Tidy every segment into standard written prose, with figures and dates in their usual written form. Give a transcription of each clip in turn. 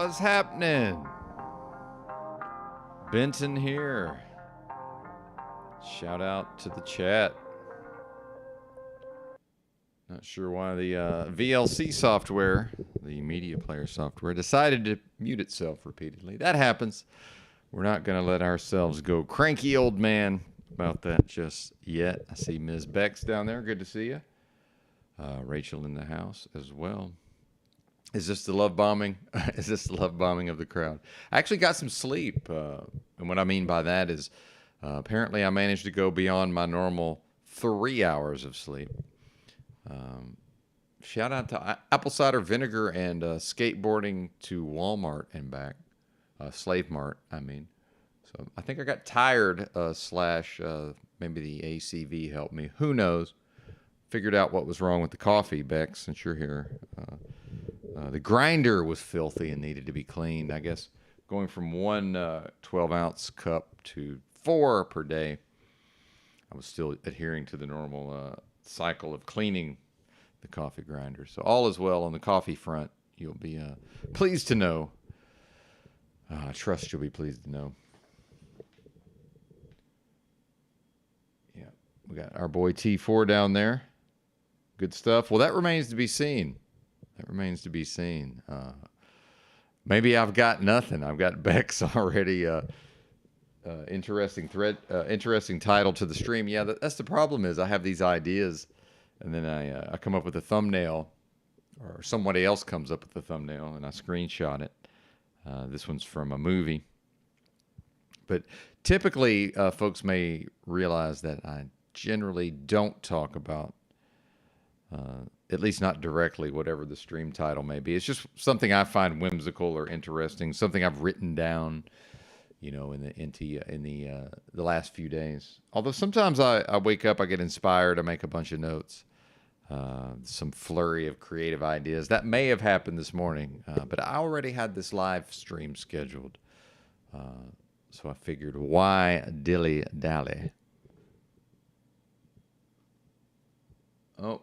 What's happening? Benton here. Shout out to the chat. Not sure why the VLC software, the media player software, decided to mute itself repeatedly. That happens. We're not going to let ourselves go cranky old man about that just yet. I see Ms. Bex down there. Good to see you. Rachel in the house as well. Is this the love bombing? Is this the love bombing of the crowd? I actually got some sleep. And what I mean by that is apparently I managed to go beyond my normal 3 hours of sleep. Shout out to apple cider vinegar and skateboarding to Walmart and back. Slave Mart, I mean. So I think I got tired slash maybe the ACV helped me. Who knows? Figured out what was wrong with the coffee, Bex, since you're here. The grinder was filthy and needed to be cleaned. I guess going from one 12-ounce cup to 4 per day, I was still adhering to the normal cycle of cleaning the coffee grinder. So all is well on the coffee front. You'll be pleased to know. I trust you'll be pleased to know. Yeah, we got our boy T4 down there. Good stuff. Well, that remains to be seen. That remains to be seen. Maybe I've got nothing. I've got Bex already. Interesting thread. Interesting title to the stream. Yeah, that's the problem. Is I have these ideas, and then I come up with a thumbnail, or somebody else comes up with a thumbnail, and I screenshot it. This one's from a movie. But typically, folks may realize that I generally don't talk about at least not directly, whatever the stream title may be. It's just something I find whimsical or interesting, something I've written down, in the last few days. Although sometimes I wake up, I get inspired, I make a bunch of notes, some flurry of creative ideas. That may have happened this morning, but I already had this live stream scheduled. So I figured, why dilly dally? Oh,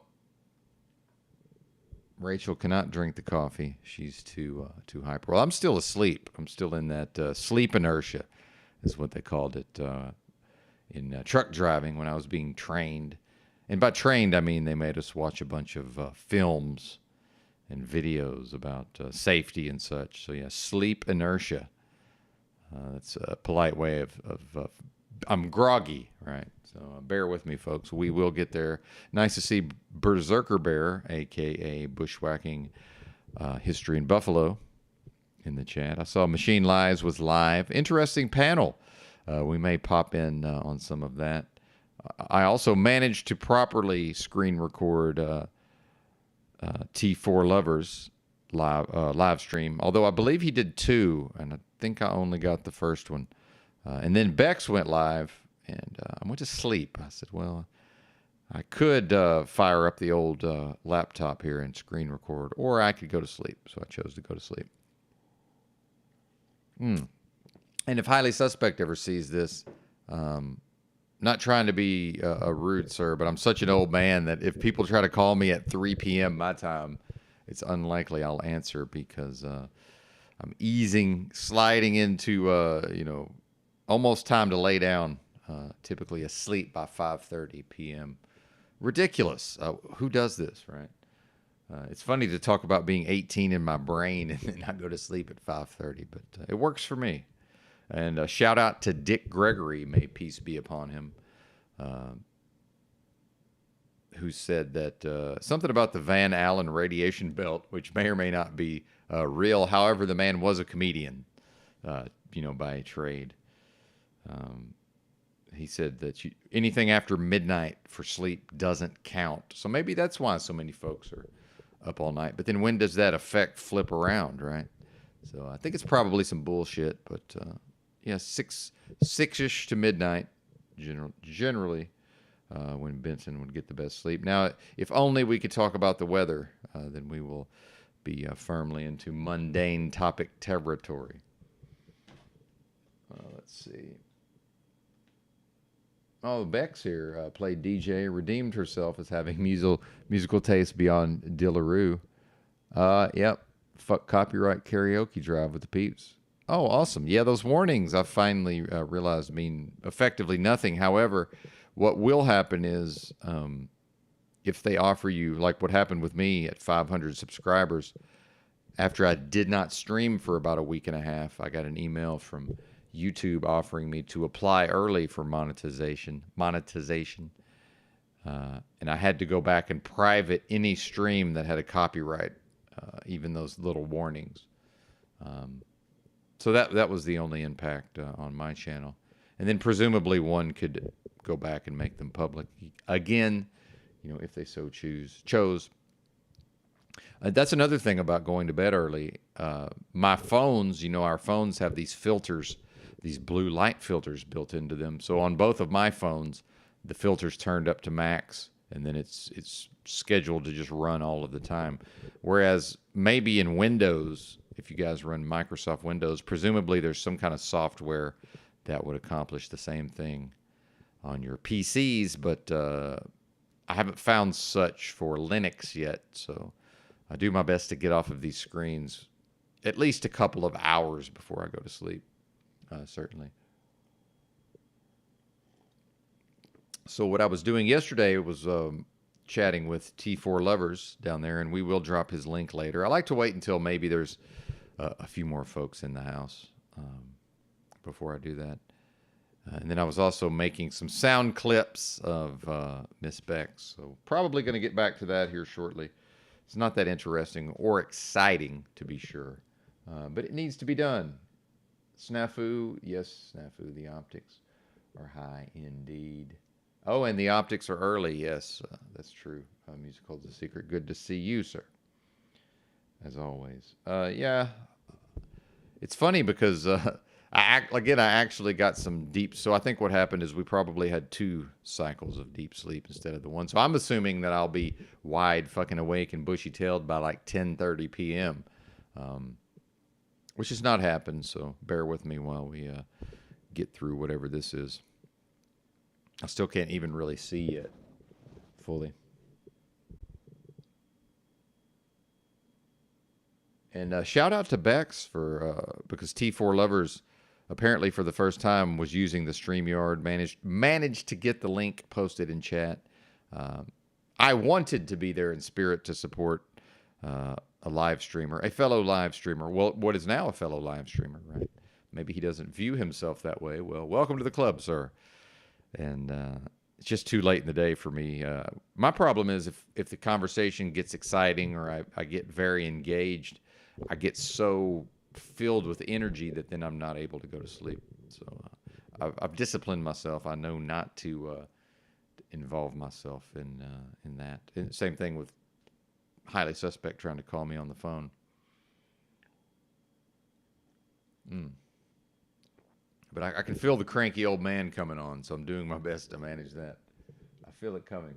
Rachel cannot drink the coffee. She's too hyper. Well, I'm still asleep. I'm still in that sleep inertia, is what they called it in truck driving when I was being trained. And by trained, I mean they made us watch a bunch of films and videos about safety and such. So yeah, sleep inertia. That's a polite way of I'm groggy, right? So bear with me, folks. We will get there. Nice to see Berserker Bear, a.k.a. Bushwhacking History in Buffalo, in the chat. I saw Machine Lies was live. Interesting panel. We may pop in on some of that. I also managed to properly screen record T4 Lovers live stream, although I believe he did two, and I think I only got the first one. And then Bex went live, and I went to sleep. I said, well, I could fire up the old laptop here and screen record, or I could go to sleep. So I chose to go to sleep. And if Highly Suspect ever sees this, not trying to be a rude sir, but I'm such an old man that if people try to call me at 3 p.m. my time, it's unlikely I'll answer because I'm sliding into, almost time to lay down, typically asleep by 5:30 p.m. Ridiculous. Who does this, right? It's funny to talk about being 18 in my brain and then I go to sleep at 5:30, but it works for me. And shout out to Dick Gregory, may peace be upon him, who said that something about the Van Allen radiation belt, which may or may not be real. However, the man was a comedian, by trade. He said that anything after midnight for sleep doesn't count. So maybe that's why so many folks are up all night. But then when does that effect flip around, right? So I think it's probably some bullshit, but yeah, six-ish to midnight, generally, when Benson would get the best sleep. Now, if only we could talk about the weather, then we will be firmly into mundane topic territory. Let's see. Oh, Bex here played DJ, redeemed herself as having musical taste beyond Dillaroo. Yep. Fuck copyright karaoke drive with the peeps. Oh, awesome. Yeah, those warnings I finally realized mean effectively nothing. However, what will happen is if they offer you, like what happened with me at 500 subscribers, after I did not stream for about a week and a half, I got an email from YouTube offering me to apply early for monetization. And I had to go back and private any stream that had a copyright, even those little warnings. So that was the only impact on my channel. And then presumably one could go back and make them public again, if they so chose. That's another thing about going to bed early. My phones, our phones have these filters, these blue light filters built into them. So on both of my phones, the filter's turned up to max, and then it's scheduled to just run all of the time. Whereas maybe in Windows, if you guys run Microsoft Windows, presumably there's some kind of software that would accomplish the same thing on your PCs, but I haven't found such for Linux yet, so I do my best to get off of these screens at least a couple of hours before I go to sleep, certainly. So what I was doing yesterday was chatting with T4 Lovers down there, and we will drop his link later. I like to wait until maybe there's a few more folks in the house before I do that. And then I was also making some sound clips of Miss Bex, so probably going to get back to that here shortly. It's not that interesting or exciting, to be sure, but it needs to be done. Snafu, yes, snafu, the optics are high indeed. Oh, and the optics are early. Yes, that's true. Music holds a secret. Good to see you, sir. As always. Yeah, it's funny because I actually got some deep. So I think what happened is we probably had 2 cycles of deep sleep instead of the one. So I'm assuming that I'll be wide fucking awake and bushy tailed by like 10:30 p.m., um, which has not happened. So bear with me while we get through whatever this is. I still can't even really see yet fully. And shout out to Bex for because T4 Lovers apparently for the first time was using the StreamYard, managed to get the link posted in chat. Um, I wanted to be there in spirit to support a live streamer, a fellow live streamer. Well, what is now a fellow live streamer, right? Maybe he doesn't view himself that way. Well, welcome to the club, sir. And it's just too late in the day for me. My problem is if the conversation gets exciting or I get very engaged, I get so filled with energy that then I'm not able to go to sleep. So I've disciplined myself. I know not to involve myself in that. And same thing with highly suspect trying to call me on the phone. Mm. But I can feel the cranky old man coming on, so I'm doing my best to manage that. I feel it coming.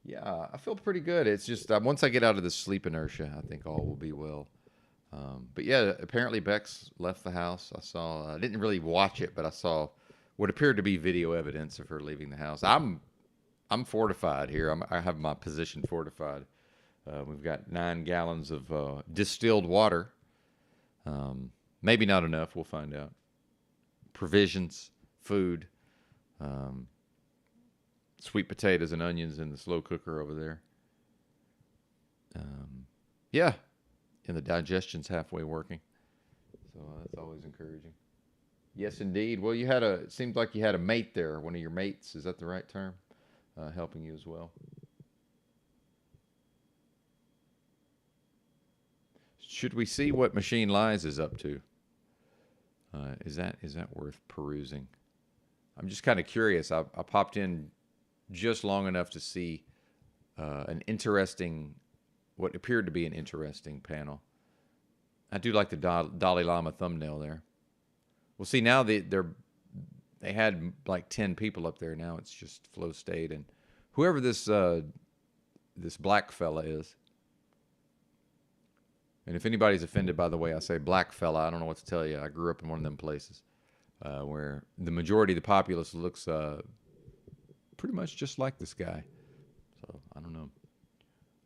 Yeah, I feel pretty good. It's just once I get out of this sleep inertia, I think all will be well. But yeah, apparently Bex left the house. I didn't really watch it, but I saw what appeared to be video evidence of her leaving the house. I'm fortified here. I have my position fortified. We've got 9 gallons of distilled water. Maybe not enough. We'll find out. Provisions, food, um, sweet potatoes and onions in the slow cooker over there. Yeah, and the digestion's halfway working, so that's always encouraging. Yes, indeed. Well, it seemed like you had a mate there. One of your mates, is that the right term? Helping you as well. Should we see what Machine Lies is up to? Is that worth perusing? I'm just kind of curious. I popped in just long enough to see what appeared to be an interesting panel. I do like the Dalai Lama thumbnail there. Well, see now they had like 10 people up there. Now it's just Flow State and whoever this black fella is. And if anybody's offended by the way I say black fella, I don't know what to tell you. I grew up in one of them places where the majority of the populace looks pretty much just like this guy. So I don't know.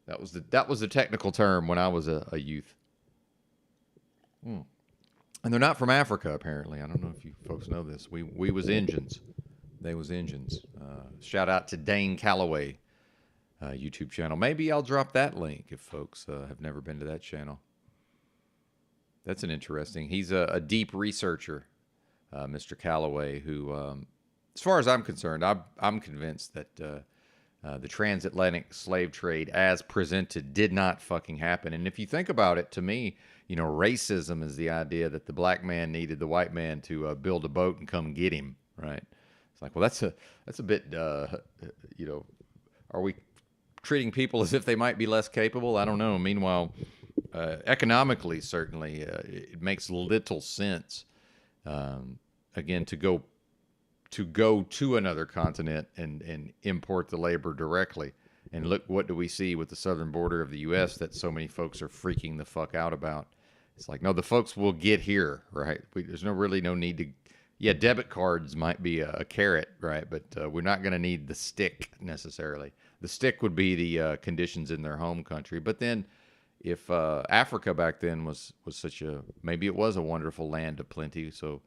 That was the technical term when I was a youth. Mm. And they're not from Africa, apparently. I don't know if you folks know this. We was Injuns. They was Injuns. Shout out to Dane Calloway YouTube channel. Maybe I'll drop that link if folks have never been to that channel. That's an interesting. He's a deep researcher, Mr. Calloway, who, as far as I'm concerned, I'm convinced that the transatlantic slave trade, as presented, did not fucking happen. And if you think about it, to me, racism is the idea that the black man needed the white man to build a boat and come get him, right? It's like, well, that's a bit, are we treating people as if they might be less capable? I don't know. Meanwhile, economically, certainly, it makes little sense. Again, to go to another continent and import the labor directly. And look, what do we see with the southern border of the U.S. that so many folks are freaking the fuck out about? It's like, no, the folks will get here, right? There's no need to. Yeah, debit cards might be a carrot, right? But we're not going to need the stick necessarily. The stick would be the conditions in their home country. But then, if Africa back then was maybe it was a wonderful land of plenty. So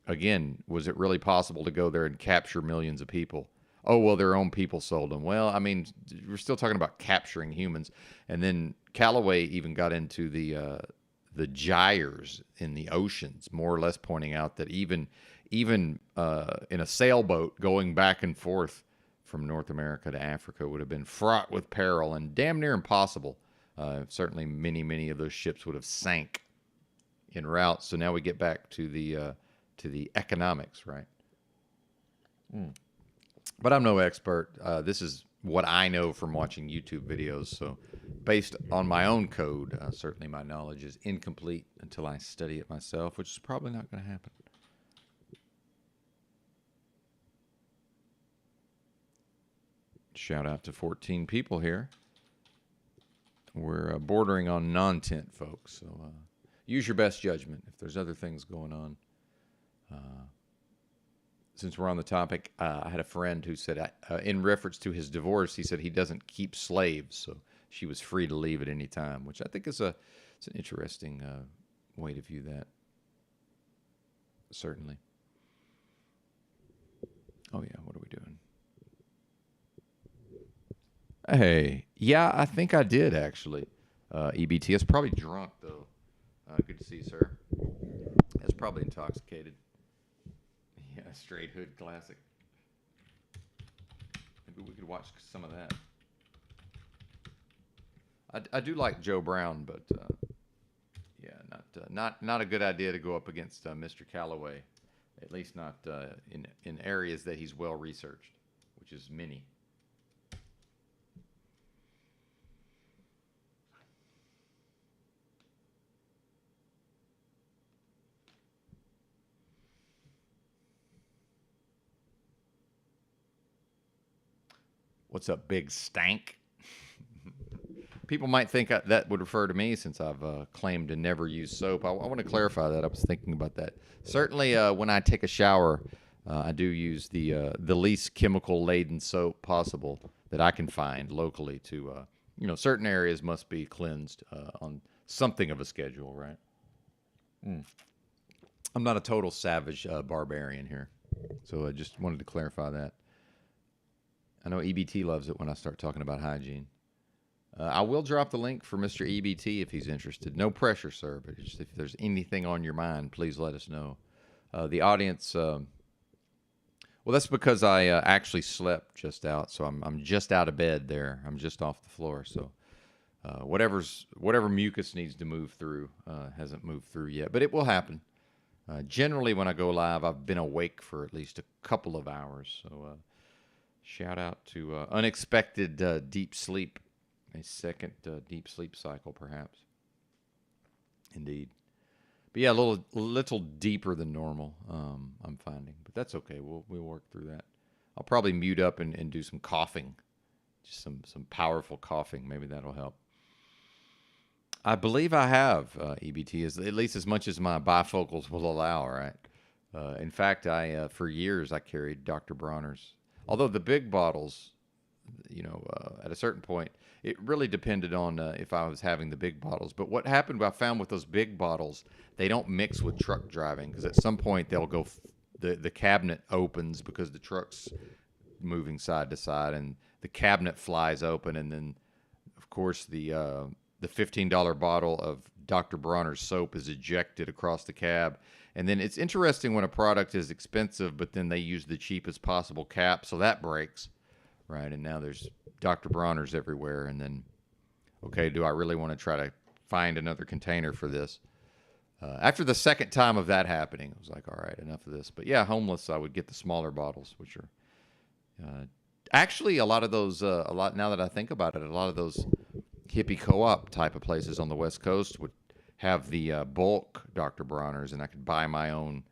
again, was it really possible to go there and capture millions of people? Oh, well, their own people sold them. Well, I mean, we're still talking about capturing humans. And then Calloway even got into the gyres in the oceans, more or less pointing out that even in a sailboat going back and forth from North America to Africa would have been fraught with peril and damn near impossible. Certainly, many of those ships would have sank en route. So now we get back to the economics, right? Mm. But I'm no expert. This is what I know from watching YouTube videos. So, based on my own code, certainly my knowledge is incomplete until I study it myself, which is probably not going to happen. Shout out to 14 people here. We're bordering on non-tent, folks. So, use your best judgment. If there's other things going on, since we're on the topic, I had a friend who said, in reference to his divorce, he said he doesn't keep slaves, so she was free to leave at any time, which I think is it's an interesting way to view that. Certainly. Oh yeah, what are we doing? Hey, yeah, I think I did actually. EBT. It's probably drunk though. Good to see you, sir. It's probably intoxicated. Yeah, straight hood classic. Maybe we could watch some of that. I do like Joe Brown, but yeah, not a good idea to go up against Mr. Calloway. At least not in areas that he's well researched, which is many. What's up, big stank? People might think that would refer to me since I've claimed to never use soap. I want to clarify that. I was thinking about that. Certainly, when I take a shower, I do use the least chemical-laden soap possible that I can find locally to, certain areas must be cleansed on something of a schedule, right? I'm not a total savage barbarian here. So I just wanted to clarify that. I know EBT loves it when I start talking about hygiene. I will drop the link for Mr. EBT if he's interested. No pressure, sir, but just if there's anything on your mind, please let us know. The audience, well, that's because I actually slept just out, so I'm just out of bed there. I'm just off the floor, so whatever mucus needs to move through hasn't moved through yet, but it will happen. Generally, when I go live, I've been awake for at least a couple of hours, so shout out to unexpected deep sleep. A second deep sleep cycle, perhaps. Indeed. But yeah, a little deeper than normal, I'm finding. But that's okay. We'll work through that. I'll probably mute up and do some coughing. Just some powerful coughing. Maybe that'll help. I believe I have EBT, at least as much as my bifocals will allow, right? In fact, for years I carried Dr. Bronner's. Although the big bottles, at a certain point, it really depended on if I was having the big bottles. But what happened, I found with those big bottles, they don't mix with truck driving because at some point they'll go, the cabinet opens because the truck's moving side to side and the cabinet flies open. And then, of course, the $15 bottle of Dr. Bronner's soap is ejected across the cab. And then it's interesting when a product is expensive, but then they use the cheapest possible cap, so that breaks. Right, and now there's Dr. Bronner's everywhere, and then, okay, do I really want to try to find another container for this? After the second time of that happening, I was like, all right, enough of this. But yeah, homeless, I would get the smaller bottles, which are actually a lot of those. Now that I think about it, a lot of those hippie co-op type of places on the West Coast would have the bulk Dr. Bronner's, and I could buy my own,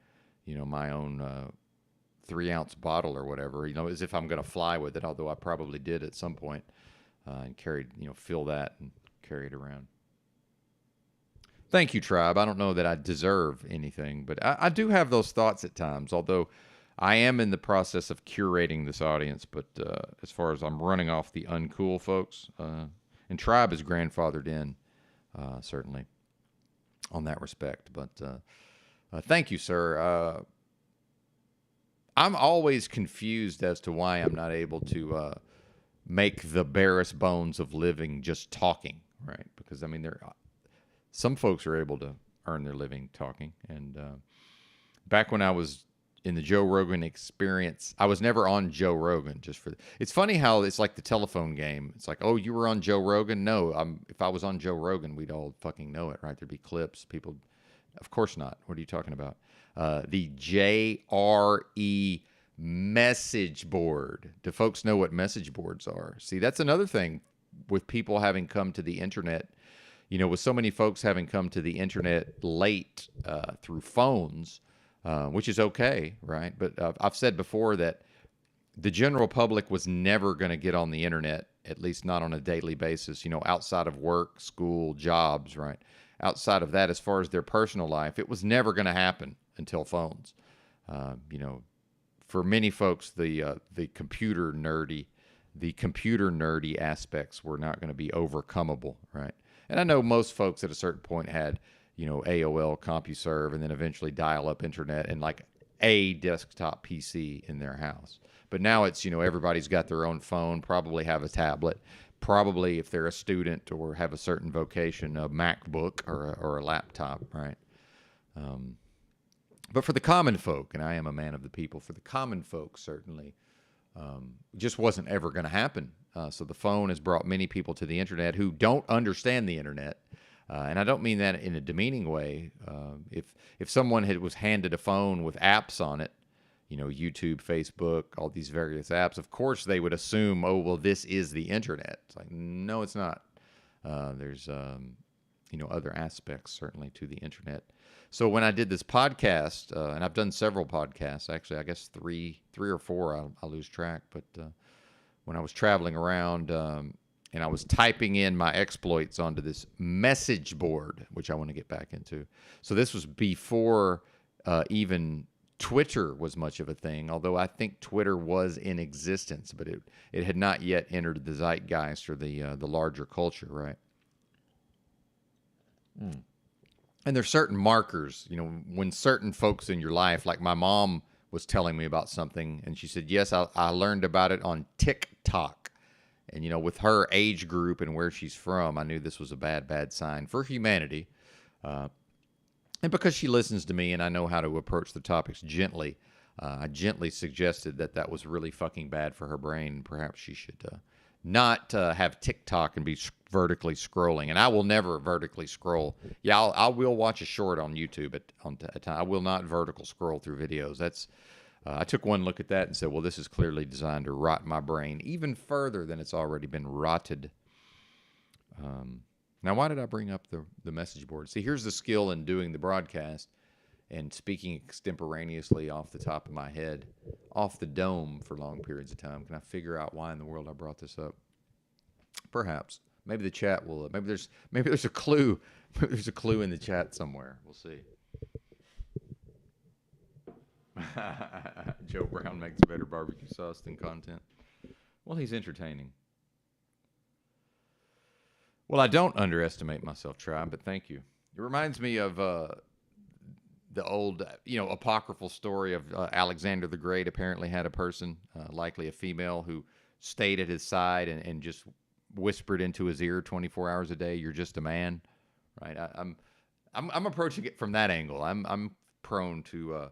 3-ounce bottle or whatever, as if I'm going to fly with it, although I probably did at some point, and carried, fill that and carry it around. Thank you, Tribe. I don't know that I deserve anything, but I do have those thoughts at times, although I am in the process of curating this audience, but as far as I'm running off the uncool folks, and Tribe is grandfathered in, certainly, on that respect. But thank you, sir. I'm always confused as to why I'm not able to make the barest bones of living just talking, right? Because, some folks are able to earn their living talking. And back when I was in the Joe Rogan experience, I was never on Joe Rogan. It's funny how it's like the telephone game. It's like, oh, you were on Joe Rogan? No, if I was on Joe Rogan, we'd all fucking know it, right? There'd be clips. People, of course not. What are you talking about? The J.R.E. message board. Do folks know what message boards are? See, that's another thing with people having come to the internet. With so many folks having come to the internet late through phones, which is okay, right? But I've said before that the general public was never going to get on the internet, at least not on a daily basis, outside of work, school, jobs, right? Outside of that, as far as their personal life, it was never going to happen until phones. For many folks, the computer nerdy aspects were not going to be overcomable, right? And I know most folks at a certain point had, AOL, CompuServe, and then eventually dial-up internet and like a desktop PC in their house. But now it's, everybody's got their own phone, probably have a tablet, probably if they're a student or have a certain vocation, a MacBook or a laptop, right? But for the common folk, and I am a man of the people, for the common folk, certainly, just wasn't ever going to happen. So the phone has brought many people to the internet who don't understand the internet. And I don't mean that in a demeaning way. If someone was handed a phone with apps on it, YouTube, Facebook, all these various apps, of course they would assume, oh, well, this is the internet. It's like, no, it's not. There's, other aspects certainly to the internet. So when I did this podcast, and I've done several podcasts, actually, I guess three or four, I lose track. But when I was traveling around and I was typing in my exploits onto this message board, which I want to get back into. So this was before even Twitter was much of a thing, although I think Twitter was in existence, but it had not yet entered the zeitgeist or the larger culture, right? And there's certain markers, when certain folks in your life, like my mom was telling me about something, and she said, yes, I learned about it on TikTok. And, with her age group and where she's from, I knew this was a bad sign for humanity. And because she listens to me and I know how to approach the topics gently, I gently suggested that was really fucking bad for her brain. Perhaps she should not have TikTok and be vertically scrolling. And I will never vertically scroll. Yeah, I will watch a short on YouTube at a time. I will not vertical scroll through videos. I took one look at that and said, well, this is clearly designed to rot my brain even further than it's already been rotted. Now, why did I bring up the message board? See, here's the skill in doing the broadcast and speaking extemporaneously off the top of my head, off the dome for long periods of time. Can I figure out why in the world I brought this up? Perhaps. Maybe the chat will. Maybe there's a clue. Maybe there's a clue in the chat somewhere. We'll see. Joe Brown makes better barbecue sauce than content. Well, he's entertaining. Well, I don't underestimate myself, Tribe, but thank you. It reminds me of the old, apocryphal story of Alexander the Great. Apparently had a person, likely a female, who stayed at his side and just whispered into his ear 24 hours a day, "You're just a man." Right? I'm approaching it from that angle. I'm prone to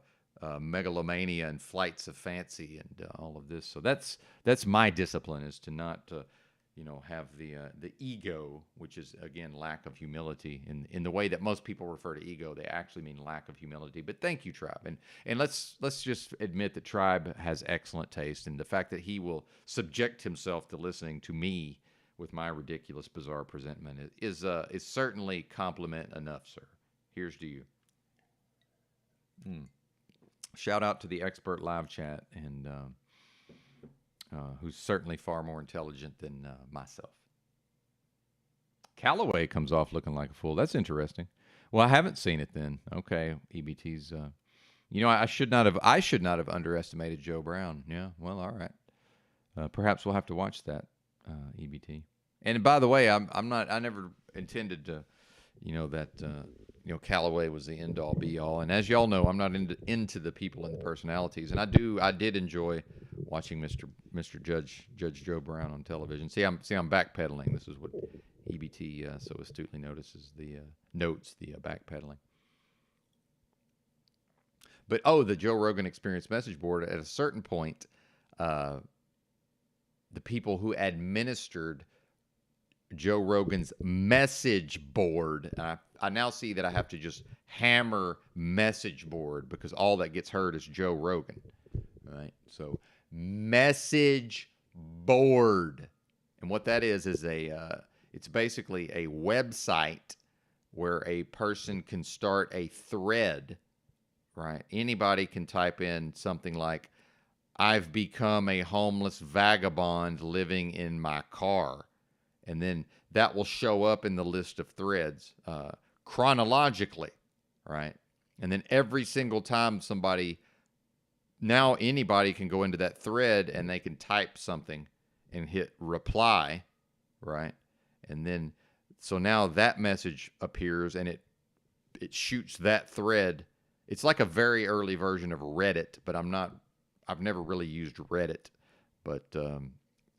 megalomania and flights of fancy and all of this. So that's my discipline, is to not have the ego, which is again lack of humility. In the way that most people refer to ego, they actually mean lack of humility. But thank you, Tribe, and let's just admit that Tribe has excellent taste, and the fact that he will subject himself to listening to me with my ridiculous, bizarre presentment is certainly compliment enough, sir. Here's to you. Shout out to the expert live chat, and who's certainly far more intelligent than myself. Callaway comes off looking like a fool. That's interesting. Well, I haven't seen it then. Okay, EBT's. I should not have underestimated Joe Brown. Yeah. Well, all right. Perhaps we'll have to watch that, EBT. And by the way, I never intended to, that. Callaway was the end all be all. And as y'all know, I'm not into the people and the personalities. And I did enjoy watching Mr. Judge Joe Brown on television. See, I'm backpedaling. This is what EBT so astutely notices the backpedaling. But the Joe Rogan Experience message board, at a certain point, the people who administered Joe Rogan's message board. I now see that I have to just hammer message board because all that gets heard is Joe Rogan. right? So message board, and what that is it's basically a website where a person can start a thread, right? Anybody can type in something like, I've become a homeless vagabond living in my car. And then that will show up in the list of threads chronologically, right? And then every single time now anybody can go into that thread and they can type something and hit reply, right? And then, so now that message appears and it shoots that thread. It's like a very early version of Reddit, but I've never really used Reddit, but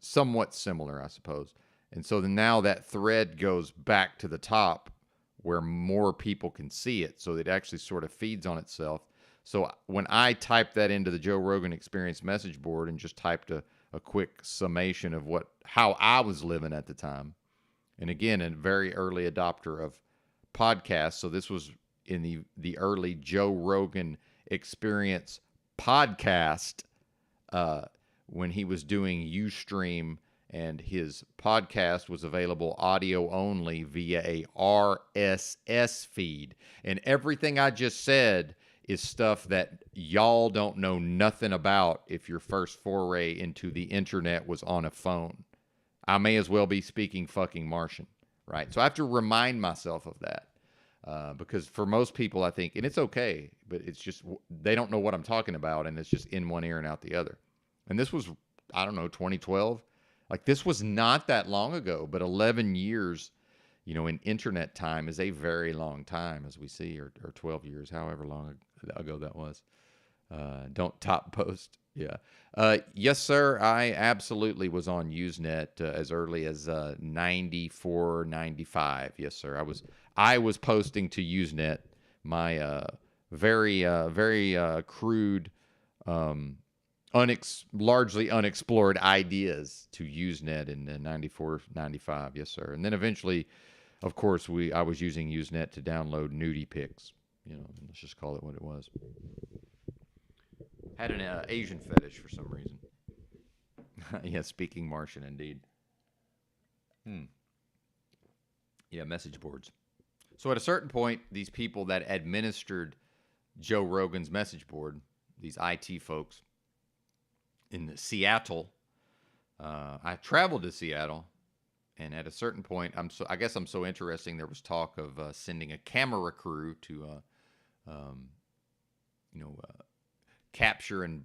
somewhat similar, I suppose. And so then now that thread goes back to the top where more people can see it. So it actually sort of feeds on itself. So when I typed that into the Joe Rogan Experience message board and just typed a quick summation of how I was living at the time, and again, a very early adopter of podcasts. So this was in the early Joe Rogan Experience podcast when he was doing Ustream, and his podcast was available audio only via a RSS feed. And everything I just said is stuff that y'all don't know nothing about if your first foray into the internet was on a phone. I may as well be speaking fucking Martian, right? So I have to remind myself of that. Because for most people, I think, and it's okay, but it's just, they don't know what I'm talking about, and it's just in one ear and out the other. And this was, I don't know, 2012. Like, this was not that long ago, but 11 years, in internet time is a very long time, as we see, or 12 years, however long ago that was. Don't top post. Yeah. Yes, sir. I absolutely was on Usenet as early as 94, 95. Yes, sir. I was posting to Usenet my very crude, largely unexplored ideas to Usenet in 94, 95. Yes, sir. And then eventually, of course, I was using Usenet to download nudie pics. Let's just call it what it was. Had an Asian fetish for some reason. Yeah, speaking Martian indeed. Yeah, message boards. So at a certain point, these people that administered Joe Rogan's message board, these IT folks in Seattle, I traveled to Seattle, and at a certain point, I guess I'm so interesting. There was talk of sending a camera crew to, capture and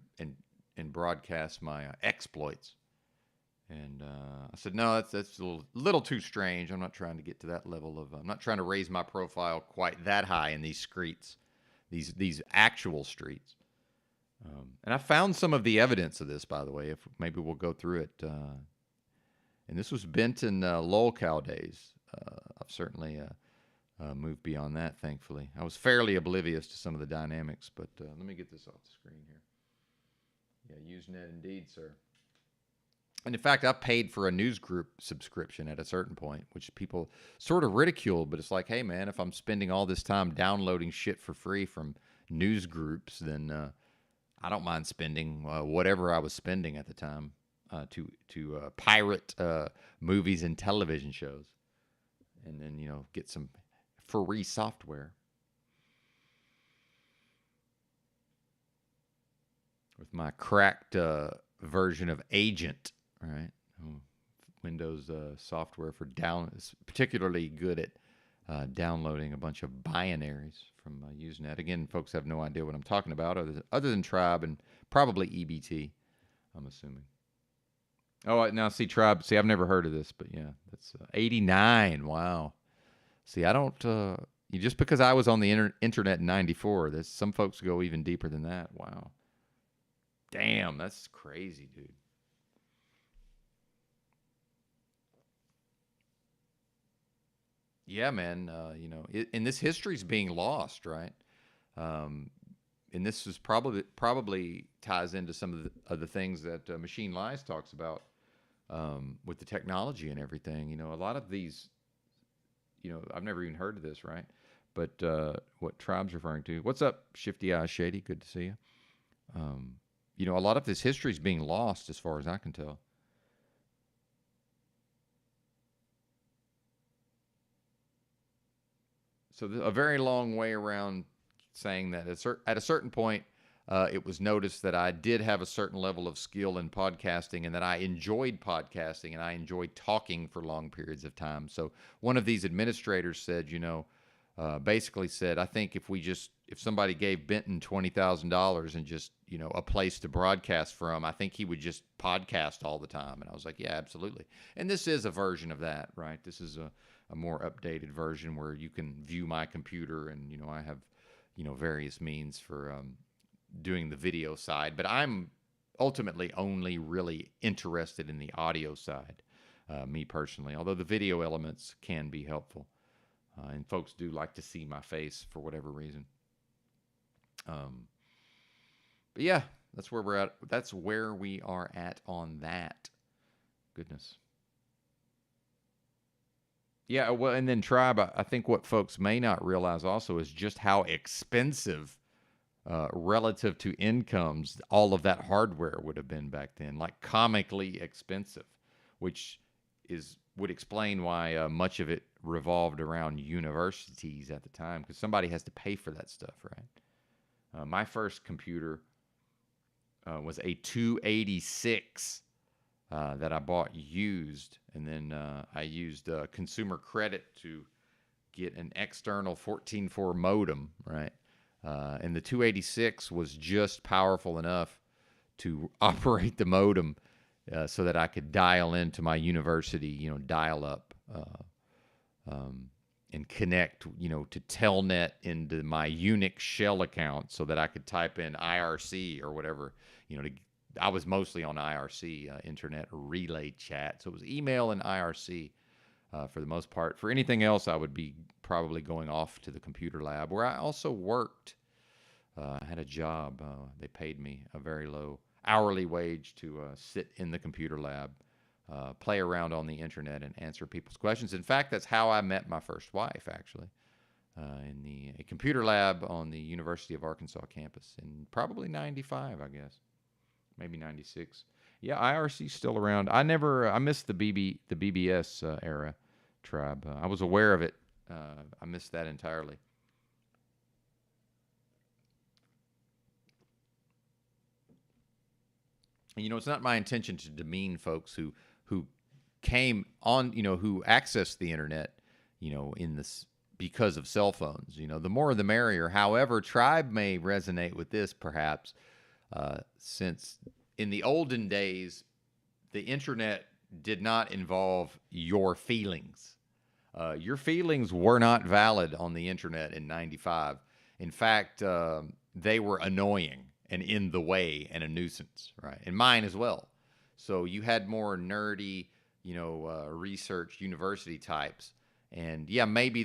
broadcast my exploits. And I said, no, that's a little too strange. I'm not trying to get to that level of. I'm not trying to raise my profile quite that high in these streets, these actual streets. And I found some of the evidence of this, by the way. If maybe we'll go through it. And this was Benton lolcow days. I've certainly moved beyond that, thankfully. I was fairly oblivious to some of the dynamics, but let me get this off the screen here. Yeah, Usenet indeed, sir. And in fact, I paid for a news group subscription at a certain point, which people sort of ridiculed. But it's like, hey, man, if I'm spending all this time downloading shit for free from news groups, then I don't mind spending whatever I was spending at the time to pirate movies and television shows, and then get some free software with my cracked version of Agent. Right, Windows software for is particularly good at downloading a bunch of binaries from Usenet. Again, folks have no idea what I'm talking about, other than Tribe and probably EBT, I'm assuming. Oh, now see Tribe. See, I've never heard of this, but yeah, that's 89. Wow. See, I don't. Just because I was on the internet in '94, some folks go even deeper than that. Wow. Damn, that's crazy, dude. Yeah, man. And this history's being lost, right? Um, and this is probably ties into some of the things that Machine Lies talks about with the technology and everything. A lot of these, I've never even heard of this, right? But what Tribe's referring to. What's up, Shifty Eyes Shady? Good to see you. a lot of this history is being lost as far as I can tell. So a very long way around saying that at a certain point, it was noticed that I did have a certain level of skill in podcasting and that I enjoyed podcasting and I enjoyed talking for long periods of time. So one of these administrators said, basically said, I think if somebody gave Benton $20,000 and just, a place to broadcast from, I think he would just podcast all the time. And I was like, yeah, absolutely. And this is a version of that, right? This is a more updated version where you can view my computer and, I have, various means for doing the video side. But I'm ultimately only really interested in the audio side, me personally, although the video elements can be helpful. And folks do like to see my face for whatever reason. But yeah, that's where we're at. That's where we are at on that. Goodness. Yeah, well, and then Tribe, I think what folks may not realize also is just how expensive, relative to incomes, all of that hardware would have been back then, like comically expensive, which would explain why much of it revolved around universities at the time, because somebody has to pay for that stuff, right? My first computer was a 286 that I bought used, and then I used consumer credit to get an external 14.4 modem, right? And the 286 was just powerful enough to operate the modem so that I could dial into my university, dial up and connect, to Telnet into my Unix shell account so that I could type in IRC or whatever, I was mostly on IRC, Internet Relay Chat. So it was email and IRC for the most part. For anything else, I would be probably going off to the computer lab, where I also worked. I had a job. They paid me a very low hourly wage to sit in the computer lab, play around on the internet, and answer people's questions. In fact, that's how I met my first wife, actually, in a computer lab on the University of Arkansas campus in probably 95, I guess. Maybe 96. Yeah, IRC's still around. I missed the BBS era, Tribe. I was aware of it. I missed that entirely. And, it's not my intention to demean folks who came on, who accessed the internet, in this because of cell phones. The more the merrier. However, Tribe may resonate with this perhaps. Since in the olden days, the internet did not involve your feelings. Your feelings were not valid on the internet in 95. In fact, they were annoying and in the way and a nuisance, right? And mine as well. So you had more nerdy, research university types. And yeah, maybe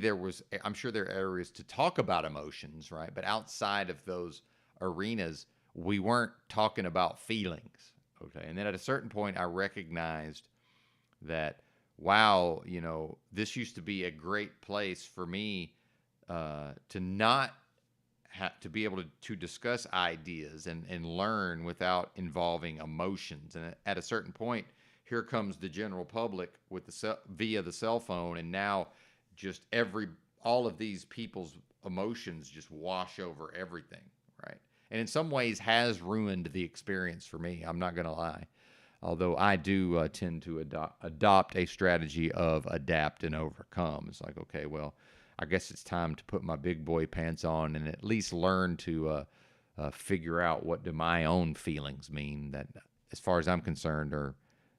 I'm sure there are areas to talk about emotions, right? But outside of those arenas, we weren't talking about feelings, okay? And then at a certain point, I recognized that, wow, this used to be a great place for me to not have to be able to discuss ideas and learn without involving emotions. And at a certain point, here comes the general public with via the cell phone, and now just all of these people's emotions just wash over everything, right? And in some ways has ruined the experience for me. I'm not going to lie. Although I do tend to adopt a strategy of adapt and overcome. It's like, okay, well, I guess it's time to put my big boy pants on and at least learn to figure out what do my own feelings mean that, as far as I'm concerned, are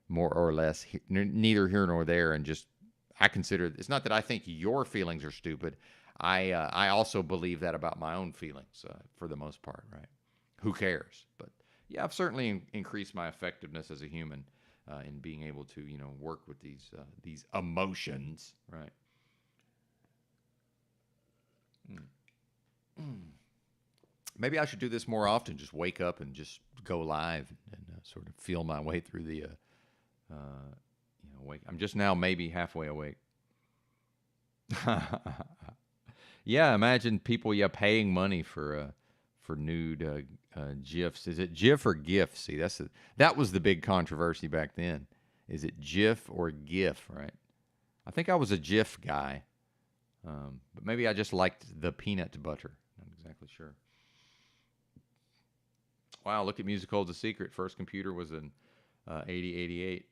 more or less neither here nor there. And just, I consider, it's not that I think your feelings are stupid. I also believe that about my own feelings for the most part, right? Who cares? But yeah, I've certainly increased my effectiveness as a human in being able to, work with these emotions, right? Maybe I should do this more often. Just wake up and just go live and sort of feel my way through the, wake. I'm just now maybe halfway awake. Yeah, imagine people paying money for nude GIFs. Is it GIF or GIF? See, that was the big controversy back then. Is it GIF or GIF, right? I think I was a GIF guy, but maybe I just liked the peanut butter. Not exactly sure. Wow, look at Music Holds a Secret. First computer was in 8088.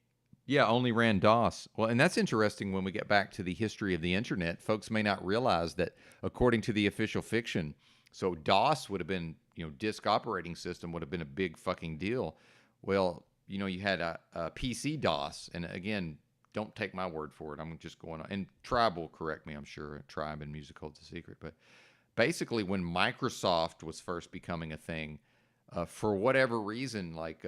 Yeah, only ran DOS. Well, and that's interesting when we get back to the history of the internet. Folks may not realize that according to the official fiction, so DOS would have been, disk operating system would have been a big fucking deal. Well, you had a PC DOS, and again, don't take my word for it. I'm just going on. And Tribe will correct me, I'm sure. Tribe and Music Holds a Secret. But basically, when Microsoft was first becoming a thing, for whatever reason, like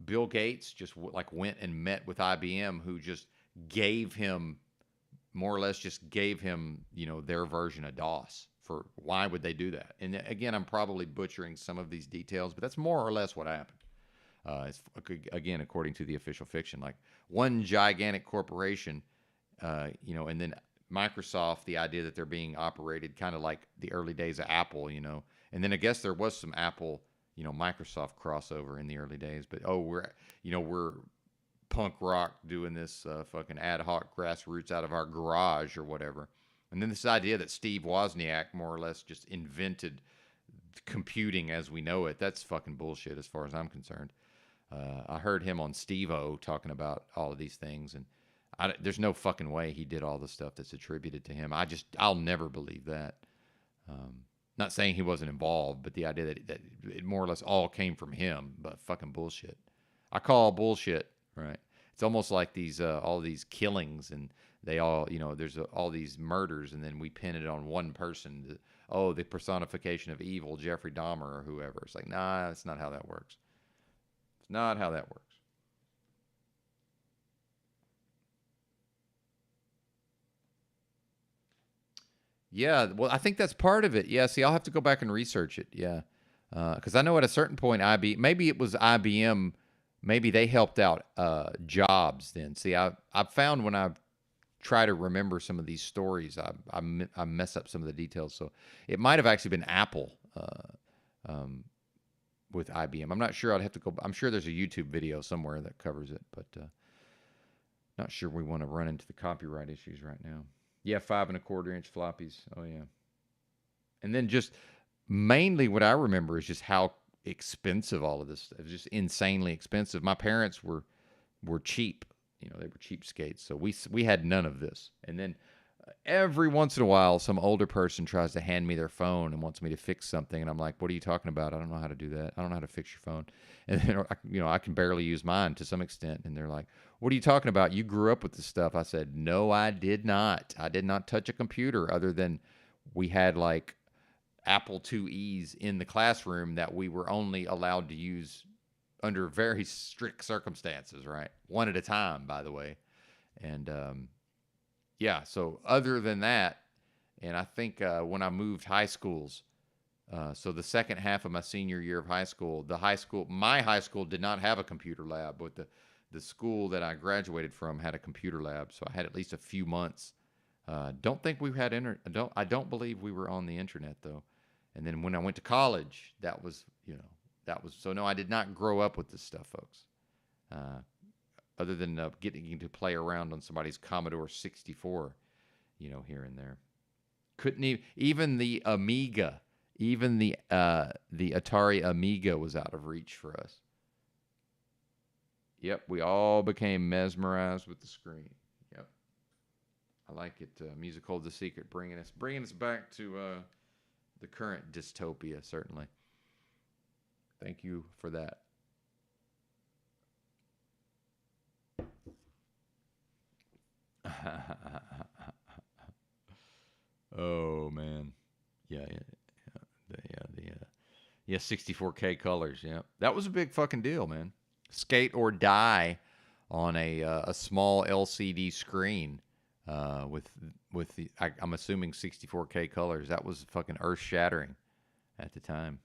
Bill Gates just went and met with IBM, who just gave him more or less their version of DOS. For why would they do that? And again, I'm probably butchering some of these details, but that's more or less what happened. Again, according to the official fiction, like one gigantic corporation, and then Microsoft, the idea that they're being operated kind of like the early days of Apple, and then I guess there was some Apple, Microsoft crossover in the early days, but we're punk rock doing this fucking ad hoc grassroots out of our garage or whatever. And then this idea that Steve Wozniak more or less just invented computing as we know it, that's fucking bullshit as far as I'm concerned. I heard him on Steve-O talking about all of these things, and there's no fucking way he did all the stuff that's attributed to him. I'll never believe that. Not saying he wasn't involved, but the idea that it more or less all came from him, but fucking bullshit. I call bullshit, right? It's almost like these all these killings, and they all, there's all these murders, and then we pin it on one person. The personification of evil, Jeffrey Dahmer or whoever. It's like, nah, that's not how that works. It's not how that works. Yeah, well, I think that's part of it. Yeah, see, I'll have to go back and research it. Yeah, because I know at a certain point, maybe it was IBM, maybe they helped out Jobs. Then, see, I've found when I try to remember some of these stories, I mess up some of the details. So it might have actually been Apple with IBM. I'm not sure. I'd have to go. I'm sure there's a YouTube video somewhere that covers it, but not sure we want to run into the copyright issues right now. Yeah, 5.25-inch floppies. Oh yeah. And then just mainly what I remember is just how expensive all of this stuff. It was just insanely expensive. My parents were cheap. They were cheapskates. So we had none of this. And then every once in a while, some older person tries to hand me their phone and wants me to fix something, and I'm like, "What are you talking about? I don't know how to do that. I don't know how to fix your phone." And then, I can barely use mine to some extent. And they're like, "What are you talking about? You grew up with this stuff." I said, "No, I did not. I did not touch a computer other than we had like Apple IIe's in the classroom that we were only allowed to use under very strict circumstances, right? One at a time, by the way." And yeah, so other than that, and I think when I moved high schools, so the second half of my senior year of high school, my high school did not have a computer lab, but the school that I graduated from had a computer lab, so I had at least a few months. Don't think we had I don't believe we were on the internet though. And then when I went to college, that was so no, I did not grow up with this stuff, folks. Other than getting to play around on somebody's Commodore 64, here and there. Couldn't even the Amiga, even the Atari Amiga was out of reach for us. Yep, we all became mesmerized with the screen. Yep, I like it. Music Holds a Secret, bringing us back to the current dystopia. Certainly, thank you for that. Oh man, yeah, yeah, 64K colors. Yeah, that was a big fucking deal, man. Skate or die on a small LCD screen with I'm assuming 64K colors. That was fucking earth shattering at the time,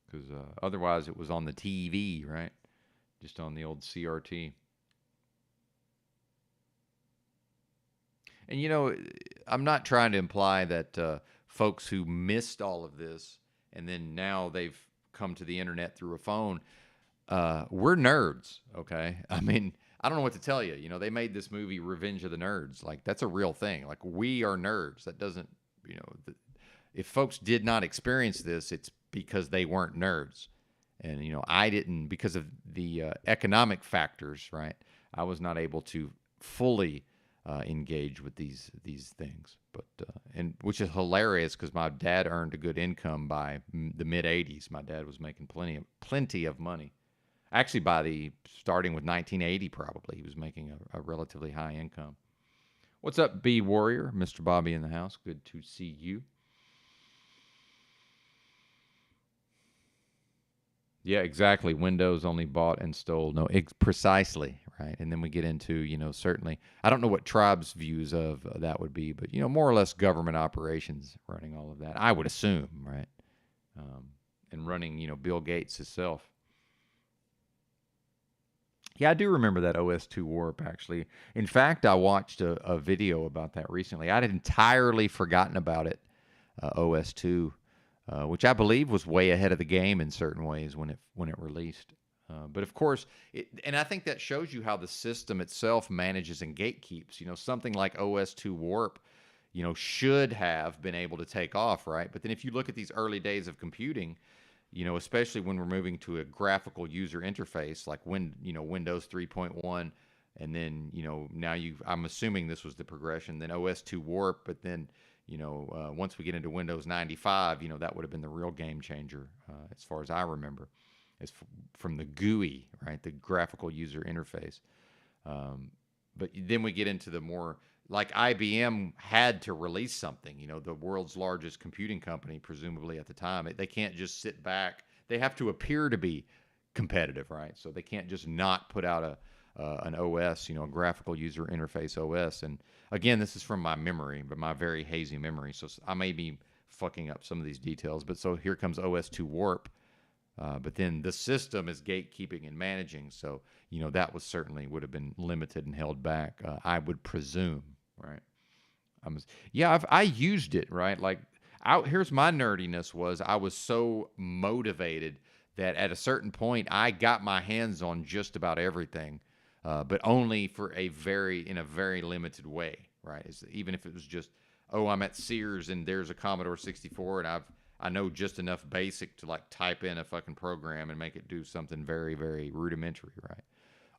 because otherwise it was on the TV, right? Just on the old CRT. And I'm not trying to imply that folks who missed all of this and then now they've come to the internet through a phone. We're nerds, okay? I mean, I don't know what to tell you. You know, they made this movie Revenge of the Nerds. Like, that's a real thing. Like, we are nerds. That doesn't, you know, if folks did not experience this, it's because they weren't nerds. And, you know, I didn't, because of the economic factors, right? I was not able to fully engage with these things. But, and which is hilarious because my dad earned a good income by the mid 80s. My dad was making plenty of money. Actually, by the starting with 1980, probably he was making a relatively high income. What's up, B Warrior? Mr. Bobby in the house. Good to see you. Yeah, exactly. Windows only bought and stole. No, precisely right. And then we get into, you know, certainly. I don't know what Tribe's views of that would be, but you know, more or less government operations running all of that. I would assume, right, um, and running, you know, Bill Gates himself. Yeah, I do remember that OS2 warp, actually. In fact, I watched a video about that recently. I'd entirely forgotten about it, OS2, which I believe was way ahead of the game in certain ways when it released. But of course, and I think that shows you how the system itself manages and gatekeeps. You know, something like OS2 warp, you know, should have been able to take off, right? But then if you look at these early days of computing, you know, especially when we're moving to a graphical user interface like you know, Windows 3.1, and then, you know, now I'm assuming this was the progression, then OS2 Warp, but then, you know, once we get into Windows 95, you know, that would have been the real game changer, as far as I remember, from the GUI, right, the graphical user interface. But then we get into the more, like, IBM had to release something, you know, the world's largest computing company, presumably at the time. They can't just sit back. They have to appear to be competitive, right? So they can't just not put out an OS, you know, a graphical user interface OS. And again, this is from my memory, but my very hazy memory. So I may be fucking up some of these details. But so here comes OS2 Warp. But then the system is gatekeeping and managing. So, you know, that was certainly would have been limited and held back, I would presume, right? Yeah, I used it, right? Like, here's my nerdiness was I was so motivated that at a certain point I got my hands on just about everything, but only for in a very limited way, right? Even if it was just, oh, I'm at Sears and there's a Commodore 64 and I know just enough basic to like type in a fucking program and make it do something very, very rudimentary, right?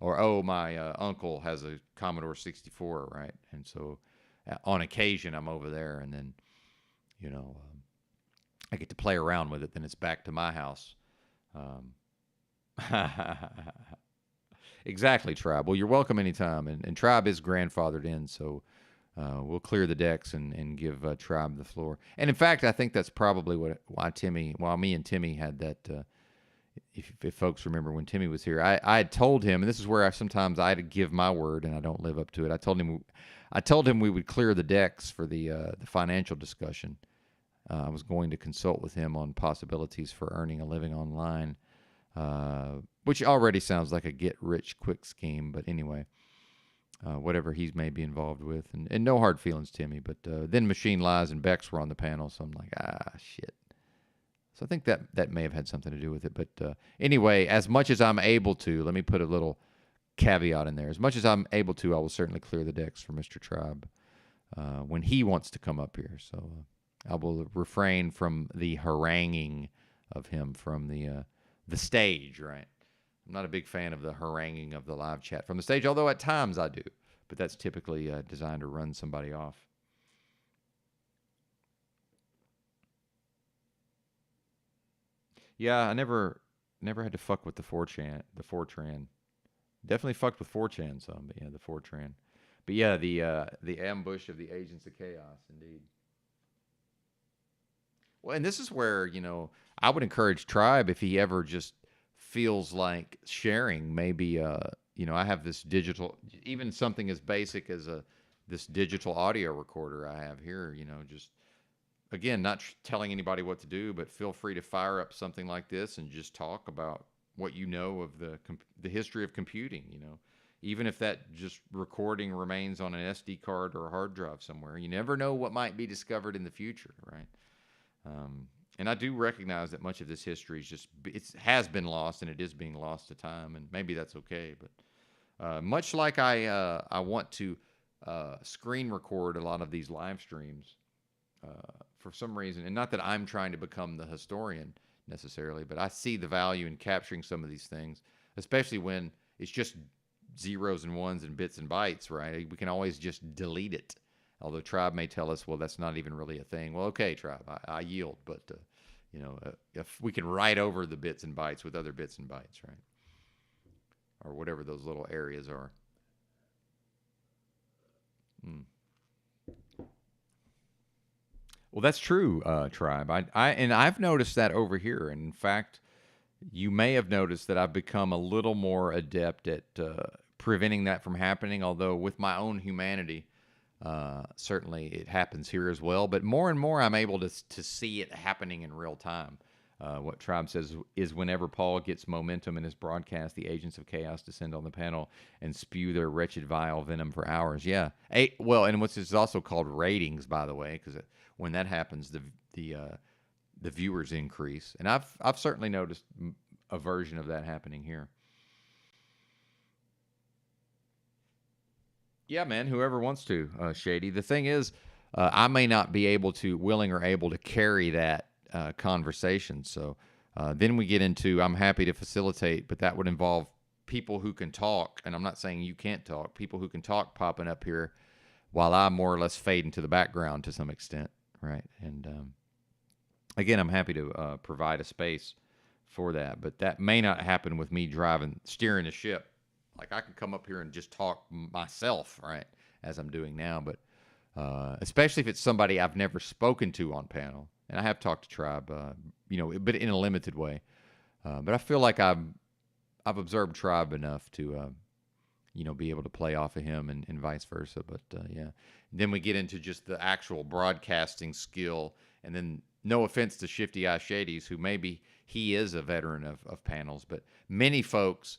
Or, oh, my uncle has a Commodore 64, right? And so on occasion I'm over there, and then, you know, I get to play around with it. Then it's back to my house. Um, exactly, Tribe. Well, you're welcome anytime. And Tribe is grandfathered in, so we'll clear the decks and give Tribe the floor. And in fact, I think that's probably why me and Timmy had that. If folks remember when Timmy was here, I had told him, and this is where sometimes I had to give my word and I don't live up to it. I told him we would clear the decks for the financial discussion. I was going to consult with him on possibilities for earning a living online, which already sounds like a get-rich-quick scheme. But anyway, whatever he may be involved with. And no hard feelings, Timmy. But then Machine Lies and Bex were on the panel, so I'm like, shit. So I think that may have had something to do with it. But anyway, as much as I'm able to, let me put a little caveat in there. As much as I'm able to, I will certainly clear the decks for Mr. Tribe when he wants to come up here. So I will refrain from the haranguing of him from the stage, right? I'm not a big fan of the haranguing of the live chat from the stage, although at times I do. But that's typically designed to run somebody off. Yeah, I never had to fuck with the 4chan, the 4tran. Definitely fucked with 4chan some, but yeah, the 4tran. But yeah, the ambush of the agents of chaos, indeed. Well, and this is where, you know, I would encourage Tribe if he ever just feels like sharing. Maybe, you know, I have this digital, even something as basic as this digital audio recorder I have here. You know, just again, not telling anybody what to do, but feel free to fire up something like this and just talk about what you know of the history of computing. You know, even if that just recording remains on an SD card or a hard drive somewhere, you never know what might be discovered in the future, right? And I do recognize that much of this history is just it has been lost, and it is being lost to time, and maybe that's okay. But much like I want to screen record a lot of these live streams for some reason, and not that I'm trying to become the historian necessarily, but I see the value in capturing some of these things, especially when it's just zeros and ones and bits and bytes, right? We can always just delete it. Although Tribe may tell us, well, that's not even really a thing. Well, okay, Tribe, I yield, but if we can write over the bits and bytes with other bits and bytes, right, or whatever those little areas are. Mm. Well, that's true, Tribe. And I've noticed that over here. And in fact, you may have noticed that I've become a little more adept at preventing that from happening. Although with my own humanity, certainly it happens here as well. But more and more, I'm able to see it happening in real time. What Tribe says is whenever Paul gets momentum in his broadcast, the agents of chaos descend on the panel and spew their wretched, vile venom for hours. Yeah. Well, and what's is also called ratings, by the way, because when that happens, the viewers increase, and I've certainly noticed a version of that happening here. Yeah, man. Whoever wants to, Shady. The thing is, I may not be willing or able to carry that conversation. So then we get into I'm happy to facilitate, but that would involve people who can talk, and I'm not saying you can't talk. People who can talk popping up here, while I more or less fade into the background to some extent, right? And again, I'm happy to provide a space for that, but that may not happen with me steering the ship. Like I can come up here and just talk myself, right, as I'm doing now. But especially if it's somebody I've never spoken to on panel, and I have talked to Tribe, but in a limited way. But I feel like I've observed Tribe enough to, be able to play off of him and vice versa. But yeah, then we get into just the actual broadcasting skill, and then no offense to Shifty Eye Shadies, who maybe he is a veteran of panels, but many folks.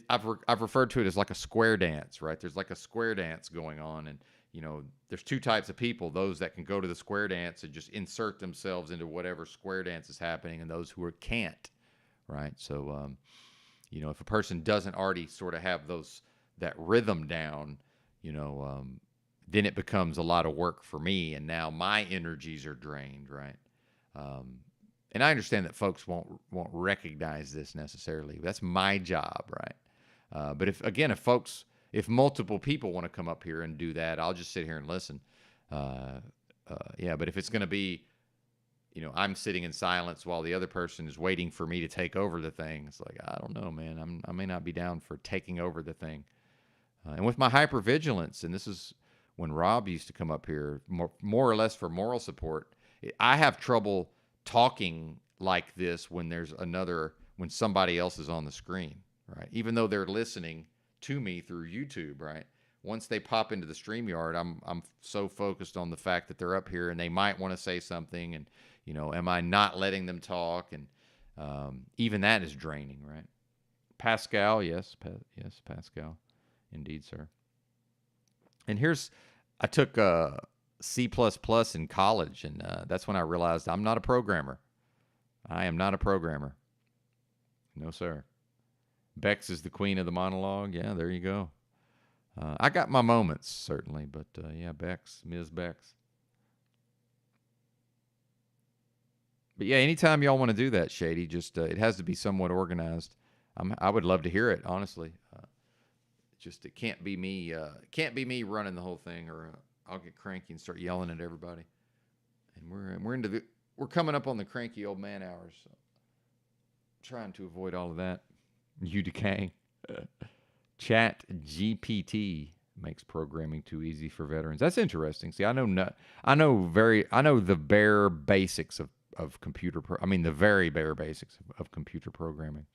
I've referred to it as like a square dance, right? There's like a square dance going on, and there's two types of people: those that can go to the square dance and just insert themselves into whatever square dance is happening, and those who can't, right? So, if a person doesn't already sort of have that rhythm down, then it becomes a lot of work for me, and now my energies are drained, right? And I understand that folks won't recognize this necessarily. That's my job, right? But if multiple people want to come up here and do that, I'll just sit here and listen. Yeah, but if it's going to be, I'm sitting in silence while the other person is waiting for me to take over the thing, it's like, I don't know, man. I may not be down for taking over the thing. And with my hypervigilance, and this is when Rob used to come up here, more or less for moral support, I have trouble talking like this when when somebody else is on the screen, right? Even though they're listening to me through YouTube, right? Once they pop into the StreamYard, I'm so focused on the fact that they're up here and they might want to say something, and am I not letting them talk? And even that is draining, right? Pascal, yes, yes, Pascal, indeed, sir. And I took C++ in college, and that's when I realized I'm not a programmer. I am not a programmer. No, sir. Bex is the queen of the monologue. Yeah, there you go. I got my moments, certainly, but yeah, Ms. Bex. But yeah, anytime y'all want to do that, Shady, just it has to be somewhat organized. I would love to hear it, honestly. Just it can't be me. Can't be me running the whole thing, or I'll get cranky and start yelling at everybody. And we're coming up on the cranky old man hours. So trying to avoid all of that. You decaying. Chat GPT makes programming too easy for veterans. That's interesting. See, I know the bare basics of computer. The very bare basics of computer programming.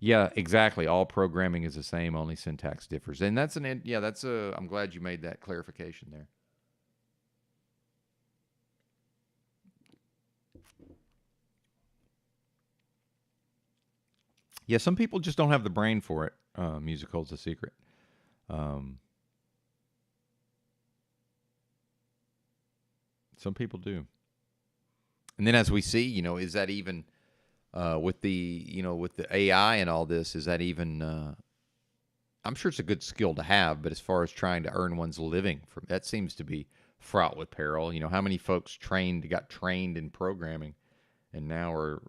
Yeah, exactly. All programming is the same, only syntax differs. And I'm glad you made that clarification there. Yeah, some people just don't have the brain for it. Music holds a secret. Some people do. And then as we see, is that even with the AI and all this, is that even? I'm sure it's a good skill to have, but as far as trying to earn one's living from that seems to be fraught with peril. How many folks got trained in programming, and now are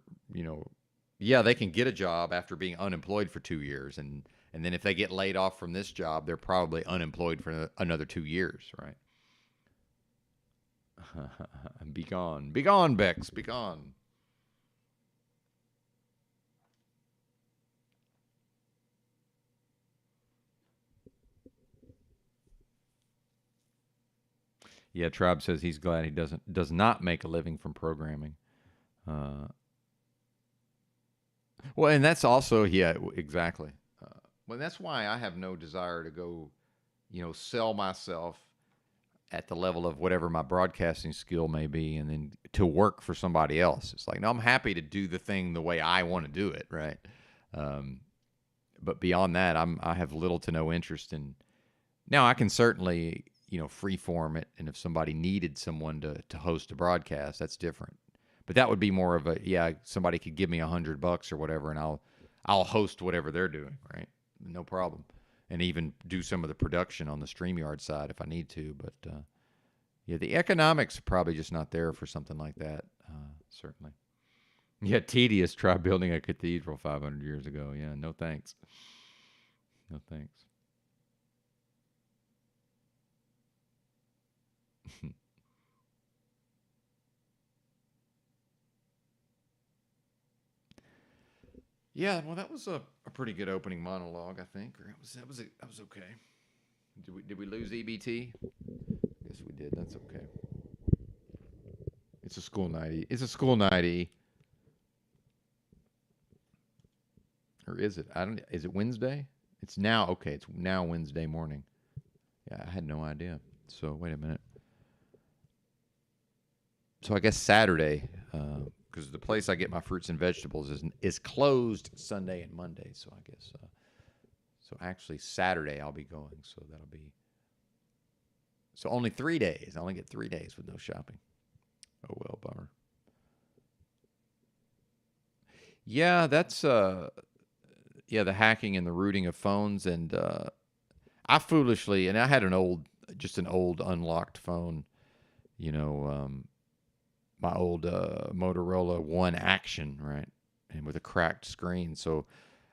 yeah, they can get a job after being unemployed for 2 years, and then if they get laid off from this job, they're probably unemployed for another 2 years, right? Be gone, Bex, be gone. Yeah, Tribe says he's glad he does not make a living from programming. Uh, well, and that's also exactly. Well, that's why I have no desire to go, sell myself at the level of whatever my broadcasting skill may be, and then to work for somebody else. It's like, no, I'm happy to do the thing the way I want to do it, right? Um, but beyond that, I have little to no interest in. Now, I can certainly, freeform it, and if somebody needed someone to host a broadcast, that's different. But that would be more of somebody could give me $100 or whatever, and I'll host whatever they're doing, right? No problem, and even do some of the production on the StreamYard side if I need to. But yeah, the economics are probably just not there for something like that. Certainly. Yeah, tedious. Try building a cathedral 500 years ago. Yeah, no thanks. No thanks. Yeah, well, that was a pretty good opening monologue, I think. Or that was okay. Did we lose EBT? Yes, we did. That's okay. It's a school night. It's a school night. Or is it? I don't. Is it Wednesday? It's now okay. It's now Wednesday morning. Yeah, I had no idea. So wait a minute. So I guess Saturday, because the place I get my fruits and vegetables is closed Sunday and Monday. So I guess so. Actually, Saturday I'll be going. So that'll be so only 3 days. I only get 3 days with no shopping. Oh well, bummer. Yeah, that's the hacking and the rooting of phones, and I foolishly, and I had just an old unlocked phone, you know, my old Motorola One Action, right, and with a cracked screen. So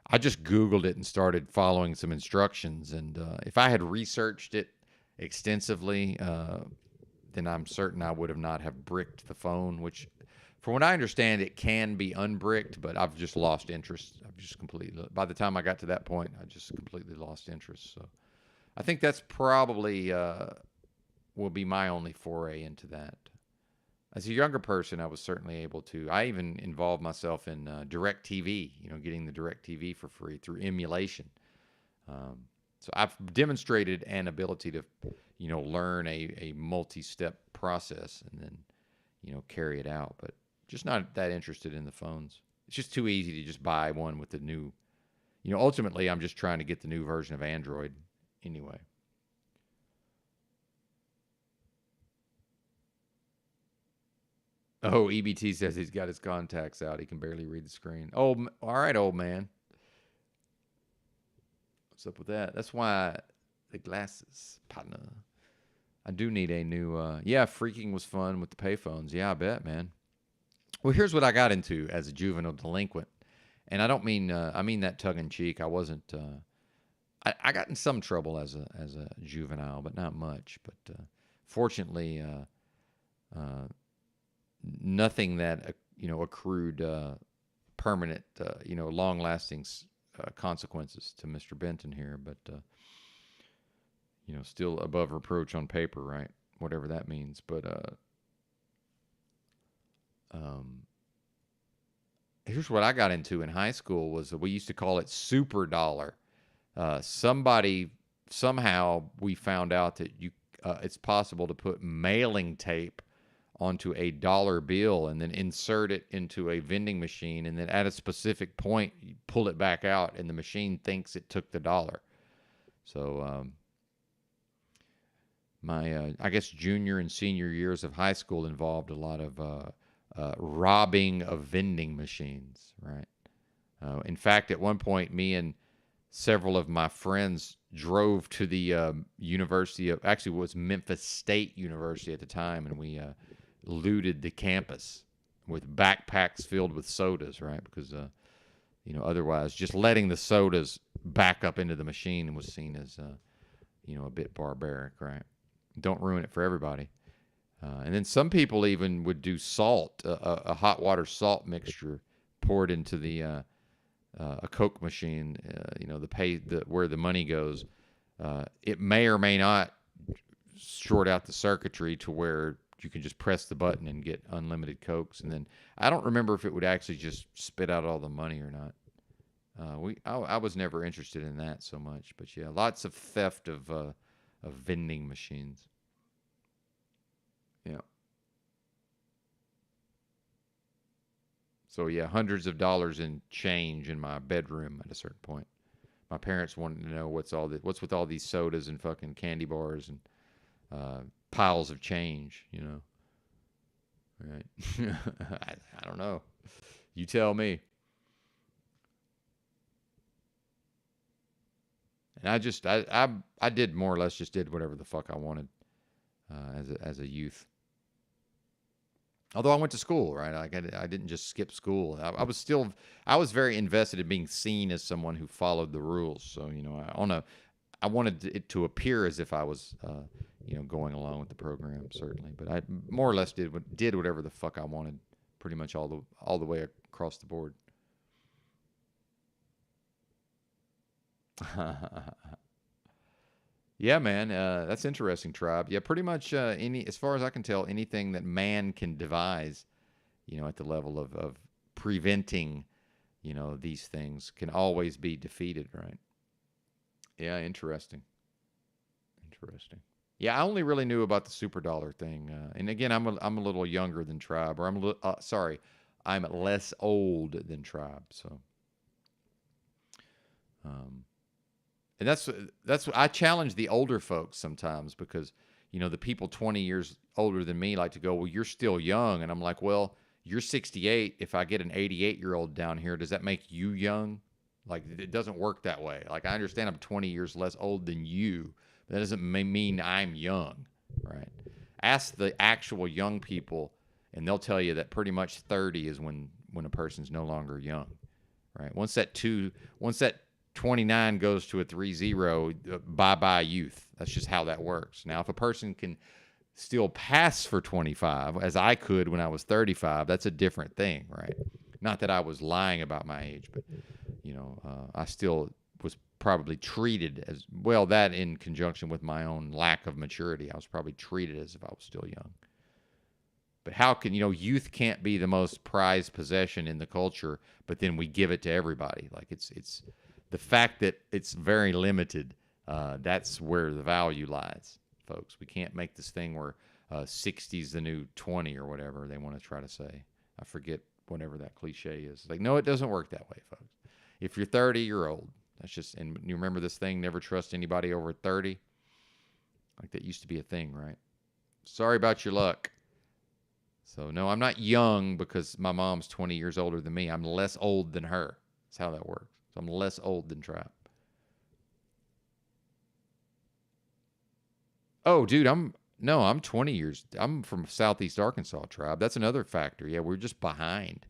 I just Googled it and started following some instructions, and if I had researched it extensively, then I'm certain I would have not have bricked the phone, which, from what I understand, it can be unbricked, but I've just lost interest. I've just completely, by the time I got to that point, I just completely lost interest. So I think that's probably will be my only foray into that. As a younger person, I was certainly able to. I even involved myself in Direct TV, getting the Direct TV for free through emulation. Um, so I've demonstrated an ability to, learn a multi-step process and then, carry it out. But just not that interested in the phones. It's just too easy to just buy one with the new. Ultimately, I'm just trying to get the new version of Android anyway. Oh, EBT says he's got his contacts out. He can barely read the screen. Oh, all right, old man. What's up with that? That's why the glasses, partner. I do need a new. Yeah, freaking was fun with the payphones. Yeah, I bet, man. Well, here's what I got into as a juvenile delinquent, and I don't mean. I mean that tongue in cheek. I wasn't. I got in some trouble as a juvenile, but not much. But fortunately, nothing that accrued permanent, long lasting consequences to Mr. Benton here. But still above reproach on paper, right? Whatever that means. But um, here's what I got into in high school was we used to call it super dollar. Somebody somehow we found out that it's possible to put mailing tape onto a dollar bill and then insert it into a vending machine, and then at a specific point you pull it back out and the machine thinks it took the dollar. So my I guess junior and senior years of high school involved a lot of robbing of vending machines, right? In fact, at one point, me and several of my friends drove to the University of, actually, it was Memphis State University at the time, and we looted the campus with backpacks filled with sodas, right? Because otherwise, just letting the sodas back up into the machine was seen as a bit barbaric, right? Don't ruin it for everybody. And then some people even would do salt, a hot water salt mixture poured into the a Coke machine. Where the money goes. It may or may not short out the circuitry to where you can just press the button and get unlimited Cokes. And then I don't remember if it would actually just spit out all the money or not. I was never interested in that so much, but yeah, lots of theft of vending machines. Yeah. So yeah, hundreds of dollars in change in my bedroom at a certain point. My parents wanted to know what's with all these sodas and fucking candy bars and piles of change, Right? I don't know. You tell me. And I did more or less just did whatever the fuck I wanted as a youth. Although I went to school, right? Like I didn't just skip school. I was very invested in being seen as someone who followed the rules. So I wanted it to appear as if I was going along with the program, certainly. But I more or less did whatever the fuck I wanted, pretty much all the way across the board. Yeah, man, that's interesting, Tribe. Yeah, pretty much as far as I can tell, anything that man can devise, at the level of preventing, these things can always be defeated, right? Yeah, interesting. Interesting. Yeah, I only really knew about the super dollar thing, and again, I'm a little younger than Tribe, or sorry, I'm less old than Tribe, so. Um, And that's what I challenge the older folks sometimes because the people 20 years older than me like to go, well, you're still young, and I'm like, well, you're 68. If I get an 88-year-old down here, does that make you young? Like it doesn't work that way. Like I understand I'm 20 years less old than you, but that doesn't mean I'm young, right? Ask the actual young people, and they'll tell you that pretty much 30 is when a person's no longer young, right? Once that 29 goes to a 3-0, bye bye youth. That's just how that works. Now, if a person can still pass for 25, as I could when I was 35, that's a different thing, right? Not that I was lying about my age, but I still was probably treated as well. That in conjunction with my own lack of maturity, I was probably treated as if I was still young. But how can youth can't be the most prized possession in the culture, but then we give it to everybody? Like it's the fact that it's very limited. That's where the value lies, folks. We can't make this thing where 60's the new 20 or whatever they want to try to say. I forget whatever that cliche is. Like, no, it doesn't work that way, folks. If you're 30, you're old. That's just, and you remember this thing, never trust anybody over 30? Like that used to be a thing, right? Sorry about your luck. So, no, I'm not young because my mom's 20 years older than me. I'm less old than her. That's how that works. So I'm less old than Trap. Oh, dude, I'm 20 years. I'm from Southeast Arkansas, Tribe. That's another factor. Yeah, we're just behind.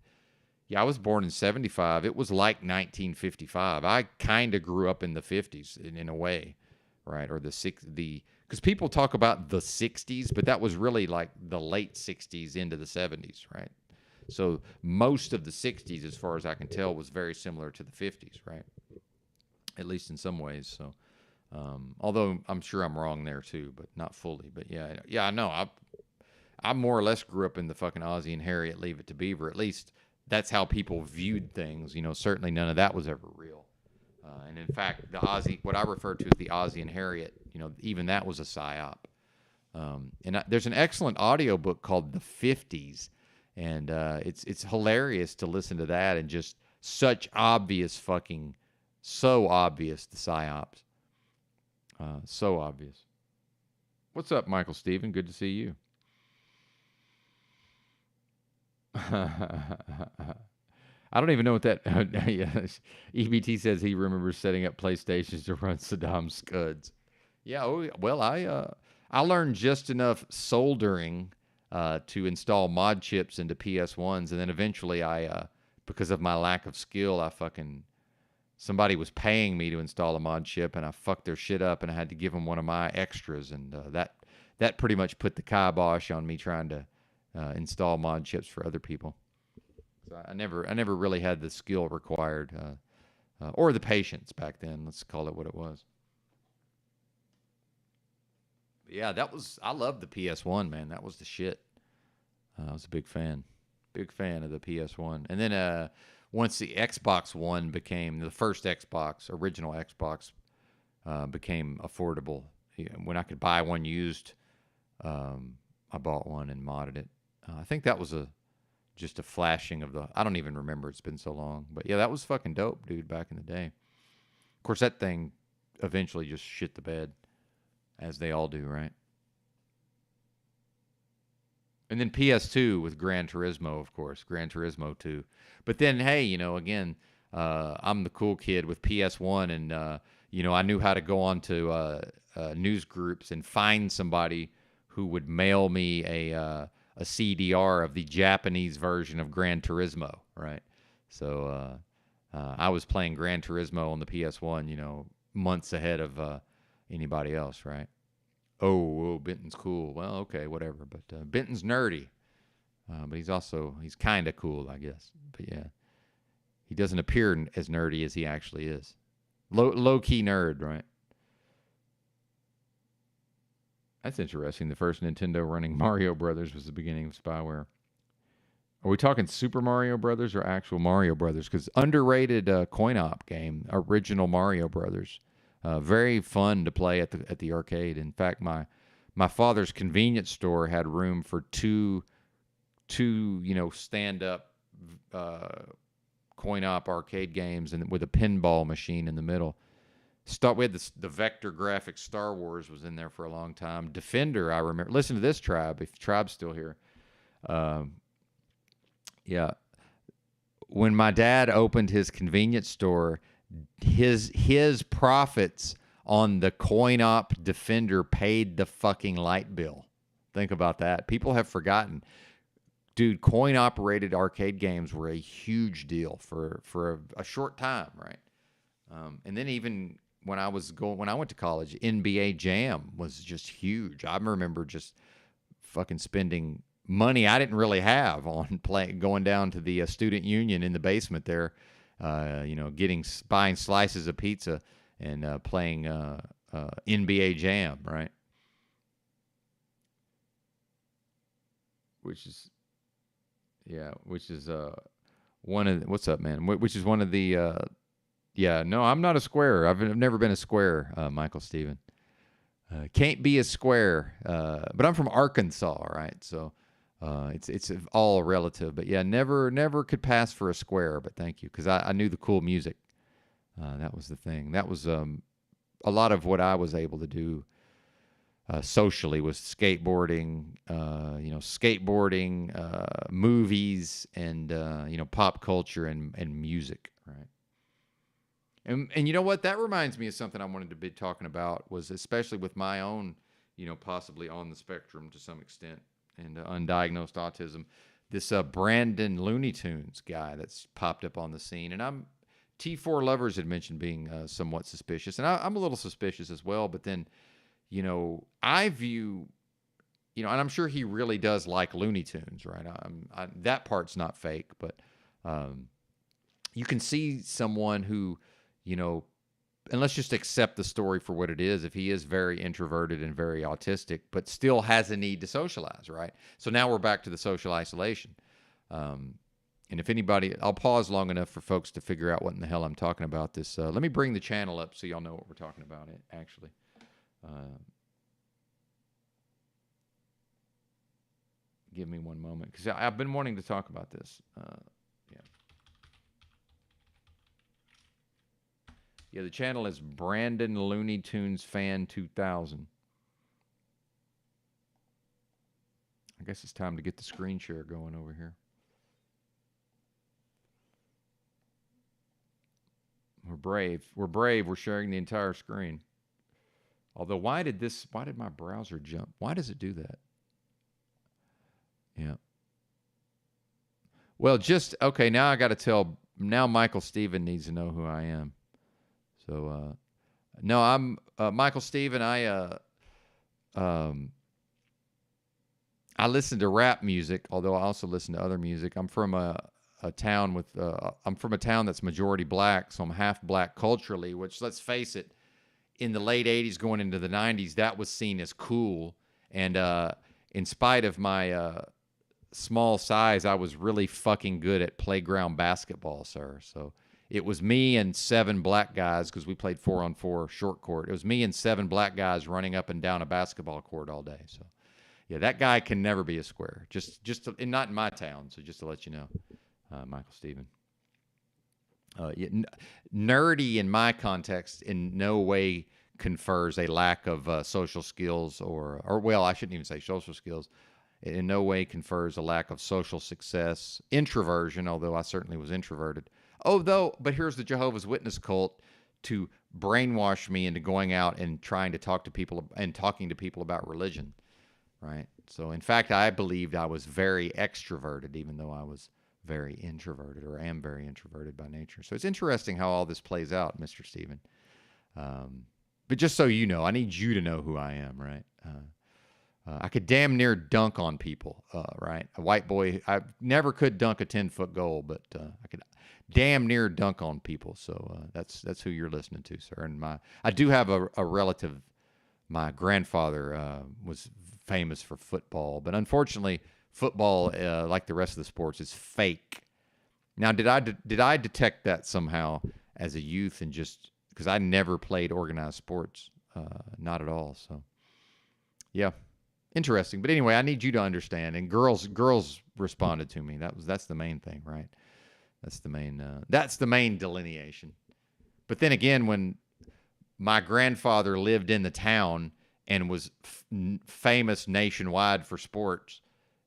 Yeah, I was born in 75. It was like 1955. I kind of grew up in the 50s in a way, right? Or because people talk about the 60s, but that was really like the late 60s into the 70s, right? So most of the 60s, as far as I can tell, was very similar to the 50s, right? At least in some ways. So, although I'm sure I'm wrong there too, but not fully. But yeah, I know. I more or less grew up in the fucking Ozzie and Harriet Leave It to Beaver. At least that's how people viewed things. Certainly none of that was ever real. And in fact, the Ozzie, what I refer to as the Ozzie and Harriet, even that was a psyop. There's an excellent audiobook called The 50s. And it's hilarious to listen to that and just such obvious so obvious the psyops. So obvious. What's up, Michael Steven? Good to see you. I don't even know what that. Yes. EBT says he remembers setting up PlayStations to run Saddam's Scuds. Yeah. Oh, well, I learned just enough soldering to install mod chips into PS1s, and then eventually because of my lack of skill, I fucking somebody was paying me to install a mod chip, and I fucked their shit up, and I had to give them one of my extras, and that pretty much put the kibosh on me trying to install mod chips for other people. So I never really had the skill required, or the patience back then. Let's call it what it was. But yeah, I loved the PS1, man. That was the shit. I was a big fan of the PS1. And then once the Xbox One became the first Xbox, original Xbox, became affordable. When I could buy one used, I bought one and modded it. I think that was just a flashing of the. I don't even remember. It's been so long, but yeah, that was fucking dope, dude. Back in the day. Of course, that thing eventually just shit the bed, as they all do, right? And then PS2 with Gran Turismo, of course, Gran Turismo 2. But then, hey, again, I'm the cool kid with PS1, and I knew how to go on to news groups and find somebody who would mail me a CDR of the Japanese version of Gran Turismo, right? So I was playing Gran Turismo on the PS1, months ahead of anybody else, right? Oh, Benton's cool. Well, okay, whatever. But Benton's nerdy, but he's kind of cool, I guess. But yeah, he doesn't appear as nerdy as he actually is. Low key nerd, right? That's interesting. The first Nintendo running Mario Brothers was the beginning of spyware. Are we talking Super Mario Brothers or actual Mario Brothers? Because underrated coin op game, original Mario Brothers, very fun to play at the arcade. In fact, my father's convenience store had room for two stand up uh, coin op arcade games, and with a pinball machine in the middle. We had the vector graphics. Star Wars was in there for a long time. Defender, I remember. Listen to this, Tribe. If Tribe's still here, um, yeah. When my dad opened his convenience store, his profits on the coin op Defender paid the fucking light bill. Think about that. People have forgotten. Dude, coin operated arcade games were a huge deal for a short time, right? And then even when I went to college, NBA Jam was just huge. I remember just fucking spending money I didn't really have on going down to the student union in the basement there, buying slices of pizza and playing NBA Jam, right? Which is which is one of what's up, man? Which is one of the yeah. No, I'm not a square. I've never been a square, Michael Steven. Can't be a square, but I'm from Arkansas, right? So it's all relative. But yeah, never could pass for a square. But thank you, because I knew the cool music. That was the thing. That was a lot of what I was able to do socially was skateboarding, movies, and pop culture and music, right? And you know what? That reminds me of something I wanted to be talking about was especially with my own, possibly on the spectrum to some extent and undiagnosed autism. This Brandon Looney Tunes guy that's popped up on the scene, and T4 Lovers had mentioned being somewhat suspicious, and I'm a little suspicious as well. But then, I view, and I'm sure he really does like Looney Tunes, right? That part's not fake, but you can see someone who, you know, and let's just accept the story for what it is. If he is very introverted and very autistic, but still has a need to socialize, right? So now we're back to the social isolation. And if anybody, I'll pause long enough for folks to figure out what in the hell I'm talking about. Let me bring the channel up so y'all know what we're talking about. Actually, give me one moment because I've been wanting to talk about this. Yeah. Yeah, the channel is Brandon Looney Tunes Fan 2000. I guess it's time to get the screen share going over here. We're brave. We're brave. We're sharing the entire screen. Although, why did my browser jump? Why does it do that? Yeah. Well, okay, now I got to tell, now Michael Steven needs to know who I am. So, no, I'm Michael Steven. I listen to rap music, although I also listen to other music. I'm from a town that's majority black, so I'm half black culturally, which, let's face it, in the late 80s going into the 90s, that was seen as cool. And in spite of my small size, I was really fucking good at playground basketball, sir. So it was me and 7 black guys, because we played 4-on-4 short court. It was me and 7 black guys running up and down a basketball court all day. So yeah, that guy can never be a square. And not in my town. So just to let you know, Michael Steven. Yeah, nerdy in my context in no way confers a lack of social skills or well, I shouldn't even say social skills. It in no way confers a lack of social success. Introversion, although I certainly was introverted. But here's the Jehovah's Witness cult to brainwash me into going out and trying to talk to people and talking to people about religion, right? So in fact, I believed I was very extroverted, even though I was very introverted, or am very introverted by nature. So it's interesting how all this plays out, Mr. Steven. But just so you know, I need you to know who I am, right? I could damn near dunk on people, right? A white boy, I never could dunk a 10-foot goal, but I could damn near dunk on people. So that's who you're listening to, sir. And I do have a relative. My grandfather was famous for football, but unfortunately, football, like the rest of the sports, is fake. Now, did I detect that somehow as a youth, and just because I never played organized sports, not at all. So, yeah, interesting. But anyway, I need you to understand. And girls responded to me. That's the main thing, right? That's the main delineation. But then again, when my grandfather lived in the town and was famous nationwide for sports,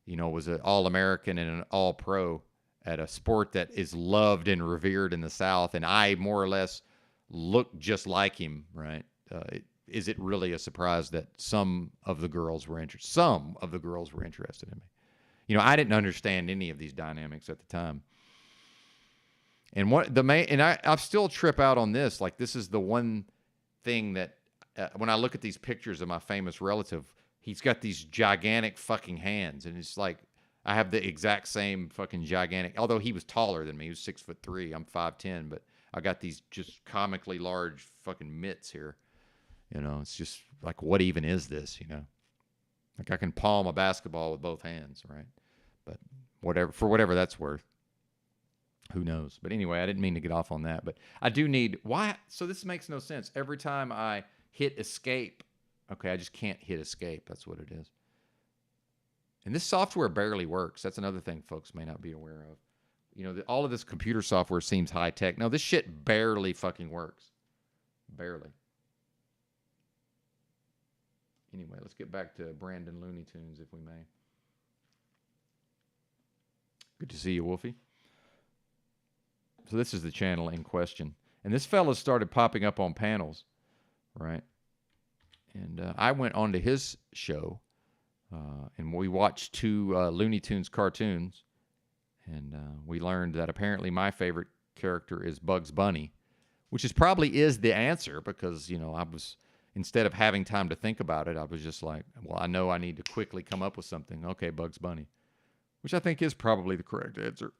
was an All-American and an All-Pro at a sport that is loved and revered in the South, and I more or less looked just like him, right? Is it really a surprise that some of the girls were interested in me? I didn't understand any of these dynamics at the time. And I still trip out on this. Like, this is the one thing that when I look at these pictures of my famous relative, he's got these gigantic fucking hands, and it's like I have the exact same fucking gigantic. Although he was taller than me, he was 6'3". I'm 5'10", but I got these just comically large fucking mitts here. It's just like, what even is this? Like I can palm a basketball with both hands, right? But whatever that's worth. Who knows? But anyway, I didn't mean to get off on that. But I do need why. So this makes no sense. Every time I hit escape, okay, I just can't hit escape. That's what it is. And this software barely works. That's another thing folks may not be aware of. All of this computer software seems high tech. No, this shit barely fucking works. Barely. Anyway, let's get back to Brandon Looney Tunes, if we may. Good to see you, Wolfie. So this is the channel in question. And this fella started popping up on panels, right? And I went onto his show, and we watched 2 Looney Tunes cartoons. And we learned that apparently my favorite character is Bugs Bunny, which probably is the answer, because, I was, instead of having time to think about it, I was just like, well, I know I need to quickly come up with something. Okay, Bugs Bunny, which I think is probably the correct answer.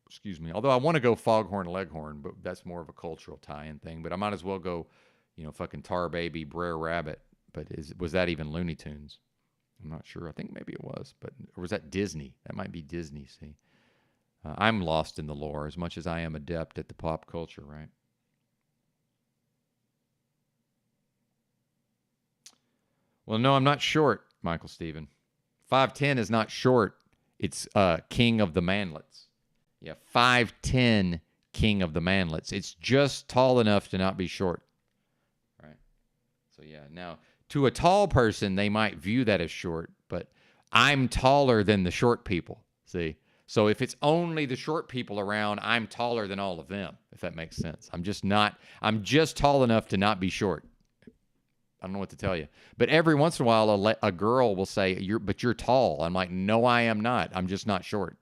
Excuse me. Although I want to go Foghorn Leghorn, but that's more of a cultural tie-in thing. But I might as well go, fucking Tar Baby, Brer Rabbit. But was that even Looney Tunes? I'm not sure. I think maybe it was. Or was that Disney? That might be Disney, see. I'm lost in the lore as much as I am adept at the pop culture, right? Well, no, I'm not short, Michael Steven. 5'10" is not short. It's king of the manlets. Yeah, 5'10", king of the manlets. It's just tall enough to not be short. Right? So, yeah. Now, to a tall person, they might view that as short. But I'm taller than the short people. See? So if it's only the short people around, I'm taller than all of them, if that makes sense. I'm just tall enough to not be short. I don't know what to tell you. But every once in a while, a girl will say, but you're tall. I'm like, no, I am not. I'm just not short.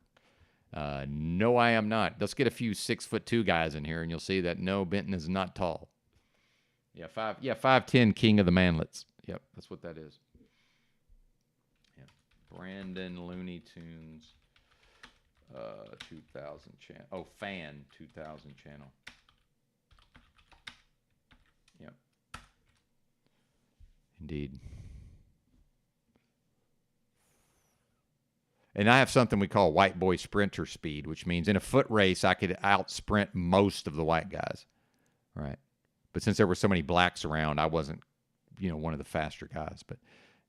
No, I am not. Let's get a few 6'2" guys in here, and you'll see that no, Benton is not tall. Yeah, 5'10", king of the manlets. Yep, that's what that is. Yeah. Brandon Looney Tunes 2000 channel. Oh, Fan 2000 channel. Yep. Indeed. And I have something we call white boy sprinter speed, which means in a foot race, I could out sprint most of the white guys. Right. But since there were so many blacks around, I wasn't, one of the faster guys. But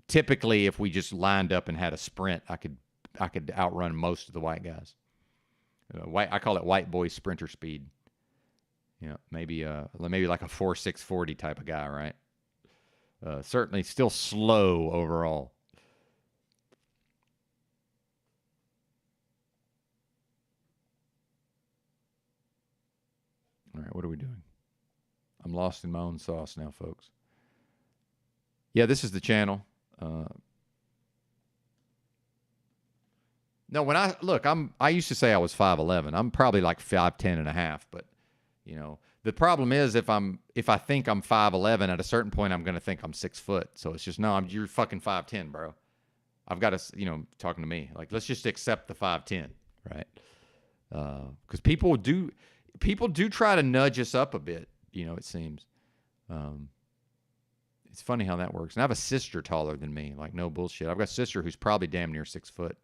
typically, if we just lined up and had a sprint, I could outrun most of the white guys. I call it white boy sprinter speed. Maybe like a 4.640 type of guy, right? Certainly still slow overall. All right, what are we doing? I'm lost in my own sauce now, folks. Yeah, this is the channel. No, when I used to say I was 5'11". I'm probably like 5'10 and a half, but the problem is if I think I'm 5'11", at a certain point I'm going to think I'm 6 foot. So it's just you're fucking 5'10", bro. I've got to, talking to me, like, let's just accept the 5'10", right? Because people do try to nudge us up a bit, it seems. It's funny how that works. And I have a sister taller than me, like, no bullshit. I've got a sister who's probably damn near 6 foot,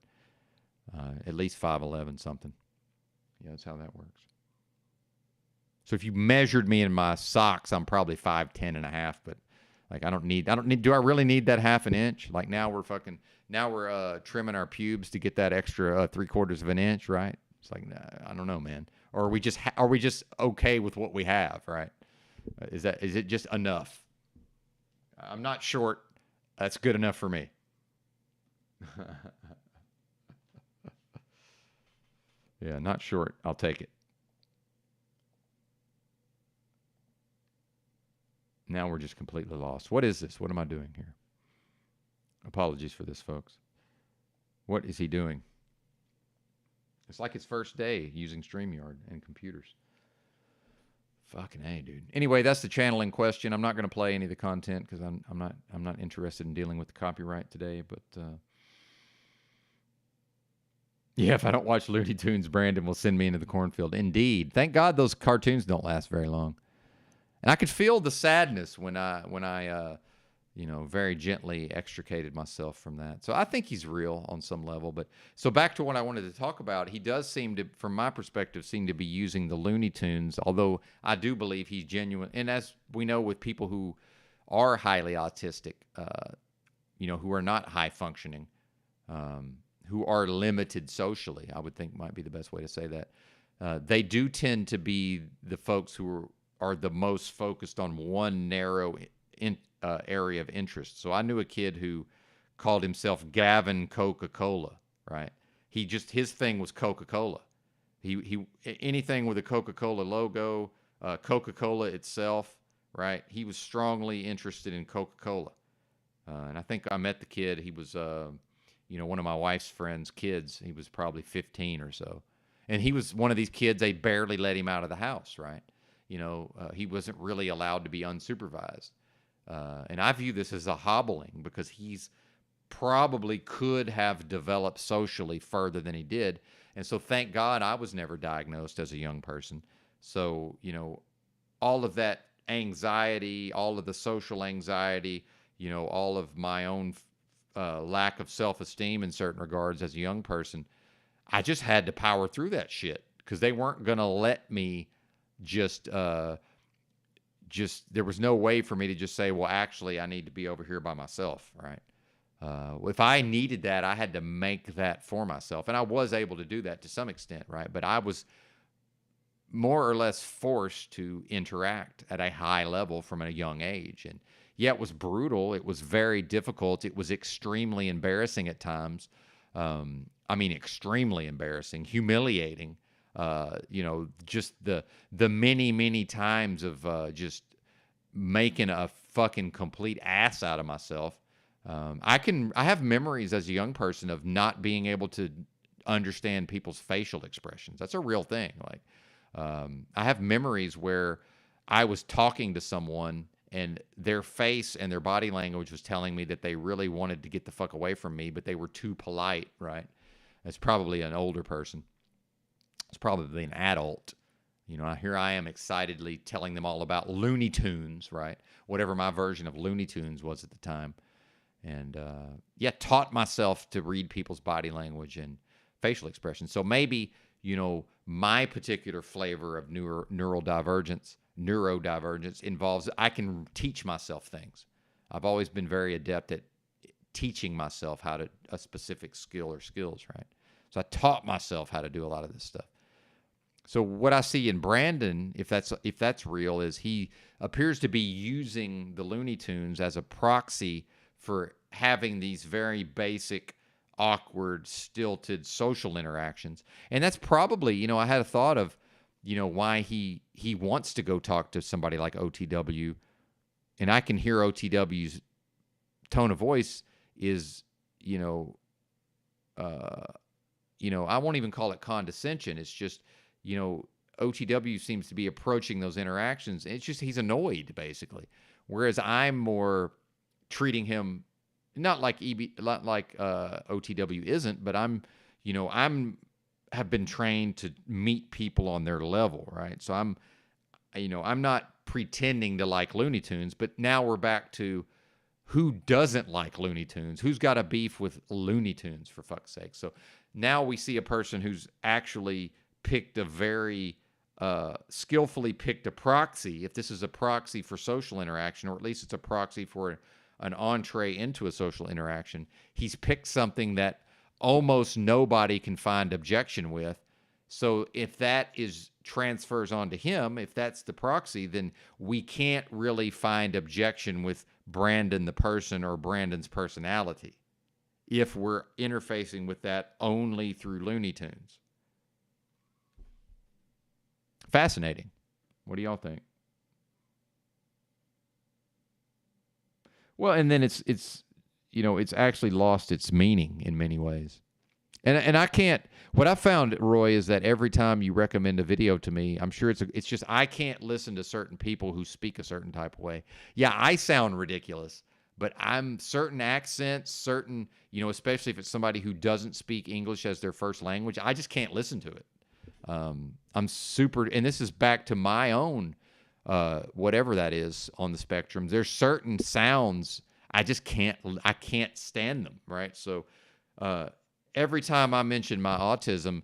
at least 5'11" something. Yeah, that's how that works. So if you measured me in my socks, I'm probably 5'10 and a half, but like do I really need that half an inch? Like now we're trimming our pubes to get that extra 3/4 of an inch, right? It's like, nah, I don't know, man. Or are we just okay with what we have, right? Is it just enough? I'm not short. That's good enough for me. Yeah, not short. I'll take it. Now we're just completely lost. What is this? What am I doing here? Apologies for this, folks. What is he doing? It's like his first day using StreamYard and computers. Fucking A, dude. Anyway, that's the channel in question. I'm not going to play any of the content because I'm not interested in dealing with the copyright today. But yeah, if I don't watch Looney Tunes, Brandon will send me into the cornfield. Indeed. Thank God those cartoons don't last very long. And I could feel the sadness when I very gently extricated myself from that. So I think he's real on some level. But so back to what I wanted to talk about, he does seem to, from my perspective, seem to be using the Looney Tunes, although I do believe he's genuine. And as we know with people who are highly autistic, who are not high functioning, who are limited socially, I would think might be the best way to say that. They do tend to be the folks who are the most focused on one narrow area of interest. So I knew a kid who called himself Gavin Coca-Cola, right? His thing was Coca-Cola. He anything with a Coca-Cola logo, Coca-Cola itself, right? He was strongly interested in Coca-Cola. And I think I met the kid. He was, one of my wife's friends' kids. He was probably 15 or so. And he was one of these kids, they barely let him out of the house, right? He wasn't really allowed to be unsupervised. And I view this as a hobbling because he's probably could have developed socially further than he did. And so thank God I was never diagnosed as a young person. So, all of that anxiety, all of the social anxiety, all of my own lack of self-esteem in certain regards as a young person, I just had to power through that shit because they weren't going to let me just there was no way for me to just say, well, actually, I need to be over here by myself, right? If I needed that, I had to make that for myself. And I was able to do that to some extent, right? But I was more or less forced to interact at a high level from a young age. And, yeah, it was brutal. It was very difficult. It was extremely embarrassing at times. I mean, extremely embarrassing, humiliating. Just the many, many times of just making a fucking complete ass out of myself. I have memories as a young person of not being able to understand people's facial expressions. That's a real thing. Like, I have memories where I was talking to someone and their face and their body language was telling me that they really wanted to get the fuck away from me, but they were too polite, right? It's probably an older person. It's probably an adult. Here I am excitedly telling them all about Looney Tunes, right? Whatever my version of Looney Tunes was at the time. And taught myself to read people's body language and facial expressions. So maybe, my particular flavor of neurodivergence involves I can teach myself things. I've always been very adept at teaching myself how to a specific skill or skills, right? So I taught myself how to do a lot of this stuff. So what I see in Brandon, if that's real, is he appears to be using the Looney Tunes as a proxy for having these very basic, awkward, stilted social interactions. And that's probably, I had a thought of, why he wants to go talk to somebody like OTW. And I can hear OTW's tone of voice is, I won't even call it condescension. It's just, OTW seems to be approaching those interactions. It's just he's annoyed, basically. Whereas I'm more treating him not like OTW isn't, but I'm have been trained to meet people on their level, right? So I'm not pretending to like Looney Tunes, but now we're back to who doesn't like Looney Tunes? Who's got a beef with Looney Tunes, for fuck's sake? So now we see a person who's actually picked a very skillfully picked a proxy. If this is a proxy for social interaction, or at least it's a proxy for an entree into a social interaction, he's picked something that almost nobody can find objection with. So if that transfers onto him, if that's the proxy, then we can't really find objection with Brandon the person or Brandon's personality if we're interfacing with that only through Looney Tunes. Fascinating. What do y'all think? Well, and then it's actually lost its meaning in many ways. And I can't. What I found, Roy, is that every time you recommend a video to me, I'm sure it's just I can't listen to certain people who speak a certain type of way. Yeah, I sound ridiculous, but I'm certain accents, certain, especially if it's somebody who doesn't speak English as their first language, I just can't listen to it. I'm super, and this is back to my own, whatever that is on the spectrum. There's certain sounds I can't stand them, right? So, every time I mention my autism,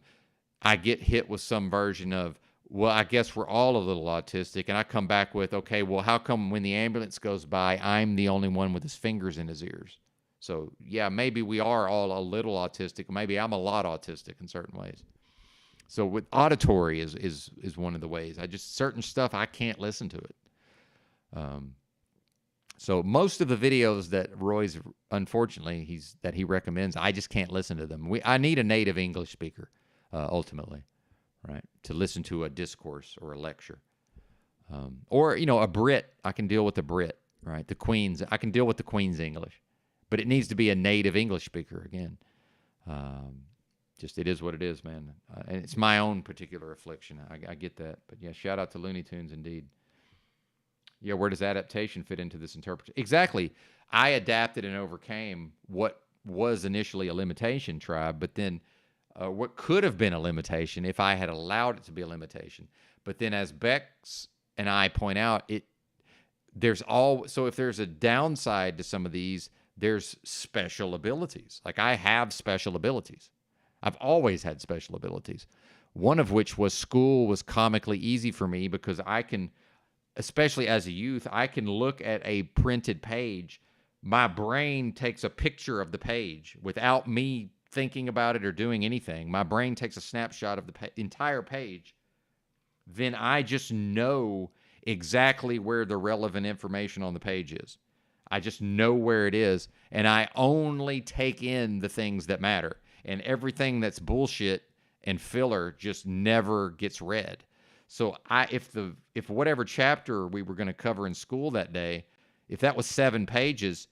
I get hit with some version of, well, I guess we're all a little autistic. And I come back with, okay, well, how come when the ambulance goes by, I'm the only one with his fingers in his ears? So, yeah, maybe we are all a little autistic. Maybe I'm a lot autistic in certain ways. So with auditory is one of the ways. Certain stuff, I can't listen to it. So most of the videos that Roy's, unfortunately, that he recommends, I just can't listen to them. I need a native English speaker, ultimately, right, to listen to a discourse or a lecture. Or, a Brit. I can deal with the Brit, right? The Queen's. I can deal with the Queen's English. But it needs to be a native English speaker, again. Just it is what it is, man. And it's my own particular affliction. I get that. But, yeah, shout out to Looney Tunes, indeed. Yeah, where does adaptation fit into this interpretation? Exactly. I adapted and overcame what was initially a limitation, Tribe, but then what could have been a limitation if I had allowed it to be a limitation. But then as Bex and I point out, so if there's a downside to some of these, there's special abilities. Like I have special abilities. I've always had special abilities. One of which was school was comically easy for me because I can, especially as a youth, I can look at a printed page. My brain takes a picture of the page without me thinking about it or doing anything. My brain takes a snapshot of the entire page. Then I just know exactly where the relevant information on the page is. I just know where it is, and I only take in the things that matter. And everything that's bullshit and filler just never gets read. So if whatever chapter we were going to cover in school that day, if that was 7 pages,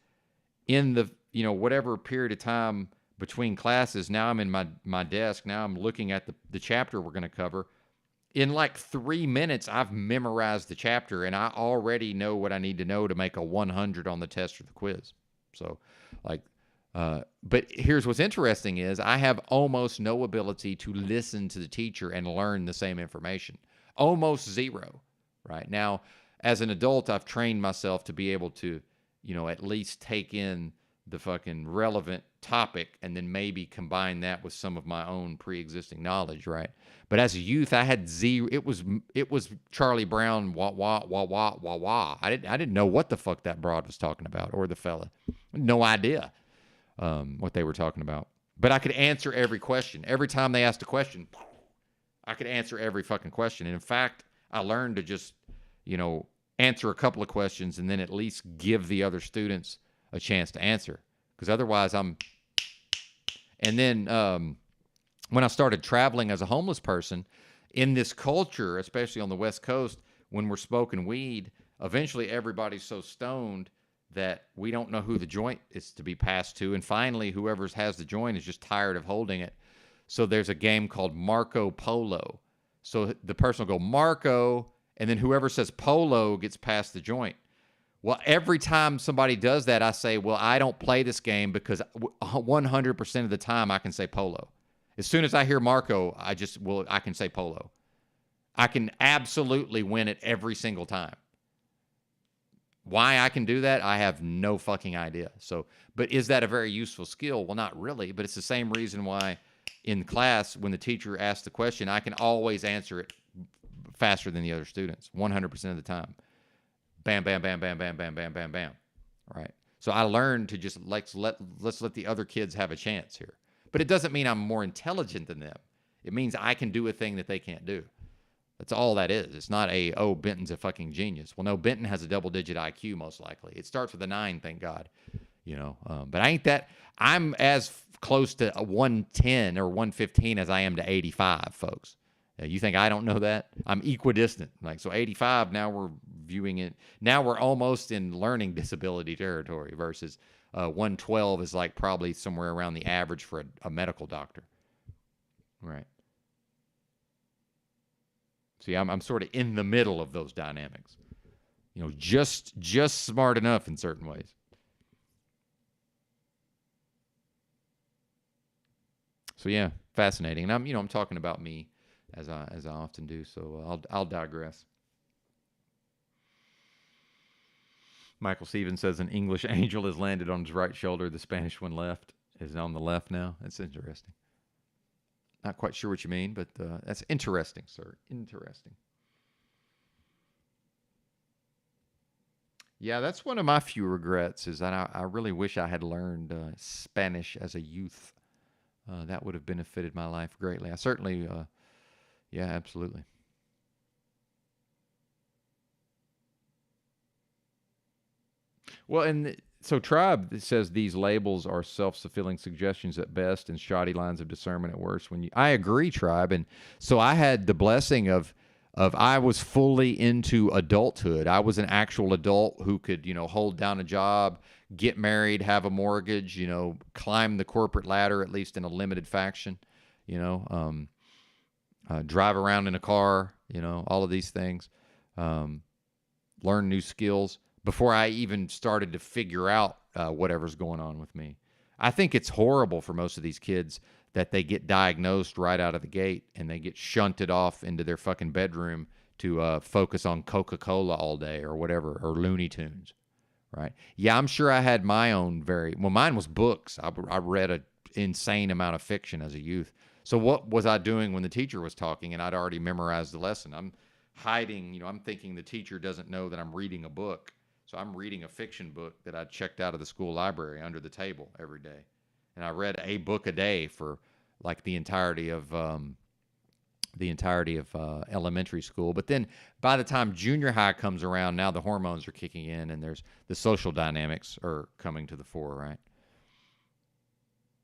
in the whatever period of time between classes, now I'm in my desk, now I'm looking at the chapter we're going to cover. In like 3 minutes, I've memorized the chapter, and I already know what I need to know to make a 100 on the test or the quiz. So, like, but here's what's interesting is I have almost no ability to listen to the teacher and learn the same information. Almost zero. Right now, as an adult, I've trained myself to be able to, at least take in the fucking relevant topic and then maybe combine that with some of my own pre-existing knowledge, right? But as a youth, I had zero. It was Charlie Brown, wah wah wah wah wah wah. I didn't know what the fuck that broad was talking about, or the fella, no idea what they were talking about. But I could answer every question. Every time they asked a question, I could answer every fucking question. And in fact, I learned to just, answer a couple of questions and then at least give the other students a chance to answer. Because otherwise and then when I started traveling as a homeless person in this culture, especially on the West Coast, when we're smoking weed, eventually everybody's so stoned that we don't know who the joint is to be passed to. And finally, whoever has the joint is just tired of holding it. So there's a game called Marco Polo. So the person will go Marco, and then whoever says Polo gets past the joint. Well, every time somebody does that, I say, well, I don't play this game because 100% of the time I can say Polo. As soon as I hear Marco, I can say Polo. I can absolutely win it every single time. Why I can do that, I have no fucking idea. So, but is that a very useful skill? Well, not really, but it's the same reason why in class, when the teacher asks the question, I can always answer it faster than the other students, 100% of the time. Bam, bam, bam, bam, bam, bam, bam, bam, bam. Right. So I learned to just let's let the other kids have a chance here. But it doesn't mean I'm more intelligent than them. It means I can do a thing that they can't do. That's all that is. It's not Benton's a fucking genius. Well, no, Benton has a double-digit IQ most likely. It starts with a 9, thank God. But I ain't that. I'm as close to a 110 or 115 as I am to 85, folks. You think I don't know that? I'm equidistant. So 85, now we're viewing it. Now we're almost in learning disability territory versus 112 is like probably somewhere around the average for a medical doctor. Right. See, I'm sort of in the middle of those dynamics. Just smart enough in certain ways. So yeah, fascinating. And I'm talking about me as I often do. So I'll digress. Michael Stevens says an English angel has landed on his right shoulder. The Spanish one left is on the left now. That's interesting. Not quite sure what you mean, but that's interesting, sir. Interesting. Yeah, that's one of my few regrets is that I really wish I had learned Spanish as a youth. That would have benefited my life greatly. I certainly, yeah, absolutely. Well, and so Tribe says these labels are self-fulfilling suggestions at best and shoddy lines of discernment at worst. I agree, Tribe, and so I had the blessing of I was fully into adulthood. I was an actual adult who could hold down a job, get married, have a mortgage, climb the corporate ladder at least in a limited faction, drive around in a car, all of these things, learn new skills before I even started to figure out whatever's going on with me. I think it's horrible for most of these kids that they get diagnosed right out of the gate and they get shunted off into their fucking bedroom to focus on Coca-Cola all day or whatever, or Looney Tunes, right? Yeah, I'm sure I had my own mine was books. I read an insane amount of fiction as a youth. So what was I doing when the teacher was talking and I'd already memorized the lesson? I'm hiding, I'm thinking the teacher doesn't know that I'm reading a book. So I'm reading a fiction book that I checked out of the school library under the table every day. And I read a book a day for like the entirety of the entirety of elementary school. But then by the time junior high comes around, now the hormones are kicking in and there's the social dynamics are coming to the fore, right?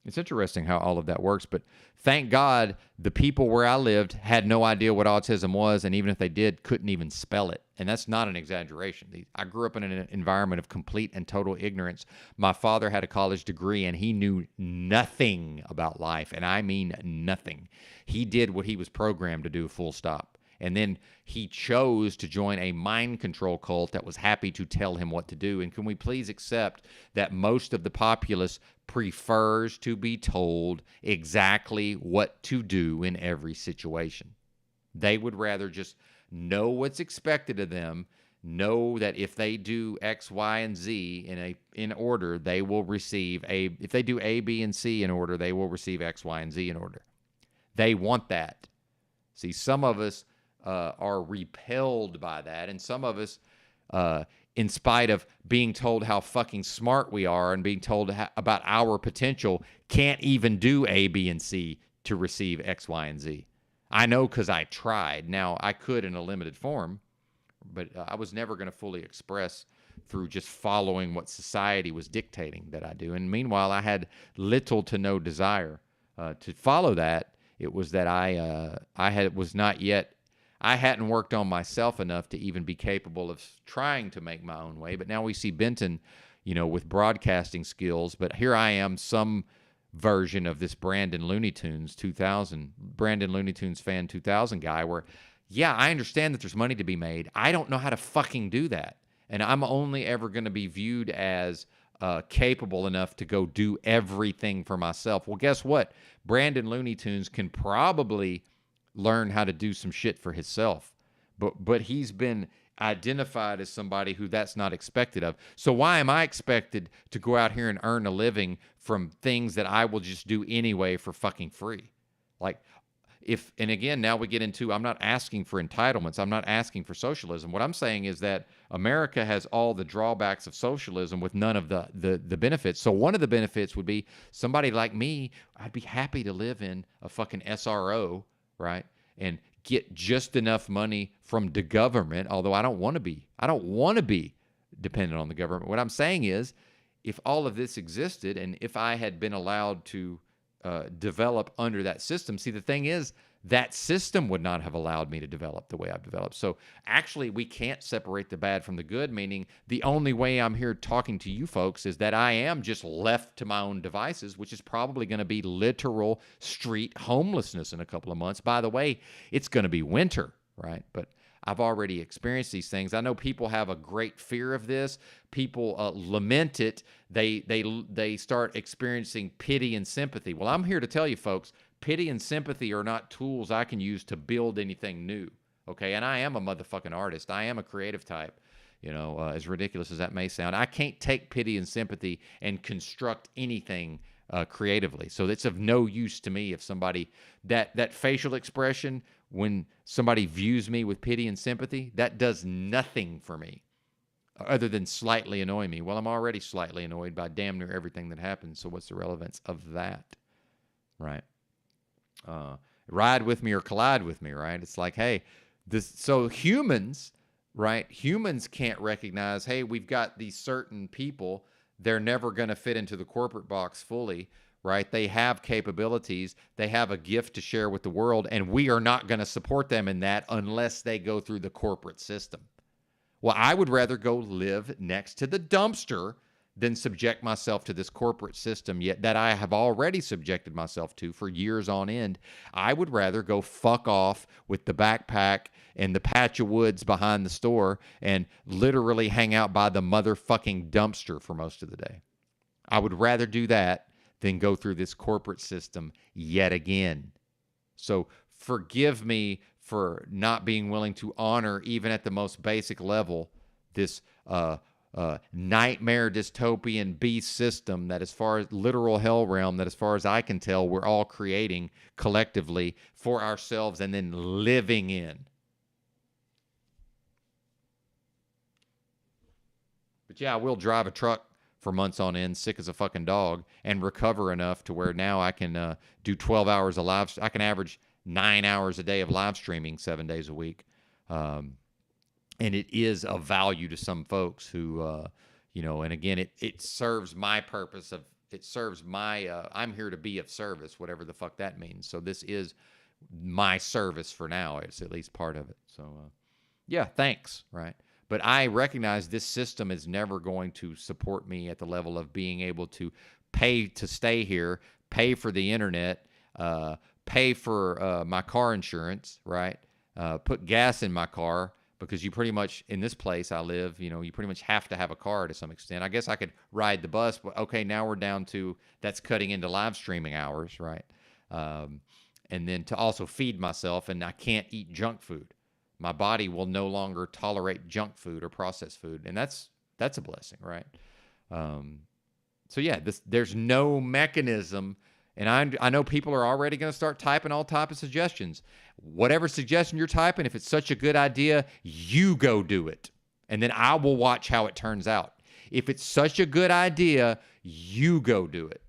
It's interesting how all of that works, but thank God the people where I lived had no idea what autism was, and even if they did, couldn't even spell it. And that's not an exaggeration. I grew up in an environment of complete and total ignorance. My father had a college degree, and he knew nothing about life, and I mean nothing. He did what he was programmed to do, full stop. And then he chose to join a mind control cult that was happy to tell him what to do. And can we please accept that most of the populace prefers to be told exactly what to do in every situation? They would rather just know what's expected of them, know that if they do X, Y, and Z in order, they will receive if they do A, B, and C in order, they will receive X, Y, and Z in order. They want that. See, some of us are repelled by that, and some of us, in spite of being told how fucking smart we are and being told about our potential, can't even do A, B, and C to receive X, Y, and Z. I know because I tried. Now, I could in a limited form, but I was never going to fully express through just following what society was dictating that I do. And meanwhile, I had little to no desire to follow that. It was that I hadn't worked on myself enough to even be capable of trying to make my own way. But now we see Benton, with broadcasting skills. But here I am, some version of this Brandon Looney Tunes fan 2000 guy where, yeah, I understand that there's money to be made. I don't know how to fucking do that. And I'm only ever going to be viewed as capable enough to go do everything for myself. Well, guess what? Brandon Looney Tunes can probably learn how to do some shit for himself. But he's been identified as somebody who that's not expected of. So why am I expected to go out here and earn a living from things that I will just do anyway for fucking free? And again, now we get into, I'm not asking for entitlements. I'm not asking for socialism. What I'm saying is that America has all the drawbacks of socialism with none of the benefits. So one of the benefits would be somebody like me, I'd be happy to live in a fucking SRO, right? And get just enough money from the government, although I don't want to be dependent on the government. What I'm saying is, if all of this existed and if I had been allowed to develop under that system, see, the thing is, that system would not have allowed me to develop the way I've developed. So actually, we can't separate the bad from the good, meaning the only way I'm here talking to you folks is that I am just left to my own devices, which is probably going to be literal street homelessness in a couple of months. By the way, it's going to be winter, right? But I've already experienced these things. I know people have a great fear of this. People lament it. They start experiencing pity and sympathy. Well, I'm here to tell you folks, pity and sympathy are not tools I can use to build anything new, okay? And I am a motherfucking artist. I am a creative type, as ridiculous as that may sound. I can't take pity and sympathy and construct anything creatively. So it's of no use to me if somebody, that facial expression, when somebody views me with pity and sympathy, that does nothing for me other than slightly annoy me. Well, I'm already slightly annoyed by damn near everything that happens, so what's the relevance of that, right? Ride with me or collide with me, right? It's like, hey, so humans, right? Humans can't recognize, hey, we've got these certain people, they're never going to fit into the corporate box fully, right? They have capabilities, they have a gift to share with the world, and we are not going to support them in that unless they go through the corporate system. Well, I would rather go live next to the dumpster than subject myself to this corporate system yet that I have already subjected myself to for years on end. I would rather go fuck off with the backpack and the patch of woods behind the store and literally hang out by the motherfucking dumpster for most of the day. I would rather do that than go through this corporate system yet again. So forgive me for not being willing to honor, even at the most basic level, this nightmare dystopian beast system that, as far as literal hell realm, that as far as I can tell, we're all creating collectively for ourselves and then living in. But yeah, I will drive a truck for months on end, sick as a fucking dog, and recover enough to where now I can do 12 hours of live. I can average 9 hours a day of live streaming 7 days a week. And it is of value to some folks who, and again, it serves my purpose of, it serves my, I'm here to be of service, whatever the fuck that means. So this is my service for now. It's at least part of it. So, yeah, thanks, right? But I recognize this system is never going to support me at the level of being able to pay to stay here, pay for the internet, pay for my car insurance, right? Put gas in my car, because you pretty much, in this place I live, you pretty much have to have a car to some extent. I guess I could ride the bus, but okay, now we're down to, that's cutting into live streaming hours, right? And then to also feed myself, and I can't eat junk food. My body will no longer tolerate junk food or processed food, and that's a blessing, right? So yeah, there's no mechanism, and I know people are already going to start typing all type of suggestions. Whatever suggestion you're typing, if it's such a good idea, you go do it, and then I will watch how it turns out. If it's such a good idea, you go do it.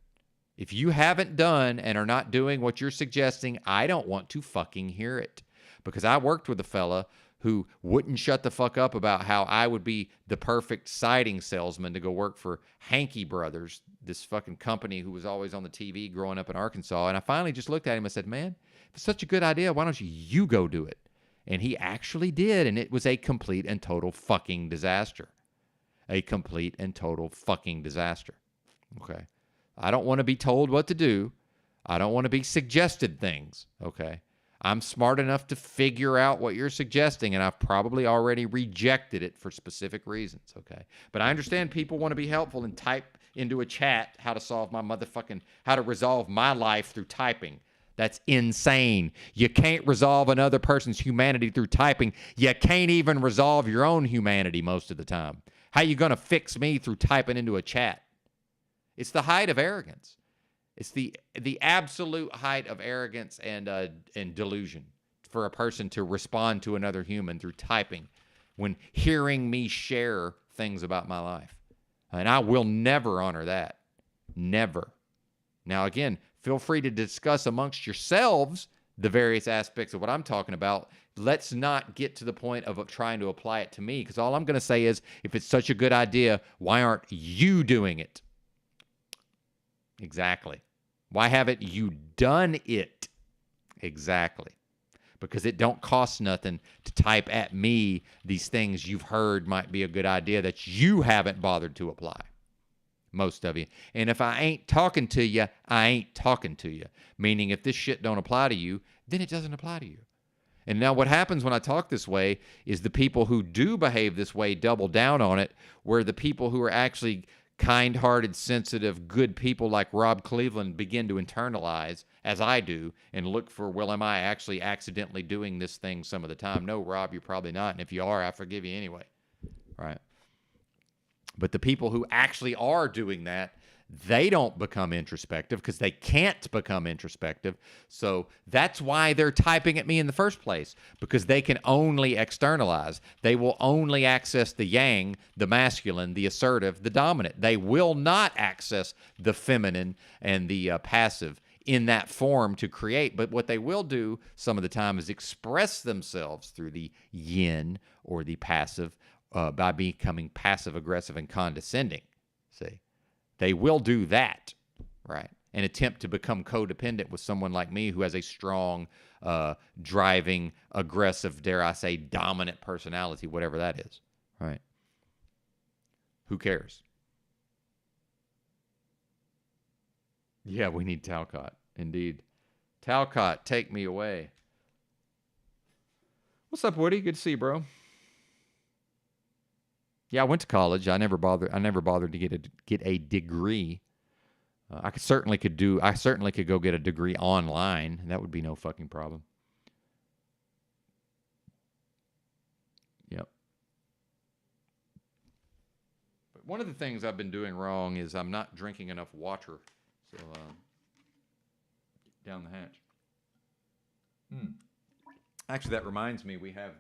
If you haven't done and are not doing what you're suggesting, I don't want to fucking hear it. Because I worked with a fella who wouldn't shut the fuck up about how I would be the perfect siding salesman to go work for Hankey Brothers, this fucking company who was always on the TV growing up in Arkansas. And I finally just looked at him and said, man, if it's such a good idea, why don't you go do it? And he actually did, and it was a complete and total fucking disaster. A complete and total fucking disaster. Okay? I don't want to be told what to do. I don't want to be suggested things, okay? I'm smart enough to figure out what you're suggesting, and I've probably already rejected it for specific reasons, okay? But I understand people want to be helpful and type into a chat how to resolve my life through typing. That's insane. You can't resolve another person's humanity through typing. You can't even resolve your own humanity most of the time. How you going to fix me through typing into a chat? It's the height of arrogance. It's the absolute height of arrogance and delusion for a person to respond to another human through typing when hearing me share things about my life. And I will never honor that. Never. Now, again, feel free to discuss amongst yourselves the various aspects of what I'm talking about. Let's not get to the point of trying to apply it to me, because all I'm going to say is, if it's such a good idea, why aren't you doing it? Exactly. Why haven't you done it? Exactly. Because it don't cost nothing to type at me these things you've heard might be a good idea that you haven't bothered to apply. Most of you. And if I ain't talking to you, I ain't talking to you. Meaning, if this shit don't apply to you, then it doesn't apply to you. And now what happens when I talk this way is the people who do behave this way double down on it, where the people who are actually kind-hearted, sensitive, good people like Rob Cleveland begin to internalize, as I do, and look for, well, am I actually accidentally doing this thing some of the time? No, Rob, you're probably not. And if you are, I forgive you anyway. Right? But the people who actually are doing that, they don't become introspective because they can't become introspective. So that's why they're typing at me in the first place, because they can only externalize. They will only access the yang, the masculine, the assertive, the dominant. They will not access the feminine and the passive in that form to create. But what they will do some of the time is express themselves through the yin or the passive by becoming passive, aggressive, and condescending. See? They will do that, right, and attempt to become codependent with someone like me who has a strong, driving, aggressive, dare I say, dominant personality, whatever that is, right? Who cares? Yeah, we need Talcott, indeed. Talcott, take me away. What's up, Woody? Good to see you, bro. Yeah, I went to college. I never bothered to get a degree. I certainly could go get a degree online. That would be no fucking problem. Yep. But one of the things I've been doing wrong is I'm not drinking enough water. So down the hatch. Actually, that reminds me, we have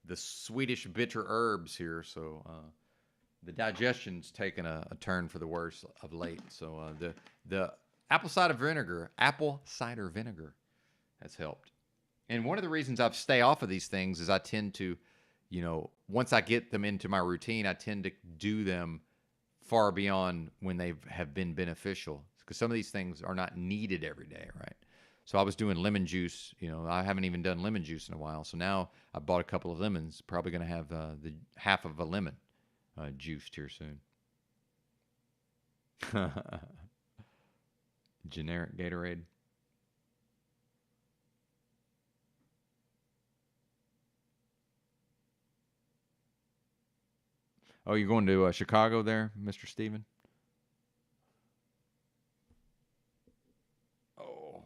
the Swedish bitter herbs here, so the digestion's taken a turn for the worse of late. So the apple cider vinegar has helped. And one of the reasons I stay off of these things is I tend to, once I get them into my routine, I tend to do them far beyond when they have been beneficial, because some of these things are not needed every day, right? So I was doing lemon juice. I haven't even done lemon juice in a while. So now I bought a couple of lemons. Probably going to have the half of a lemon juiced here soon. Generic Gatorade. Oh, you're going to Chicago there, Mr. Steven? Oh.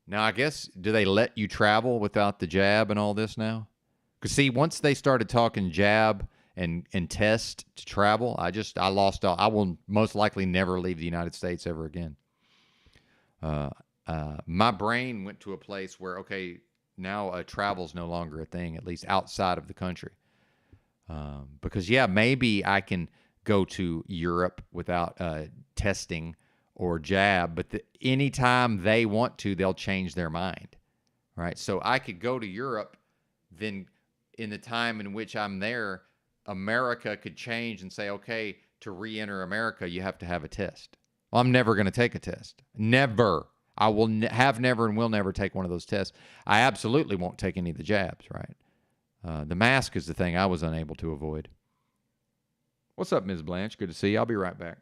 Now, I guess, do they let you travel without the jab and all this now? Because, see, once they started talking jab and test to travel, I lost all. I will most likely never leave the United States ever again. Uh, my brain went to a place where, okay, now travel's no longer a thing, at least outside of the country. Because, yeah, maybe I can go to Europe without testing or jab, but anytime they want to, they'll change their mind, right? So I could go to Europe, then in the time in which I'm there, America could change and say, okay, to re-enter America, you have to have a test. Well, I'm never going to take a test. Never. I will have never and will never take one of those tests. I absolutely won't take any of the jabs, right? The mask is the thing I was unable to avoid. What's up, Ms. Blanche? Good to see you. I'll be right back.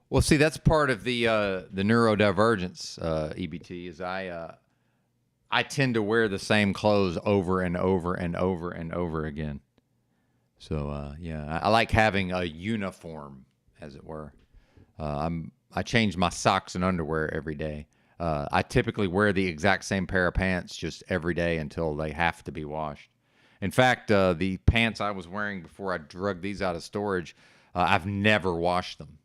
Well, see, that's part of the neurodivergence, EBT, is I tend to wear the same clothes over and over and over and over again. So yeah, I like having a uniform, as it were. I change my socks and underwear every day. I typically wear the exact same pair of pants just every day until they have to be washed. In fact, the pants I was wearing before I drug these out of storage, I've never washed them.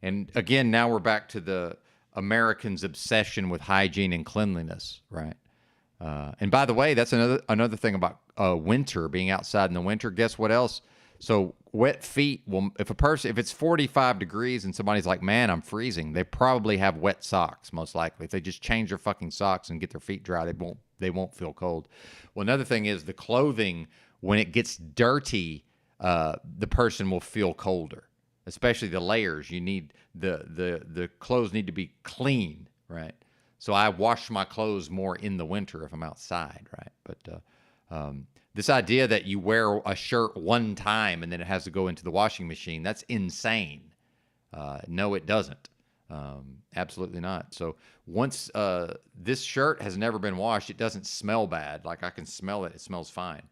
And again, now we're back to the Americans' obsession with hygiene and cleanliness, right? And by the way, that's another thing about winter, being outside in the winter. Guess what else? So wet feet will, if it's 45 degrees and somebody's like, man, I'm freezing, they probably have wet socks, most likely. If they just change their fucking socks and get their feet dry, they won't feel cold. Well, another thing is the clothing, when it gets dirty, the person will feel colder, especially the layers. You need the clothes need to be clean, right? So I wash my clothes more in the winter if I'm outside, right? But this idea that you wear a shirt one time and then it has to go into the washing machine, that's insane. No, it doesn't. Absolutely not. So once this shirt has never been washed, it doesn't smell bad. Like I can smell it. It smells fine.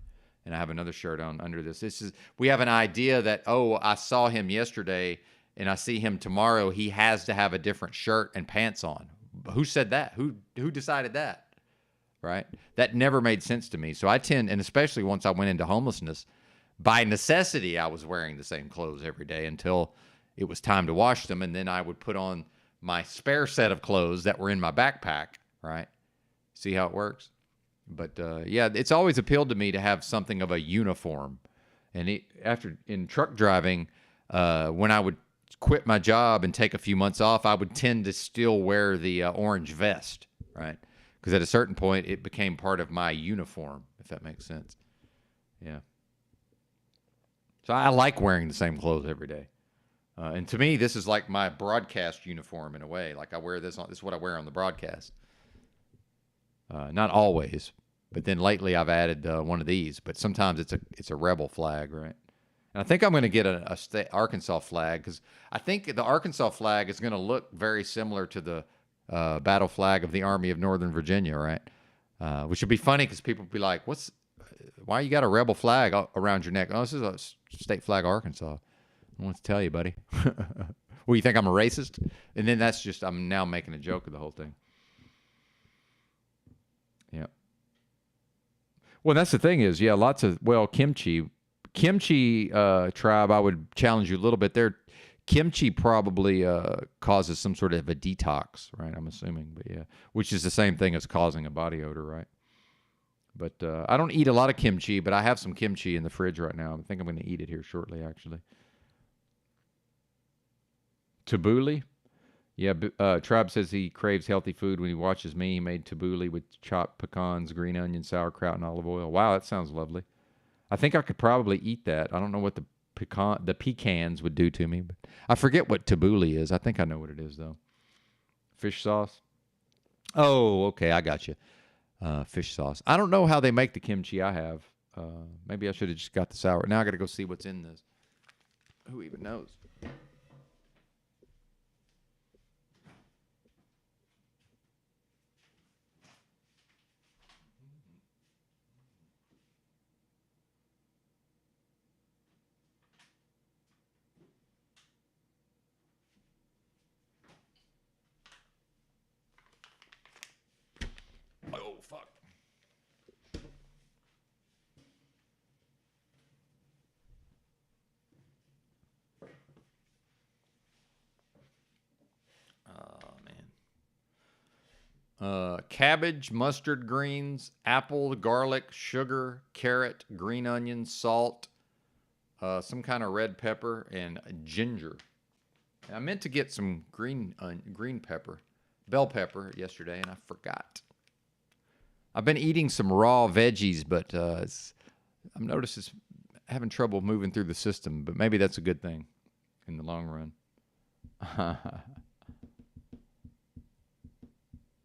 And I have another shirt on under this. We have an idea that, oh, I saw him yesterday and I see him tomorrow. He has to have a different shirt and pants on. Who said that? Who decided that? Right? That never made sense to me. So I tend, and especially once I went into homelessness, by necessity, I was wearing the same clothes every day until it was time to wash them. And then I would put on my spare set of clothes that were in my backpack, right? See how it works? But yeah, it's always appealed to me to have something of a uniform. And after in truck driving, when I would quit my job and take a few months off, I would tend to still wear the orange vest, right? Because at a certain point, it became part of my uniform, if that makes sense. Yeah. So I like wearing the same clothes every day. And to me, this is like my broadcast uniform in a way. Like I wear this on. This is what I wear on the broadcast. Not always, but then lately I've added one of these. But sometimes it's a rebel flag, right? And I think I'm going to get a state Arkansas flag because I think the Arkansas flag is going to look very similar to the battle flag of the Army of Northern Virginia, right? Which would be funny because people would be like, why you got a rebel flag around your neck? Oh, this is a state flag, Arkansas. I want to tell you, buddy. Well, you think I'm a racist? And then I'm now making a joke of the whole thing. Yeah. Well, that's the thing is, yeah, kimchi tribe, I would challenge you a little bit there. Kimchi probably causes some sort of a detox, right? I'm assuming, but yeah, which is the same thing as causing a body odor, right? But I don't eat a lot of kimchi, but I have some kimchi in the fridge right now. I think I'm going to eat it here shortly, actually. Tabbouleh? Yeah, Tribe says he craves healthy food. When he watches me, he made tabbouleh with chopped pecans, green onion, sauerkraut, and olive oil. Wow, that sounds lovely. I think I could probably eat that. I don't know what the pecans would do to me, but I forget what tabbouleh is. I think I know what it is, though. Fish sauce? Oh, okay, I got you. Fish sauce. I don't know how they make the kimchi I have. Maybe I should have just got the sour. Now I got to go see what's in this. Who even knows? Oh, fuck. Oh, man. Cabbage, mustard greens, apple, garlic, sugar, carrot, green onion, salt, some kind of red pepper, and ginger. I meant to get some green pepper, bell pepper yesterday, and I forgot. I've been eating some raw veggies, but I've noticed it's having trouble moving through the system. But maybe that's a good thing in the long run.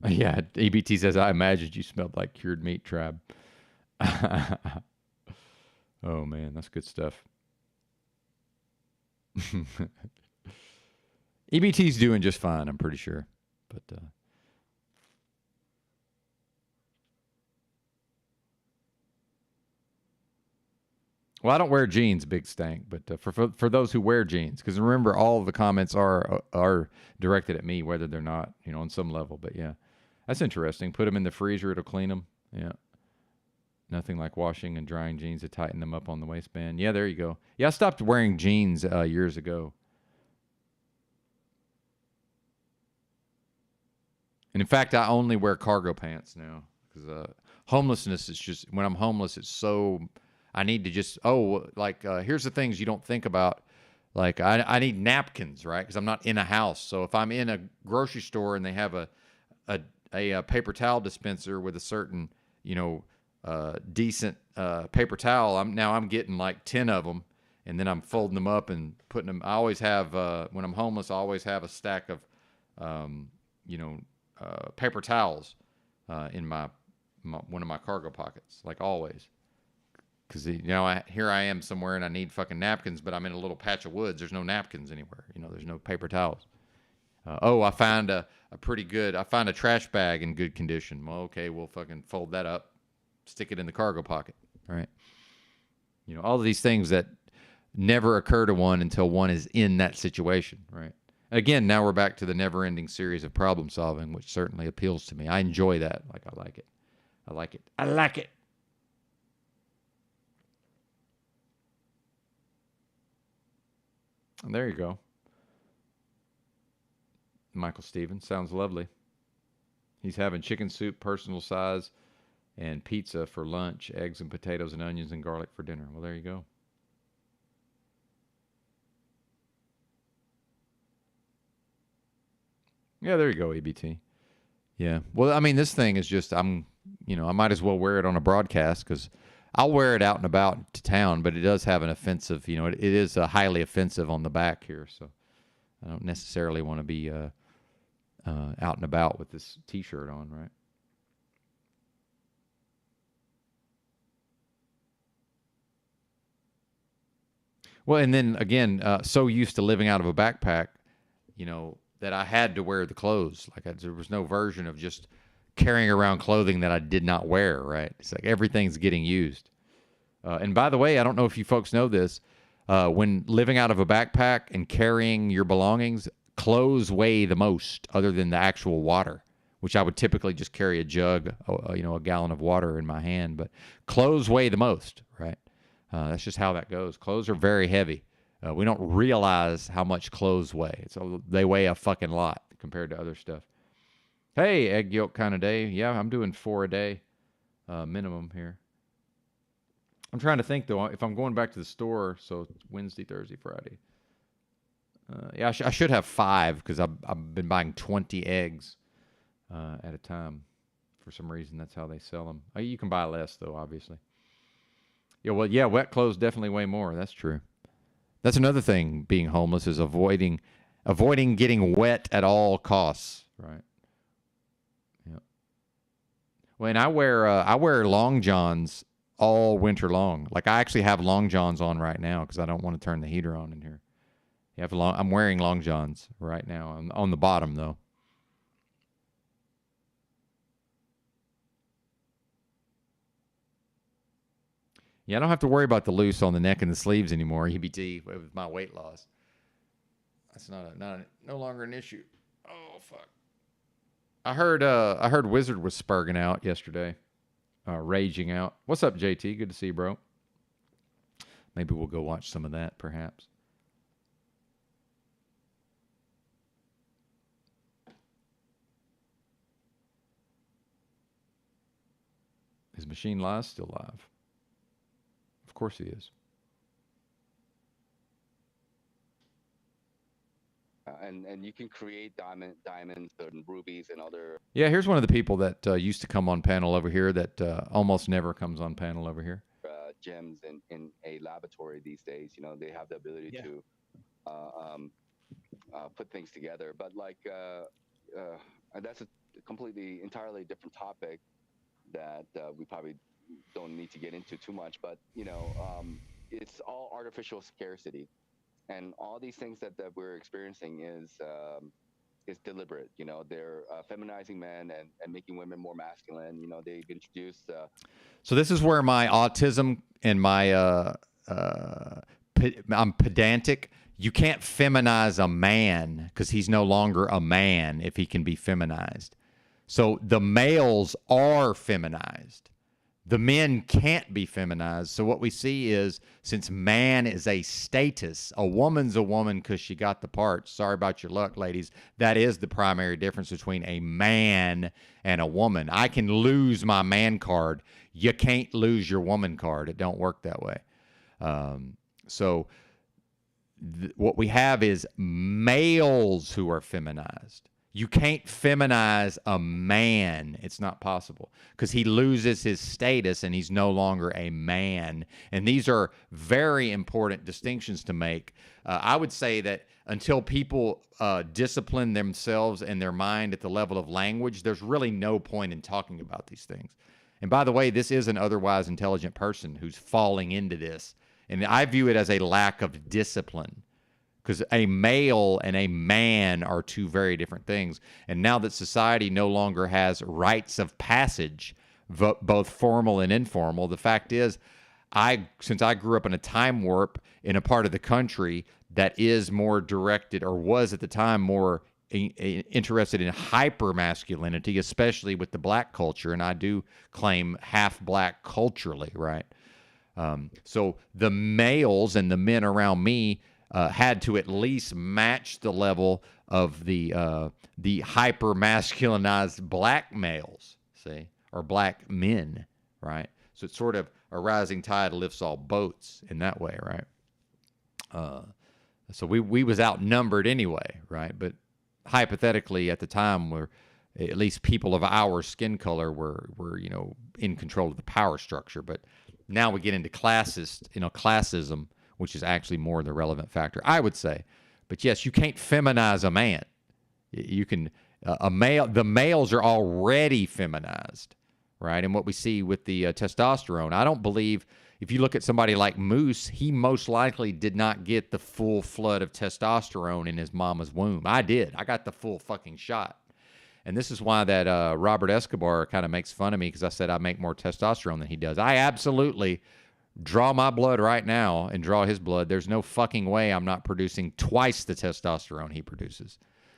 Yeah, EBT says, I imagined you smelled like cured meat, Tribe. Oh, man, that's good stuff. EBT's doing just fine, I'm pretty sure. But well, I don't wear jeans, big stank. But for those who wear jeans, because remember, all of the comments are directed at me, whether they're not, on some level. But yeah, that's interesting. Put them in the freezer; it'll clean them. Yeah, nothing like washing and drying jeans to tighten them up on the waistband. Yeah, there you go. Yeah, I stopped wearing jeans years ago. And in fact, I only wear cargo pants now because homelessness is just, when I'm homeless, it's so, I need to just, here's the things you don't think about. Like, I need napkins, right? Because I'm not in a house. So if I'm in a grocery store and they have a paper towel dispenser with a certain, decent paper towel, I'm getting like 10 of them, and then I'm folding them up and putting them. I always have, when I'm homeless, I always have a stack of, you know, paper towels in my one of my cargo pockets, like always. Because here I am somewhere and I need fucking napkins, but I'm in a little patch of woods. There's no napkins anywhere. There's no paper towels. I found a pretty good. I found a trash bag in good condition. Well, okay, we'll fucking fold that up, stick it in the cargo pocket. Right. All of these things that never occur to one until one is in that situation. Right. Again, now we're back to the never-ending series of problem solving, which certainly appeals to me. I enjoy that. Like, I like it. I like it. I like it. And there you go. Michael Stevens. Sounds lovely. He's having chicken soup, personal size, and pizza for lunch, eggs and potatoes and onions and garlic for dinner. Well, there you go. Yeah, there you go, EBT. Yeah. Well, I mean, this thing is just, I might as well wear it on a broadcast because I'll wear it out and about to town, but it does have an offensive, it is highly offensive on the back here. So I don't necessarily want to be out and about with this T-shirt on, right? Well, and then again, so used to living out of a backpack, that I had to wear the clothes. There was no version of just carrying around clothing that I did not wear, right? It's like everything's getting used. And by the way, I don't know if you folks know this. When living out of a backpack and carrying your belongings, clothes weigh the most, other than the actual water, which I would typically just carry a jug, a gallon of water in my hand. But clothes weigh the most, right? That's just how that goes. Clothes are very heavy. We don't realize how much clothes weigh. So they weigh a fucking lot compared to other stuff. Hey, egg yolk kind of day. Yeah, I'm doing 4 a day minimum here. I'm trying to think, though, if I'm going back to the store, so Wednesday, Thursday, Friday. Yeah, I should have 5 because I've been buying 20 eggs at a time. For some reason, that's how they sell them. You can buy less, though, obviously. Yeah, well, yeah, wet clothes definitely weigh more. That's true. That's another thing, being homeless, is avoiding getting wet at all costs, right? Yeah. Well, and I wear long johns all winter long. Like, I actually have long johns on right now because I don't want to turn the heater on in here. I'm wearing long johns right now on the bottom though. Yeah, I don't have to worry about the loose on the neck and the sleeves anymore. EBT with my weight loss. That's no longer an issue. Oh fuck. I heard Wizard was spurging out yesterday, raging out. What's up, JT? Good to see you, bro. Maybe we'll go watch some of that, perhaps. Is Machine Lies still live? Of course he is. And you can create diamonds and rubies and other Yeah, here's one of the people that used to come on panel over here that almost never comes on panel over here. gems in a laboratory these days. They have the ability to put things together. But that's a completely entirely different topic that we probably don't need to get into too much. But it's all artificial scarcity. And all these things that we're experiencing is deliberate. You know, they're feminizing men and making women more masculine. You know, they've introduced. So this is where my autism and my I'm pedantic. You can't feminize a man because he's no longer a man if he can be feminized. So the males are feminized. The men can't be feminized. So what we see is, since man is a status, a woman's a woman because she got the parts. Sorry about your luck, ladies. That is the primary difference between a man and a woman. I can lose my man card. You can't lose your woman card. It don't work that way. So what we have is males who are feminized. You can't feminize a man. It's not possible because he loses his status and he's no longer a man. And these are very important distinctions to make. I would say that until people discipline themselves and their mind at the level of language, there's really no point in talking about these things. And by the way, this is an otherwise intelligent person who's falling into this. And I view it as a lack of discipline. Because a male and a man are two very different things. And now that society no longer has rites of passage, both formal and informal, the fact is, since I grew up in a time warp in a part of the country that is more directed, or was at the time more interested in hyper masculinity, especially with the black culture, and I do claim half black culturally, right? So the males and the men around me had to at least match the level of the hyper masculinized black males, see, or black men, right? So it's sort of a rising tide lifts all boats in that way, right? So we was outnumbered anyway, right? But hypothetically, at the time, where at least people of our skin color were in control of the power structure. But now we get into classism, which is actually more the relevant factor, I would say. But yes, you can't feminize a man. You can the males are already feminized, right? And what we see with the testosterone, I don't believe, if you look at somebody like Moose, he most likely did not get the full flood of testosterone in his mama's womb. I did. I got the full fucking shot. And this is why that Robert Escobar kind of makes fun of me, because I said I make more testosterone than he does. I absolutely draw my blood right now and draw his blood. There's no fucking way I'm not producing twice the testosterone he produces.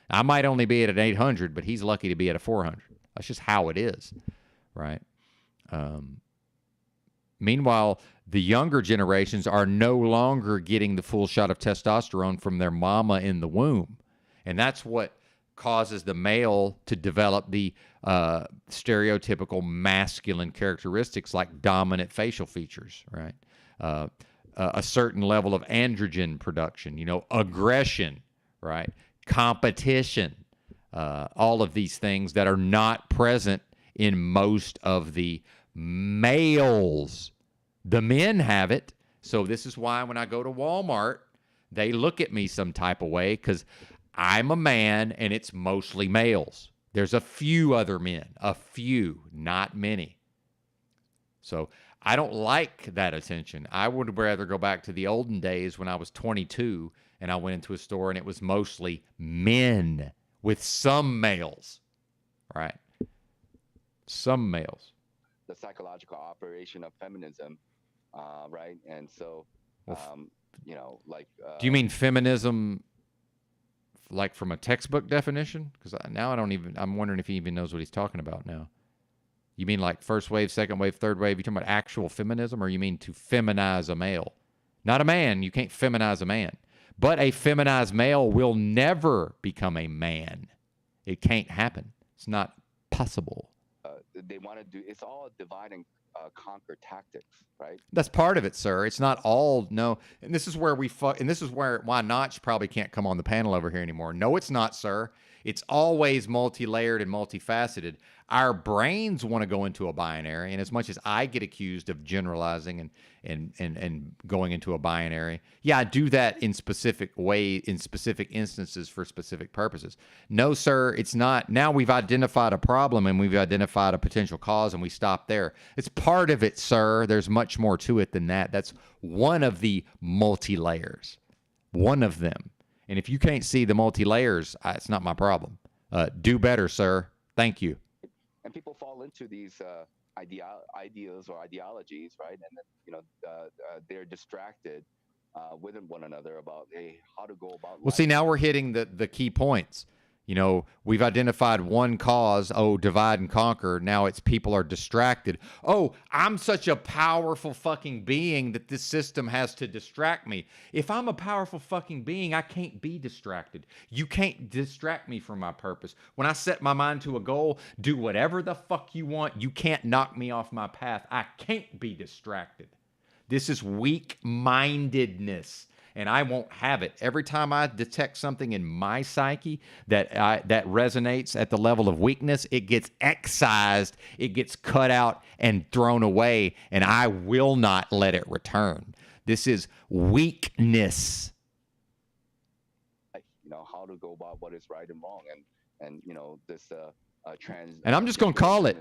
I might only be at an 800, but he's lucky to be at a 400. That's just how it is, right? Meanwhile, the younger generations are no longer getting the full shot of testosterone from their mama in the womb. And that's what causes the male to develop the stereotypical masculine characteristics like dominant facial features, right? A certain level of androgen production, aggression, right? Competition, all of these things that are not present in most of the males. The men have it. So this is why when I go to Walmart, they look at me some type of way, because I'm a man and it's mostly males. There's a few other men, a few, not many. So I don't like that attention. I would rather go back to the olden days when I was 22 and I went into a store and it was mostly men with some males, right? Some males. The psychological operation of feminism, right? And so, do you mean feminism like from a textbook definition? Because now I'm wondering if he even knows what he's talking about now. You mean like first wave, second wave, third wave? You talking about actual feminism, or you mean to feminize a male? Not a man. You can't feminize a man. But a feminized male will never become a man. It can't happen. It's not possible. They want to do, it's all divide and conquer tactics, right? That's part of it, sir. It's not all, no. And this is where why Notch probably can't come on the panel over here anymore. No, it's not, sir. It's always multi-layered and multifaceted. Our brains want to go into a binary, and as much as I get accused of generalizing and going into a binary, yeah, I do that in specific instances for specific purposes. No, sir, it's not. Now we've identified a problem and we've identified a potential cause, and we stop there. It's part of it, sir. There's much more to it than that. That's one of the multi-layers. One of them. And if you can't see the multi-layers, it's not my problem. Do better, sir. Thank you. And people fall into these ideas or ideologies, right? And then, they're distracted with one another about, hey, how to go about Well, see, life. now we're hitting the key points. We've identified one cause. Oh, divide and conquer. Now it's people are distracted. Oh, I'm such a powerful fucking being that this system has to distract me. If I'm a powerful fucking being, I can't be distracted. You can't distract me from my purpose. When I set my mind to a goal, do whatever the fuck you want. You can't knock me off my path. I can't be distracted. This is weak-mindedness, and I won't have it. Every time I detect something in my psyche that resonates at the level of weakness, it gets excised, it gets cut out and thrown away, and I will not let it return. This is weakness. How to go about what is right and wrong, and this And I'm just going to call it,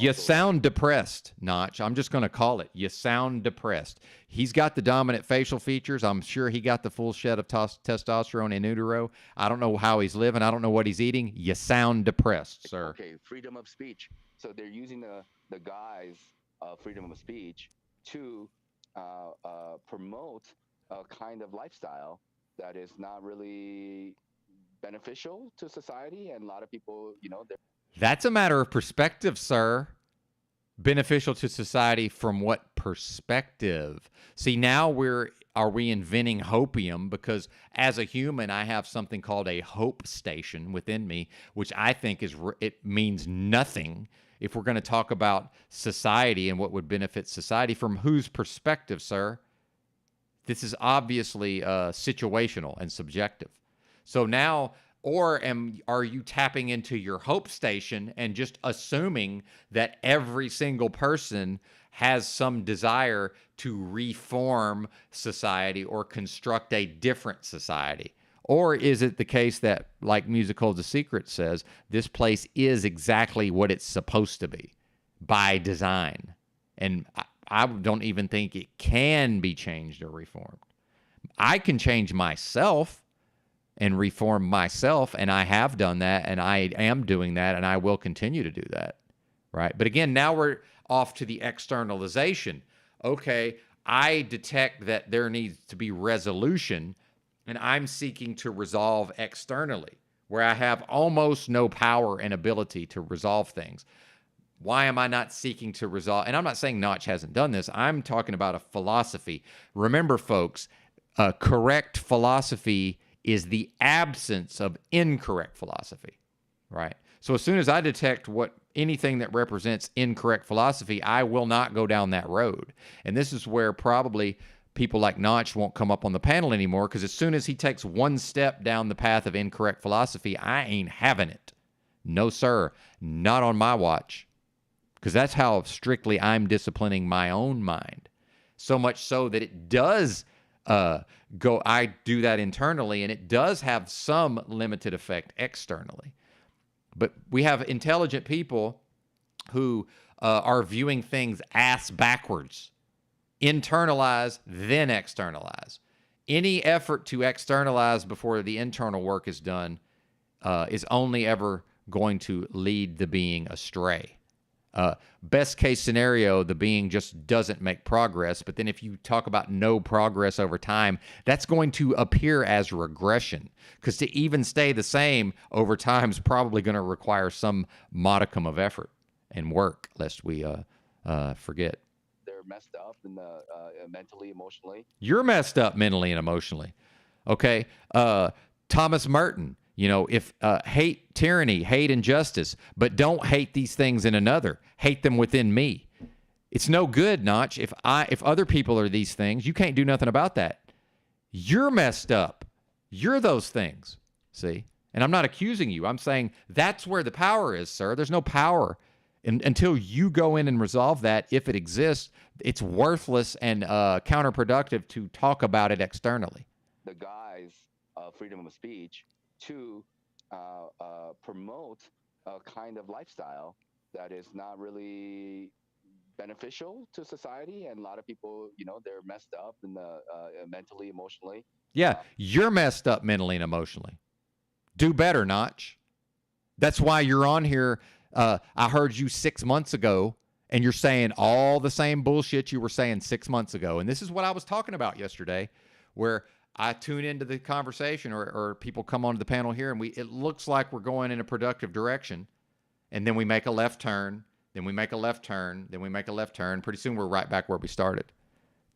you also, sound depressed, Notch. I'm just going to call it, you sound depressed. He's got the dominant facial features. I'm sure he got the full shed of testosterone in utero. I don't know how he's living. I don't know what he's eating. You sound depressed, sir. Okay, freedom of speech. So they're using the guise of freedom of speech to promote a kind of lifestyle that is not really beneficial to society, and a lot of people, That's a matter of perspective, sir. Beneficial to society from what perspective? See, now are we inventing hopium? Because as a human, I have something called a hope station within me, which I think it means nothing. If we're going to talk about society and what would benefit society, from whose perspective, sir? This is obviously situational and subjective. So now, are you tapping into your hope station and just assuming that every single person has some desire to reform society or construct a different society? Or is it the case that, like Music Holds a Secret says, this place is exactly what it's supposed to be by design? And I don't even think it can be changed or reformed. I can change myself and reform myself, and I have done that, and I am doing that, and I will continue to do that, right? But again, now we're off to the externalization. Okay, I detect that there needs to be resolution, and I'm seeking to resolve externally, where I have almost no power and ability to resolve things. Why am I not seeking to resolve? And I'm not saying Notch hasn't done this. I'm talking about a philosophy. Remember, folks, correct philosophy is the absence of incorrect philosophy, right? So as soon as I detect anything that represents incorrect philosophy, I will not go down that road. And this is where probably people like Notch won't come up on the panel anymore, because as soon as he takes one step down the path of incorrect philosophy, I ain't having it. No, sir. Not on my watch. Because that's how strictly I'm disciplining my own mind. So much so that it does I do that internally, and it does have some limited effect externally. But we have intelligent people who are viewing things ass backwards. Internalize, then externalize. Any effort to externalize before the internal work is done is only ever going to lead the being astray. Best case scenario, the being just doesn't make progress. But then if you talk about no progress over time, that's going to appear as regression. Because to even stay the same over time is probably going to require some modicum of effort and work, lest we forget. they're messed up and mentally, emotionally. You're messed up mentally and emotionally. Okay. Thomas Merton, if hate tyranny, hate injustice, but don't hate these things in another. Hate them within me. It's no good, Notch. If other people are these things, you can't do nothing about that. You're messed up. You're those things. See? And I'm not accusing you. I'm saying that's where the power is, sir. There's no power until you go in and resolve that. If it exists, it's worthless and counterproductive to talk about it externally. The guise of freedom of speech to promote a kind of lifestyle that is not really beneficial to society, and a lot of people, they're messed up and mentally, emotionally. Yeah, you're messed up mentally and emotionally. Do better, Notch. That's why you're on here. I heard you 6 months ago, and you're saying all the same bullshit you were saying 6 months ago. And this is what I was talking about yesterday, where I tune into the conversation, or people come onto the panel here, and it looks like we're going in a productive direction, and then we make a left turn, then we make a left turn, then we make a left turn. Pretty soon we're right back where we started.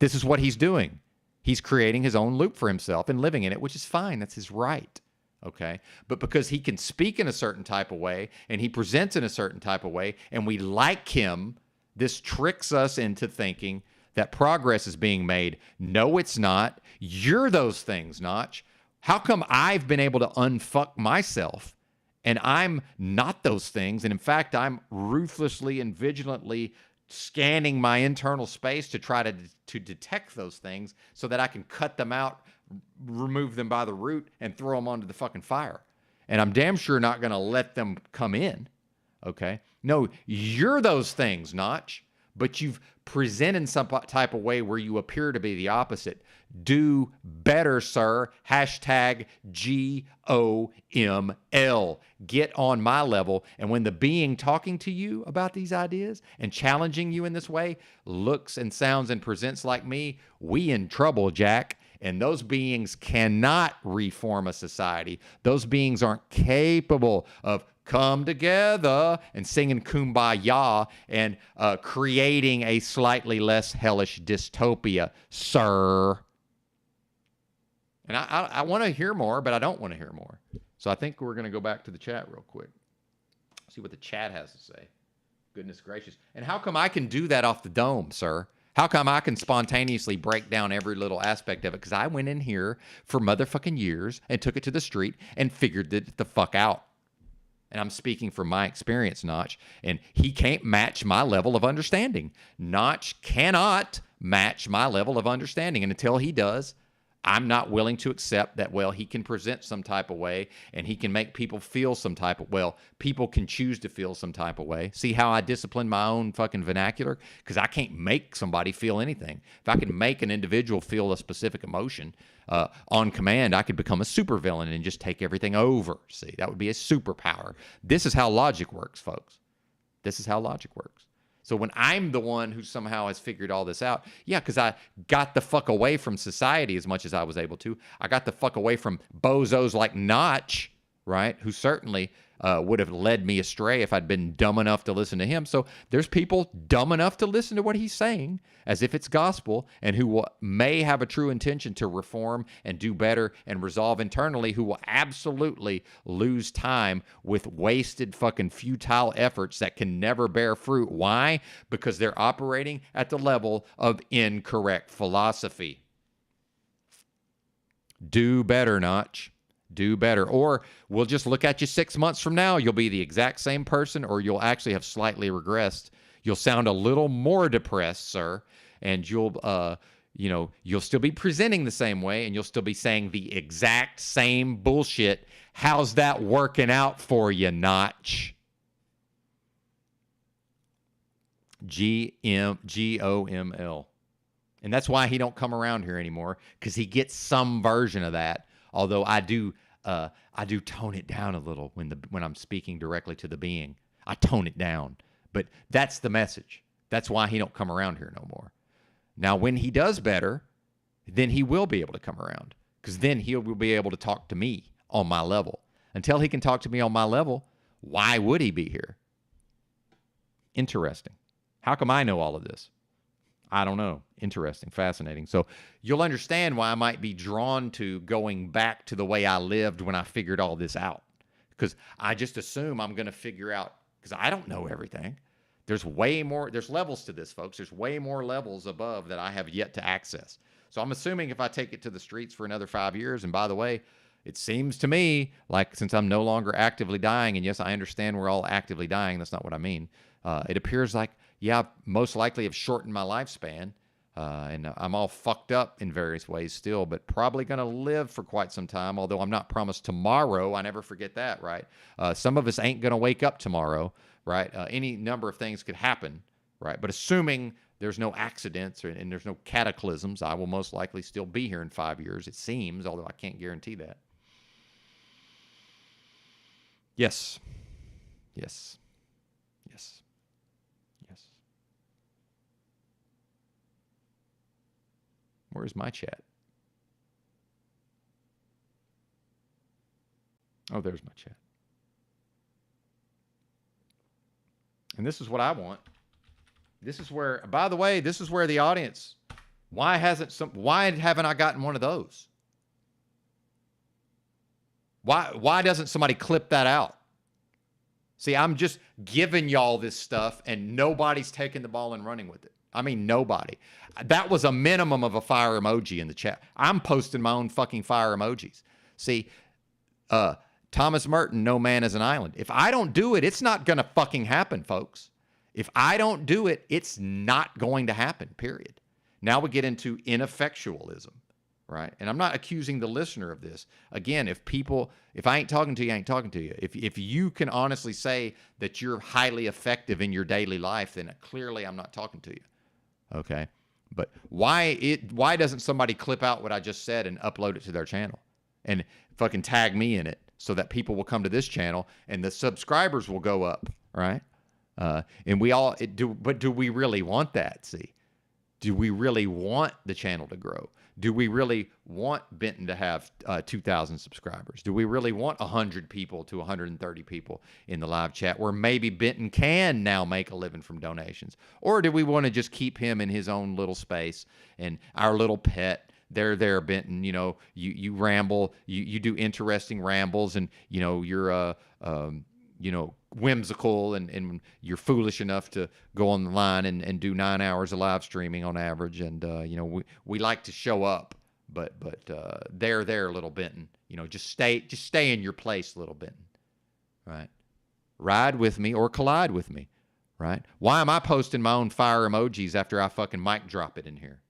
This is what he's doing. He's creating his own loop for himself and living in it, which is fine. That's his right. Okay. But because he can speak in a certain type of way and he presents in a certain type of way and we like him, this tricks us into thinking that progress is being made. No, it's not. You're those things, Notch. How come I've been able to unfuck myself and I'm not those things? And in fact, I'm ruthlessly and vigilantly scanning my internal space to try to detect those things so that I can cut them out, remove them by the root, and throw them onto the fucking fire. And I'm damn sure not going to let them come in. Okay? No, you're those things, Notch. But you've presented some type of way where you appear to be the opposite. Do better, sir. Hashtag GOML. Get on my level. And when the being talking to you about these ideas and challenging you in this way looks and sounds and presents like me, we in trouble, Jack. And those beings cannot reform a society. Those beings aren't capable of come together and singing Kumbaya and creating a slightly less hellish dystopia, sir. And I want to hear more, but I don't want to hear more. So I think we're going to go back to the chat real quick. See what the chat has to say. Goodness gracious. And how come I can do that off the dome, sir? How come I can spontaneously break down every little aspect of it? Because I went in here for motherfucking years and took it to the street and figured it the fuck out. And I'm speaking from my experience, Notch. And he can't match my level of understanding. Notch cannot match my level of understanding. And until he does, I'm not willing to accept that, well, he can present some type of way and he can make people feel some type of, well, people can choose to feel some type of way. See how I discipline my own fucking vernacular? Because I can't make somebody feel anything. If I can make an individual feel a specific emotion on command, I could become a supervillain and just take everything over. See, that would be a superpower. This is how logic works, folks. This is how logic works. So when I'm the one who somehow has figured all this out, yeah, because I got the fuck away from society as much as I was able to. I got the fuck away from bozos like Notch, right, who certainly would have led me astray if I'd been dumb enough to listen to him. So there's people dumb enough to listen to what he's saying as if it's gospel and who may have a true intention to reform and do better and resolve internally, who will absolutely lose time with wasted fucking futile efforts that can never bear fruit. Why? Because they're operating at the level of incorrect philosophy. Do better, Notch. Do better. Or we'll just look at you 6 months from now. You'll be the exact same person, or you'll actually have slightly regressed. You'll sound a little more depressed, sir, and you'll still be presenting the same way, and you'll still be saying the exact same bullshit. How's that working out for you, Notch? GOML. And that's why he don't come around here anymore, because he gets some version of that. Although I do tone it down a little when I'm speaking directly to the being. I tone it down. But that's the message. That's why he don't come around here no more. Now, when he does better, then he will be able to come around, because then he'll be able to talk to me on my level. Until he can talk to me on my level, why would he be here? Interesting. How come I know all of this? I don't know. Interesting. Fascinating. So you'll understand why I might be drawn to going back to the way I lived when I figured all this out. Because I just assume I'm going to figure out, because I don't know everything. There's way more, there's levels to this, folks. There's way more levels above that I have yet to access. So I'm assuming if I take it to the streets for another 5 years, and by the way, it seems to me like since I'm no longer actively dying, and yes, I understand we're all actively dying. That's not what I mean. It appears like, yeah, most likely have shortened my lifespan, and I'm all fucked up in various ways still, but probably going to live for quite some time, although I'm not promised tomorrow. I never forget that, right? Some of us ain't going to wake up tomorrow, right? Any number of things could happen, right? But assuming there's no accidents and there's no cataclysms, I will most likely still be here in 5 years, it seems, although I can't guarantee that. Yes. Yes. Yes. Yes. Where's my chat? Oh, there's my chat. And this is what I want. This is where, by the way, this is where the audience, why haven't I gotten one of those? Why doesn't somebody clip that out? See, I'm just giving y'all this stuff and nobody's taking the ball and running with it. I mean, nobody. That was a minimum of a fire emoji in the chat. I'm posting my own fucking fire emojis. See, Thomas Merton, no man is an island. If I don't do it, it's not going to fucking happen, folks. If I don't do it, it's not going to happen, period. Now we get into ineffectualism, right? And I'm not accusing the listener of this. Again, if I ain't talking to you, I ain't talking to you. If you can honestly say that you're highly effective in your daily life, then clearly I'm not talking to you, okay? But why doesn't somebody clip out what I just said and upload it to their channel and fucking tag me in it so that people will come to this channel and the subscribers will go up, right? And but do we really want that? See, do we really want the channel to grow? Do we really want Benton to have 2,000 subscribers? Do we really want 100 people to 130 people in the live chat where maybe Benton can now make a living from donations? Or do we want to just keep him in his own little space and our little pet? There, Benton, you ramble, you do interesting rambles, and, you're, whimsical and you're foolish enough to go on the line and do 9 hours of live streaming on average. And, we like to show up, but there, little Benton, just stay in your place, little Benton, right? Ride with me or collide with me, right? Why am I posting my own fire emojis after I fucking mic drop it in here?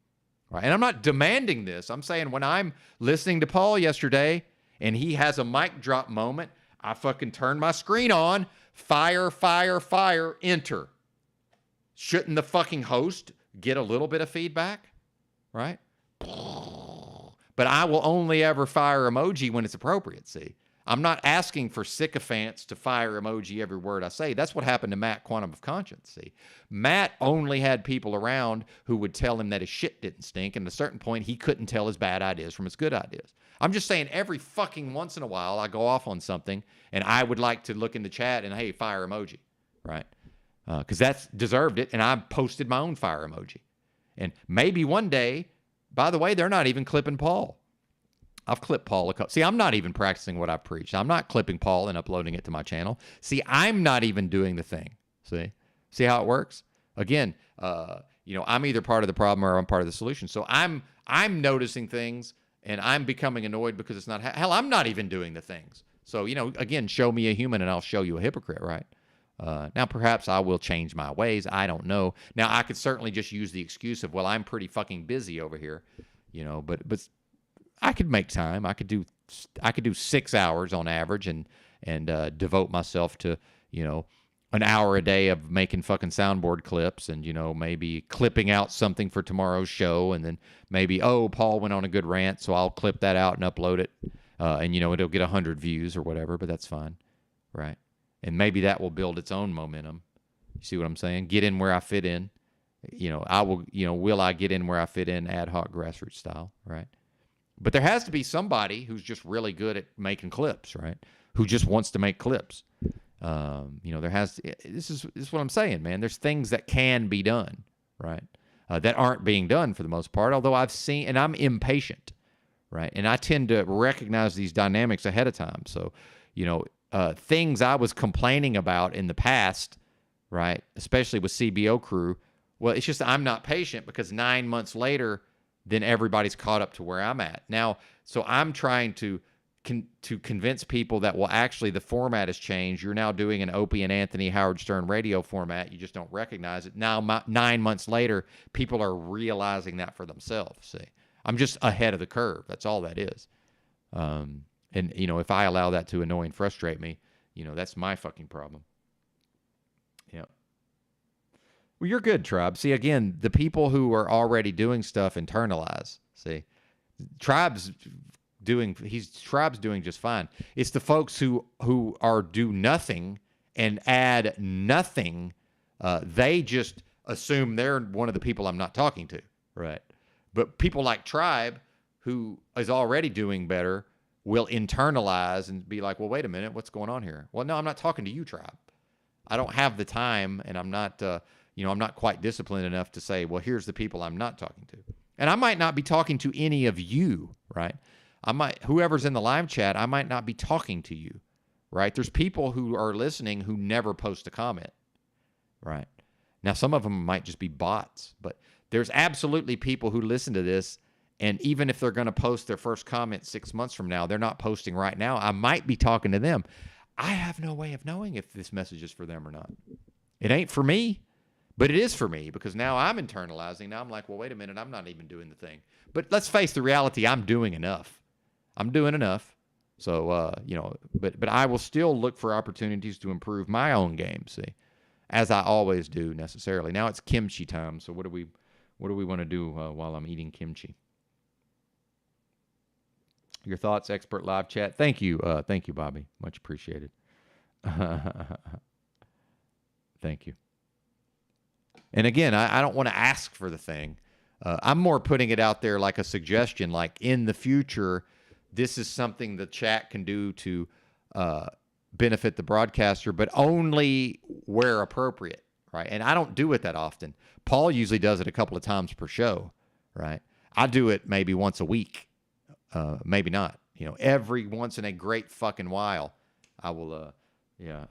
Right. And I'm not demanding this. I'm saying when I'm listening to Paul yesterday and he has a mic drop moment, I fucking turn my screen on, fire, enter. Shouldn't the fucking host get a little bit of feedback? Right? But I will only ever fire emoji when it's appropriate, see? I'm not asking for sycophants to fire emoji every word I say. That's what happened to Matt, Quantum of Conscience, see? Matt only had people around who would tell him that his shit didn't stink, and at a certain point, he couldn't tell his bad ideas from his good ideas. I'm just saying every fucking once in a while, I go off on something, and I would like to look in the chat and, hey, fire emoji, right? Because that's deserved it, and I posted my own fire emoji. And maybe one day, by the way, they're not even clipping Paul. I've clipped Paul a couple. See, I'm not even practicing what I preach. I'm not clipping Paul and uploading it to my channel. See, I'm not even doing the thing. See how it works? Again, I'm either part of the problem or I'm part of the solution. So I'm noticing things and I'm becoming annoyed because it's not. Hell, I'm not even doing the things. So, again, show me a human and I'll show you a hypocrite, right? Now, perhaps I will change my ways. I don't know. Now, I could certainly just use the excuse of, well, I'm pretty fucking busy over here, but I could make time. I could do 6 hours on average and devote myself to, an hour a day of making fucking soundboard clips and, maybe clipping out something for tomorrow's show. And then maybe, Paul went on a good rant, so I'll clip that out and upload it. And, it'll get 100 views or whatever, but that's fine. Right. And maybe that will build its own momentum. You see what I'm saying? Get in where I fit in. Will I get in where I fit in ad hoc grassroots style? Right. But there has to be somebody who's just really good at making clips, right? Who just wants to make clips. This is what I'm saying, man. There's things that can be done, right? That aren't being done for the most part, although I've seen, and I'm impatient, right? And I tend to recognize these dynamics ahead of time. So, things I was complaining about in the past, right? Especially with CBO crew. Well, it's just I'm not patient because 9 months later, then everybody's caught up to where I'm at now. So I'm trying to convince people that, well, actually the format has changed. You're now doing an Opie and Anthony Howard Stern radio format. You just don't recognize it. Now, 9 months later, people are realizing that for themselves. See, I'm just ahead of the curve. That's all that is. And, if I allow that to annoy and frustrate me, that's my fucking problem. Yeah. Well, you're good, Tribe. See, again, the people who are already doing stuff internalize. See, Tribe's Tribe's doing just fine. It's the folks who are do nothing and add nothing. They just assume they're one of the people I'm not talking to, right? But people like Tribe, who is already doing better, will internalize and be like, well, wait a minute, what's going on here? Well, no, I'm not talking to you, Tribe. I don't have the time, and I'm not, I'm not quite disciplined enough to say, well, here's the people I'm not talking to. And I might not be talking to any of you, right? Whoever's in the live chat, I might not be talking to you, right? There's people who are listening who never post a comment, right? Now, some of them might just be bots, but there's absolutely people who listen to this, and even if they're going to post their first comment 6 months from now, they're not posting right now. I might be talking to them. I have no way of knowing if this message is for them or not. It ain't for me, but it is for me because now I'm internalizing. Now I'm like, well, wait a minute, I'm not even doing the thing. But let's face the reality, I'm doing enough. I'm doing enough. So, but I will still look for opportunities to improve my own game, see, as I always do necessarily. Now it's kimchi time, so what do we want to do while I'm eating kimchi? Your thoughts, expert live chat. Thank you, Bobby. Much appreciated. Thank you. And again, I don't want to ask for the thing. I'm more putting it out there like a suggestion, like in the future, this is something the chat can do to benefit the broadcaster, but only where appropriate, right? And I don't do it that often. Paul usually does it a couple of times per show, right? I do it maybe once a week. Maybe not. Every once in a great fucking while, I will,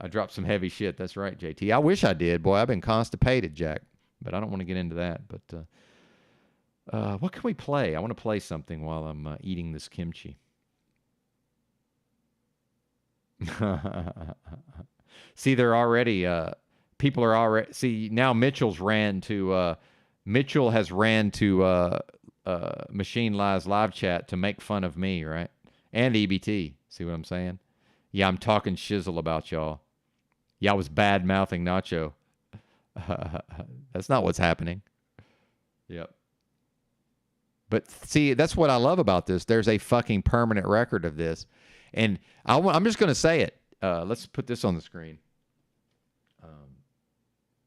I drop some heavy shit. That's right, JT. I wish I did. Boy, I've been constipated, Jack. But I don't want to get into that. But what can we play? I want to play something while I'm eating this kimchi. See, they're already, people are already, see, now Mitchell has ran to Machine Lies live chat to make fun of me, right? And EBT. See what I'm saying? Yeah, I'm talking shizzle about y'all. Yeah, I was bad-mouthing Nacho. That's not what's happening. Yep. But see, that's what I love about this. There's a fucking permanent record of this. And I'm just going to say it. Let's put this on the screen.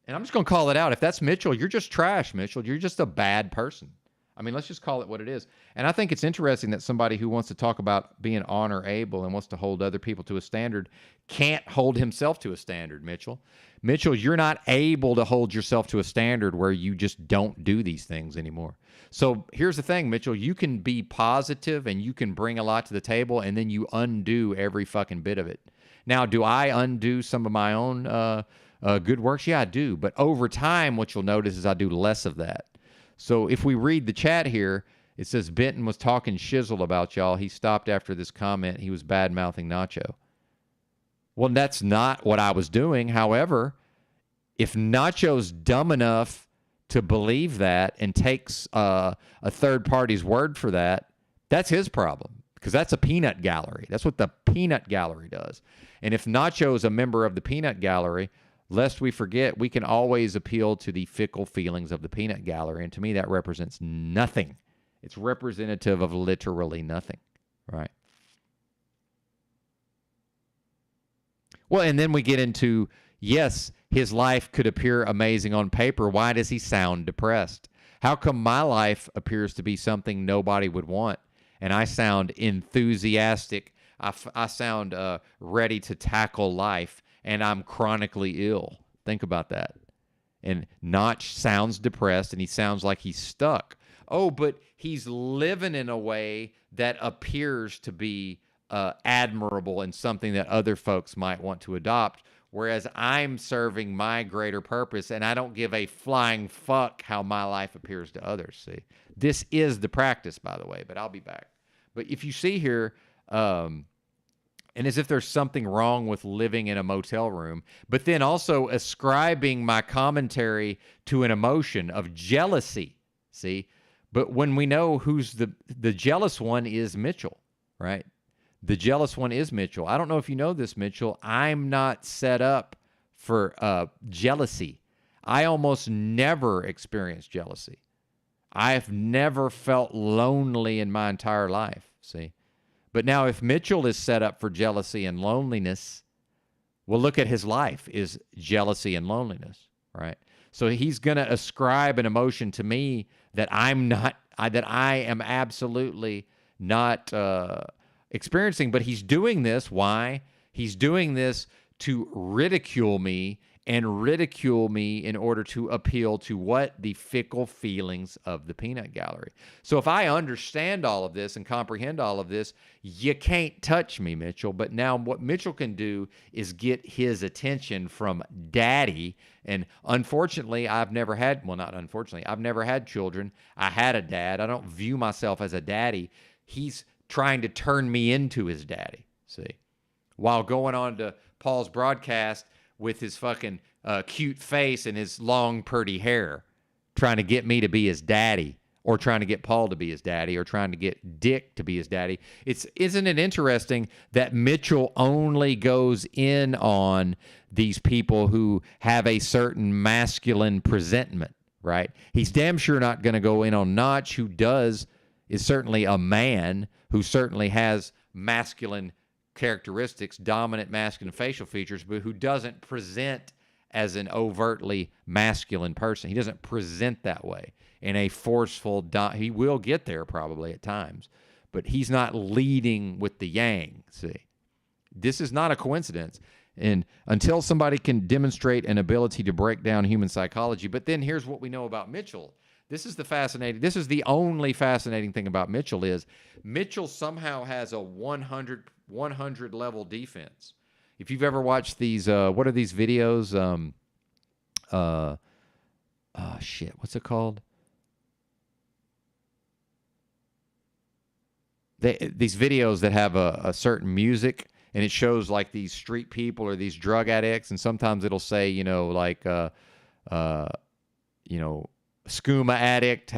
And I'm just going to call it out. If that's Mitchell, you're just trash, Mitchell. You're just a bad person. I mean, let's just call it what it is. And I think it's interesting that somebody who wants to talk about being honor able and wants to hold other people to a standard can't hold himself to a standard, Mitchell. Mitchell, you're not able to hold yourself to a standard where you just don't do these things anymore. So here's the thing, Mitchell. You can be positive and you can bring a lot to the table, and then you undo every fucking bit of it. Now, do I undo some of my own good works? Yeah, I do. But over time, what you'll notice is I do less of that. So if we read the chat here, it says Benton was talking shizzle about y'all. He stopped after this comment. He was bad-mouthing Nacho. Well, that's not what I was doing. However, if Nacho's dumb enough to believe that and takes a third party's word for that, that's his problem, because that's a peanut gallery. That's what the peanut gallery does. And if Nacho is a member of the peanut gallery, lest we forget, we can always appeal to the fickle feelings of the peanut gallery. And to me, that represents nothing. It's representative of literally nothing, right? Well, and then we get into, yes, his life could appear amazing on paper. Why does he sound depressed? How come my life appears to be something nobody would want, and I sound enthusiastic? I sound ready to tackle life, and I'm chronically ill. Think about that. And Notch sounds depressed, and he sounds like he's stuck. Oh, but he's living in a way that appears to be admirable and something that other folks might want to adopt, whereas I'm serving my greater purpose, and I don't give a flying fuck how my life appears to others. See, this is the practice, by the way, but I'll be back. But if you see here, and as if there's something wrong with living in a motel room, but then also ascribing my commentary to an emotion of jealousy, see? But when we know who's the jealous one is Mitchell, right? The jealous one is Mitchell. I don't know if you know this, Mitchell. I'm not set up for jealousy. I almost never experience jealousy. I've never felt lonely in my entire life, see? But now if Mitchell is set up for jealousy and loneliness, well, look at his life is jealousy and loneliness, right? So he's going to ascribe an emotion to me that I'm not, that I am absolutely not experiencing. But he's doing this. Why? He's doing this to ridicule me and ridicule me in order to appeal to what? The fickle feelings of the peanut gallery. So if I understand all of this and comprehend all of this, you can't touch me, Mitchell. But now what Mitchell can do is get his attention from daddy. And unfortunately, I've never had, well, not unfortunately, I've never had children. I had a dad. I don't view myself as a daddy. He's trying to turn me into his daddy, see? While going on to Paul's broadcast with his fucking cute face and his long, purdy hair, trying to get me to be his daddy, or trying to get Paul to be his daddy, or trying to get Dick to be his daddy. Isn't it interesting that Mitchell only goes in on these people who have a certain masculine presentment, right? He's damn sure not going to go in on Notch, who is certainly a man, who certainly has masculine characteristics, dominant masculine facial features, but who doesn't present as an overtly masculine person. He doesn't present that way in a forceful, he will get there probably at times, but he's not leading with the yang, see. This is not a coincidence. And until somebody can demonstrate an ability to break down human psychology, but then here's what we know about Mitchell. This is the only fascinating thing about Mitchell is Mitchell somehow has a 100 level defense. If you've ever watched these, what are these videos? What's it called? These videos that have a certain music, and it shows like these street people or these drug addicts, and sometimes it'll say, skooma addict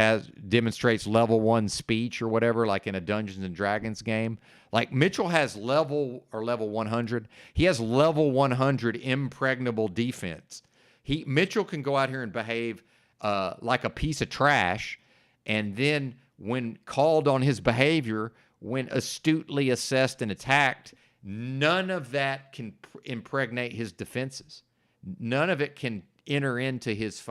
demonstrates level 1 speech or whatever, like in a Dungeons and Dragons game. Like Mitchell has level 100. He has level 100 impregnable defense. Mitchell can go out here and behave like a piece of trash, and then when called on his behavior, when astutely assessed and attacked, none of that can impregnate his defenses. None of it can enter into his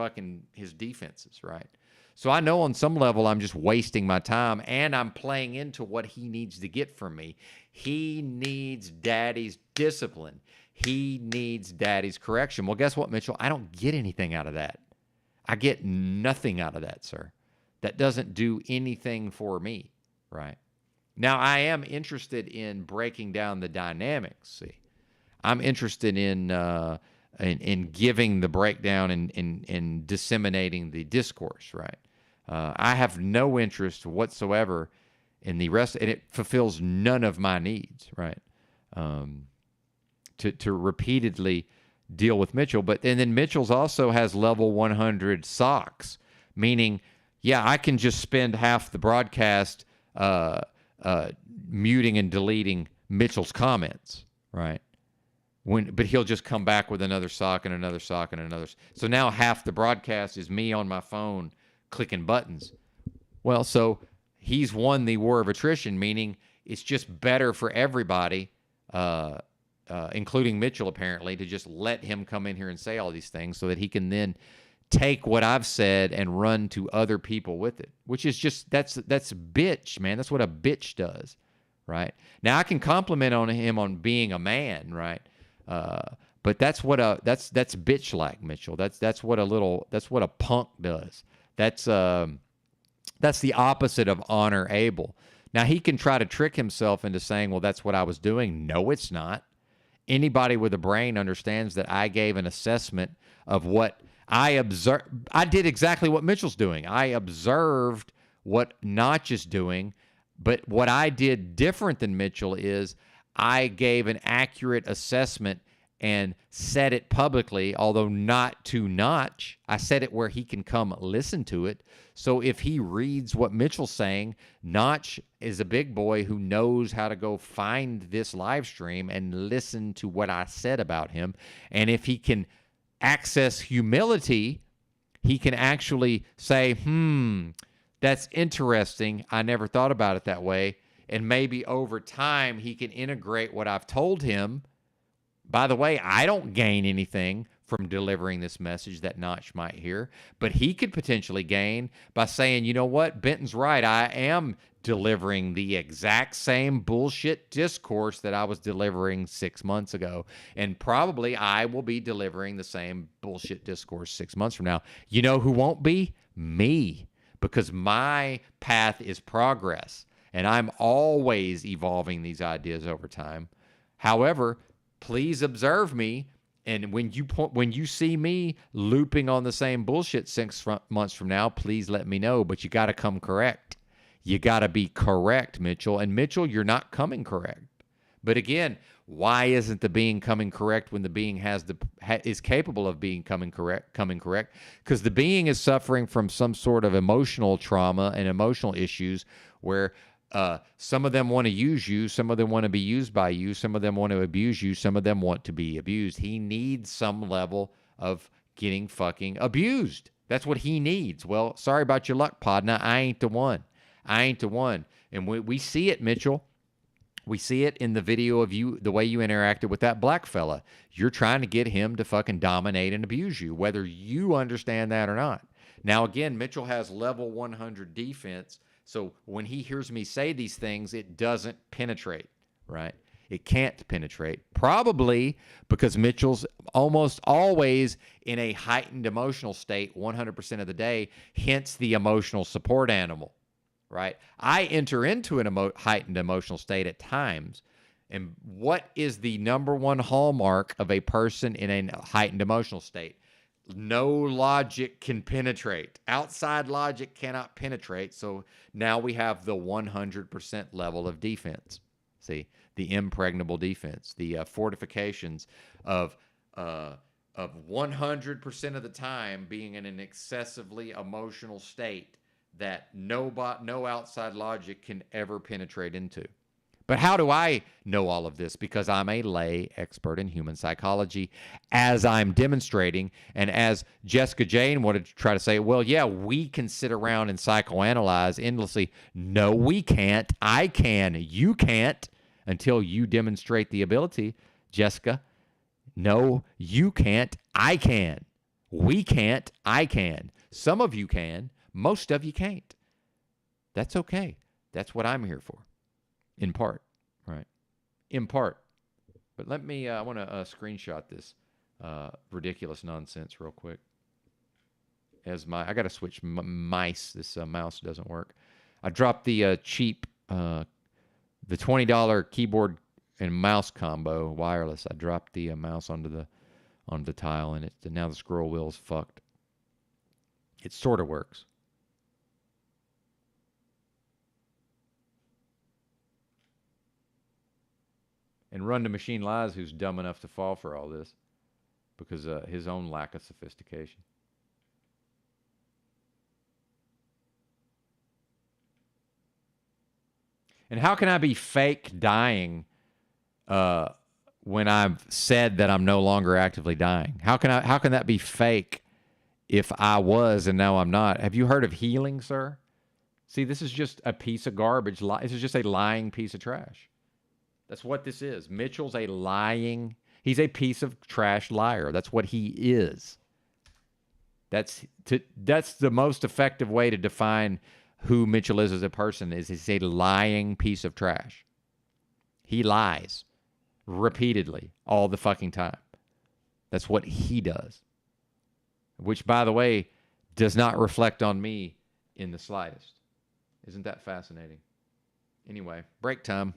defenses, right? So I know on some level I'm just wasting my time, and I'm playing into what he needs to get from me. He needs daddy's discipline. He needs daddy's correction. Well, guess what, Mitchell? I don't get anything out of that. I get nothing out of that, sir. That doesn't do anything for me, right? Now, I am interested in breaking down the dynamics, see. I'm interested in giving the breakdown and disseminating the discourse, right? I have no interest whatsoever in the rest, and it fulfills none of my needs, right? To repeatedly deal with Mitchell, and then Mitchell's also has level 100 socks, meaning, yeah, I can just spend half the broadcast muting and deleting Mitchell's comments, right? But he'll just come back with another sock and another sock and another. So now half the broadcast is me on my phone clicking buttons. Well, so he's won the war of attrition, meaning it's just better for everybody, including Mitchell apparently, to just let him come in here and say all these things so that he can then take what I've said and run to other people with it, which is just, that's bitch, man. That's what a bitch does, right? Now I can compliment on him on being a man, right? But that's bitch like, Mitchell. That's what a punk does. That's the opposite of honor able. Now he can try to trick himself into saying, well, that's what I was doing. No, it's not. Anybody with a brain understands that I gave an assessment of what I observed. I did exactly what Mitchell's doing. I observed what Notch is doing, but what I did different than Mitchell is I gave an accurate assessment and said it publicly, although not to Notch. I said it where he can come listen to it. So if he reads what Mitchell's saying, Notch is a big boy who knows how to go find this live stream and listen to what I said about him. And if he can access humility, he can actually say, that's interesting. I never thought about it that way. And maybe over time, he can integrate what I've told him. By the way, I don't gain anything from delivering this message that Notch might hear, but he could potentially gain by saying, you know what, Benton's right. I am delivering the exact same bullshit discourse that I was delivering 6 months ago. And probably I will be delivering the same bullshit discourse 6 months from now. You know who won't be? Me. Because my path is progress. And I'm always evolving these ideas over time. However, please observe me. And when you see me looping on the same bullshit 6 months from now, please let me know. But you got to come correct. You got to be correct, Mitchell. And Mitchell, you're not coming correct. But again, why isn't the being coming correct when the being is capable of coming correct? Because the being is suffering from some sort of emotional trauma and emotional issues where some of them want to use you, some of them want to be used by you, some of them want to abuse you, some of them want to be abused. He needs some level of getting fucking abused. That's what he needs. Well, sorry about your luck, Podna. I ain't the one. And we see it, Mitchell. We see it in the video of you, the way you interacted with that black fella. You're trying to get him to fucking dominate and abuse you, whether you understand that or not. Now, again, Mitchell has level 100 defense. So when he hears me say these things, it doesn't penetrate, right? It can't penetrate. Probably because Mitchell's almost always in a heightened emotional state 100% of the day, hence the emotional support animal, right? I enter into an heightened emotional state at times. And what is the number one hallmark of a person in a heightened emotional state? No logic can penetrate. Outside logic cannot penetrate. So now we have the 100% level of defense. See, the impregnable defense, the fortifications of 100% of the time being in an excessively emotional state that no outside logic can ever penetrate into. But how do I know all of this? Because I'm a lay expert in human psychology, as I'm demonstrating, and as Jessica Jane wanted to try to say, well, yeah, we can sit around and psychoanalyze endlessly. No, we can't. I can. You can't until you demonstrate the ability, Jessica. No, you can't. I can. We can't. I can. Some of you can. Most of you can't. That's okay. That's what I'm here for. In part, right? In part. But let me, I want to screenshot this ridiculous nonsense real quick. I got to switch mice. This mouse doesn't work. I dropped the cheap, the $20 keyboard and mouse combo wireless. I dropped the mouse onto the tile, and now the scroll wheel's fucked. It sort of works. And Run the Machine Lies, who's dumb enough to fall for all this because his own lack of sophistication. And how can I be fake dying when I've said that I'm no longer actively dying? How can that be fake if I was and now I'm not? Have you heard of healing, sir? See, this is just a piece of garbage. This is just a lying piece of trash. That's what this is. Mitchell's a lying. He's a piece of trash liar. That's what he is. That's the most effective way to define who Mitchell is as a person. Is he's a lying piece of trash. He lies repeatedly all the fucking time. That's what he does. Which, by the way, does not reflect on me in the slightest. Isn't that fascinating? Anyway, break time.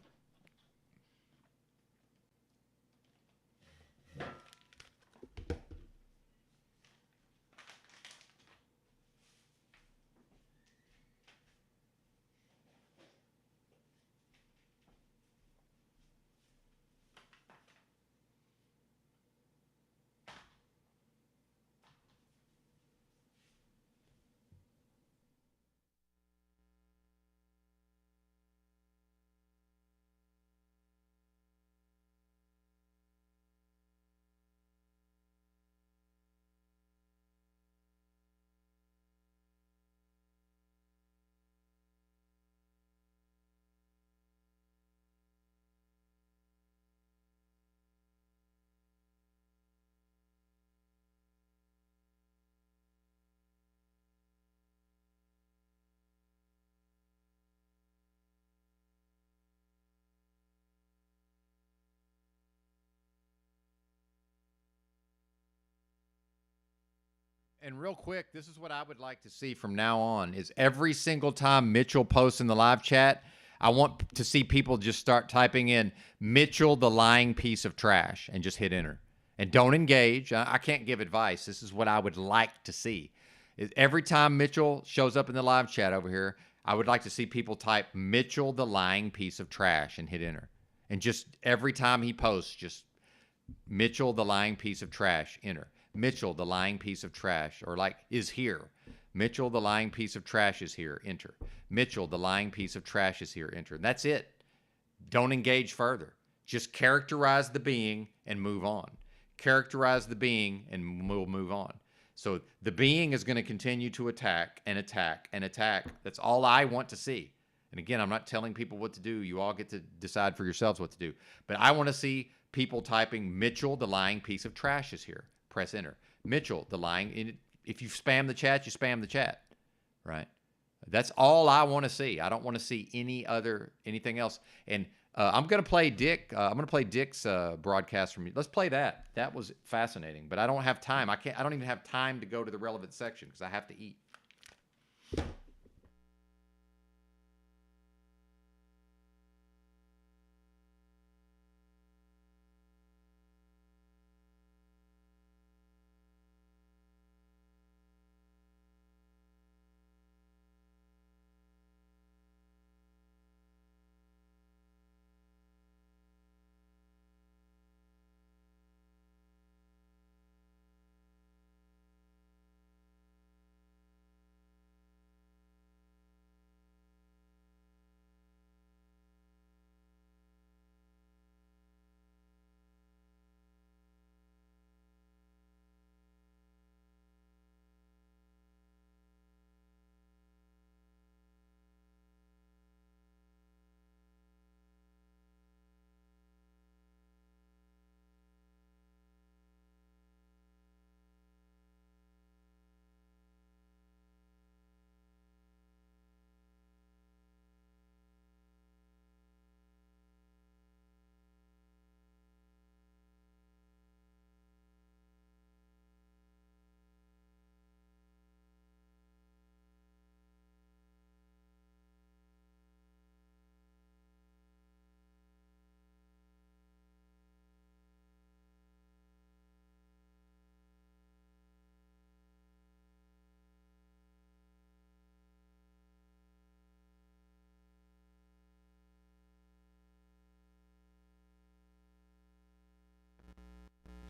And real quick, this is what I would like to see from now on: is every single time Mitchell posts in the live chat, I want to see people just start typing in Mitchell, the lying piece of trash, and just hit enter. And don't engage. I can't give advice. This is what I would like to see. Every time Mitchell shows up in the live chat over here, I would like to see people type Mitchell, the lying piece of trash, and hit enter. And just every time he posts, just Mitchell, the lying piece of trash, enter. Mitchell, the lying piece of trash, or like, is here. Mitchell, the lying piece of trash, is here, enter. Mitchell, the lying piece of trash, is here, enter. And that's it. Don't engage further. Just characterize the being and move on. Characterize the being and we'll move on. So the being is going to continue to attack and attack and attack. That's all I want to see. And again, I'm not telling people what to do. You all get to decide for yourselves what to do. But I want to see people typing Mitchell, the lying piece of trash, is here. Press enter. Mitchell, the lying. If you spam the chat, you spam the chat, right? That's all I want to see. I don't want to see anything else. And I'm going to play Dick. I'm going to play Dick's broadcast from you. Let's play that. That was fascinating, but I don't have time. I don't even have time to go to the relevant section because I have to eat.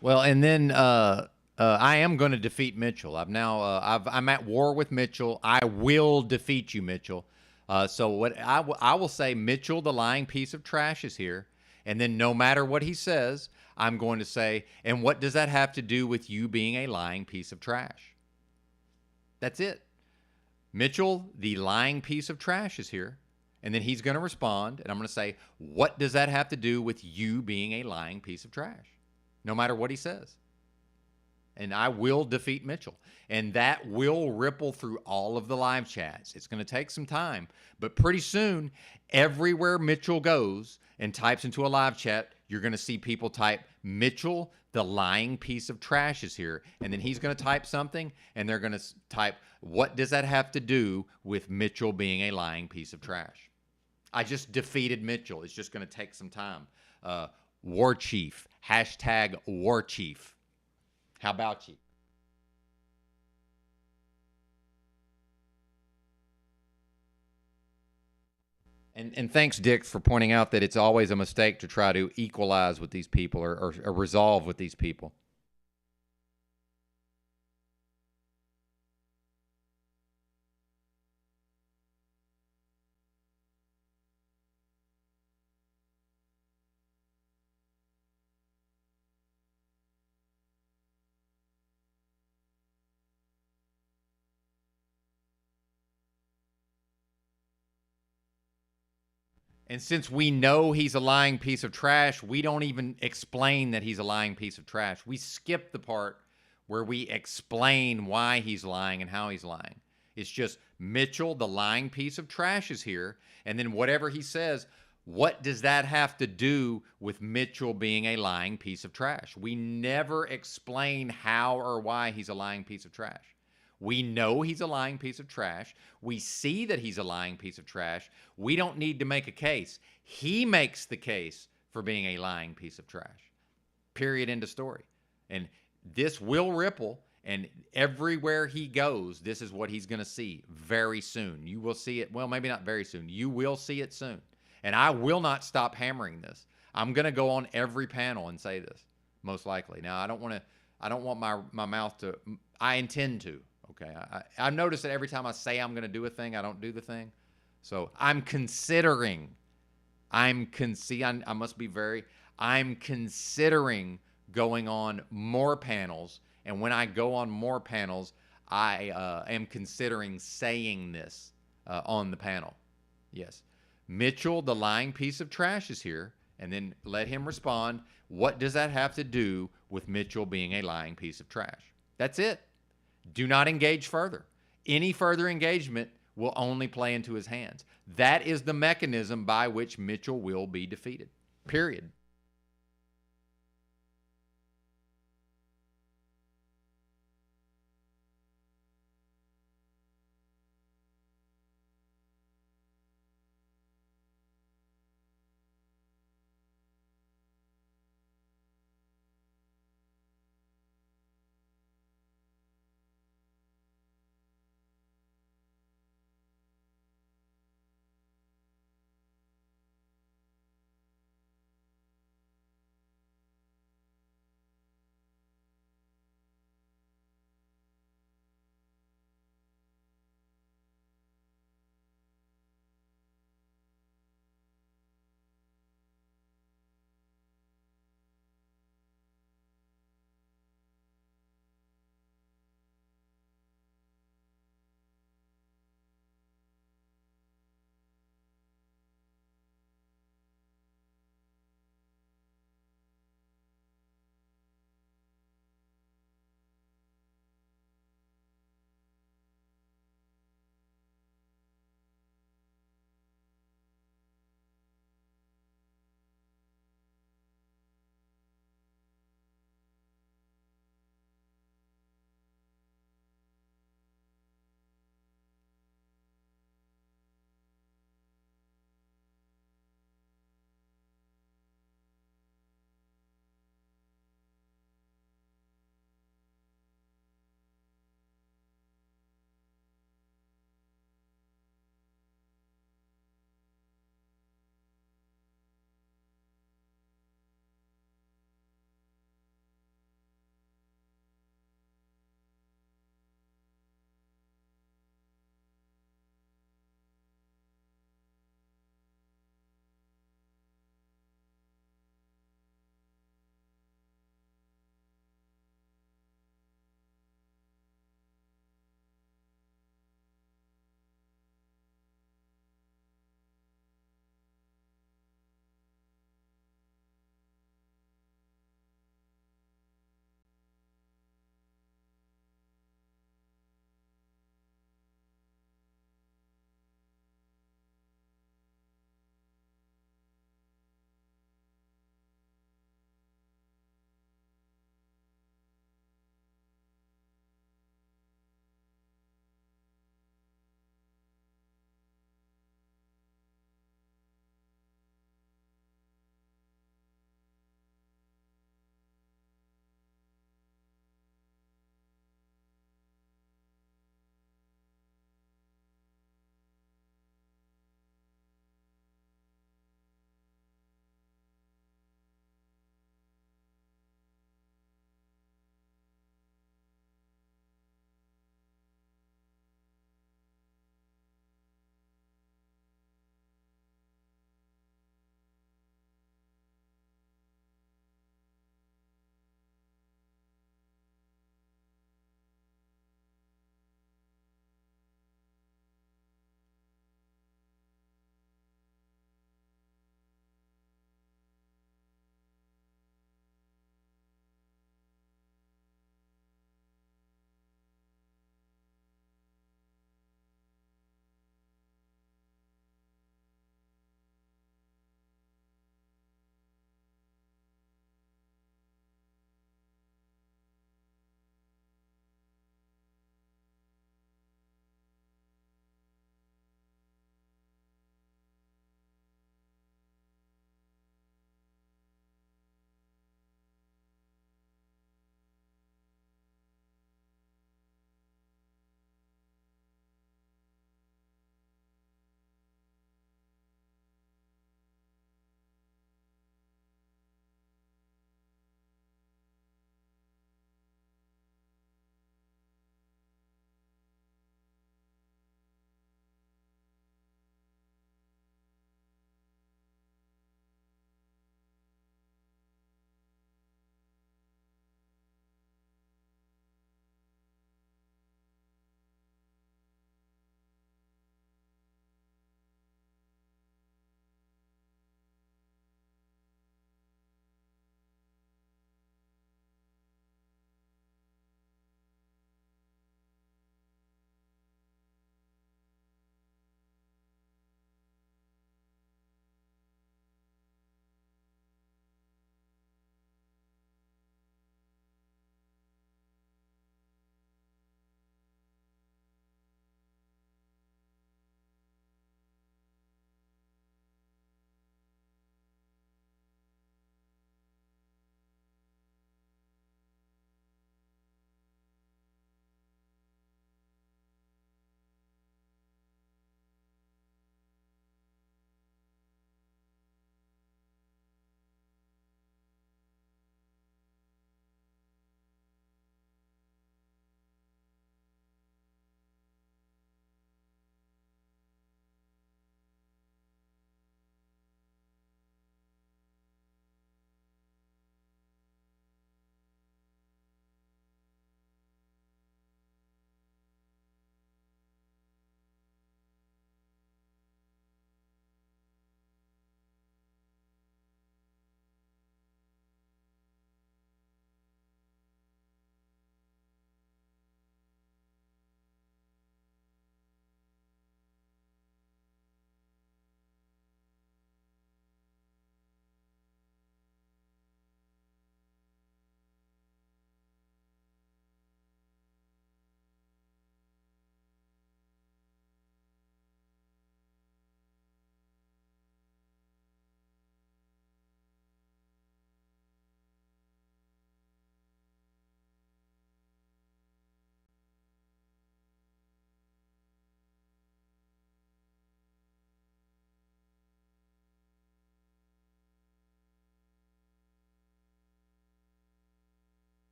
Well, and then I am going to defeat Mitchell. I'm at war with Mitchell. I will defeat you, Mitchell. So what I will say, Mitchell, the lying piece of trash, is here. And then no matter what he says, I'm going to say, and what does that have to do with you being a lying piece of trash? That's it. Mitchell, the lying piece of trash, is here. And then he's going to respond, and I'm going to say, what does that have to do with you being a lying piece of trash? No matter what he says. And I will defeat Mitchell. And that will ripple through all of the live chats. It's going to take some time, but pretty soon, everywhere Mitchell goes and types into a live chat, you're going to see people type, Mitchell, the lying piece of trash, is here. And then he's going to type something, and they're going to type, what does that have to do with Mitchell being a lying piece of trash? I just defeated Mitchell. It's just going to take some time. War Chief, hashtag War Chief. How about you? And thanks, Dick, for pointing out that it's always a mistake to try to equalize with these people or resolve with these people. And since we know he's a lying piece of trash, we don't even explain that he's a lying piece of trash. We skip the part where we explain why he's lying and how he's lying. It's just Mitchell, the lying piece of trash, is here. And then whatever he says, what does that have to do with Mitchell being a lying piece of trash? We never explain how or why he's a lying piece of trash. We know he's a lying piece of trash. We see that he's a lying piece of trash. We don't need to make a case. He makes the case for being a lying piece of trash. Period. End of story. And this will ripple, and everywhere he goes, this is what he's going to see very soon. You will see it. Well, maybe not very soon. You will see it soon. And I will not stop hammering this. I'm going to go on every panel and say this, most likely. Now, I don't want my mouth to, I intend to. Okay. I've noticed that every time I say I'm going to do a thing, I don't do the thing. So I'm considering, I must be very, I'm considering going on more panels. And when I go on more panels, I am considering saying this on the panel. Yes. Mitchell, the lying piece of trash, is here. And then let him respond. What does that have to do with Mitchell being a lying piece of trash? That's it. Do not engage further. Any further engagement will only play into his hands. That is the mechanism by which Mitchell will be defeated. Period.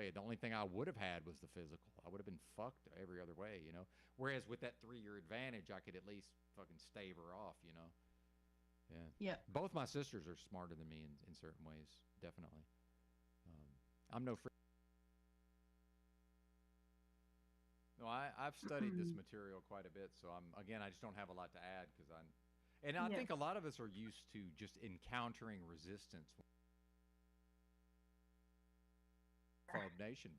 The only thing I would have had was the physical. I would have been fucked every other way, you know. Whereas with that 3-year advantage, I could at least fucking stave her off, you know. Yeah. Yeah. Both my sisters are smarter than me in certain ways, definitely. I'm no freak. No, I've studied this material quite a bit, so I just don't have a lot to add because I Yeah. think a lot of us are used to just encountering resistance. From nation.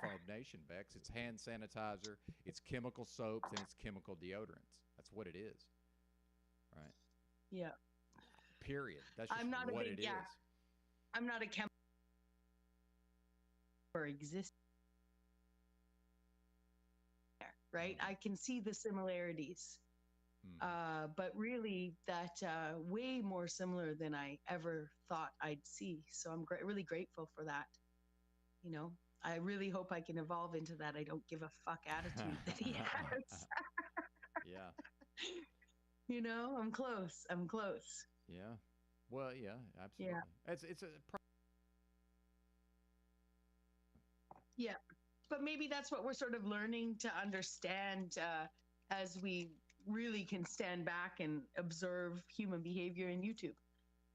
Of nation, Bex. It's hand sanitizer, it's chemical soaps, and it's chemical deodorants. That's what it is, right? Yeah. Period. That's just I'm not a what big it yeah. is. I'm not a chemical or exist there, right? I can see the similarities. But really that way more similar than I ever thought I'd see. So I'm really grateful for that. You know, I really hope I can evolve into that I don't give a fuck attitude that he has. Yeah. You know, I'm close. I'm close. Yeah. Well, yeah, absolutely. Yeah. It's a Yeah. But maybe that's what we're sort of learning to understand as we really can stand back and observe human behavior in YouTube.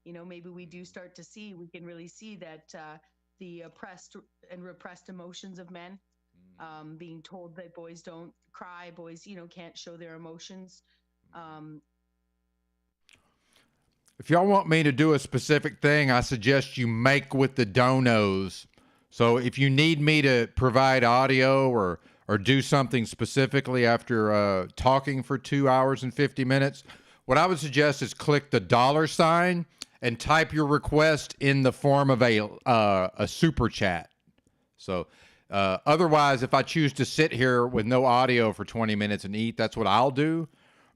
You know, maybe we do start to see, we can really see that the oppressed and repressed emotions of men, being told that boys don't cry, boys, you know, can't show their emotions. If y'all want me to do a specific thing, I suggest you make with the donos. So if you need me to provide audio or do something specifically after talking for 2 hours and 50 minutes, what I would suggest is click the $ and type your request in the form of a super chat. So Otherwise, if I choose to sit here with no audio for 20 minutes and eat, that's what I'll do.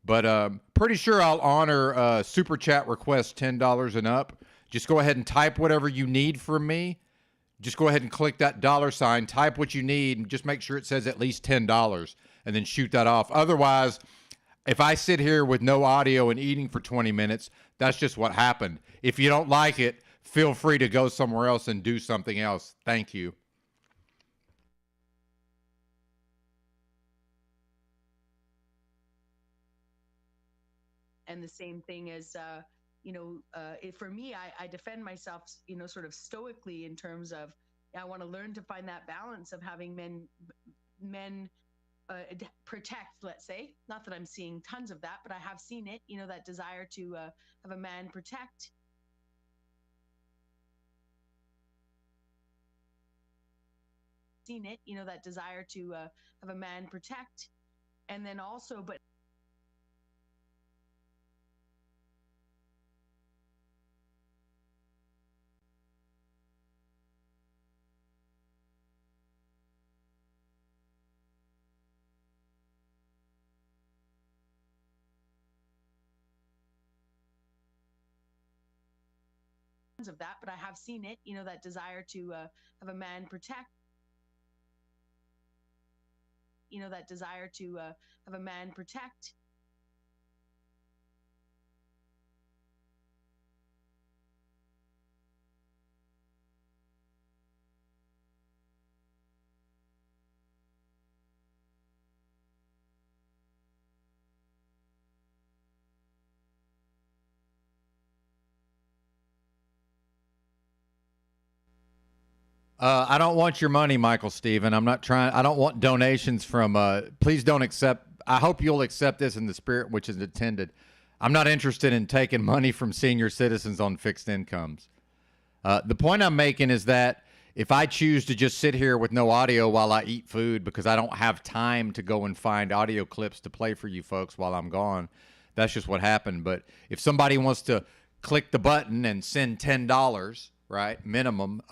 But pretty sure I'll honor super chat requests $10 and up. Just go ahead and type whatever you need from me. Just go ahead and click that $sign, type what you need, and just make sure it says at least $10, and then shoot that off. Otherwise, if I sit here with no audio and eating for 20 minutes, that's just what happened. If you don't like it, feel free to go somewhere else and do something else. Thank you. And the same thing as, for me, I defend myself, sort of stoically in terms of I want to learn to find that balance of having men protect, let's say. Not that I'm seeing tons of that, but I have seen it, that desire to have a man protect. Seen it, that desire to have a man protect. And then also, but of that, but I have seen it, that desire to have a man protect. That desire to have a man protect. I don't want your money, Michael Steven. I'm not trying. I don't want donations from. Please don't accept. I hope you'll accept this in the spirit which is intended. I'm not interested in taking money from senior citizens on fixed incomes. The point I'm making is that if I choose to just sit here with no audio while I eat food because I don't have time to go and find audio clips to play for you folks while I'm gone, that's just what happened. But if somebody wants to click the button and send $10, right, minimum,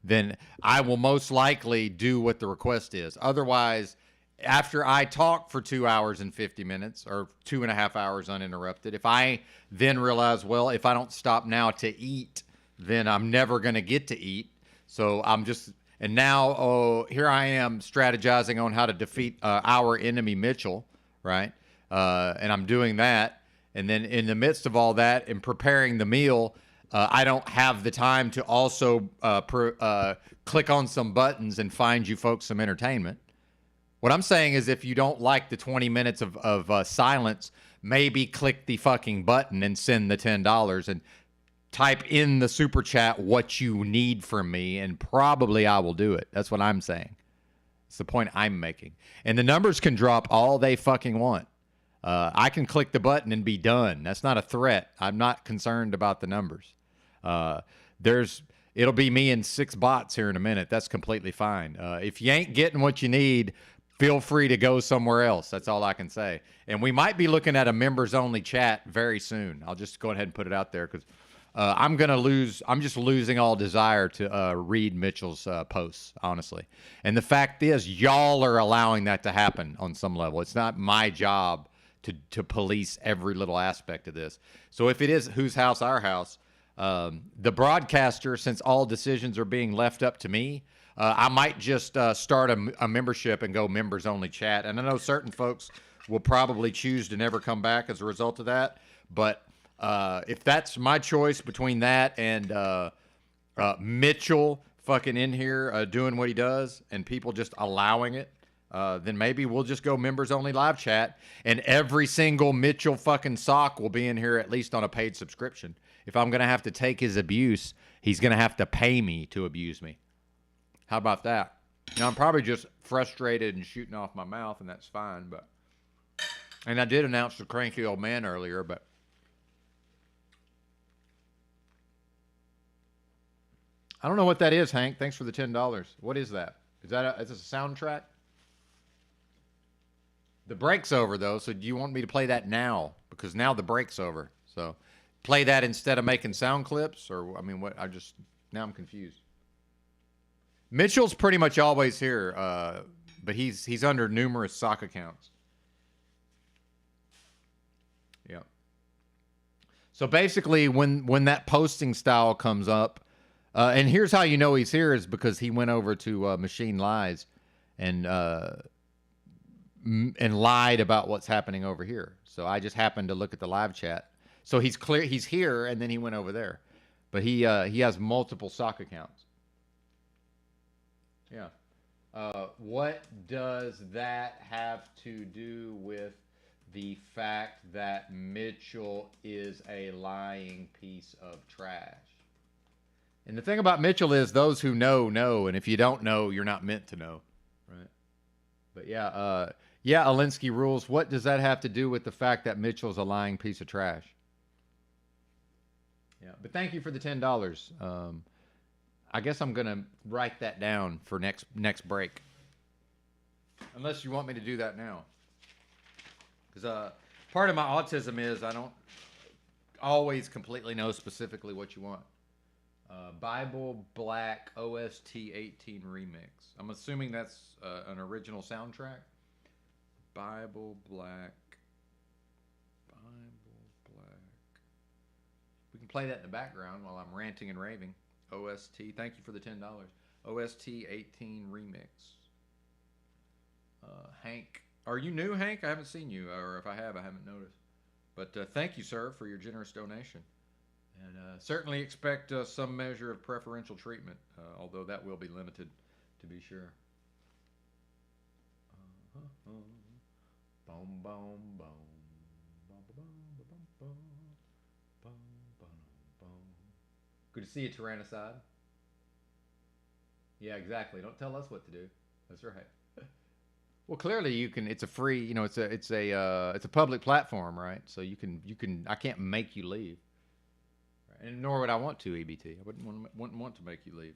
then I will most likely do what the request is. Otherwise, after I talk for 2 hours and 50 minutes or 2.5 hours uninterrupted, if I then realize, well, if I don't stop now to eat, then I'm never going to get to eat. So I'm just, and now here I am strategizing on how to defeat our enemy Mitchell, right? And I'm doing that. And then in the midst of all that and preparing the meal, I don't have the time to also click on some buttons and find you folks some entertainment. What I'm saying is if you don't like the 20 minutes of silence, maybe click the fucking button and send the $10 and type in the super chat what you need from me, and probably I will do it. That's what I'm saying. It's the point I'm making. And the numbers can drop all they fucking want. I can click the button and be done. That's not a threat. I'm not concerned about the numbers. It'll be me and 6 bots here in a minute. That's completely fine. If you ain't getting what you need, feel free to go somewhere else. That's all I can say. And we might be looking at a members only chat very soon. I'll just go ahead and put it out there because I'm just losing all desire to read Mitchell's posts, honestly. And the fact is, y'all are allowing that to happen on some level. It's not my job to police every little aspect of this. So if it is whose house, our house, the broadcaster, since all decisions are being left up to me, I might just start a membership and go members only chat. And I know certain folks will probably choose to never come back as a result of that. But if that's my choice between that and Mitchell fucking in here doing what he does and people just allowing it, then maybe we'll just go members only live chat and every single Mitchell fucking sock will be in here at least on a paid subscription. If I'm going to have to take his abuse, he's going to have to pay me to abuse me. How about that? Now, I'm probably just frustrated and shooting off my mouth, and that's fine. And I did announce the cranky old man earlier, but I don't know what that is, Hank. Thanks for the $10. What is that? Is this a soundtrack? The break's over, though, so do you want me to play that now? Because now the break's over. So play that instead of making sound clips? Or, I mean, what? Now I'm confused. Mitchell's pretty much always here, but he's under numerous sock accounts. Yeah. So basically, when that posting style comes up, and here's how you know he's here is because he went over to Machine Lies and lied about what's happening over here. So I just happened to look at the live chat. So he's clear. He's here, and then he went over there. But he has multiple sock accounts. Yeah. What does that have to do with the fact that Mitchell is a lying piece of trash? And the thing about Mitchell is those who know, and if you don't know, you're not meant to know, right? But yeah, Alinsky rules. What does that have to do with the fact that Mitchell's a lying piece of trash? Yeah, but thank you for the $10. I guess I'm gonna write that down for next break, unless you want me to do that now. Because part of my autism is I don't always completely know specifically what you want. Bible Black OST 18 remix. I'm assuming that's an original soundtrack. Bible Black. We can play that in the background while I'm ranting and raving. OST. Thank you for the $10. OST 18 remix. Hank. Are you new, Hank? I haven't seen you, or if I have, I haven't noticed. But thank you, sir, for your generous donation. And certainly expect some measure of preferential treatment, although that will be limited, to be sure. Boom, boom, boom. Good to see you, Tyrannicide. Yeah, exactly. Don't tell us what to do. That's right. Well, clearly you can. It's a free. You know, it's a public platform, right? So you can. I can't make you leave, and nor would I want to. EBT. I wouldn't want to make you leave.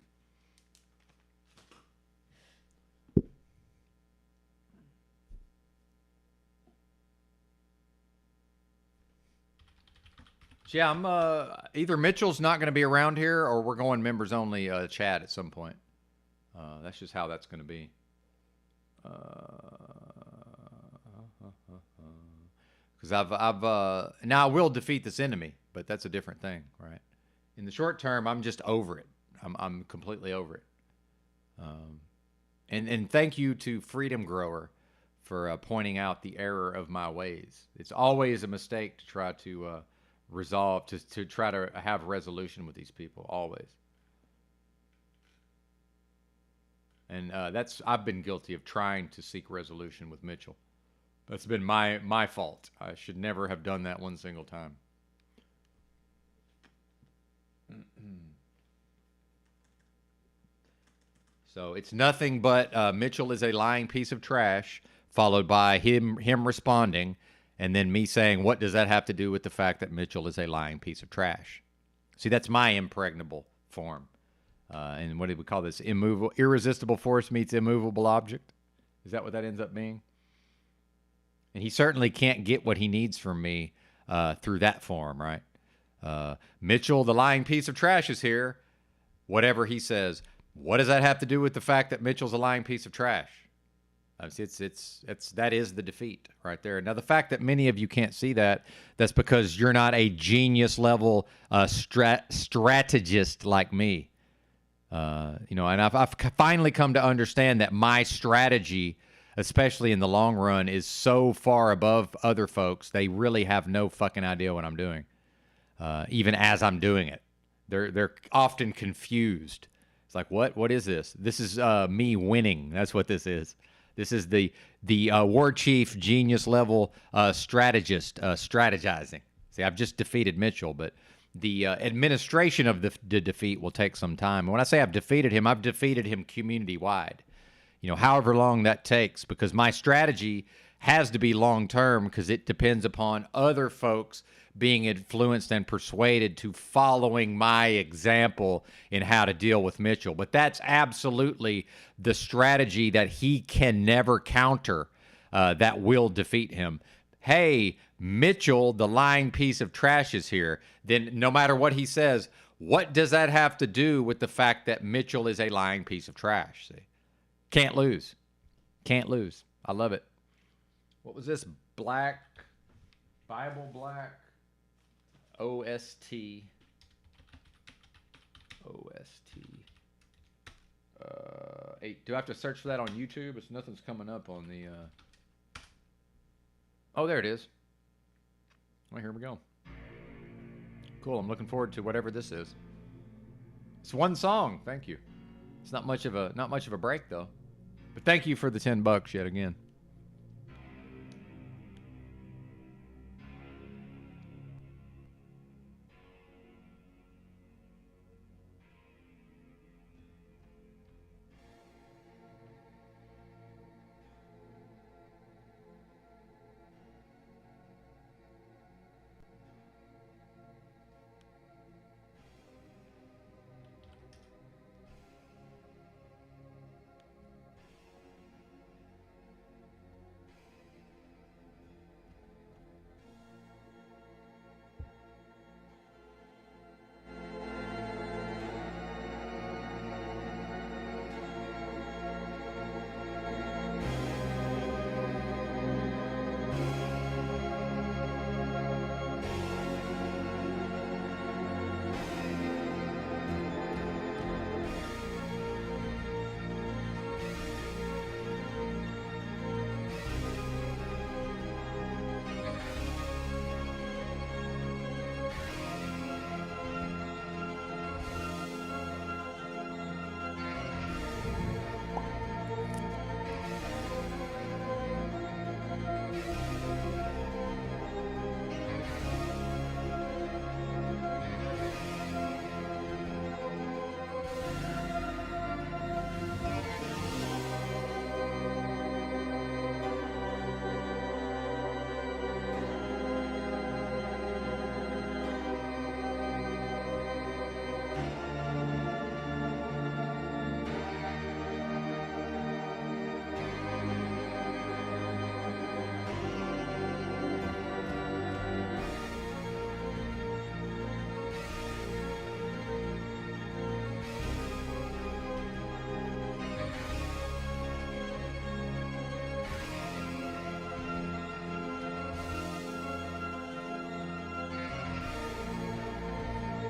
So yeah, I'm either Mitchell's not going to be around here, or we're going members only chat at some point. That's just how that's going to be. Because I've now I will defeat this enemy, but that's a different thing, right? In the short term, I'm just over it. I'm completely over it. And thank you to Freedom Grower for pointing out the error of my ways. It's always a mistake to try to resolve, to try to have resolution with these people, always. And I've been guilty of trying to seek resolution with Mitchell. That's been my fault. I should never have done that one single time. So it's nothing but Mitchell is a lying piece of trash, followed by him responding, and then me saying, what does that have to do with the fact that Mitchell is a lying piece of trash? See, that's my impregnable form. And what do we call this? Irresistible force meets immovable object? Is that what that ends up being? And he certainly can't get what he needs from me through that form, right? Mitchell, the lying piece of trash, is here. Whatever he says. What does that have to do with the fact that Mitchell's a lying piece of trash? That is the defeat right there. Now, the fact that many of you can't see that's because you're not a genius level strategist like me. And I've finally come to understand that my strategy, especially in the long run, is so far above other folks. They really have no fucking idea what I'm doing, even as I'm doing it. They're often confused. It's like, what is this? This is me winning. That's what this is. This is the war chief genius level strategist strategizing. See, I've just defeated Mitchell, but the administration of the defeat will take some time. And when I say I've defeated him community-wide. However long that takes, because my strategy has to be long-term because it depends upon other folks being influenced and persuaded to following my example in how to deal with Mitchell. But that's absolutely the strategy that he can never counter that will defeat him. Hey, Mitchell, the lying piece of trash, is here. Then no matter what he says, What does that have to do with the fact that Mitchell is a lying piece of trash? See, can't lose. Can't lose. I love it. What was this? Black, Bible Black, OST. OST. 8. Do I have to search for that on YouTube? It's nothing's coming up on the. Oh, there it is. Well, here we go. Cool. I'm looking forward to whatever this is. It's one song. Thank you. It's not much of a break though. But thank you for the $10 yet again.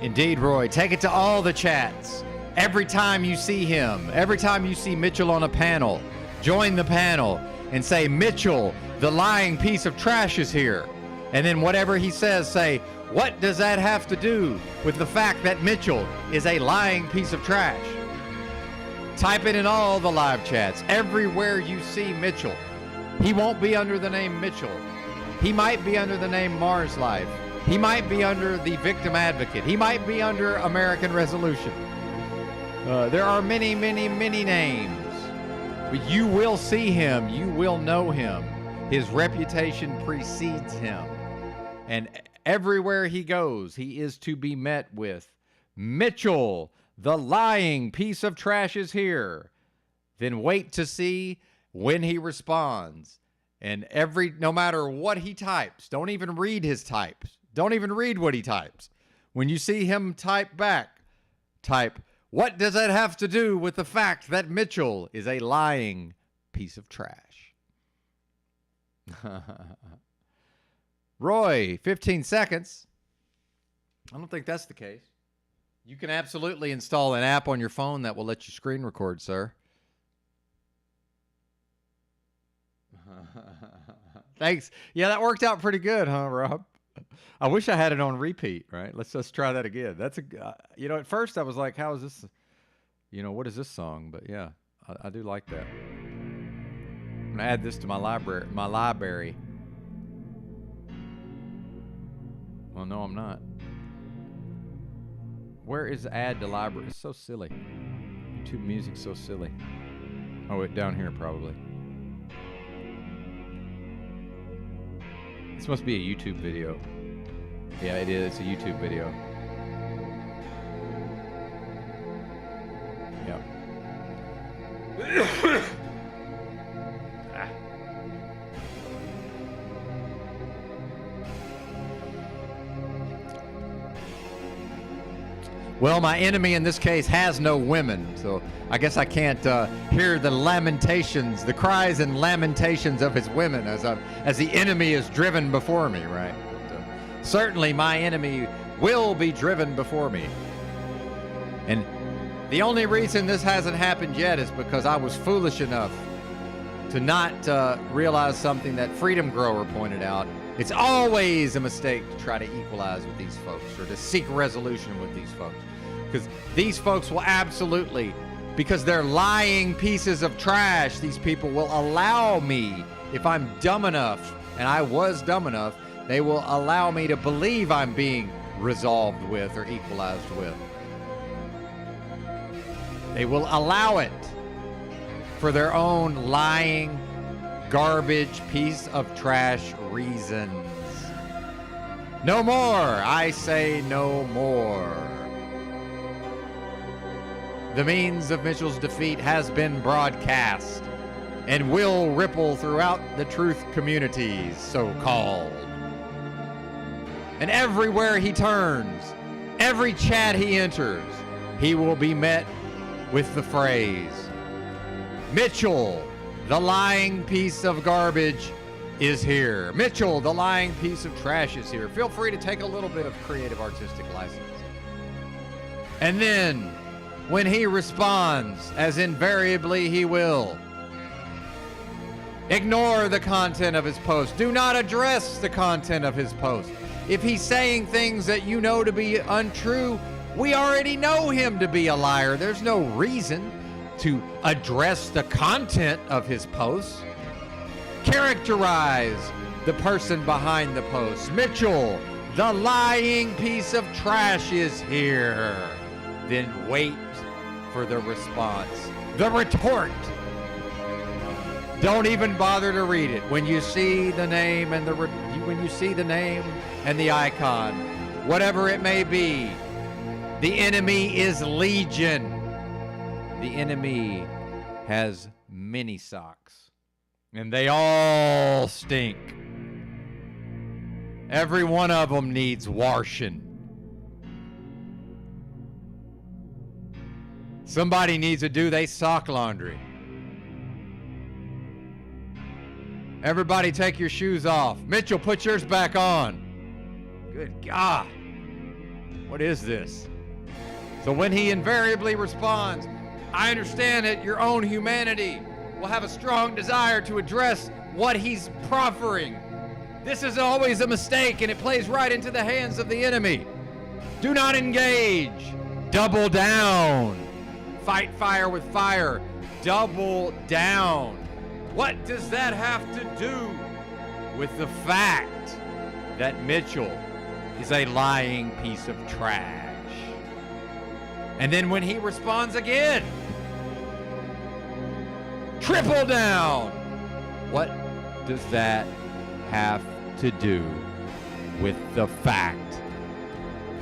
Indeed, Roy. Take it to all the chats. Every time you see him, every time you see Mitchell on a panel, join the panel and say, Mitchell, the lying piece of trash is here. And then whatever he says, say, what does that have to do with the fact that Mitchell is a lying piece of trash? Type it in all the live chats. Everywhere you see Mitchell. He won't be under the name Mitchell. He might be under the name Mars Life. He might be under the Victim Advocate. He might be under American Resolution. There are many, many, many names. But you will see him. You will know him. His reputation precedes him. And everywhere he goes, he is to be met with, Mitchell, the lying piece of trash is here. Then wait to see when he responds. And no matter what he types, don't even read his types. Don't even read what he types. When you see him type back, type, what does that have to do with the fact that Mitchell is a lying piece of trash? Roy, 15 seconds. I don't think that's the case. You can absolutely install an app on your phone that will let you screen record, sir. Thanks. Yeah, that worked out pretty good, huh, Rob? I wish I had it on repeat, right? Let's just try that again. That's at first I was like, how is this, what is this song? But yeah, I do like that. I'm going to add this to my library. Well, no, I'm not. Where is add to library? It's so silly. YouTube music's so silly. Oh, wait, down here probably. This must be a YouTube video. Yeah, it is. It's a YouTube video. Yep. Well, my enemy in this case has no women, so I guess I can't hear the lamentations, the cries and lamentations of his women as the enemy is driven before me, right? Certainly my enemy will be driven before me. And the only reason this hasn't happened yet is because I was foolish enough to not realize something that Freedom Grower pointed out. It's always a mistake to try to equalize with these folks or to seek resolution with these folks. Because these folks will absolutely, because they're lying pieces of trash, these people will allow me, if I'm dumb enough, and I was dumb enough, they will allow me to believe I'm being resolved with or equalized with. They will allow it for their own lying, garbage piece of trash reasons. No more. I say no more. The means of Mitchell's defeat has been broadcast and will ripple throughout the truth communities, so-called. And everywhere he turns, every chat he enters, he will be met with the phrase, Mitchell, the lying piece of garbage, is here. Mitchell, the lying piece of trash, is here. Feel free to take a little bit of creative artistic license. And then, when he responds, as invariably he will, ignore the content of his post. Do not address the content of his post. If he's saying things that you know to be untrue, we already know him to be a liar. There's no reason to address the content of his posts. Characterize the person behind the post. Mitchell, the lying piece of trash, is here. Then wait for the response, the retort. Don't even bother to read it. When you see the name and the icon, whatever it may be, the enemy is legion. The enemy has many socks, and they all stink. Every one of them needs washing. Somebody needs to do their sock laundry. Everybody take your shoes off. Mitchell, put yours back on. Good God. What is this? So when he invariably responds, I understand that your own humanity will have a strong desire to address what he's proffering. This is always a mistake, and it plays right into the hands of the enemy. Do not engage. Double down. Fight fire with fire. Double down. What does that have to do with the fact that Mitchell is a lying piece of trash? And then when he responds again, triple down. What does that have to do with the fact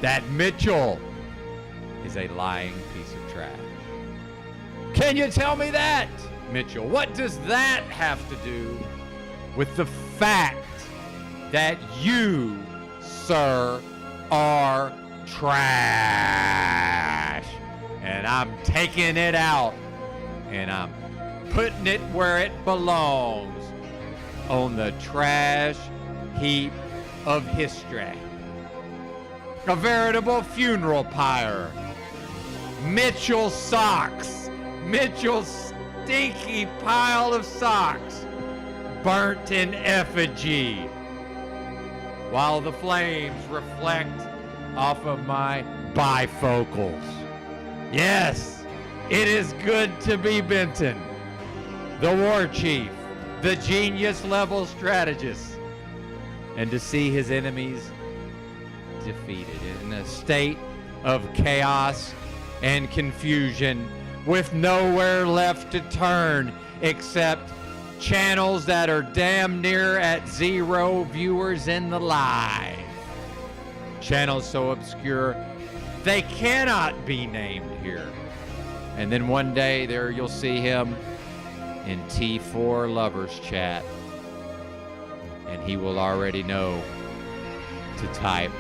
that Mitchell is a lying piece of trash? Can you tell me that, Mitchell? What does that have to do with the fact that you, sir, are trash? And I'm taking it out and I'm putting it where it belongs, on the trash heap of history. A veritable funeral pyre. Mitchell socks. Mitchell's stinky pile of socks, burnt in effigy, while the flames reflect off of my bifocals. Yes, it is good to be Benton, the war chief, the genius level strategist, and to see his enemies defeated in a state of chaos and confusion, with nowhere left to turn except channels that are damn near at 0 viewers in the live. Channels so obscure they cannot be named here. And then one day there you'll see him in T4 Lovers Chat, and he will already know to type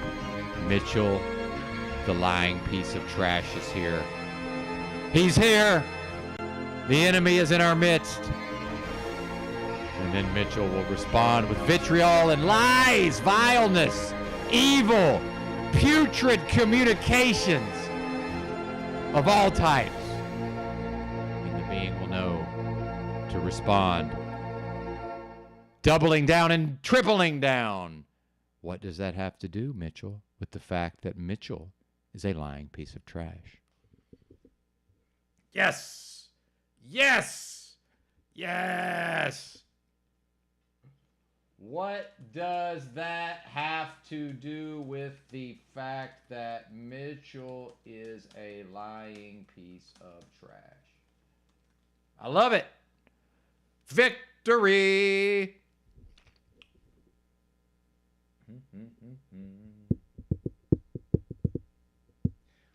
Mitchell The lying piece of trash is here. He's here. The enemy is in our midst. And then Mitchell will respond with vitriol and lies, vileness, evil, putrid communications of all types. And the being will know to respond, doubling down and tripling down. What does that have to do, Mitchell, with the fact that Mitchell is a lying piece of trash? Yes! Yes! Yes! What does that have to do with the fact that Mitchell is a lying piece of trash? I love it. Victory!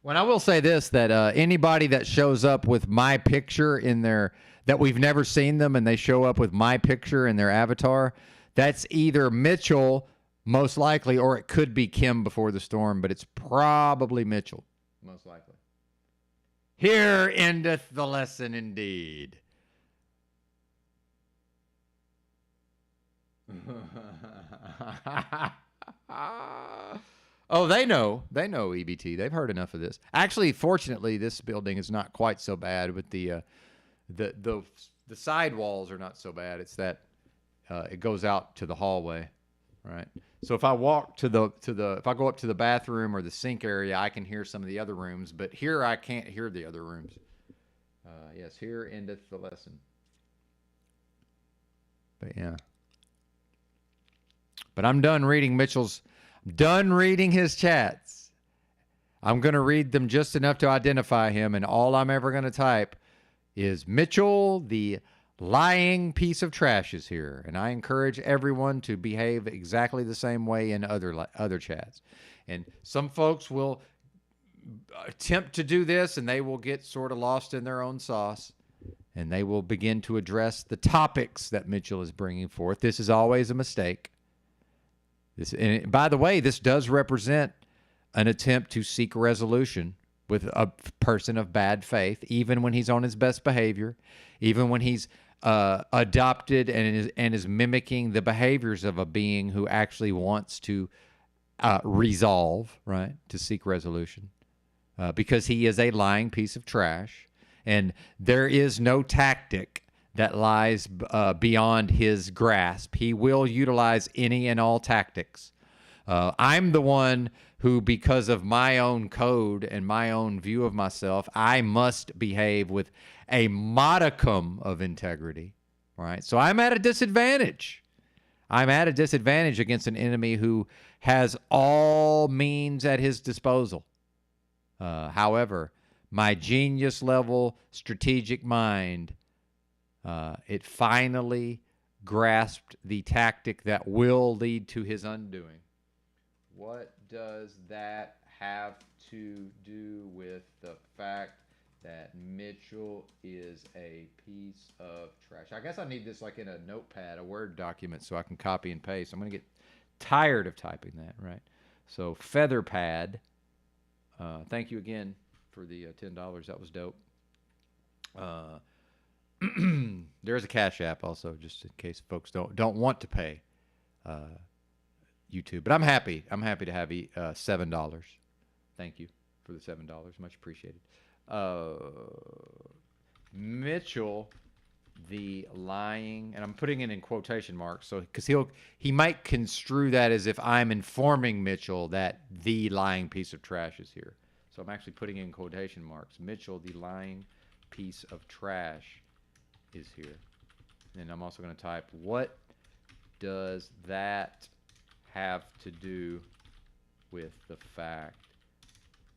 When I will say this, that anybody that shows up with my picture in their, that we've never seen them and they show up with my picture in their avatar, that's either Mitchell, most likely, or it could be Kim before the storm, but it's probably Mitchell, most likely. Here endeth the lesson indeed. Oh, they know EBT. They've heard enough of this. Actually, fortunately, this building is not quite so bad. With the side walls are not so bad. It's that it goes out to the hallway, right? So if I walk if I go up to the bathroom or the sink area, I can hear some of the other rooms. But here, I can't hear the other rooms. Yes, here endeth the lesson. But yeah. But I'm done reading his chats. I'm going to read them just enough to identify him, and all I'm ever going to type is Mitchell, the lying piece of trash, is here. And I encourage everyone to behave exactly the same way in other chats. And some folks will attempt to do this, and they will get sort of lost in their own sauce, and they will begin to address the topics that Mitchell is bringing forth. This is always a mistake. And by the way, this does represent an attempt to seek resolution with a person of bad faith, even when he's on his best behavior, even when he's adopted and is mimicking the behaviors of a being who actually wants to resolve, right, to seek resolution, because he is a lying piece of trash, and there is no tactic that lies beyond his grasp. He will utilize any and all tactics. I'm the one who, because of my own code and my own view of myself, I must behave with a modicum of integrity, right? So I'm at a disadvantage. I'm at a disadvantage against an enemy who has all means at his disposal. However, my genius level strategic mind, it finally grasped the tactic that will lead to his undoing. What does that have to do with the fact that Mitchell is a piece of trash? I guess I need this like in a notepad, a Word document, so I can copy and paste. I'm going to get tired of typing that, right? So Featherpad, thank you again for the $10. That was dope. There's a Cash App also, just in case folks don't want to pay YouTube. But I'm happy to have $7. Thank you for the $7, much appreciated. Mitchell, the lying, and I'm putting it in quotation marks, so because he might construe that as if I'm informing Mitchell that the lying piece of trash is here. So I'm actually putting in quotation marks. Mitchell, the lying piece of trash, is here. And I'm also going to type, what does that have to do with the fact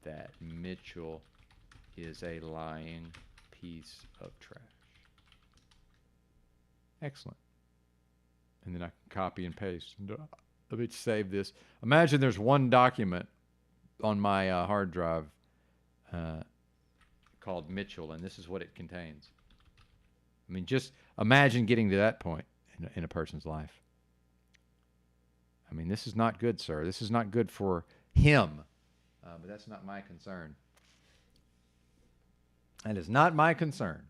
that Mitchell is a lying piece of trash? Excellent. And then I can copy and paste. Let me save this. Imagine there's one document on my hard drive called Mitchell, and this is what it contains. I mean, just imagine getting to that point in a person's life. I mean, this is not good, sir. This is not good for him. but that's not my concern. That is not my concern.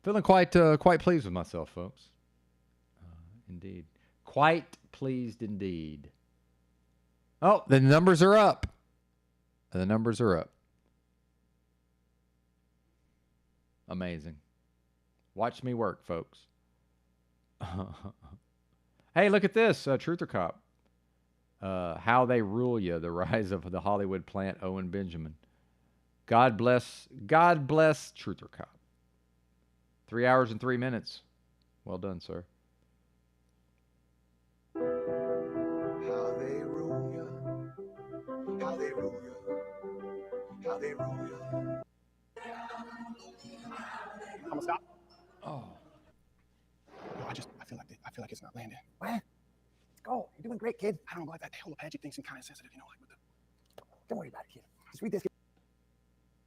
Feeling quite pleased with myself, folks. Indeed. Quite pleased indeed. Oh, the numbers are up. The numbers are up. Amazing. Watch me work, folks. Hey, look at this. Truther Cop. How They Rule You, the rise of the Hollywood plant, Owen Benjamin. God bless Truther Cop. 3 hours and 3 minutes. Well done, sir. How they rule you. How they rule you. How they rule you. I'm gonna stop. Oh. No, I feel like it's not landing. What? Let's go. You're doing great, kid. I don't know, like that whole Apache thing seems kind of sensitive, you know, like with the. Don't worry about it, kid. Just read this.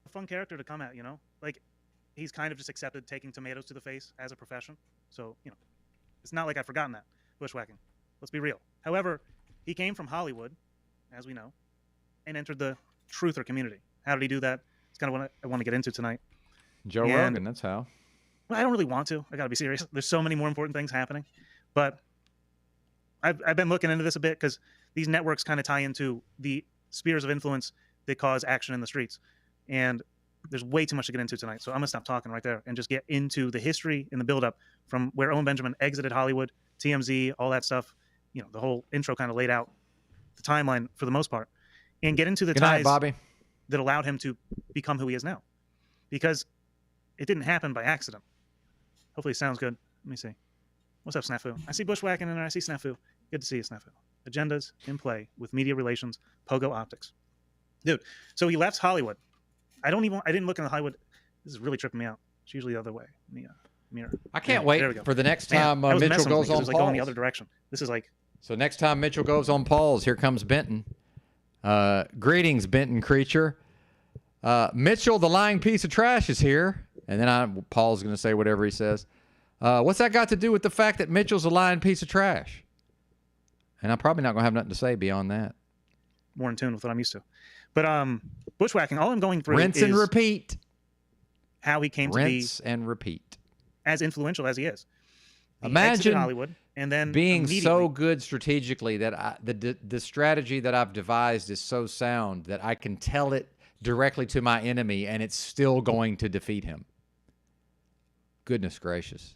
A fun character to come at, you know? Like, he's kind of just accepted taking tomatoes to the face as a profession. So, you know, it's not like I've forgotten that. Bushwhacking. Let's be real. However, he came from Hollywood, as we know, and entered the truther community. How did he do that? It's kind of what I want to get into tonight. Joe Rogan, that's how. Well, I don't really want to. I got to be serious. There's so many more important things happening. But I've been looking into this a bit because these networks kind of tie into the spheres of influence that cause action in the streets. And there's way too much to get into tonight. So I'm going to stop talking right there and just get into the history and the buildup from where Owen Benjamin exited Hollywood, TMZ, all that stuff. You know, the whole intro kind of laid out the timeline for the most part. And get into the Good night, ties Bobby. that allowed him to become who he is now. Because it didn't happen by accident. Hopefully it sounds good. Let me see. What's up, Snafu? I see Bushwhacking in there. I see Snafu. Good to see you, Snafu. Agendas in play with media relations, Pogo Optics. Dude, so he left Hollywood. I didn't look in the Hollywood. This is really tripping me out. It's usually the other way. In the mirror. I can't There we wait go. for the next Man, time that was Mitchell messing with goes me 'cause on it was like going the Paul's. other direction. This is like, So next time Mitchell goes on Paul's, here comes Benton. Greetings, Benton creature. Mitchell, the lying piece of trash, is here. And then Paul's going to say whatever he says. What's that got to do with the fact that Mitchell's a lying piece of trash? And I'm probably not going to have nothing to say beyond that. more in tune with what I'm used to. But Bushwhacking, all I'm going through Rinse is and repeat. how he came to be Rinse and repeat. as influential as he is. He Imagine exited Hollywood and then being so immediately- good strategically that the strategy that I've devised is so sound that I can tell it directly to my enemy and it's still going to defeat him. Goodness gracious.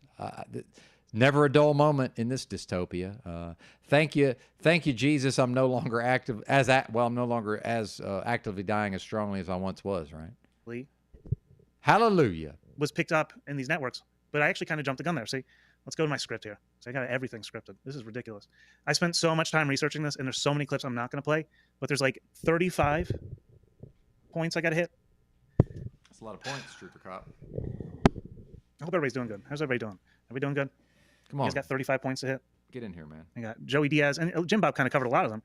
Never a dull moment in this dystopia. Thank you, Jesus. I'm no longer I'm no longer as actively dying as strongly as I once was, right? Hallelujah. Was picked up in these networks. But I actually kind of jumped the gun there. See, let's go to my script here. So I got everything scripted. This is ridiculous. I spent so much time researching this, and there's so many clips I'm not going to play, but there's like 35 points I got to hit. That's a lot of points, Trooper Cop. I hope everybody's doing good. How's everybody doing? Are we doing good? Come You on. guys got 35 points to hit. Get in here, man. I got Joey Diaz, and Jim Bob kind of covered a lot of them,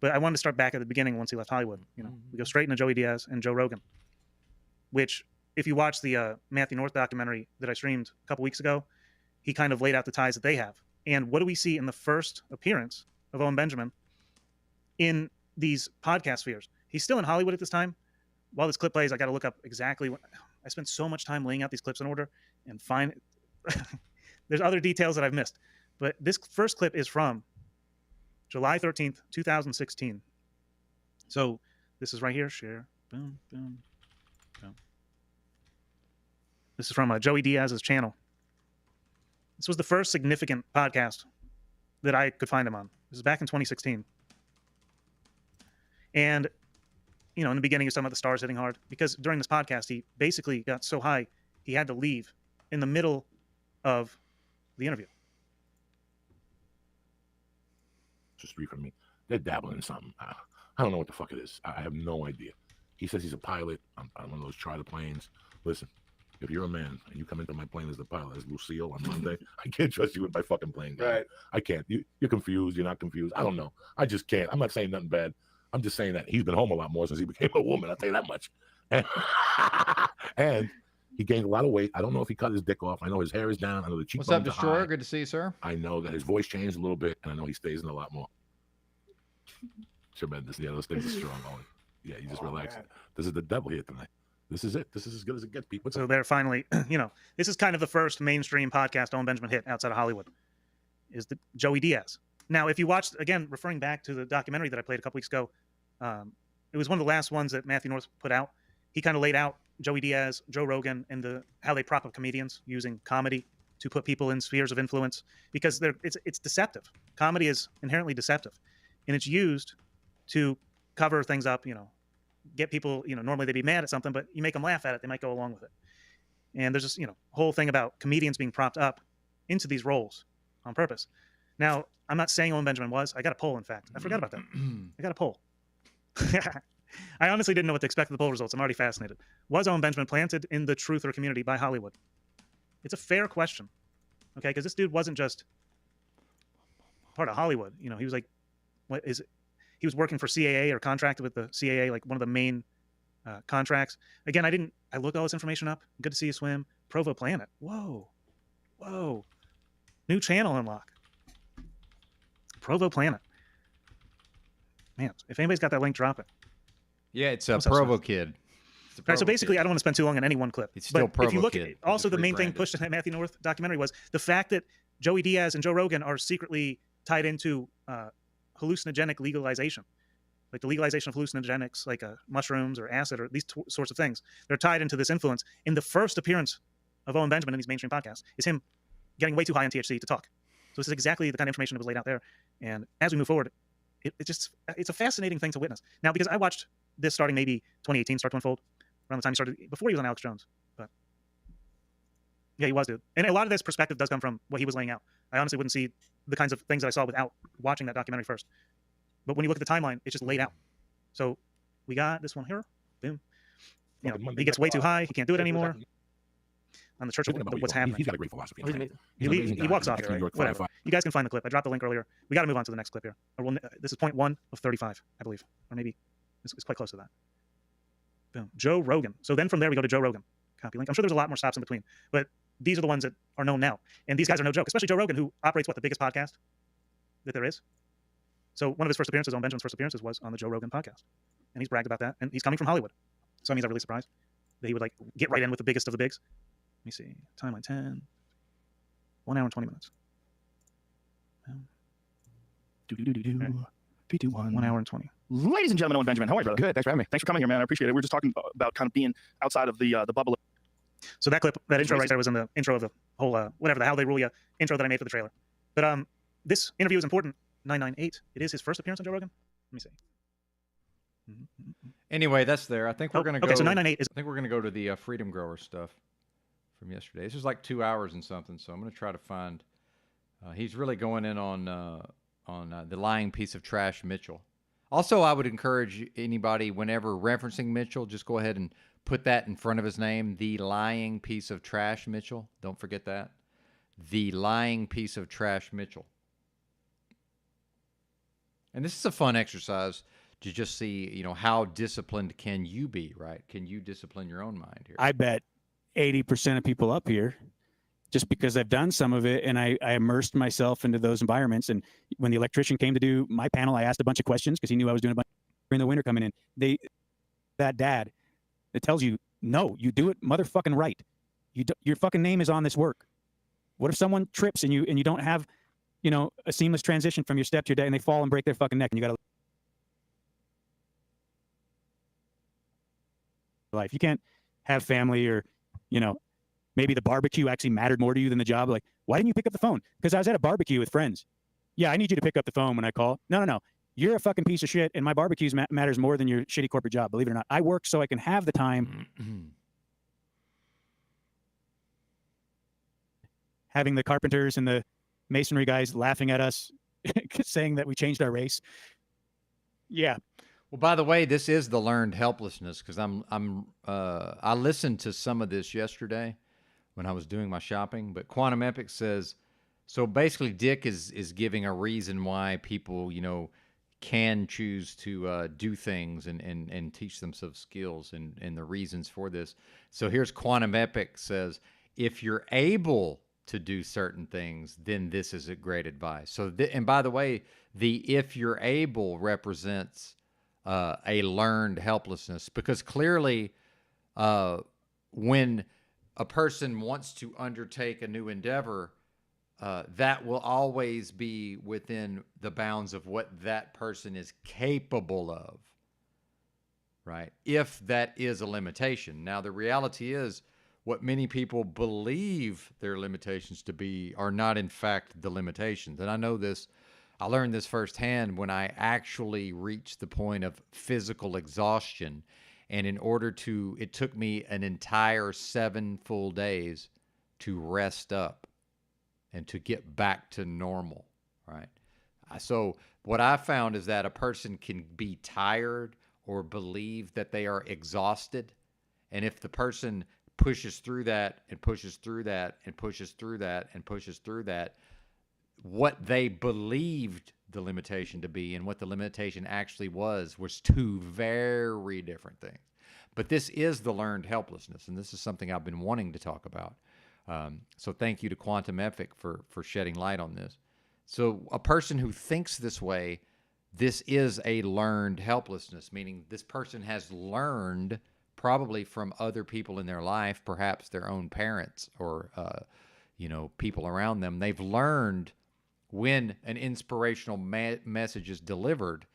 but I wanted to start back at the beginning once he left Hollywood. You know, we go straight into Joey Diaz and Joe Rogan, which, if you watch the Matthew North documentary that I streamed a couple weeks ago, he kind of laid out the ties that they have. And what do we see in the first appearance of Owen Benjamin in these podcast spheres? He's still in Hollywood at this time. While this clip plays, I got to look up exactly what I spent so much time laying out these clips in order and find. There's other details that I've missed, but this first clip is from July 13th, 2016. So this is right here. Share. Boom, boom, boom. This is from Joey Diaz's channel. This was the first significant podcast that I could find him on. This is back in 2016. And, you know, in the beginning, he was talking about the stars hitting hard because during this podcast, he basically got so high, he had to leave in the middle of the interview. Just read from me. They're dabbling in something. I don't know what the fuck it is. I have no idea. He says he's a pilot. I'm one of those charter planes. Listen, if you're a man and you come into my plane as the pilot, as Lucille on Monday, I can't trust you with my fucking plane, guy. Right. I can't. You're confused. You're not confused. I don't know. I just can't. I'm not saying nothing bad. I'm just saying that he's been home a lot more since he became a woman. I'll tell you that much. And he gained a lot of weight. I don't know if he cut his dick off. I know his hair is down. I know the cheekbones What's up, are Destroyer? high. Good to see you, sir. I know that his voice changed a little bit, and I know he stays in a lot more. Tremendous. Yeah, those things are strong. Yeah, you just relax. man. This is the devil here tonight. This is it. This is as good as it gets, people. So they're finally, this is kind of the first mainstream podcast Owen Benjamin hit outside of Hollywood, is the Joey Diaz. Now, if you watched, again, referring back to the documentary that I played a couple weeks ago, it was one of the last ones that Matthew North put out. He kind of laid out Joey Diaz, Joe Rogan, and how they prop up comedians using comedy to put people in spheres of influence, because it's deceptive. Comedy is inherently deceptive, and it's used to cover things up, get people, normally they'd be mad at something, but you make them laugh at it, they might go along with it. And there's this, whole thing about comedians being propped up into these roles on purpose. Now, I'm not saying Owen Benjamin was. I got a poll, in fact. I forgot about that. I got a poll. I honestly didn't know what to expect of the poll results. I'm already fascinated. Was Owen Benjamin planted in the truther community by Hollywood? It's a fair question, okay? Because this dude wasn't just part of Hollywood. He was like, he was working for CAA or contracted with the CAA, like one of the main contracts. Again, I looked all this information up. Good to see you swim. Provo Planet. Whoa. New channel unlock. Provo Planet. Man, if anybody's got that link, drop it. Yeah, it's a What's up, Provo Seth? kid. It's a All right, so Provo basically, kid. I don't want to spend too long on any one clip. It's still but if you Provo look kid. at also It's the main thing rebranded. pushed in that Matthew North documentary was the fact that Joey Diaz and Joe Rogan are secretly tied into hallucinogenic legalization, like the legalization of hallucinogenics, like mushrooms or acid or these sorts of things. They're tied into this influence. In the first appearance of Owen Benjamin in these mainstream podcasts is him getting way too high on THC to talk. So this is exactly the kind of information that was laid out there. And as we move forward, it's a fascinating thing to witness. Now, because I watched this starting maybe 2018 start to unfold, around the time he started, before he was on Alex Jones. But yeah, he was, dude. And a lot of this perspective does come from what he was laying out. I honestly wouldn't see the kinds of things that I saw without watching that documentary first. But when you look at the timeline, it's just laid out. So we got this one here. Boom. He gets way too high. He can't do it anymore. On the Church of what's happening. He's got a great philosophy. Oh, he's amazing. He's an He amazing guy. walks He's off an here, right? New York Whatever. firefighter. You guys can find the clip. I dropped the link earlier. We got to move on to the next clip here. This is point 1 of 35, I believe. Or maybe it's quite close to that. Boom. Joe Rogan. So then from there we go to Joe Rogan. Copy link. I'm sure there's a lot more stops in between, but these are the ones that are known now. And these guys are no joke, especially Joe Rogan, who operates the biggest podcast that there is. So one of his first appearances, Owen Benjamin's first appearances, was on the Joe Rogan podcast. And he's bragged about that. And he's coming from Hollywood. So that means I'm really surprised that he would get right in with the biggest of the bigs. Let me see. Timeline 10. 1 hour and 20 minutes. Do-do-do-do-do. 3, 2, 1. 1 hour and 20. Ladies and gentlemen, Owen Benjamin, how are you, brother? Good. Thanks for having me. Thanks for coming here, man. I appreciate it. We were just talking about kind of being outside of the bubble. So that clip, that intro right there was in the intro of the whole, the How They Rule Ya intro that I made for the trailer. But this interview is important. 998. It is his first appearance on Joe Rogan. Let me see. Anyway, that's there. I think we're going to go. Okay, so 998 is. I think we're going to go to the Freedom Grower stuff from yesterday. This is like 2 hours and something, so I'm going to try to find. He's really going in on the lying piece of trash Mitchell. Also, I would encourage anybody, whenever referencing Mitchell, just go ahead and put that in front of his name, the lying piece of trash Mitchell. Don't forget that. The lying piece of trash Mitchell. And this is a fun exercise to just see, how disciplined can you be, right? Can you discipline your own mind here? I bet 80% of people up here, just because I've done some of it and I immersed myself into those environments. And when the electrician came to do my panel, I asked a bunch of questions because he knew I was doing a bunch during the winter coming in. That dad that tells you, no, you do it motherfucking right. Your fucking name is on this work. What if someone trips and you don't have, a seamless transition from your step to your dad and they fall and break their fucking neck and you got to life. You can't have family or, maybe the barbecue actually mattered more to you than the job. Like, why didn't you pick up the phone? Because I was at a barbecue with friends. Yeah, I need you to pick up the phone when I call. No. You're a fucking piece of shit, and my barbecues matters more than your shitty corporate job, believe it or not. I work so I can have the time. Having the carpenters and the masonry guys laughing at us, saying that we changed our race. Yeah. Well, by the way, this is the learned helplessness, because I listened to some of this yesterday when I was doing my shopping. But Quantum Epic says, so basically, Dick is giving a reason why people, can choose to do things and teach themselves skills and the reasons for this. So here's Quantum Epic says, if you're able to do certain things, then this is a great advice. So, and by the way, the if you're able represents a learned helplessness, because clearly, when a person wants to undertake a new endeavor, that will always be within the bounds of what that person is capable of, right? If that is a limitation. Now, the reality is, what many people believe their limitations to be are not, in fact, the limitations. And I know this, I learned this firsthand when I actually reached the point of physical exhaustion. And in order to, it took me an entire 7 full days to rest up and to get back to normal, right? So what I found is that a person can be tired or believe that they are exhausted. And if the person pushes through that and pushes through that and pushes through that and pushes through that, what they believed the limitation to be and what the limitation actually was two very different things. But this is the learned helplessness, and this is something I've been wanting to talk about. So thank you to Quantum Epic for shedding light on this. So a person who thinks this way, this is a learned helplessness, meaning this person has learned probably from other people in their life, perhaps their own parents or, people around them. They've learned when an inspirational message is delivered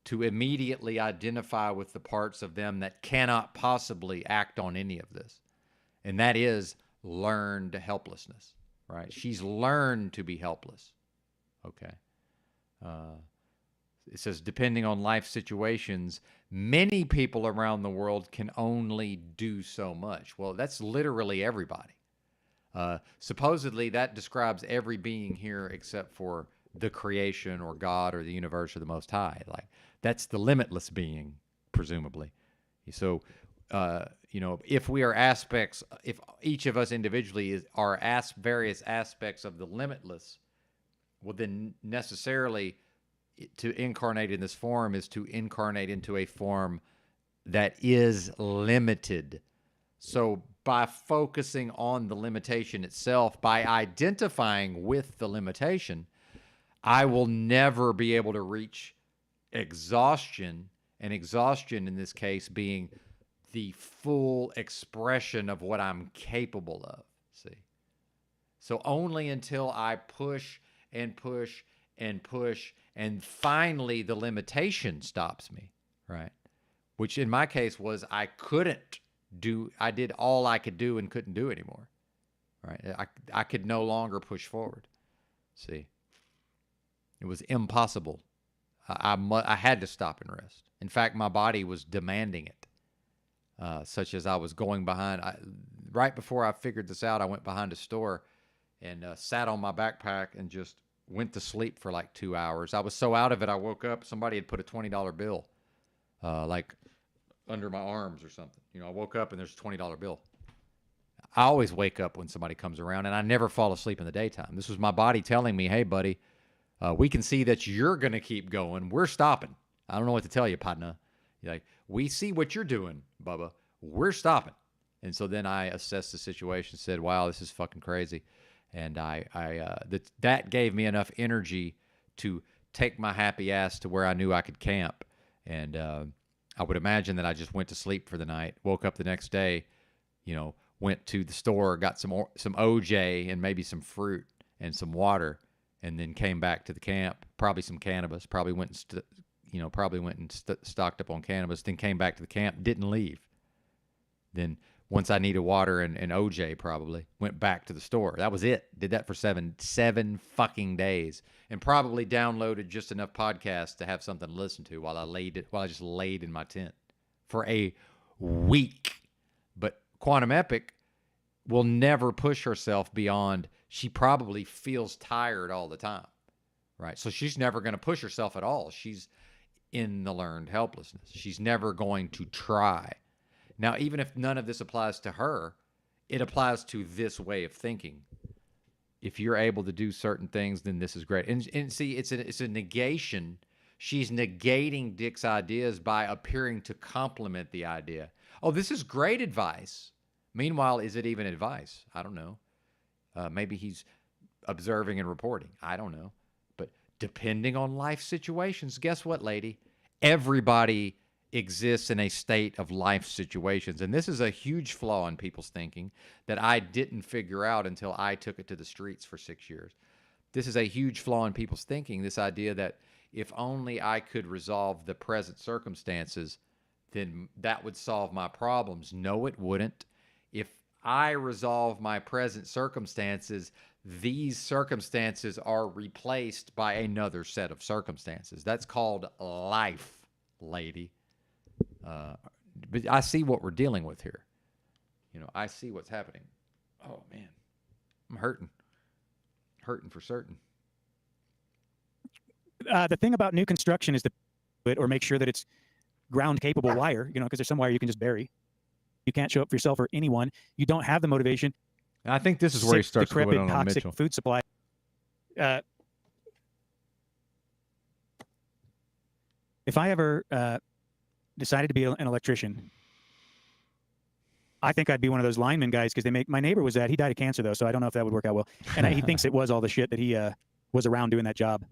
to immediately identify with the parts of them that cannot possibly act on any of this. And that is learned helplessness, right? She's learned to be helpless. Okay. It says, depending on life situations, many people around the world can only do so much. Well, that's literally everybody. Supposedly, that describes every being here except for the creation or God or the universe or the Most High. Like, that's the limitless being, presumably. So, if we are aspects, if each of us individually are various aspects of the limitless, well, then necessarily to incarnate in this form is to incarnate into a form that is limited. So by focusing on the limitation itself, by identifying with the limitation, I will never be able to reach exhaustion, and exhaustion in this case being the full expression of what I'm capable of. See? So only until I push and push and push, and finally the limitation stops me, right? Which in my case was I did all I could do and couldn't do anymore, right? I could no longer push forward. See, it was impossible. I had to stop and rest. In fact, my body was demanding it, such as I was going behind. Right before I figured this out, I went behind a store and sat on my backpack and just went to sleep for like 2 hours. I was so out of it, I woke up. Somebody had put a $20 bill, like under my arms or something. I woke up and there's a $20 bill. I always wake up when somebody comes around, and I never fall asleep in the daytime. This was my body telling me, hey, buddy, we can see that you're going to keep going. We're stopping. I don't know what to tell you, partner. Like, we see what you're doing, Bubba. We're stopping. And so then I assessed the situation, said, wow, this is fucking crazy. And that gave me enough energy to take my happy ass to where I knew I could camp. And I would imagine that I just went to sleep for the night, woke up the next day, went to the store, got some OJ and maybe some fruit and some water, and then came back to the camp, probably some cannabis, probably went and stocked up on cannabis, then came back to the camp, didn't leave. Then once I needed water and OJ, probably went back to the store. That was it. Did that for seven fucking days, and probably downloaded just enough podcasts to have something to listen to while I just laid in my tent for a week. But Quantum Epic will never push herself beyond. She probably feels tired all the time, right? So she's never going to push herself at all. She's in the learned helplessness. She's never going to try. Now, even if none of this applies to her, it applies to this way of thinking. If you're able to do certain things, then this is great. And see, it's a negation. She's negating Dick's ideas by appearing to complement the idea. Oh, this is great advice. Meanwhile, is it even advice? I don't know. Maybe he's observing and reporting. I don't know. But depending on life situations, guess what, lady? Everybody exists in a state of life situations. And this is a huge flaw in people's thinking that I didn't figure out until I took it to the streets for 6 years. This is a huge flaw in people's thinking, this idea that if only I could resolve the present circumstances, then that would solve my problems. No, it wouldn't. If I resolve my present circumstances, these circumstances are replaced by another set of circumstances. That's called life, lady. But I see what we're dealing with here. I see what's happening. Oh, man. I'm hurting. Hurting for certain. The thing about new construction is or make sure that it's ground capable wire, because there's some wire you can just bury. You can't show up for yourself or anyone. You don't have the motivation. And I think this is where he starts going decrepit, on toxic Mitchell. food supply. If I ever decided to be an electrician, I think I'd be one of those lineman guys because my neighbor was he died of cancer though, so I don't know if that would work out well. And he thinks it was all the shit that he was around doing that job.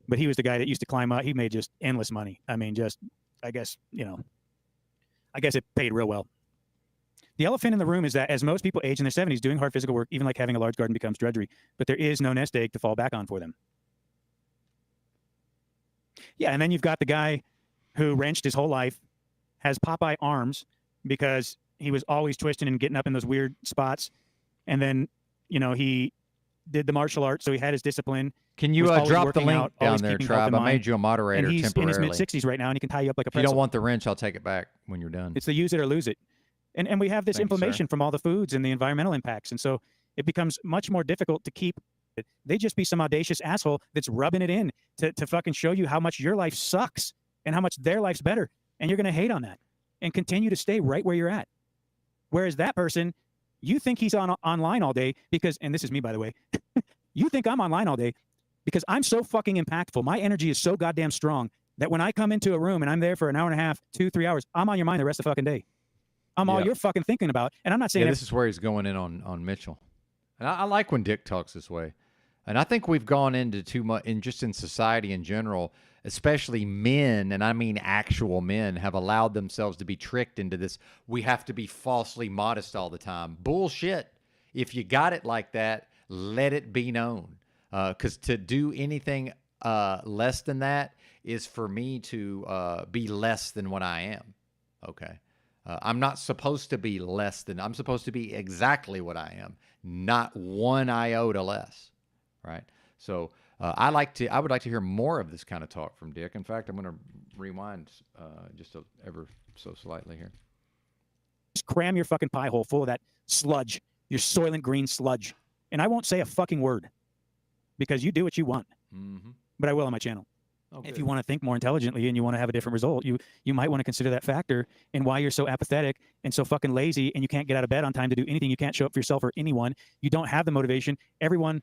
But he was the guy that used to climb up. He made just endless money. I mean, I guess it paid real well. The elephant in the room is that as most people age in their 70s, doing hard physical work, even like having a large garden, becomes drudgery. But there is no nest egg to fall back on for them. Yeah, and then you've got the guy who wrenched his whole life, has Popeye arms because he was always twisting and getting up in those weird spots. And then, he did the martial arts, so he had his discipline. Can you drop the link down there, Tribe? I made you a moderator and he's temporarily. in his mid-60s right now, and he can tie you up like a If you pretzel. don't want the wrench, I'll take it back when you're done. It's the use it or lose it. And we have this Thank you, inflammation sir. from all the foods and the environmental impacts. And so it becomes much more difficult to keep it. They just be some audacious asshole that's rubbing it in to fucking show you how much your life sucks and how much their life's better. And you're going to hate on that and continue to stay right where you're at. Whereas that person, you think he's online all day because, and this is me, by the way, you think I'm online all day because I'm so fucking impactful. My energy is so goddamn strong that when I come into a room and I'm there for an hour and a half, 2-3 hours, I'm on your mind the rest of the fucking day. I'm all you're fucking thinking about. And I'm not saying this is where he's going in on Mitchell. And I like when Dick talks this way. And I think we've gone into too much, in society in general, especially men, and I mean actual men, have allowed themselves to be tricked into this, we have to be falsely modest all the time. Bullshit. If you got it like that, let it be known. Because to do anything less than that is for me to be less than what I am. Okay. I'm not supposed to be less than, I'm supposed to be exactly what I am, not one iota less. Right. So I would like to hear more of this kind of talk from Dick. In fact, I'm going to rewind just ever so slightly here. just cram your fucking pie hole full of that sludge, your Soylent Green sludge. And I won't say a fucking word because you do what you want. Mm-hmm. But I will on my channel. Oh, if you want to think more intelligently and you want to have a different result, you might want to consider that factor and why you're so apathetic and so fucking lazy and you can't get out of bed on time to do anything. You can't show up for yourself or anyone. You don't have the motivation. Everyone.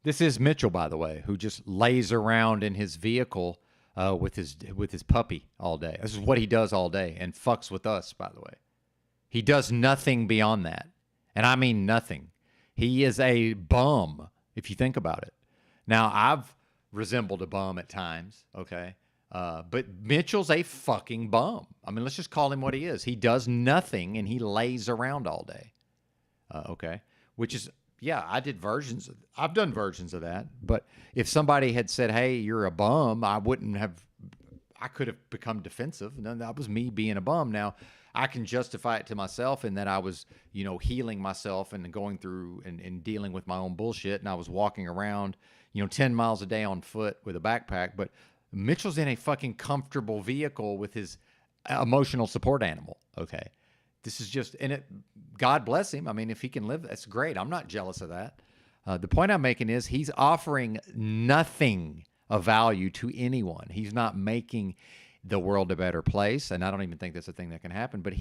This is Mitchell, by the way, who just lays around in his vehicle with his puppy all day. This is what he does all day and fucks with us, by the way. He does nothing beyond that. And I mean nothing. He is a bum, if you think about it. Now, I've resembled a bum at times, okay? But Mitchell's a fucking bum. I mean, let's just call him what he is. He does nothing, and he lays around all day, okay? Which is, yeah, I've done versions of that. But if somebody had said, hey, you're a bum, I could have become defensive. No, that was me being a bum. Now, I can justify it to myself in that I was, healing myself and going through and dealing with my own bullshit. And I was walking around, 10 miles a day on foot with a backpack. But Mitchell's in a fucking comfortable vehicle with his emotional support animal. Okay. This is just, God bless him. I mean, if he can live, that's great. I'm not jealous of that. The point I'm making is he's offering nothing of value to anyone. He's not making the world a better place, and I don't even think that's a thing that can happen. But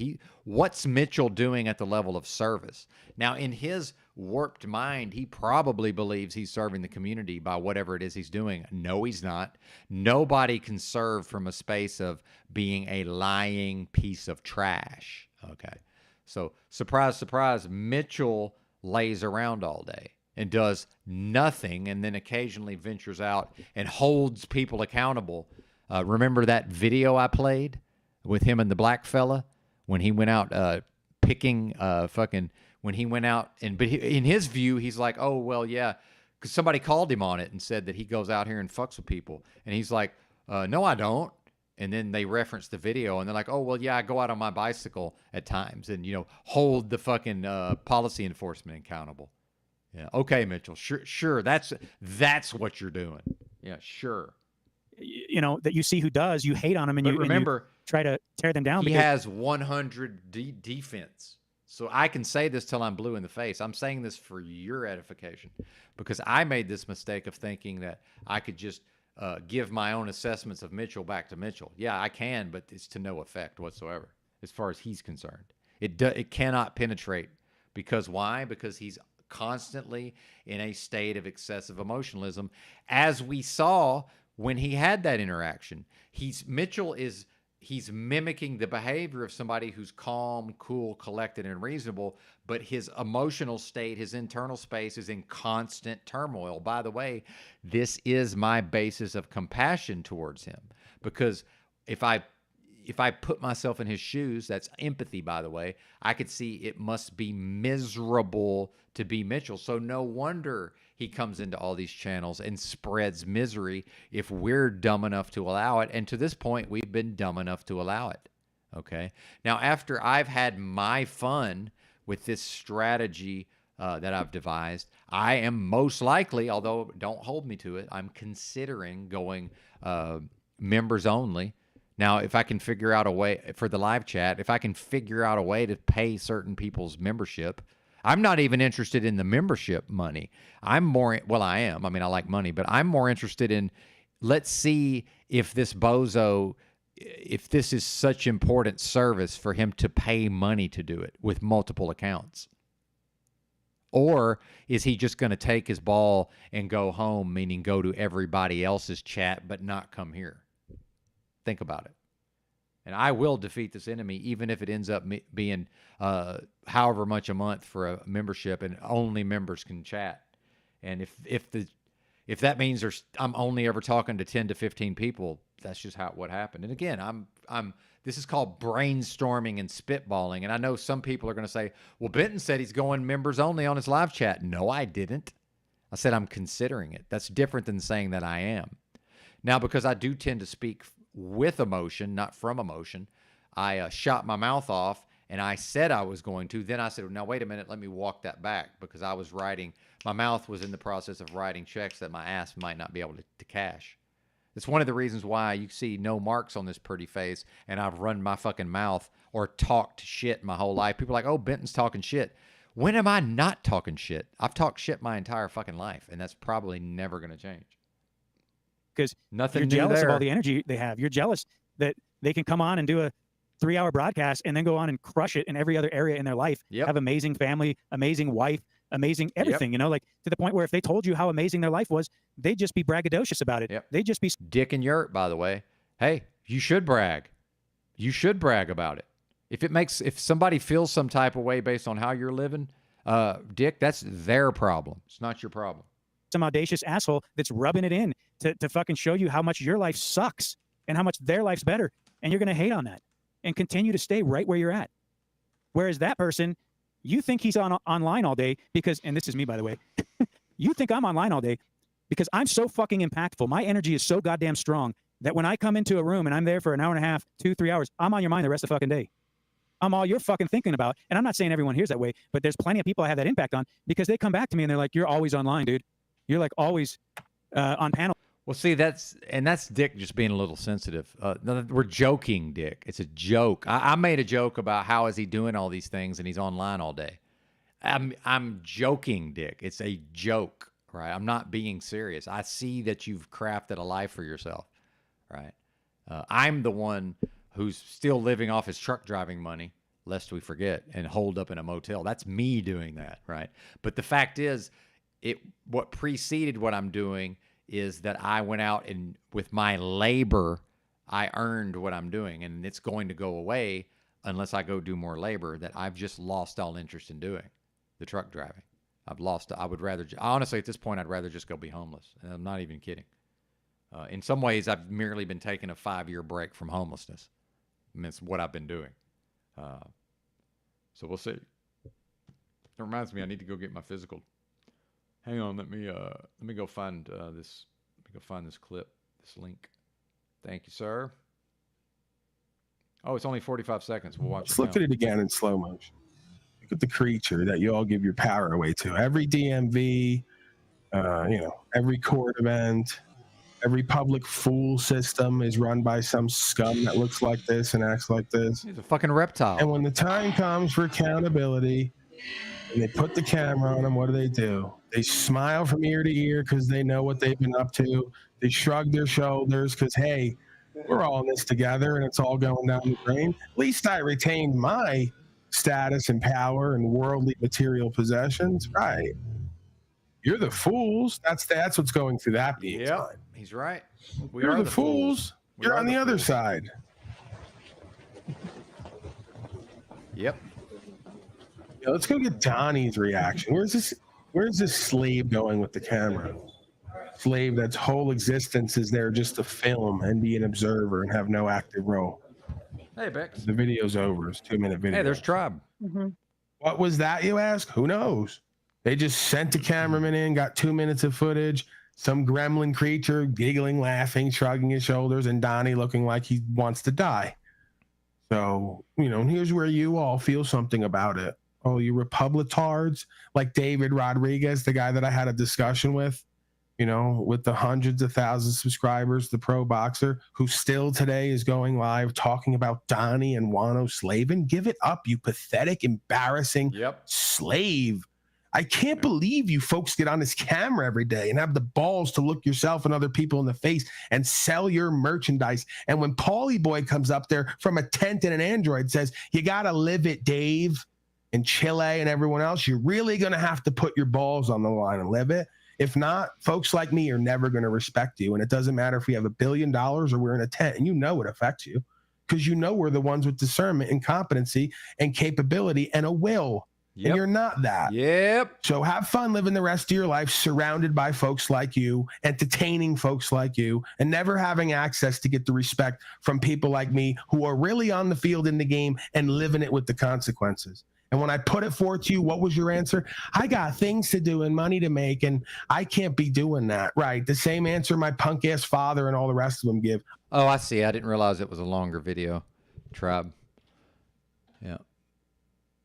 what's Mitchell doing at the level of service? Now, in his warped mind, he probably believes he's serving the community by whatever it is he's doing. No, he's not. Nobody can serve from a space of being a lying piece of trash. Okay, so surprise, surprise, Mitchell lays around all day. and does nothing, and then occasionally ventures out and holds people accountable. Remember that video I played with him and the black fella when he went out picking when he went out, and but in his view, he's like, oh well, yeah, because somebody called him on it and said that he goes out here and fucks with people, and he's like, no, I don't. And then they reference the video, and they're like, oh well, yeah, I go out on my bicycle at times, and hold the fucking policy enforcement accountable. Yeah, okay, Mitchell, sure, that's what you're doing. Yeah, sure. That you see who does, you hate on them, and But you remember, try to tear them down. He has 100 defense. So I can say this till I'm blue in the face. I'm saying this for your edification, because I made this mistake of thinking that I could just give my own assessments of Mitchell back to Mitchell. Yeah, I can, but it's to no effect whatsoever as far as he's concerned. It cannot penetrate. Because why? Because he's constantly in a state of excessive emotionalism, as we saw when he had that interaction. He's mimicking the behavior of somebody who's calm, cool, collected, and reasonable, but his emotional state, his internal space is in constant turmoil. By the way, this is my basis of compassion towards him, because if I put myself in his shoes, that's empathy, by the way, I could see it must be miserable to be Mitchell. So no wonder he comes into all these channels and spreads misery if we're dumb enough to allow it. And to this point, we've been dumb enough to allow it. Okay. Now, after I've had my fun with this strategy that I've devised, I am most likely, although don't hold me to it, I'm considering going members only. Now, if I can figure out a way for the live chat, if I can figure out a way to pay certain people's membership, I'm not even interested in the membership money. I am. I mean, I like money, but I'm more interested in, let's see if this bozo, if this is such important service for him to pay money to do it with multiple accounts. Or is he just going to take his ball and go home, meaning go to everybody else's chat, but not come here? Think about it. And I will defeat this enemy, even if it ends up being however much a month for a membership and only members can chat. And if that means I'm only ever talking to 10 to 15 people, that's just what happened. And again, this is called brainstorming and spitballing. And I know some people are going to say, well, Benton said he's going members only on his live chat. No, I didn't. I said I'm considering it. That's different than saying that I am. Now, because I do tend to speak with emotion, not from emotion, I shot my mouth off, and I said I was going to. Then I said, now, wait a minute, let me walk that back, because I was writing, my mouth was in the process of writing checks that my ass might not be able to cash. It's one of the reasons why you see no marks on this pretty face, and I've run my fucking mouth or talked shit my whole life. People are like, oh, Benton's talking shit. When am I not talking shit? I've talked shit my entire fucking life, and that's probably never going to change. Because you're jealous of all the energy they have. You're jealous that they can come on and do a 3-hour broadcast and then go on and crush it in every other area in their life. Yep. Have amazing family, amazing wife, amazing everything, Yep. Like to the point where if they told you how amazing their life was, they'd just be braggadocious about it. Yep. They'd just be Dick and Yurt, by the way. Hey, you should brag. You should brag about it. If somebody feels some type of way based on how you're living, Dick, that's their problem. It's not your problem. some audacious asshole that's rubbing it in to fucking show you how much your life sucks and how much their life's better. And you're going to hate on that and continue to stay right where you're at. Whereas that person, you think he's online all day because, and this is me, by the way, you think I'm online all day because I'm so fucking impactful. My energy is so goddamn strong that when I come into a room and I'm there for an hour and a half, 2-3 hours, I'm on your mind the rest of the fucking day. I'm all you're fucking thinking about. And I'm not saying everyone hears that way, but there's plenty of people I have that impact on because they come back to me and they're like, you're always online, dude. You're like always on panel. Well, see, that's Dick just being a little sensitive. We're joking, Dick. It's a joke. I made a joke about how is he doing all these things and he's online all day. I'm joking, Dick. It's a joke, right? I'm not being serious. I see that you've crafted a life for yourself, right? I'm the one who's still living off his truck driving money, lest we forget, and holed up in a motel. That's me doing that, right? But the fact is, what preceded what I'm doing is that I went out and with my labor, I earned what I'm doing, and it's going to go away unless I go do more labor that I've just lost all interest in doing, the truck driving. I've lost. I would rather, honestly, at this point, I'd rather just go be homeless. And I'm not even kidding. In some ways, I've merely been taking a 5-year break from homelessness. I mean, it's what I've been doing. So we'll see. It reminds me, I need to go get my physical. Hang on, let me go find this. Let me go find this clip, this link. Thank you, sir. Oh, it's only 45 seconds. We'll watch Let's it look now. at it again in slow motion. Look at the creature that you all give your power away to. Every DMV, every court event, every public fool system is run by some scum that looks like this and acts like this. He's a fucking reptile. And when the time comes for accountability and they put the camera on them, what do? They smile from ear to ear because they know what they've been up to. They shrug their shoulders because, hey, we're all in this together and it's all going down the drain. At least I retained my status and power and worldly material possessions. Right. You're the fools. That's what's going through that being's mind. He's right. You're the fools. You're on the other side. Yep. Yeah, let's go get Donnie's reaction. Where's this slave going with the camera? Slave that's whole existence is there just to film and be an observer and have no active role. Hey, Bex. The video's over. It's a 2-minute video. Hey, there's Tribe. What was that, you ask? Who knows? They just sent a cameraman in, got 2 minutes of footage, some gremlin creature giggling, laughing, shrugging his shoulders, and Donnie looking like he wants to die. So, here's where you all feel something about it. Oh, you Republitards, like David Rodriguez, the guy that I had a discussion with, with the hundreds of thousands of subscribers, the pro boxer, who still today is going live talking about Donnie and Wano slaving. Give it up, you pathetic, embarrassing slave. I can't believe you folks get on this camera every day and have the balls to look yourself and other people in the face and sell your merchandise. And when Paulie Boy comes up there from a tent in an Android says, you got to live it, Dave, and Chile and everyone else, you're really going to have to put your balls on the line and live it. If not, folks like me are never going to respect you. And it doesn't matter if we have $1 billion or we're in a tent, and it affects you because we're the ones with discernment and competency and capability and a will. Yep. And you're not that. Yep. So have fun living the rest of your life surrounded by folks like you, entertaining folks like you, and never having access to get the respect from people like me who are really on the field in the game and living it with the consequences. And when I put it forth to you, what was your answer? I got things to do and money to make, and I can't be doing that. Right. The same answer my punk ass father and all the rest of them give. Oh, I see. I didn't realize it was a longer video. Tribe. Yeah.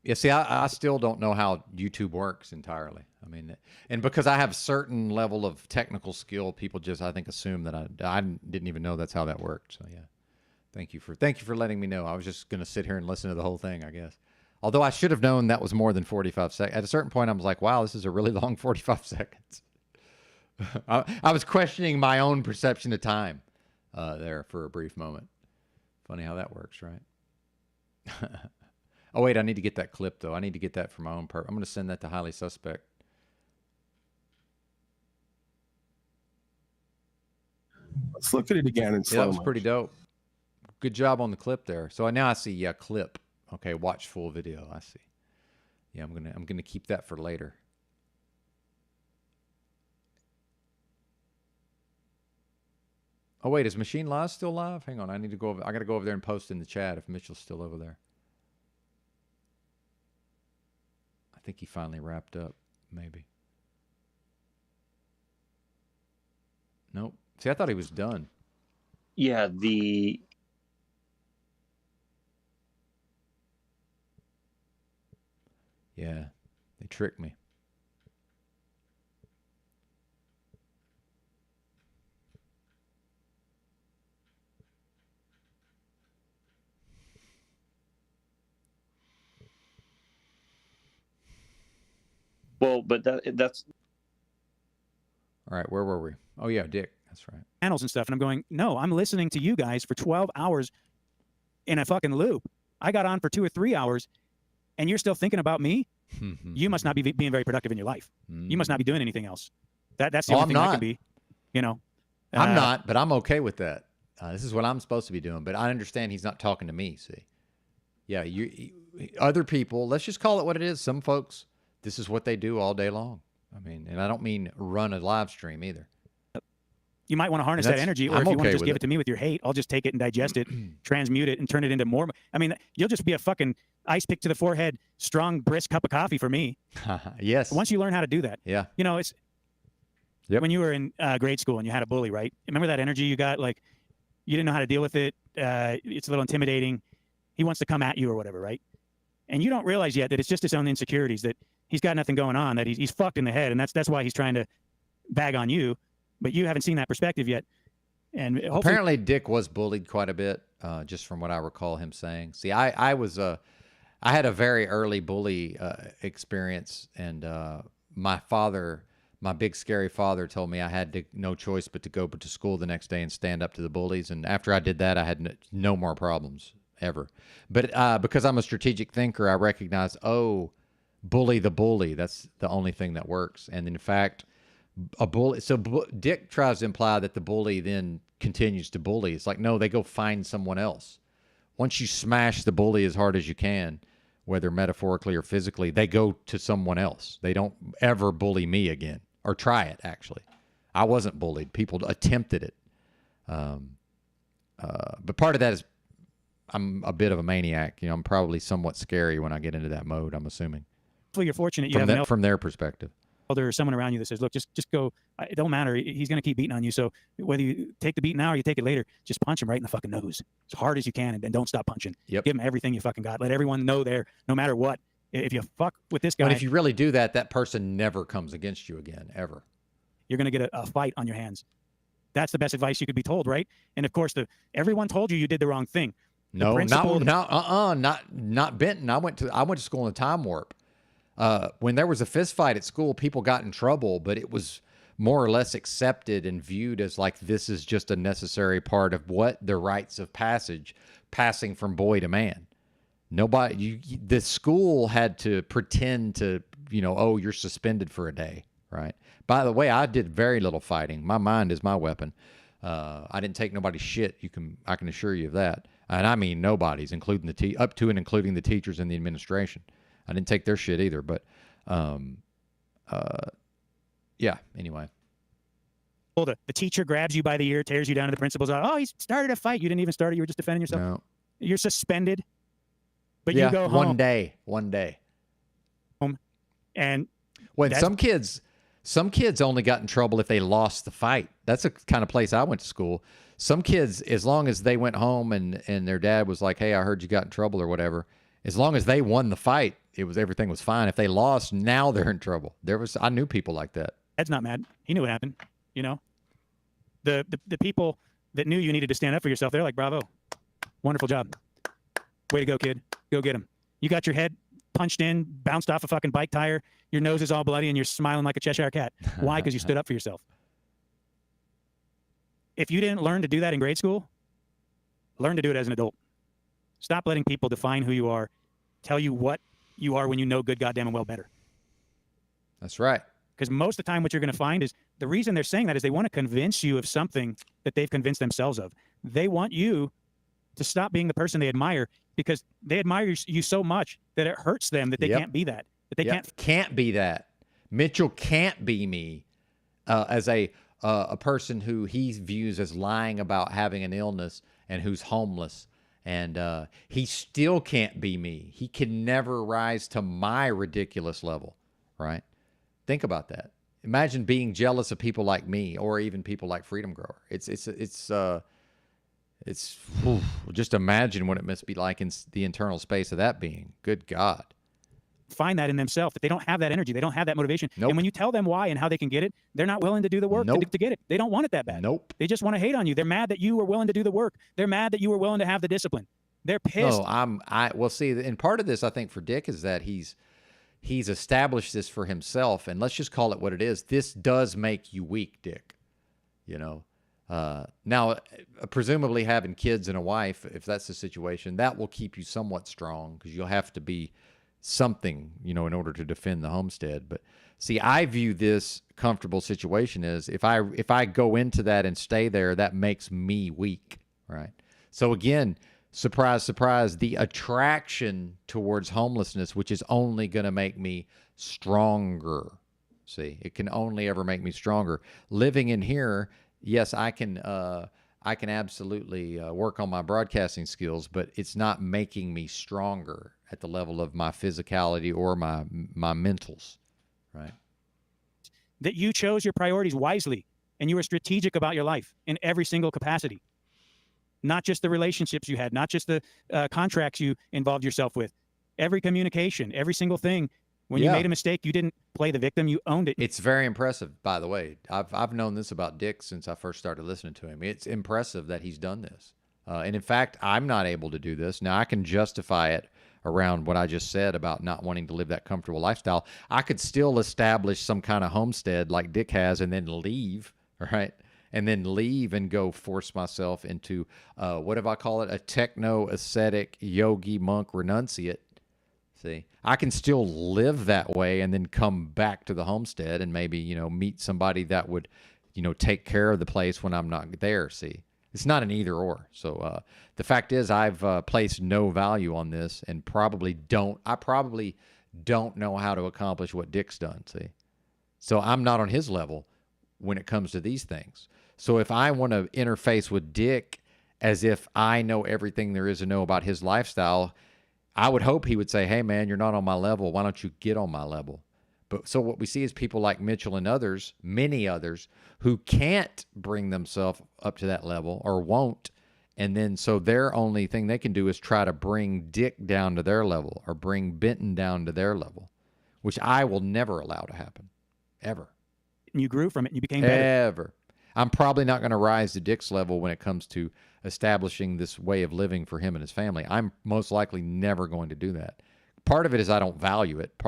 Yeah, see, I still don't know how YouTube works entirely. I mean, and because I have certain level of technical skill, people just, I think, assume that I didn't even know that's how that worked. So, yeah. Thank you for letting me know. I was just going to sit here and listen to the whole thing, I guess. Although I should have known that was more than 45 seconds. At a certain point, I was like, wow, this is a really long 45 seconds. I was questioning my own perception of time there for a brief moment. Funny how that works, right? Oh, wait, I need to get that clip, though. I need to get that for my own purpose. I'm going to send that to Highly Suspect. Let's look at it again in slow Yeah, that was motion. pretty dope. Good job on the clip there. So now I see, yeah, clip. Okay, watch full video. I see. Yeah, I'm gonna keep that for later. Oh wait, is Machine Live still live? Hang on, I need to go over. I gotta go over there and post in the chat if Mitchell's still over there. I think he finally wrapped up. Maybe. Nope. See, I thought he was done. Yeah, Yeah, they tricked me. well, but that's All right, where were we? Oh yeah, Dick. That's right. Channels and stuff, and I'm going, no, I'm listening to you guys for 12 hours in a fucking loop. I got on for 2 or 3 hours, and you're still thinking about me. You must not be being very productive in your life. You must not be doing anything else. That's the only thing I can be. I'm not, but I'm okay with that. This is what I'm supposed to be doing, but I understand he's not talking to me. See, yeah, other people. Let's just call it what it is. Some folks this is what they do all day long. I mean, and I don't mean run a live stream either. You might want to harness that That's- energy, or I'm if you want okay to just with give it. it to me with your hate, I'll just take it and digest it, transmute it, and turn it into more. I mean, you'll just be a fucking ice pick to the forehead, strong, brisk cup of coffee for me. Yes. Once you learn how to do that, Yeah. you know, it's Yep. when you were in grade school and you had a bully, right? Remember that energy you got? Like, you didn't know how to deal with it. It's a little intimidating. He wants to come at you or whatever, right? And you don't realize yet that it's just his own insecurities, that he's got nothing going on, that he's fucked in the head, and that's why he's trying to bag on you. But you haven't seen that perspective yet. And hopefully, Apparently, Dick was bullied quite a bit, just from what I recall him saying. See, I had a very early bully experience, and my big scary father told me I had no choice but to go to school the next day and stand up to the bullies. And after I did that, I had no more problems ever. But because I'm a strategic thinker, I recognize, bully the bully. That's the only thing that works. And in fact, a bully. So Dick tries to imply that the bully then continues to bully. It's like, no, they go find someone else. Once you smash the bully as hard as you can, whether metaphorically or physically, they go to someone else. They don't ever bully me again, or try it. Actually, I wasn't bullied. People attempted it. But part of that is I'm a bit of a maniac. You know, I'm probably somewhat scary when I get into that mode, I'm assuming. you're fortunate you have From their perspective. or someone around you that says, look, just go. It don't matter. He's going to keep beating on you. So whether you take the beat now or you take it later, just punch him right in the fucking nose as hard as you can, and don't stop punching. Yep. Give him everything you fucking got. Let everyone know there, no matter what. If you fuck with this guy, But if you really do that, that person never comes against you again, ever. you're going to get a fight on your hands. That's the best advice you could be told, right? And of course, everyone told you did the wrong thing. No, principle- not Benton. I went to school in a time warp. When there was a fist fight at school, people got in trouble, but it was more or less accepted and viewed as like this is just a necessary part of what the rites of passage, passing from boy to man. The school had to pretend to, you're suspended for a day, right? By the way, I did very little fighting. My mind is my weapon. I didn't take nobody's shit. I can assure you of that. And I mean nobody's, including up to and including the teachers and the administration. I didn't take their shit either, but yeah, anyway. Well, the teacher grabs you by the ear, tears you down to the principal's office. Oh, he started a fight. You didn't even start it. You were just defending yourself. No. You're suspended, but Yeah, you go home. One day. And When that's- some kids only got in trouble if they lost the fight. That's the kind of place I went to school. Some kids, as long as they went home and their dad was like, hey, I heard you got in trouble or whatever, as long as they won the fight, everything was fine. If they lost, now they're in trouble. I knew people like that. Ed's not mad. He knew what happened. The people that knew you needed to stand up for yourself, they're like, bravo. Wonderful job. Way to go, kid. Go get him. You got your head punched in, bounced off a fucking bike tire. Your nose is all bloody and you're smiling like a Cheshire cat. Why? Because you stood up for yourself. If you didn't learn to do that in grade school, learn to do it as an adult. Stop letting people define who you are, tell you what you are when you know good goddamn and well better. That's right. Because most of the time what you're going to find is the reason they're saying that is they want to convince you of something that they've convinced themselves of. They want you to stop being the person they admire because they admire you so much that it hurts them that they Yep. can't be that. That they can't be that. Mitchell can't be me as a person who he views as lying about having an illness and who's homeless. And he still can't be me. He can never rise to my ridiculous level, right? Think about that. Imagine being jealous of people like me or even people like Freedom Grower. Just imagine what it must be like in the internal space of that being. Good God. find that in themselves, that they don't have that energy. They don't have that motivation. Nope. And when you tell them why and how they can get it, they're not willing to do the work Nope. to get it. They don't want it that bad. Nope. They just want to hate on you. They're mad that you were willing to do the work. They're mad that you were willing to have the discipline. They're pissed. Well, see, and part of this, I think, for Dick is that he's established this for himself, and let's just call it what it is. This does make you weak, Dick. You know, now, presumably having kids and a wife, if that's the situation, that will keep you somewhat strong because you'll have to be something, you know, in order to defend the homestead. But see, I view this comfortable situation as if I go into that and stay there, that makes me weak, right? So again, surprise, surprise, the attraction towards homelessness, which is only going to make me stronger. See, it can only ever make me stronger. Living in here, yes, I can absolutely work on my broadcasting skills, but it's not making me stronger at the level of my physicality or my mentals, right? That you chose your priorities wisely and you were strategic about your life in every single capacity. Not just the relationships you had, not just the contracts you involved yourself with. Every communication, every single thing. When you made a mistake, you didn't play the victim, you owned it. It's very impressive, by the way. I've known this about Dick since I first started listening to him. It's impressive that he's done this. And in fact, I'm not able to do this. Now, I can justify it around what I just said about not wanting to live that comfortable lifestyle. I could still establish some kind of homestead like Dick has and then leave, right? And then leave and go force myself into, what do I call it? A techno-ascetic yogi monk renunciate. See, I can still live that way and then come back to the homestead and maybe, meet somebody that would, take care of the place when I'm not there. See, it's not an either or. So the fact is I've placed no value on this and probably don't know how to accomplish what Dick's done. See, so I'm not on his level when it comes to these things. So if I want to interface with Dick as if I know everything there is to know about his lifestyle, I would hope he would say, hey, man, you're not on my level. Why don't you get on my level? But so what we see is people like Mitchell and others, many others, who can't bring themselves up to that level or won't. And then so their only thing they can do is try to bring Dick down to their level or bring Benton down to their level, which I will never allow to happen, ever. And you grew from it and you became better. Ever. I'm probably not going to rise to Dick's level when it comes to establishing this way of living for him and his family. I'm most likely never going to do that. Part of it is I don't value it.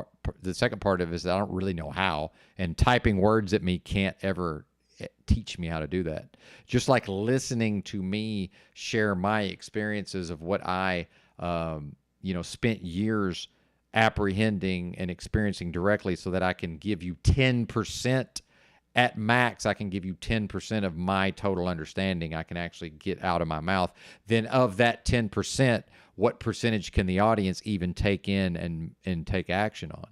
The second part of it is I don't really know how. And typing words at me can't ever teach me how to do that. Just like listening to me share my experiences of what I, spent years apprehending and experiencing directly so that I can give you 10%. At max, I can give you 10% of my total understanding I can actually get out of my mouth. Then of that 10%, what percentage can the audience even take in and take action on?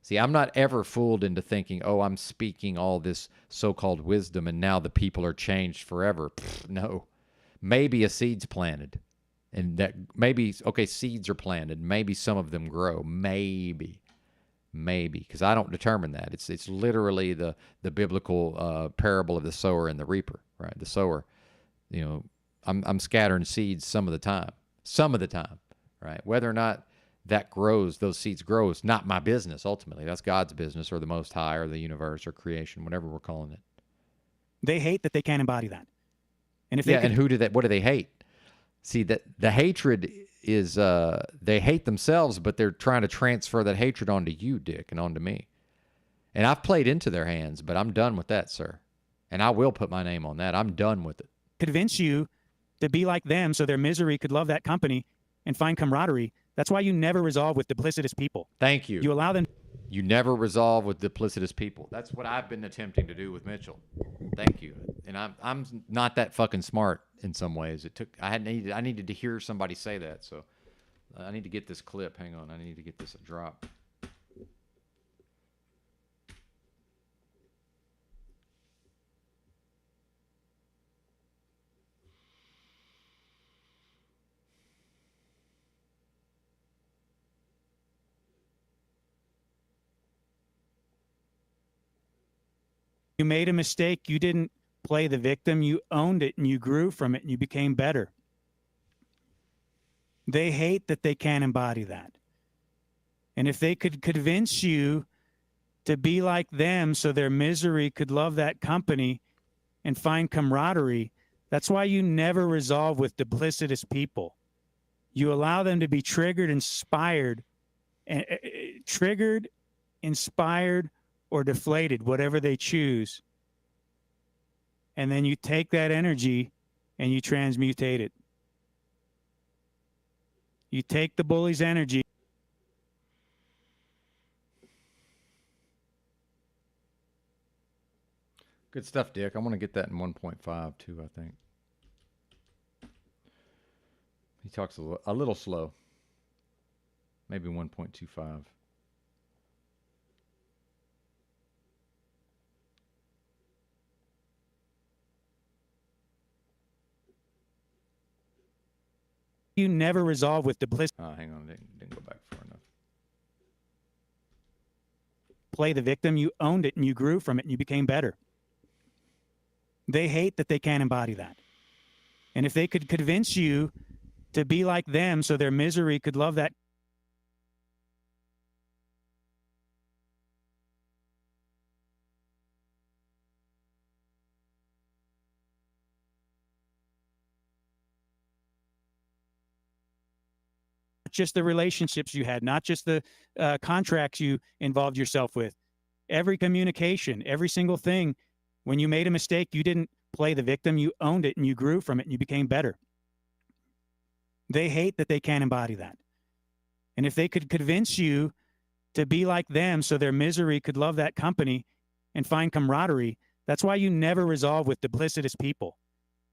See, I'm not ever fooled into thinking, oh, I'm speaking all this so-called wisdom and now the people are changed forever. No. Maybe a seed's planted. And that maybe, okay, seeds are planted. Maybe some of them grow. Maybe, because I don't determine that. It's literally the biblical parable of the sower and the reaper, right? The sower, I'm scattering seeds some of the time, right? Whether or not that grows, those seeds grow, is not my business. Ultimately, that's God's business, or the Most High, or the universe, or creation, whatever we're calling it. They hate that they can't embody that. And if and what do they hate? See, that the hatred is they hate themselves, but they're trying to transfer that hatred onto you, Dick, and onto me. And I've played into their hands, but I'm done with that, sir. And I will put my name on that. I'm done with it. Convince you to be like them so their misery could love that company and find camaraderie. That's why you never resolve with duplicitous people. Thank you. You allow them. You never resolve with duplicitous people. That's what I've been attempting to do with Mitchell. Thank you. And I'm not that fucking smart in some ways. I needed to hear somebody say that. So I need to get this clip. Hang on. I need to get this a drop. You made a mistake. You didn't play the victim. You owned it and you grew from it and you became better. They hate that they can't embody that. And if they could convince you to be like them so their misery could love that company and find camaraderie, that's why you never resolve with duplicitous people. You allow them to be triggered, inspired, or deflated, whatever they choose. And then you take that energy and you transmutate it. You take the bully's energy. Good stuff, Dick. I want to get that in 1.5 too, I think. He talks a little slow. Maybe 1.25. You never resolve with duplicity. Hang on, didn't go back far enough. Play the victim. You owned it and you grew from it and you became better. They hate that they can't embody that. And if they could convince you to be like them so their misery could love that just the relationships you had, not just the contracts you involved yourself with. Every communication, every single thing. When you made a mistake, you didn't play the victim. You owned it and you grew from it and you became better. They hate that they can't embody that. And if they could convince you to be like them so their misery could love that company and find camaraderie, that's why you never resolve with duplicitous people.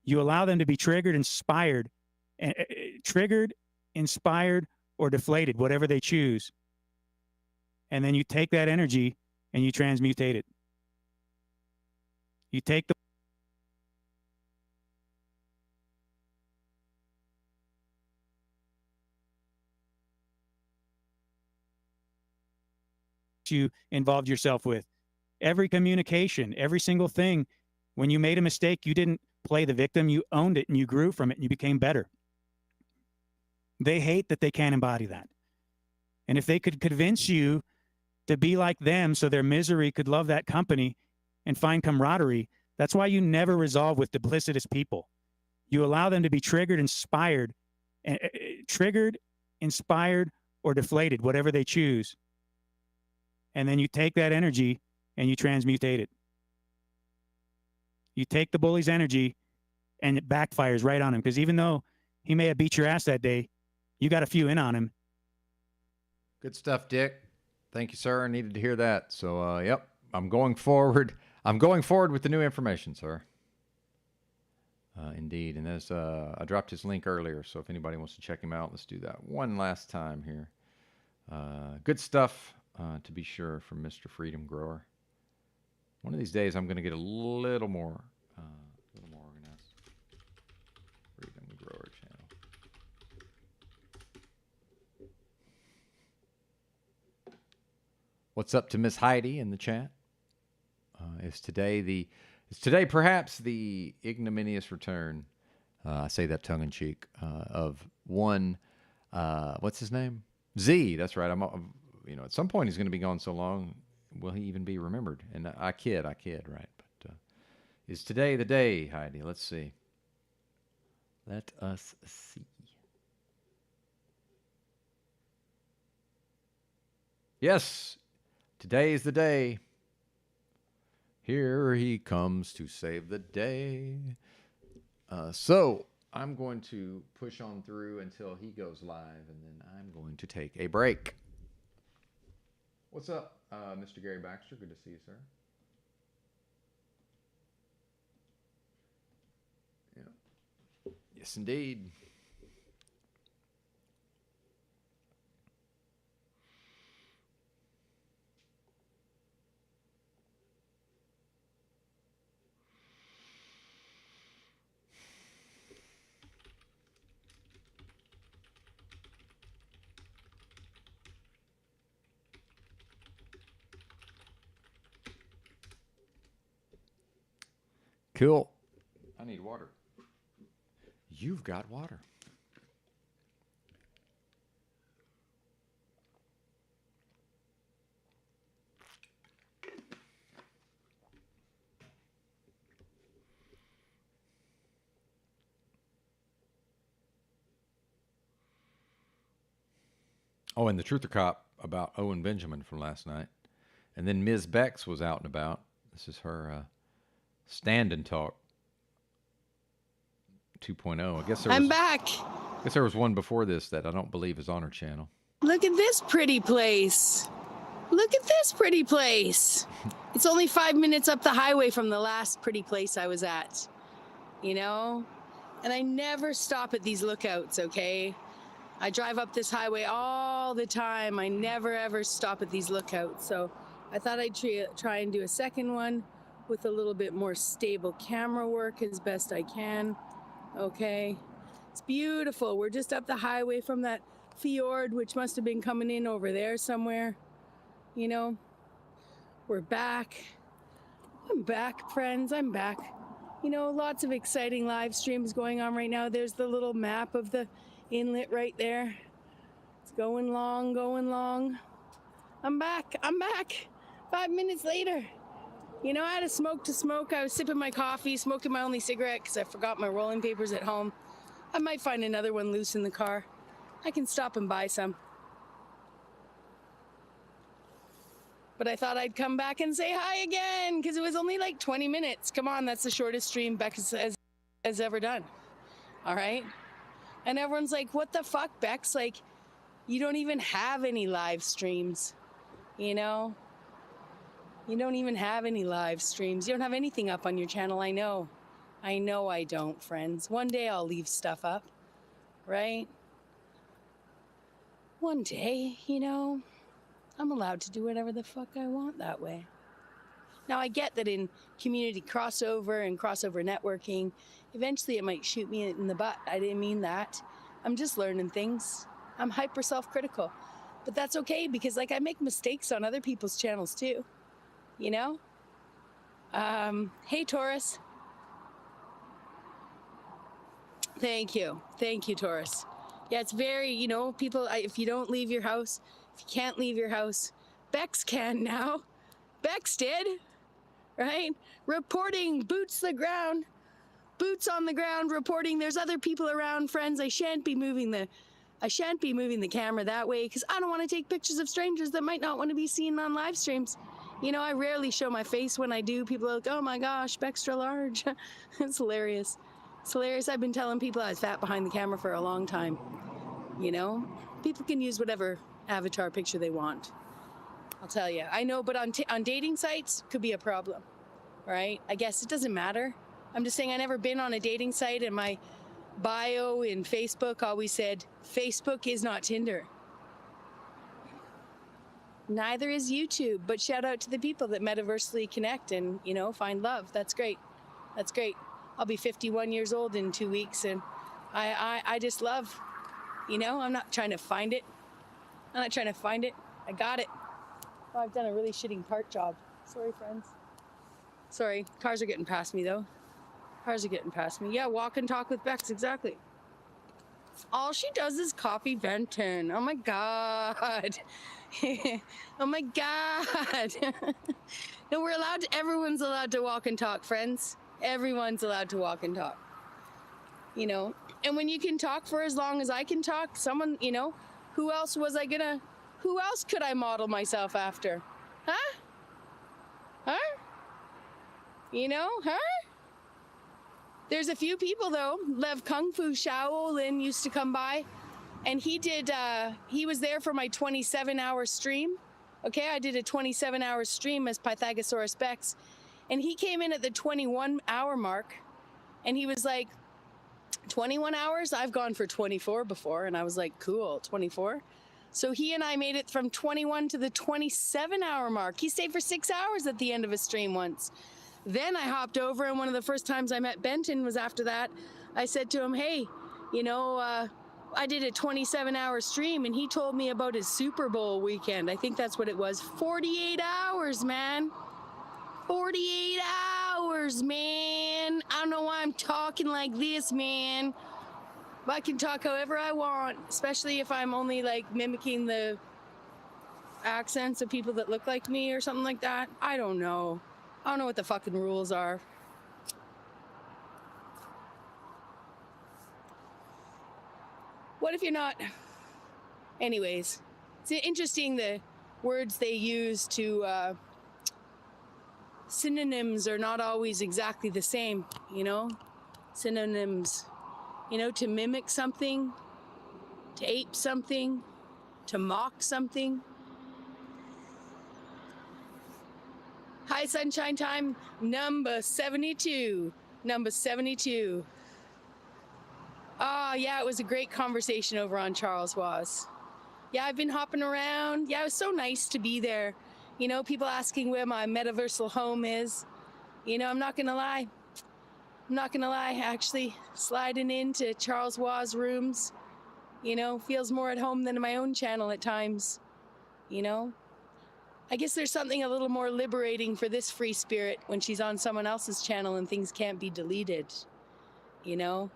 You allow them to be triggered, inspired, or deflated, whatever they choose. And then you take that energy and you transmutate it. You take the you involved yourself with. Every communication, every single thing. When you made a mistake, you didn't play the victim. You owned it and you grew from it and you became better. They hate that they can't embody that. And if they could convince you to be like them so their misery could love that company and find camaraderie, that's why you never resolve with duplicitous people. You allow them to be triggered, inspired, or deflated, whatever they choose. And then you take that energy and you transmutate it. You take the bully's energy and it backfires right on him, because even though he may have beat your ass that day, you got a few in on him. Good stuff, Dick. Thank you, sir. I needed to hear that. So, yep, I'm going forward. I'm going forward with the new information, sir. Indeed. And as I dropped his link earlier, so if anybody wants to check him out, let's do that one last time here. Good stuff, to be sure, from Mr. Freedom Grower. One of these days, I'm going to get a little more organized. Freedom Grower channel. What's up to Miss Heidi in the chat? Is today perhaps the ignominious return? I say that tongue in cheek of one. What's his name? Z. That's right. At some point he's going to be gone so long. Will he even be remembered? And I kid, right? But is today the day, Heidi? Let's see. Let us see. Yes, today is the day. Here he comes to save the day. So I'm going to push on through until he goes live, and then I'm going to take a break. What's up, Mr. Gary Baxter? Good to see you, sir. Yeah. Yes, indeed. Cool. I need water. You've got water. Oh, and the Truther Cop about Owen Benjamin from last night. And then Ms. Bex was out and about. This is her Stand and Talk 2.0. I guess I'm back. I guess there was one before this that I don't believe is on her channel. Look at this pretty place. Look at this pretty place. It's only 5 minutes up the highway from the last pretty place I was at. You know? And I never stop at these lookouts, okay? I drive up this highway all the time. I never ever stop at these lookouts. So I thought I'd try and do a second one with a little bit more stable camera work as best I can. Okay. It's beautiful. We're just up the highway from that fjord, which must have been coming in over there somewhere. You know, we're back. I'm back, friends. I'm back. You know, lots of exciting live streams going on right now. There's the little map of the inlet right there. It's going long, going long. I'm back. I'm back. 5 minutes later. You know, I had a smoke to smoke. I was sipping my coffee, smoking my only cigarette because I forgot my rolling papers at home. I might find another one loose in the car. I can stop and buy some. But I thought I'd come back and say hi again because it was only like 20 minutes. Come on, that's the shortest stream Beck has ever done. All right? And everyone's like, what the fuck, Bex? Like, you don't even have any live streams, you know? You don't even have any live streams. You don't have anything up on your channel, I know. I know I don't, friends. One day I'll leave stuff up, right? One day, you know, I'm allowed to do whatever the fuck I want that way. Now, I get that in community crossover and crossover networking, eventually it might shoot me in the butt. I didn't mean that. I'm just learning things. I'm hyper self-critical. But that's okay because, like, I make mistakes on other people's channels too, you know? Hey, Taurus. Thank you, Taurus. Yeah, it's very, you know, people, if you don't leave your house, if you can't leave your house, Bex can now. Bex did, right? Reporting, boots on the ground, reporting there's other people around, friends. I shan't be moving the camera that way because I don't want to take pictures of strangers that might not want to be seen on live streams. You know, I rarely show my face when I do. People are like, oh my gosh, Bextra large. It's hilarious. It's hilarious. I've been telling people I was fat behind the camera for a long time. You know, people can use whatever avatar picture they want. I'll tell you. I know, but on dating sites could be a problem, right? I guess it doesn't matter. I'm just saying I never been on a dating site, and my bio in Facebook always said, Facebook is not Tinder. Neither is YouTube, but shout out to the people that metaversely connect and, you know, find love. That's great. That's great. I'll be 51 years old in 2 weeks, and I just love, you know, I'm not trying to find it. I'm not trying to find it. I got it. Oh, I've done a really shitting part job. Sorry, friends. Sorry, cars are getting past me, though. Cars are getting past me. Yeah, walk and talk with Bex, exactly. All she does is copy Benton. Oh, my God. Oh, my God. No, we're allowed to, everyone's allowed to walk and talk, friends. Everyone's allowed to walk and talk. You know, and when you can talk for as long as I can talk, someone, you know, who else could I model myself after? Huh? Huh? You know, huh? There's a few people, though. Lev Kung Fu Shaolin used to come by, and he was there for my 27-hour stream. Okay, I did a 27-hour stream as Pythagosaurus Bex, and he came in at the 21-hour mark, and he was like, 21 hours? I've gone for 24 before. And I was like, cool, 24? So he and I made it from 21 to the 27-hour mark. He stayed for 6 hours at the end of a stream once. Then I hopped over, and one of the first times I met Benton was after that. I said to him, hey, you know, I did a 27-hour stream, and he told me about his Super Bowl weekend. I think that's what it was. 48 hours, man. 48 hours, man. I don't know why I'm talking like this, man. But I can talk however I want, especially if I'm only like mimicking the accents of people that look like me or something like that. I don't know. I don't know what the fucking rules are. What if you're not? Anyways, it's interesting the words they use to synonyms are not always exactly the same, you know? Synonyms, you know, to mimic something, to ape something, to mock something. Hi, Sunshine Time, number 72. Number 72. Yeah, it was a great conversation over on Charles Was. Yeah, I've been hopping around. Yeah, it was so nice to be there. You know, people asking where my metaversal home is. You know, I'm not gonna lie. Actually, sliding into Charles Was rooms, you know, feels more at home than my own channel at times. You know, I guess there's something a little more liberating for this free spirit when she's on someone else's channel and things can't be deleted. You know?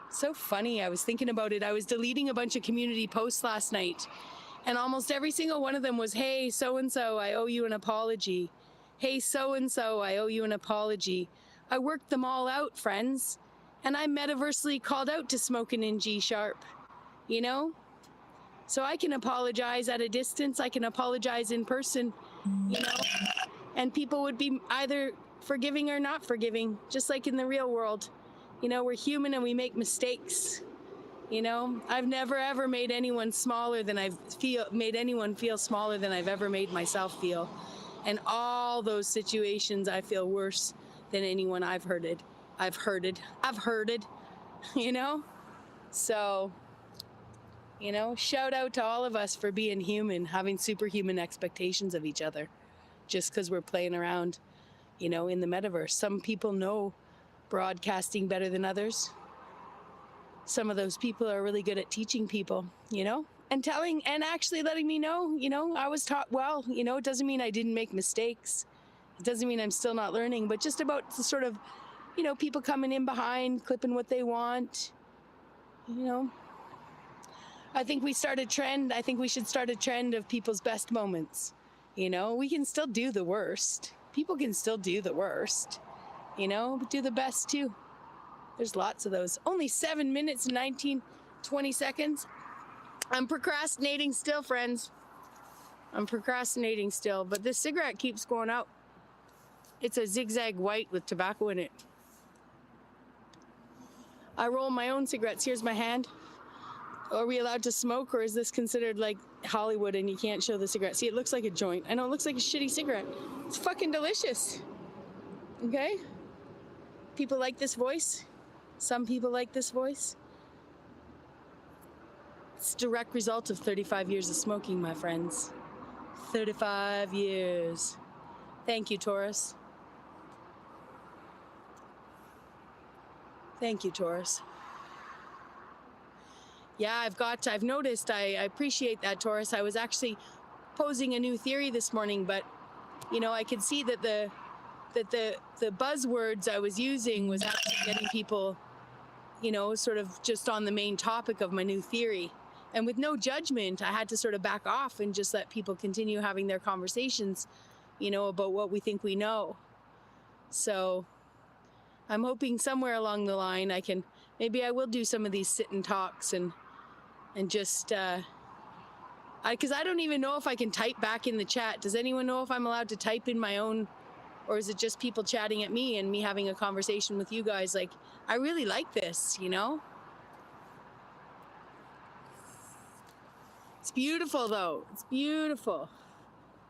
So funny. I was thinking about it. I was deleting a bunch of community posts last night, and almost every single one of them was, hey, so-and-so, I owe you an apology. Hey, so-and-so, I owe you an apology. I worked them all out, friends, and I metaversally called out to smoking in G-sharp, you know? So I can apologize at a distance, I can apologize in person, you know? And people would be either forgiving or not forgiving, just like in the real world. You know, we're human and we make mistakes. You know, I've never ever made anyone smaller than made anyone feel smaller than I've ever made myself feel. And all those situations I feel worse than anyone I've hurted, you know? So, you know, shout out to all of us for being human, having superhuman expectations of each other, just because we're playing around, you know, in the metaverse. Some people know broadcasting better than others. Some of those people are really good at teaching people, you know, and telling and actually letting me know, you know, I was taught well. You know, it doesn't mean I didn't make mistakes. It doesn't mean I'm still not learning, but just about the sort of, you know, people coming in behind, clipping what they want, you know. I think we start a trend. I think we should start a trend of people's best moments. You know, we can still do the worst. People can still do the worst, you know, but do the best too. There's lots of those. Only 7 minutes and 20 seconds. I'm procrastinating still, friends. I'm procrastinating still, but this cigarette keeps going out. It's a zigzag white with tobacco in it. I roll my own cigarettes. Here's my hand. Are we allowed to smoke, or is this considered like Hollywood and you can't show the cigarette? See, it looks like a joint. I know it looks like a shitty cigarette. It's fucking delicious. Okay? People like this voice. Some people like this voice. It's a direct result of 35 years of smoking, my friends. 35 years. Thank you, Taurus. Thank you, Taurus. Yeah, I've noticed, I appreciate that, Taurus. I was actually posing a new theory this morning, but, you know, I could see that the buzzwords I was using was actually getting people, you know, sort of just on the main topic of my new theory. And with no judgment, I had to sort of back off and just let people continue having their conversations, you know, about what we think we know. So I'm hoping somewhere along the line maybe I will do some of these sit and talks and just, because I don't even know if I can type back in the chat. Does anyone know if I'm allowed to type in my own, or is it just people chatting at me and me having a conversation with you guys? Like, I really like this, you know? It's beautiful though, it's beautiful.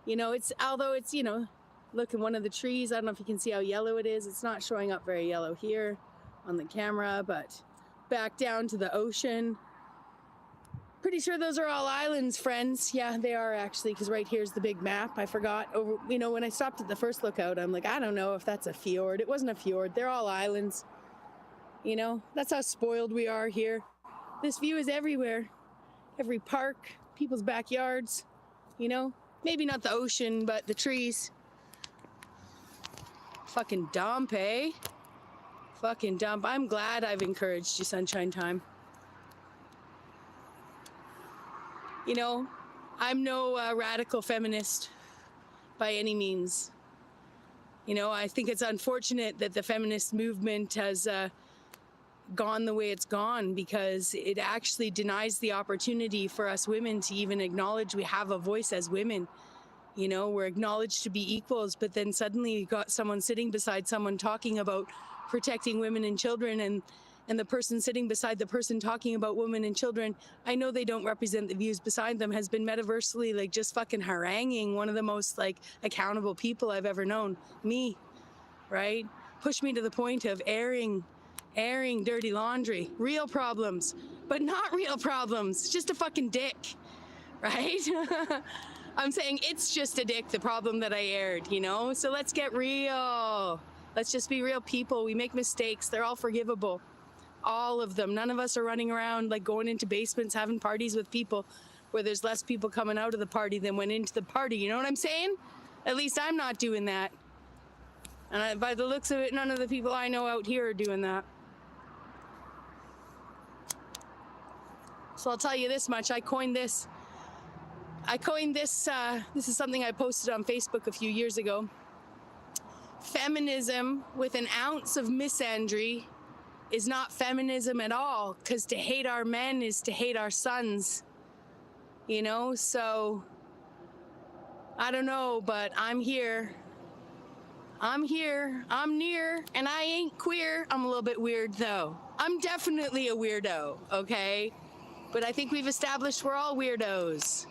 You know, although it's, you know, look at one of the trees. I don't know if you can see how yellow it is. It's not showing up very yellow here on the camera, but back down to the ocean. Pretty sure those are all islands, friends. Yeah, they are actually, because right here's the big map. I forgot. You know, when I stopped at the first lookout, I'm like, I don't know if that's a fjord. It wasn't a fjord. They're all islands. You know, that's how spoiled we are here. This view is everywhere. Every park, people's backyards, you know. Maybe not the ocean, but the trees. Fucking dump, eh? Fucking dump. I'm glad I've encouraged you, Sunshine Time. You know, I'm no radical feminist by any means. You know, I think it's unfortunate that the feminist movement has gone the way it's gone, because it actually denies the opportunity for us women to even acknowledge we have a voice as women. You know, we're acknowledged to be equals, but then suddenly you got someone sitting beside someone talking about protecting women and children, and the person sitting beside the person talking about women and children, I know they don't represent the views beside them, has been metaversally like just fucking haranguing one of the most like accountable people I've ever known, me, right? Pushed me to the point of airing airing dirty laundry, real problems, but not real problems, just a fucking dick, right? I'm saying it's just a dick, the problem that I aired, you know? So let's get real. Let's just be real people. We make mistakes. They're all forgivable. All of them. None of us are running around like going into basements, having parties with people where there's less people coming out of the party than went into the party. You know what I'm saying? At least I'm not doing that. And by the looks of it, none of the people I know out here are doing that. So I'll tell you this much. I coined this. This is something I posted on Facebook a few years ago. Feminism with an ounce of misandry is not feminism at all, because to hate our men is to hate our sons. You know, so I don't know, but I'm here. I'm here, I'm near, and I ain't queer. I'm a little bit weird though. I'm definitely a weirdo, okay? But I think we've established we're all weirdos.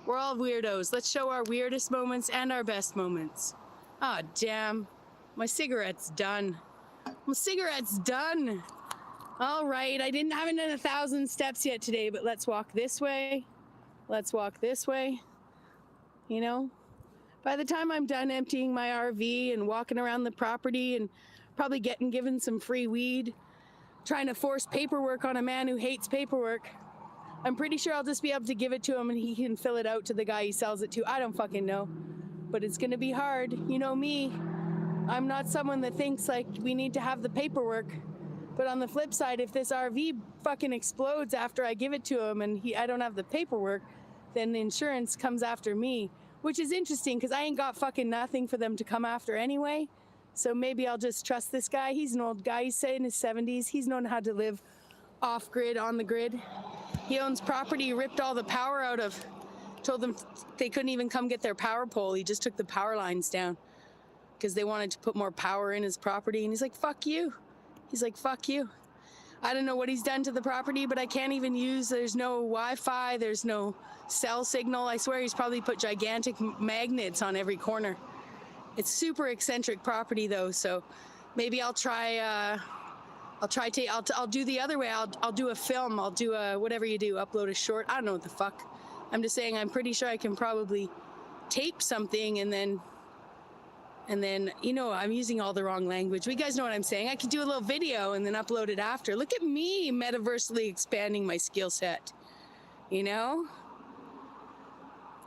We're all weirdos. Let's show our weirdest moments and our best moments. Ah, damn. My cigarette's done. My cigarette's done. All right, I haven't done 1,000 steps yet today, but let's walk this way. Let's walk this way. You know? By the time I'm done emptying my RV and walking around the property and probably getting given some free weed, trying to force paperwork on a man who hates paperwork, I'm pretty sure I'll just be able to give it to him and he can fill it out to the guy he sells it to. I don't fucking know. But it's gonna be hard. You know me. I'm not someone that thinks like we need to have the paperwork. But on the flip side, if this RV fucking explodes after I give it to him and I don't have the paperwork, then the insurance comes after me. Which is interesting because I ain't got fucking nothing for them to come after anyway. So maybe I'll just trust this guy. He's an old guy. He's in his 70s. He's known how to live off-grid, on the grid. He owns property. He ripped all the power out of. Told them they couldn't even come get their power pole. He just took the power lines down because they wanted to put more power in his property. And he's like, fuck you. He's like, fuck you. I don't know what he's done to the property, but I can't even use, there's no Wi-Fi, there's no cell signal. I swear he's probably put gigantic magnets on every corner. It's super eccentric property though, so maybe I'll do the other way. I'll do a film, I'll do a, whatever you do, upload a short, I don't know what the fuck. I'm just saying I'm pretty sure I can probably tape something and then, you know, I'm using all the wrong language. You guys know what I'm saying. I could do a little video and then upload it after. Look at me metaversely expanding my skill set, you know?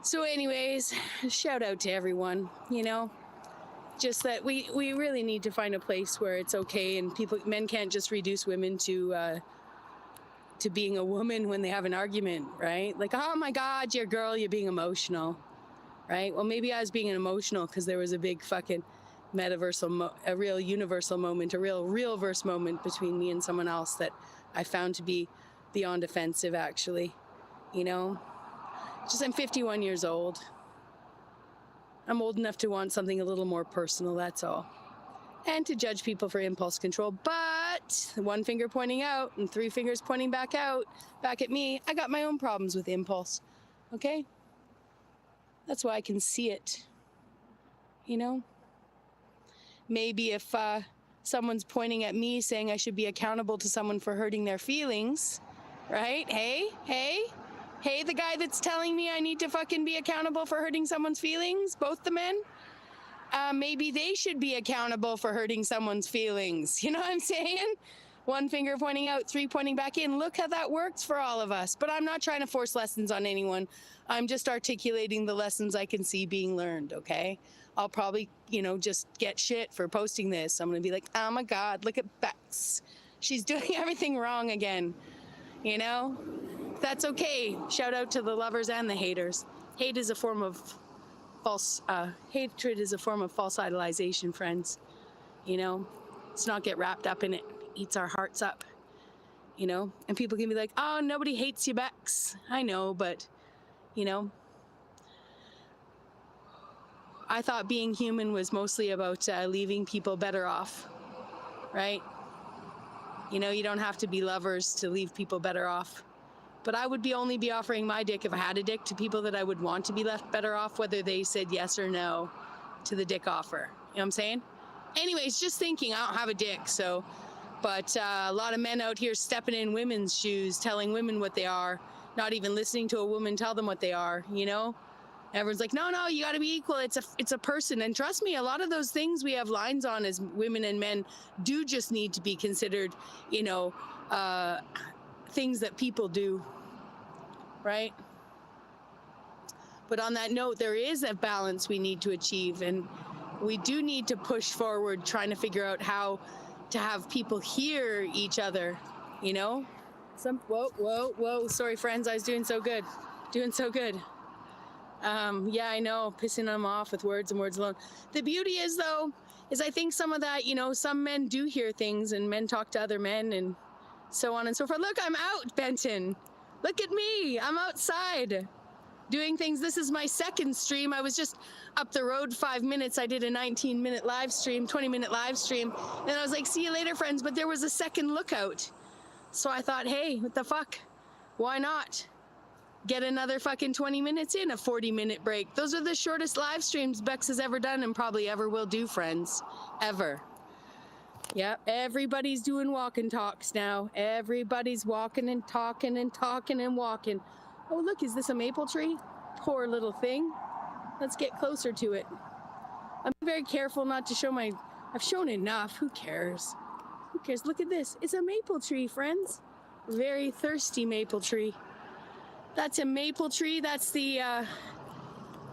So anyways, shout out to everyone, you know? Just that we really need to find a place where it's okay and men can't just reduce women to being a woman when they have an argument, right? Like, oh my God, you're a girl, you're being emotional. Right? Well, maybe I was being emotional because there was a big fucking metaversal, a real universal moment, a real verse moment between me and someone else that I found to be beyond offensive, actually. You know? Just I'm 51 years old. I'm old enough to want something a little more personal, that's all. And to judge people for impulse control, but one finger pointing out and 3 fingers pointing back out, back at me, I got my own problems with impulse, okay? That's why I can see it, you know? Maybe if someone's pointing at me saying I should be accountable to someone for hurting their feelings, right? Hey, the guy that's telling me I need to fucking be accountable for hurting someone's feelings, both the men, maybe they should be accountable for hurting someone's feelings. You know what I'm saying? 1 finger pointing out, 3 pointing back in. Look how that works for all of us. But I'm not trying to force lessons on anyone. I'm just articulating the lessons I can see being learned, okay? I'll probably, you know, just get shit for posting this. I'm gonna be like, oh my God, look at Bex. She's doing everything wrong again, you know? That's okay. Shout out to the lovers and the haters. Hate is a form of hatred is a form of false idolization, friends. You know, let's not get wrapped up in it. Eats our hearts up, you know? And people can be like, oh, nobody hates you, Bex. I know, but, you know, I thought being human was mostly about leaving people better off, right? You know, you don't have to be lovers to leave people better off. But I would only be offering my dick if I had a dick to people that I would want to be left better off, whether they said yes or no to the dick offer. You know what I'm saying? Anyways, just thinking, I don't have a dick, so But a lot of men out here stepping in women's shoes, telling women what they are, not even listening to a woman tell them what they are, you know? Everyone's like, no, you got to be equal. It's a person. And trust me, a lot of those things we have lines on as women and men do just need to be considered, you know, things that people do, right? But on that note, there is a balance we need to achieve. And we do need to push forward trying to figure out how to have people hear each other, you know? Whoa. Sorry, friends. I was doing so good. Yeah, I know, pissing them off with words and words alone. The beauty is, though, is I think some of that, you know, some men do hear things and men talk to other men and so on and so forth. Look, I'm out, Benton. Look at me. I'm outside doing things. This is my second stream. I was just up the road 5 minutes. I did a 19-minute live stream, 20-minute live stream. And I was like, see you later, friends. But there was a second lookout. So I thought, hey, what the fuck? Why not? Get another fucking 20 minutes in, a 40-minute break. Those are the shortest live streams Bex has ever done and probably ever will do, friends. Ever. Yeah, everybody's doing walk and talks now. Everybody's walking and talking and talking and walking. Oh, look, is this a maple tree? Poor little thing. Let's get closer to it. I'm very careful not to show my... I've shown enough. Who cares? Who cares? Look at this. It's a maple tree, friends. Very thirsty maple tree. That's a maple tree. That's the...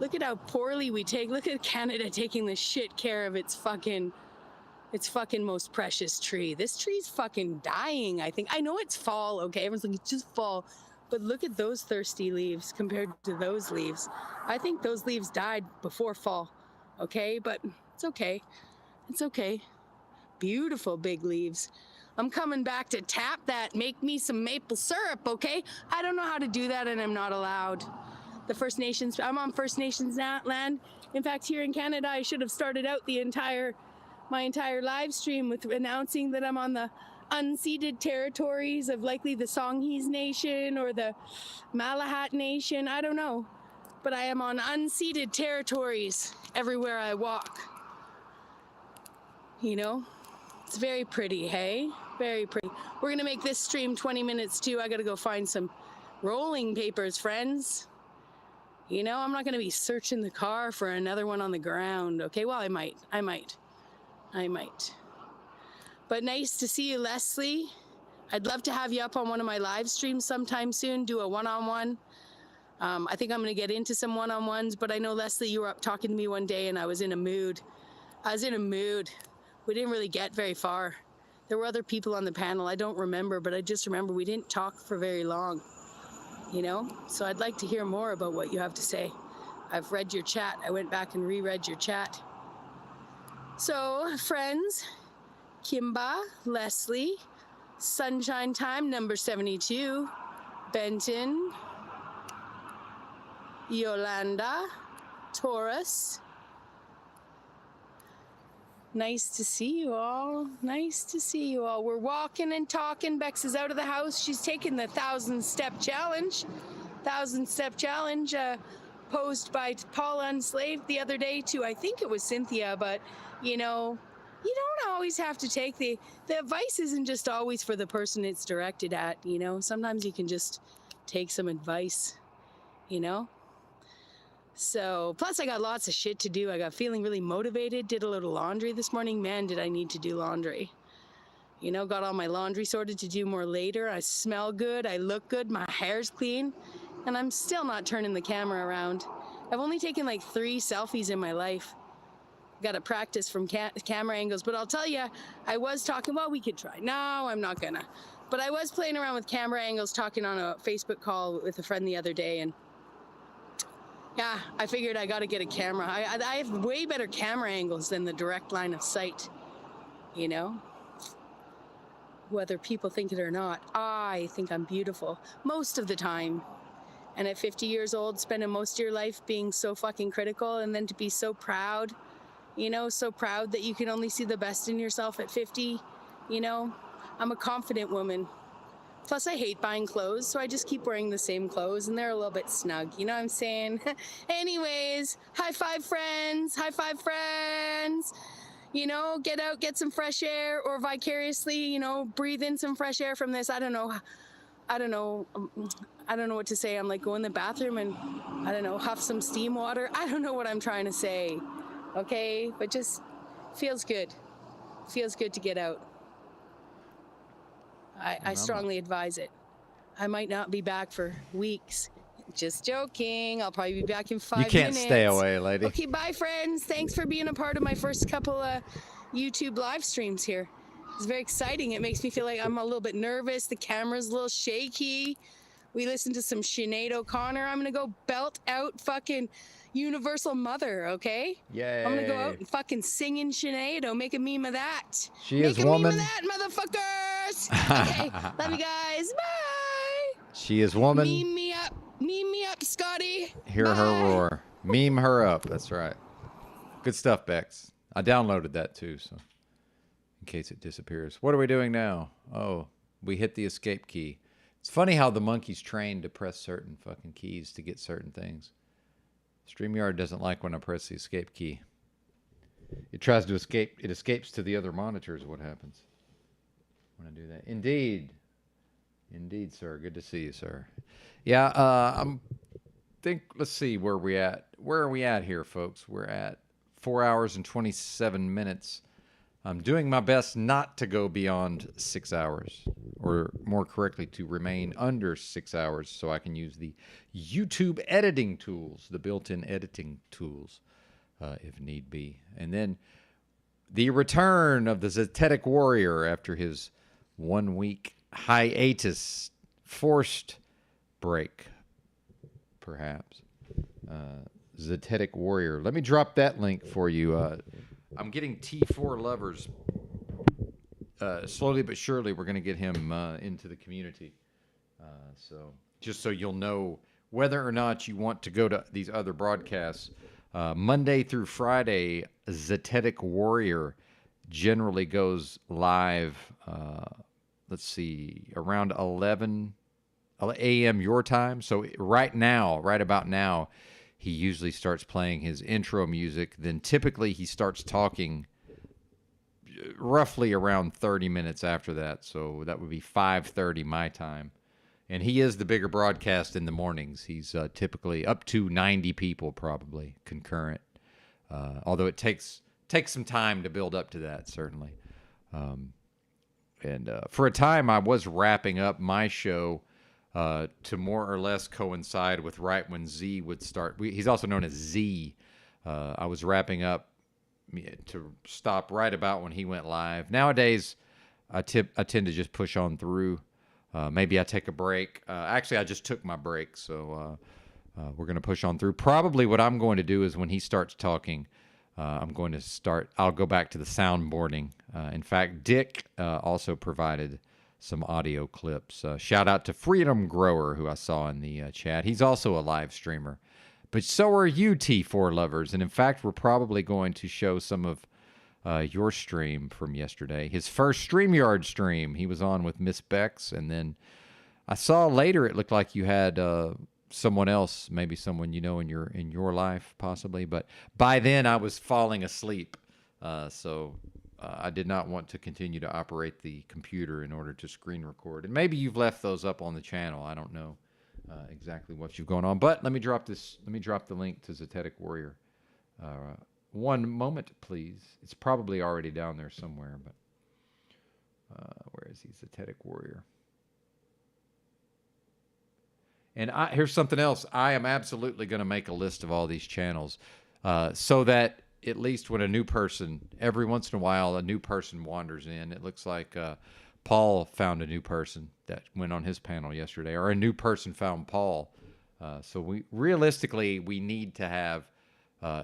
Look at how poorly we take... Look at Canada taking the shit care of its fucking most precious tree. This tree's fucking dying, I think. I know it's fall, okay? Everyone's like, it's just fall. But look at those thirsty leaves compared to those leaves. I think those leaves died before fall, okay? But it's okay. It's okay. Beautiful big leaves. I'm coming back to tap that. Make me some maple syrup, okay? I don't know how to do that, and I'm not allowed. The First Nations, I'm on First Nations land. In fact, here in Canada, I should have started out my entire live stream with announcing that I'm on the unceded territories of likely the Songhees Nation or the Malahat Nation. I don't know. But I am on unceded territories everywhere I walk. You know? It's very pretty, hey? Very pretty. We're gonna make this stream 20 minutes too. I gotta go find some rolling papers, friends. You know, I'm not gonna be searching the car for another one on the ground, okay? Well, I might. But nice to see you, Leslie. I'd love to have you up on one of my live streams sometime soon, do a one-on-one. I think I'm gonna get into some one-on-ones, but I know, Leslie, you were up talking to me one day and I was in a mood. We didn't really get very far. There were other people on the panel. I don't remember, but I just remember we didn't talk for very long, you know? So I'd like to hear more about what you have to say. I've read your chat. I went back and reread your chat. So, friends, Kimba, Leslie, Sunshine Time, number 72, Benton, Yolanda, Taurus. Nice to see you all. Nice to see you all. We're walking and talking. Bex is out of the house. She's taking the 1,000-step challenge. 1,000-step challenge posed by Paul Unslaved the other day to, I think it was Cynthia, but, you know, you don't always have to take the advice isn't just always for the person it's directed at, you know. Sometimes you can just take some advice, you know. So, plus I got lots of shit to do. I got feeling really motivated, did a little laundry this morning. Man, did I need to do laundry. You know, got all my laundry sorted to do more later. I smell good, I look good, my hair's clean, and I'm still not turning the camera around. I've only taken like 3 selfies in my life. Got to practice from camera angles, but I'll tell you, I was talking, well, we could try. No, I'm not gonna. But I was playing around with camera angles, talking on a Facebook call with a friend the other day, and yeah, I figured I got to get a camera. I have way better camera angles than the direct line of sight, you know? Whether people think it or not, I think I'm beautiful most of the time. And at 50 years old, spending most of your life being so fucking critical, and then to be so proud, you know, so proud that you can only see the best in yourself at 50, you know? I'm a confident woman. Plus, I hate buying clothes, so I just keep wearing the same clothes, and they're a little bit snug. You know what I'm saying? Anyways, high five, friends. High five, friends. you know, get out, get some fresh air, or vicariously, you know, breathe in some fresh air from this. I don't know. I don't know what to say. I'm like, go in the bathroom and, I don't know, huff some steam water. I don't know what I'm trying to say. Okay, but just feels good. Feels good to get out. I strongly advise it. I might not be back for weeks. Just joking. I'll probably be back in 5 minutes. You can't stay away, lady. Okay, bye, friends. Thanks for being a part of my first couple of YouTube live streams here. It's very exciting. It makes me feel like I'm a little bit nervous. The camera's a little shaky. We listened to some Sinead O'Connor. I'm going to go belt out fucking Universal Mother, okay? Yay. I'm going to go out and fucking sing in Sinead. Make a meme of that. She Make is a woman. meme of that, motherfuckers. Okay, love you guys. Bye. She is woman. Meme me up. Meme me up, Scotty. Hear Bye. her roar. Meme her up. That's right. Good stuff, Bex. I downloaded that too, so in case it disappears. What are we doing now? Oh, we hit the escape key. It's funny how the monkey's trained to press certain fucking keys to get certain things. StreamYard doesn't like when I press the escape key. It tries to escape. It escapes to the other monitors. What happens when I do that? Indeed. Indeed, sir. Good to see you, sir. Yeah, let's see where we at. Where are we at here, folks? We're at 4 hours and 27 minutes. I'm doing my best not to go beyond 6 hours, or more correctly, to remain under 6 hours so I can use the YouTube editing tools, the built-in editing tools, if need be. And then the return of the Zetetic Warrior after his 1 week hiatus, forced break, perhaps. Zetetic Warrior. Let me drop that link for you. I'm getting T4 lovers. Slowly but surely, we're going to get him into the community. So just so you'll know whether or not you want to go to these other broadcasts, Monday through Friday, Zetetic Warrior generally goes live, let's see, around 11 a.m. your time. So right about now, he usually starts playing his intro music. Then typically he starts talking roughly around 30 minutes after that. So that would be 5:30 my time. And he is the bigger broadcast in the mornings. He's typically up to 90 people probably concurrent. Although it takes some time to build up to that, certainly. And for a time, I was wrapping up my show to more or less coincide with right when Z would start. He's also known as Z. I was wrapping up to stop right about when he went live. Nowadays, I tend to just push on through. Maybe I take a break. Actually, I just took my break, so we're going to push on through. Probably what I'm going to do is when he starts talking, I'll go back to the soundboarding. In fact, Dick also provided some audio clips. Shout out to Freedom Grower, who I saw in the chat. He's also a live streamer. But so are you, T4 lovers. And in fact, we're probably going to show some of your stream from yesterday. His first StreamYard stream. He was on with Miss Bex. And then I saw later it looked like you had someone else, maybe someone you know in your life, possibly. But by then I was falling asleep. So I did not want to continue to operate the computer in order to screen record. And maybe you've left those up on the channel. I don't know exactly what you've gone on. But let me drop the link to Zetetic Warrior. One moment, please. It's probably already down there somewhere. But where is he? Zetetic Warrior. And here's something else. I am absolutely going to make a list of all these channels so that at least when every once in a while, a new person wanders in. It looks like Paul found a new person that went on his panel yesterday, or a new person found Paul. So we need to have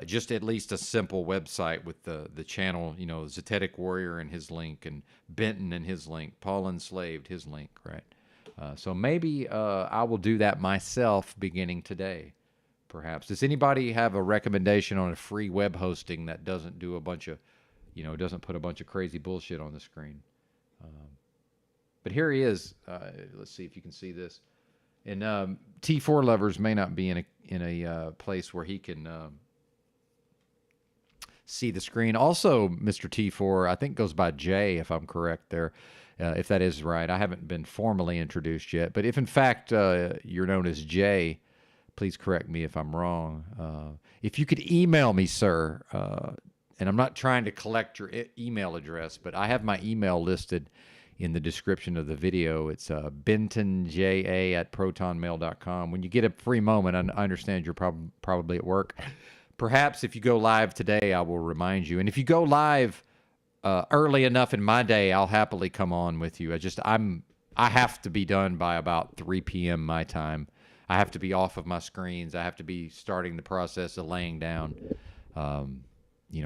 just at least a simple website with the channel, Zetetic Warrior and his link, and Benton and his link, Paul Enslaved, his link, right? So maybe I will do that myself beginning today. Perhaps. Does anybody have a recommendation on a free web hosting that doesn't do a bunch of, doesn't put a bunch of crazy bullshit on the screen? But here he is. Let's see if you can see this. And T4 lovers may not be in a place where he can see the screen. Also, Mr. T4, I think goes by Jay, if I'm correct there. If that is right. I haven't been formally introduced yet. But if, in fact, you're known as Jay, please correct me if I'm wrong. If you could email me, sir, and I'm not trying to collect your email address, but I have my email listed in the description of the video. It's bentonja@protonmail.com. When you get a free moment, I understand you're probably at work. Perhaps if you go live today, I will remind you. And if you go live early enough in my day, I'll happily come on with you. I have to be done by about 3 p.m. my time. I have to be off of my screens. I have to be starting the process of laying down. I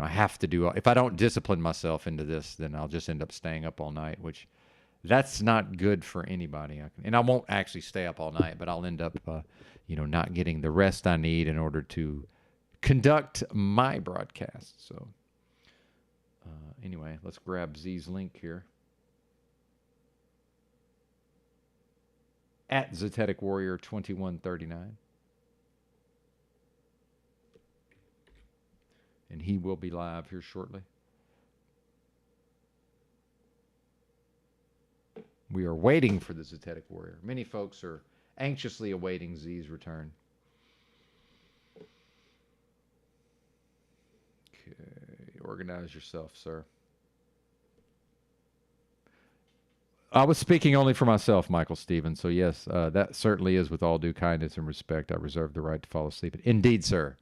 have to do. If I don't discipline myself into this, then I'll just end up staying up all night, which that's not good for anybody. And I won't actually stay up all night, but I'll end up, not getting the rest I need in order to conduct my broadcast. So. Anyway, let's grab Z's link here. At Zetetic Warrior 2139. And he will be live here shortly. We are waiting for the Zetetic Warrior. Many folks are anxiously awaiting Z's return. Organize yourself, sir. I was speaking only for myself, Michael Stevens. So yes, that certainly is with all due kindness and respect. I reserve the right to fall asleep. Indeed, sir.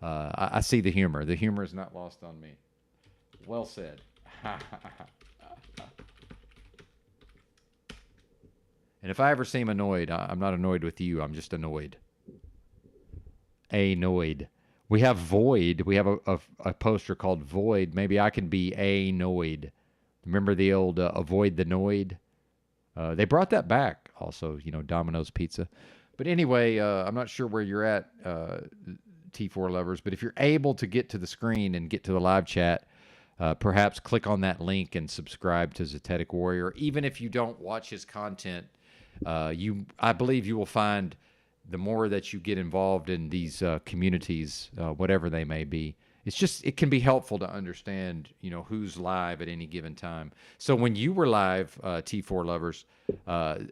I see the humor. The humor is not lost on me. Well said. And if I ever seem annoyed, I'm not annoyed with you. I'm just annoyed. Annoyed. We have Void. We have a poster called Void. Maybe I can be annoyed. Remember the old Avoid the Noid? They brought that back also, Domino's Pizza. But anyway, I'm not sure where you're at, T4 lovers, but if you're able to get to the screen and get to the live chat, perhaps click on that link and subscribe to Zetetic Warrior. Even if you don't watch his content, I believe you will find the more that you get involved in these communities, whatever they may be, it can be helpful to understand, who's live at any given time. So when you were live, T4 lovers,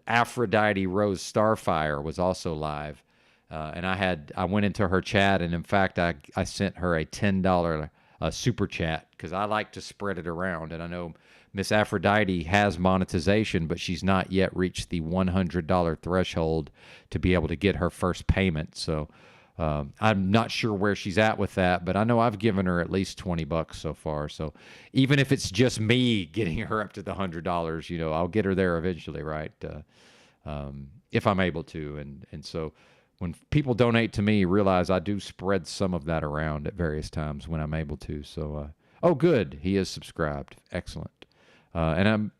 Aphrodite Rose Starfire was also live. And I went into her chat, and in fact, I sent her a $10 super chat because I like to spread it around. And I know Miss Aphrodite has monetization, but she's not yet reached the $100 threshold to be able to get her first payment. So I'm not sure where she's at with that, but I know I've given her at least $20 so far. So even if it's just me getting her up to the $100, I'll get her there eventually, right? If I'm able to. And so when people donate to me, realize I do spread some of that around at various times when I'm able to. So, oh, good. He is subscribed. Excellent. And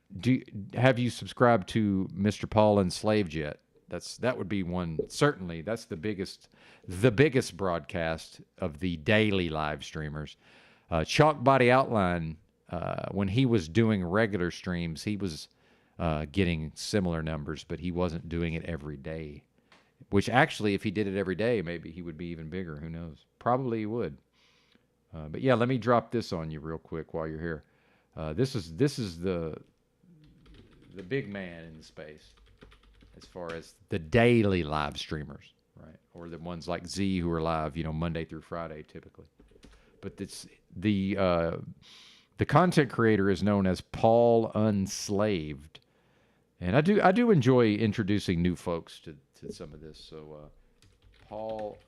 have you subscribed to Mr. Paul Enslaved yet? That would be one. Certainly, that's the biggest broadcast of the daily live streamers. Chalk Body Outline, when he was doing regular streams, he was getting similar numbers, but he wasn't doing it every day. Which actually, if he did it every day, maybe he would be even bigger. Who knows? Probably he would. But yeah, let me drop this on you real quick while you're here. This is the big man in the space as far as the daily live streamers, right? Or the ones like Z who are live, Monday through Friday typically. But it's the content creator is known as Paul Unslaved, and I do enjoy introducing new folks to some of this. So Paul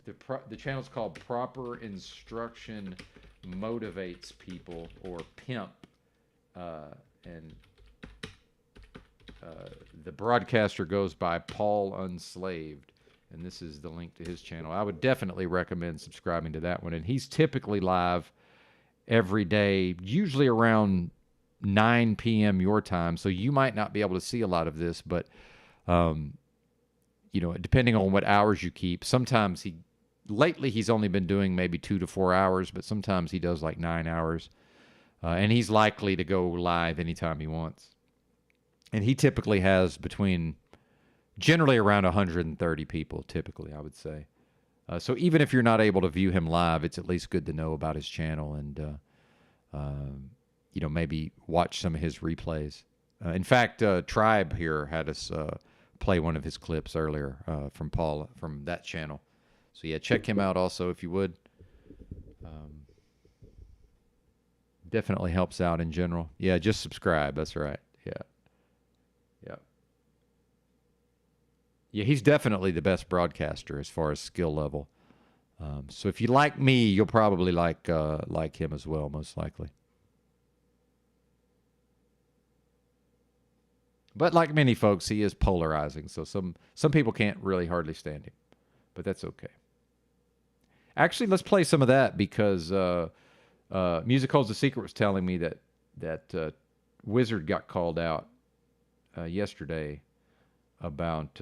the channel's called Proper Instruction Motivates People, or PIMP, and the broadcaster goes by Paul Unslaved, and this is the link to his channel. I would definitely recommend subscribing to that one, and he's typically live every day, usually around 9 p.m. your time, so you might not be able to see a lot of this, but depending on what hours you keep, sometimes lately he's only been doing maybe 2 to 4 hours, but sometimes he does like 9 hours. And he's likely to go live anytime he wants. And he typically has generally around 130 people, typically, I would say. So even if you're not able to view him live, it's at least good to know about his channel and, maybe watch some of his replays. In fact, Tribe here had us play one of his clips earlier from Paul from that channel. So yeah, check him out also if you would. Definitely helps out in general. Yeah, just subscribe. That's right. Yeah. Yeah, he's definitely the best broadcaster as far as skill level. So if you like me, you'll probably like him as well, most likely. But like many folks, he is polarizing. So some people can't really hardly stand him, but that's okay. Actually, let's play some of that because Music Holds the Secret was telling me that Wizard got called out yesterday about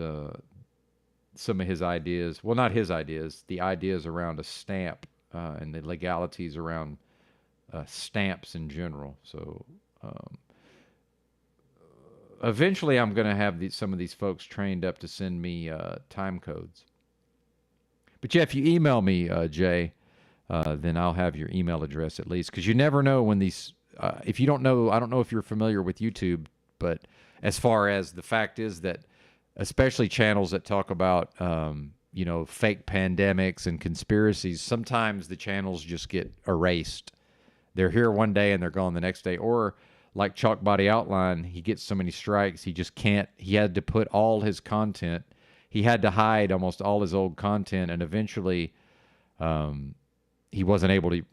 some of his ideas. Well, not his ideas, the ideas around a stamp and the legalities around stamps in general. So eventually I'm going to have some of these folks trained up to send me time codes. But yeah, if you email me, Jay, then I'll have your email address at least, because you never know when these, if you don't know, I don't know if you're familiar with YouTube, but as far as the fact is that especially channels that talk about, fake pandemics and conspiracies, sometimes the channels just get erased. They're here one day and they're gone the next day. Or like Chalk Body Outline, he gets so many strikes, he just can't, he had to put all his content, he had to hide almost all his old content, and eventually he wasn't able to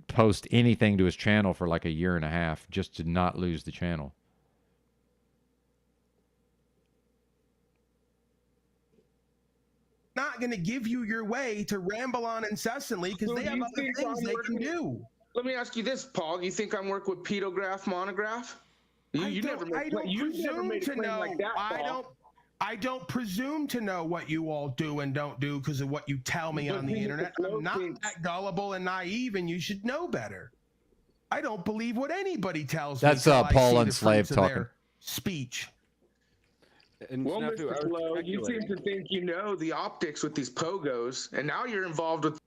post anything to his channel for like a year and a half just to not lose the channel. Not going to give you your way to ramble on incessantly because they have other things they can do. Let me ask you this, Paul. You think I'm working with pedograph, monograph? I don't presume to know what you all do and don't do because of what you tell me on the internet. I'm not that gullible and naive, and you should know better. I don't believe what anybody tells me. That's Paul and Slave talking. Speech. And well, Mr. Flo, you seem to think you know the optics with these pogos, and now you're involved with.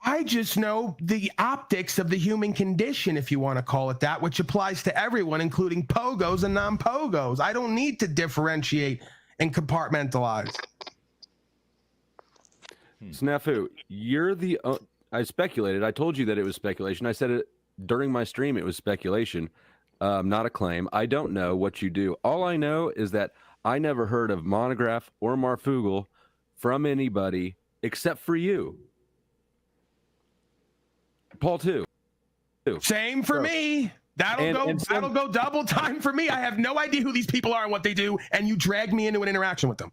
I just know the optics of the human condition, if you want to call it that, which applies to everyone, including pogos and non-pogos. I don't need to differentiate and compartmentalize. Snafu, you're the. I speculated. I told you that it was speculation. I said it during my stream. It was speculation, not a claim. I don't know what you do. All I know is that I never heard of Monograph or Marfugal from anybody except for you. Paul too. Same for me. That'll go double time for me. I have no idea who these people are and what they do, and you drag me into an interaction with them.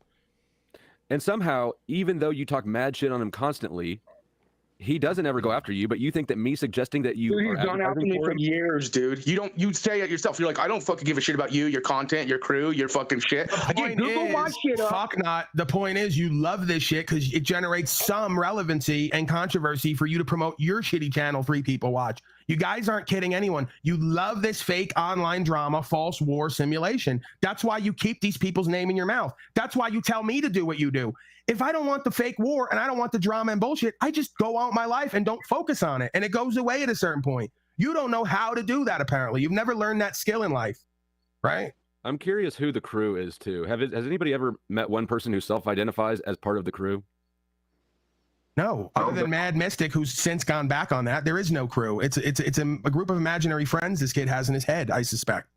And somehow, even though you talk mad shit on him constantly, he doesn't ever go after you. But you think that me suggesting that you Dude, he's gone after me for years, dude. You say it yourself. You're like, I don't fucking give a shit about you, your content, your crew, your fucking shit. Google my shit up. Fuck not. The point is, you love this shit because it generates some relevancy and controversy for you to promote your shitty channel 3 people watch. You guys aren't kidding anyone. You love this fake online drama, false war simulation. That's why you keep these people's name in your mouth. That's why you tell me to do what you do. If I don't want the fake war and I don't want the drama and bullshit, I just go out my life and don't focus on it. And it goes away at a certain point. You don't know how to do that, apparently. You've never learned that skill in life, right? I'm curious who the crew is, too. Has anybody ever met one person who self-identifies as part of the crew? No, other than Mad Mystic, who's since gone back on that. There is no crew. It's a group of imaginary friends this kid has in his head, I suspect.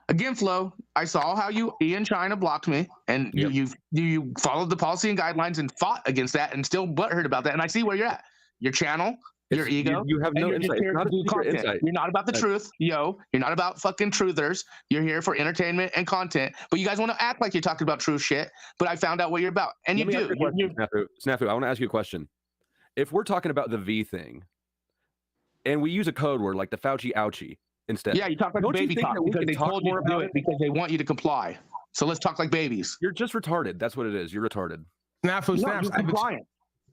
Again, Flo, I saw how Ian China blocked me, and you followed the policy and guidelines and fought against that, and still butthurt about that. And I see where you're at. Your channel, your ego. You have no insight. It's not a secret insight. You're not about the truth, yo. You're not about fucking truthers. You're here for entertainment and content. But you guys want to act like you're talking about true shit. But I found out what you're about, and you do. Snafu, I want to ask you a question. If we're talking about the V thing, and we use a code word like the Fauci ouchie instead. Yeah, you talk like a baby talk because they told you to do it because they want you to comply. So let's talk like babies. You're just retarded. That's what it is. You're retarded. Snafu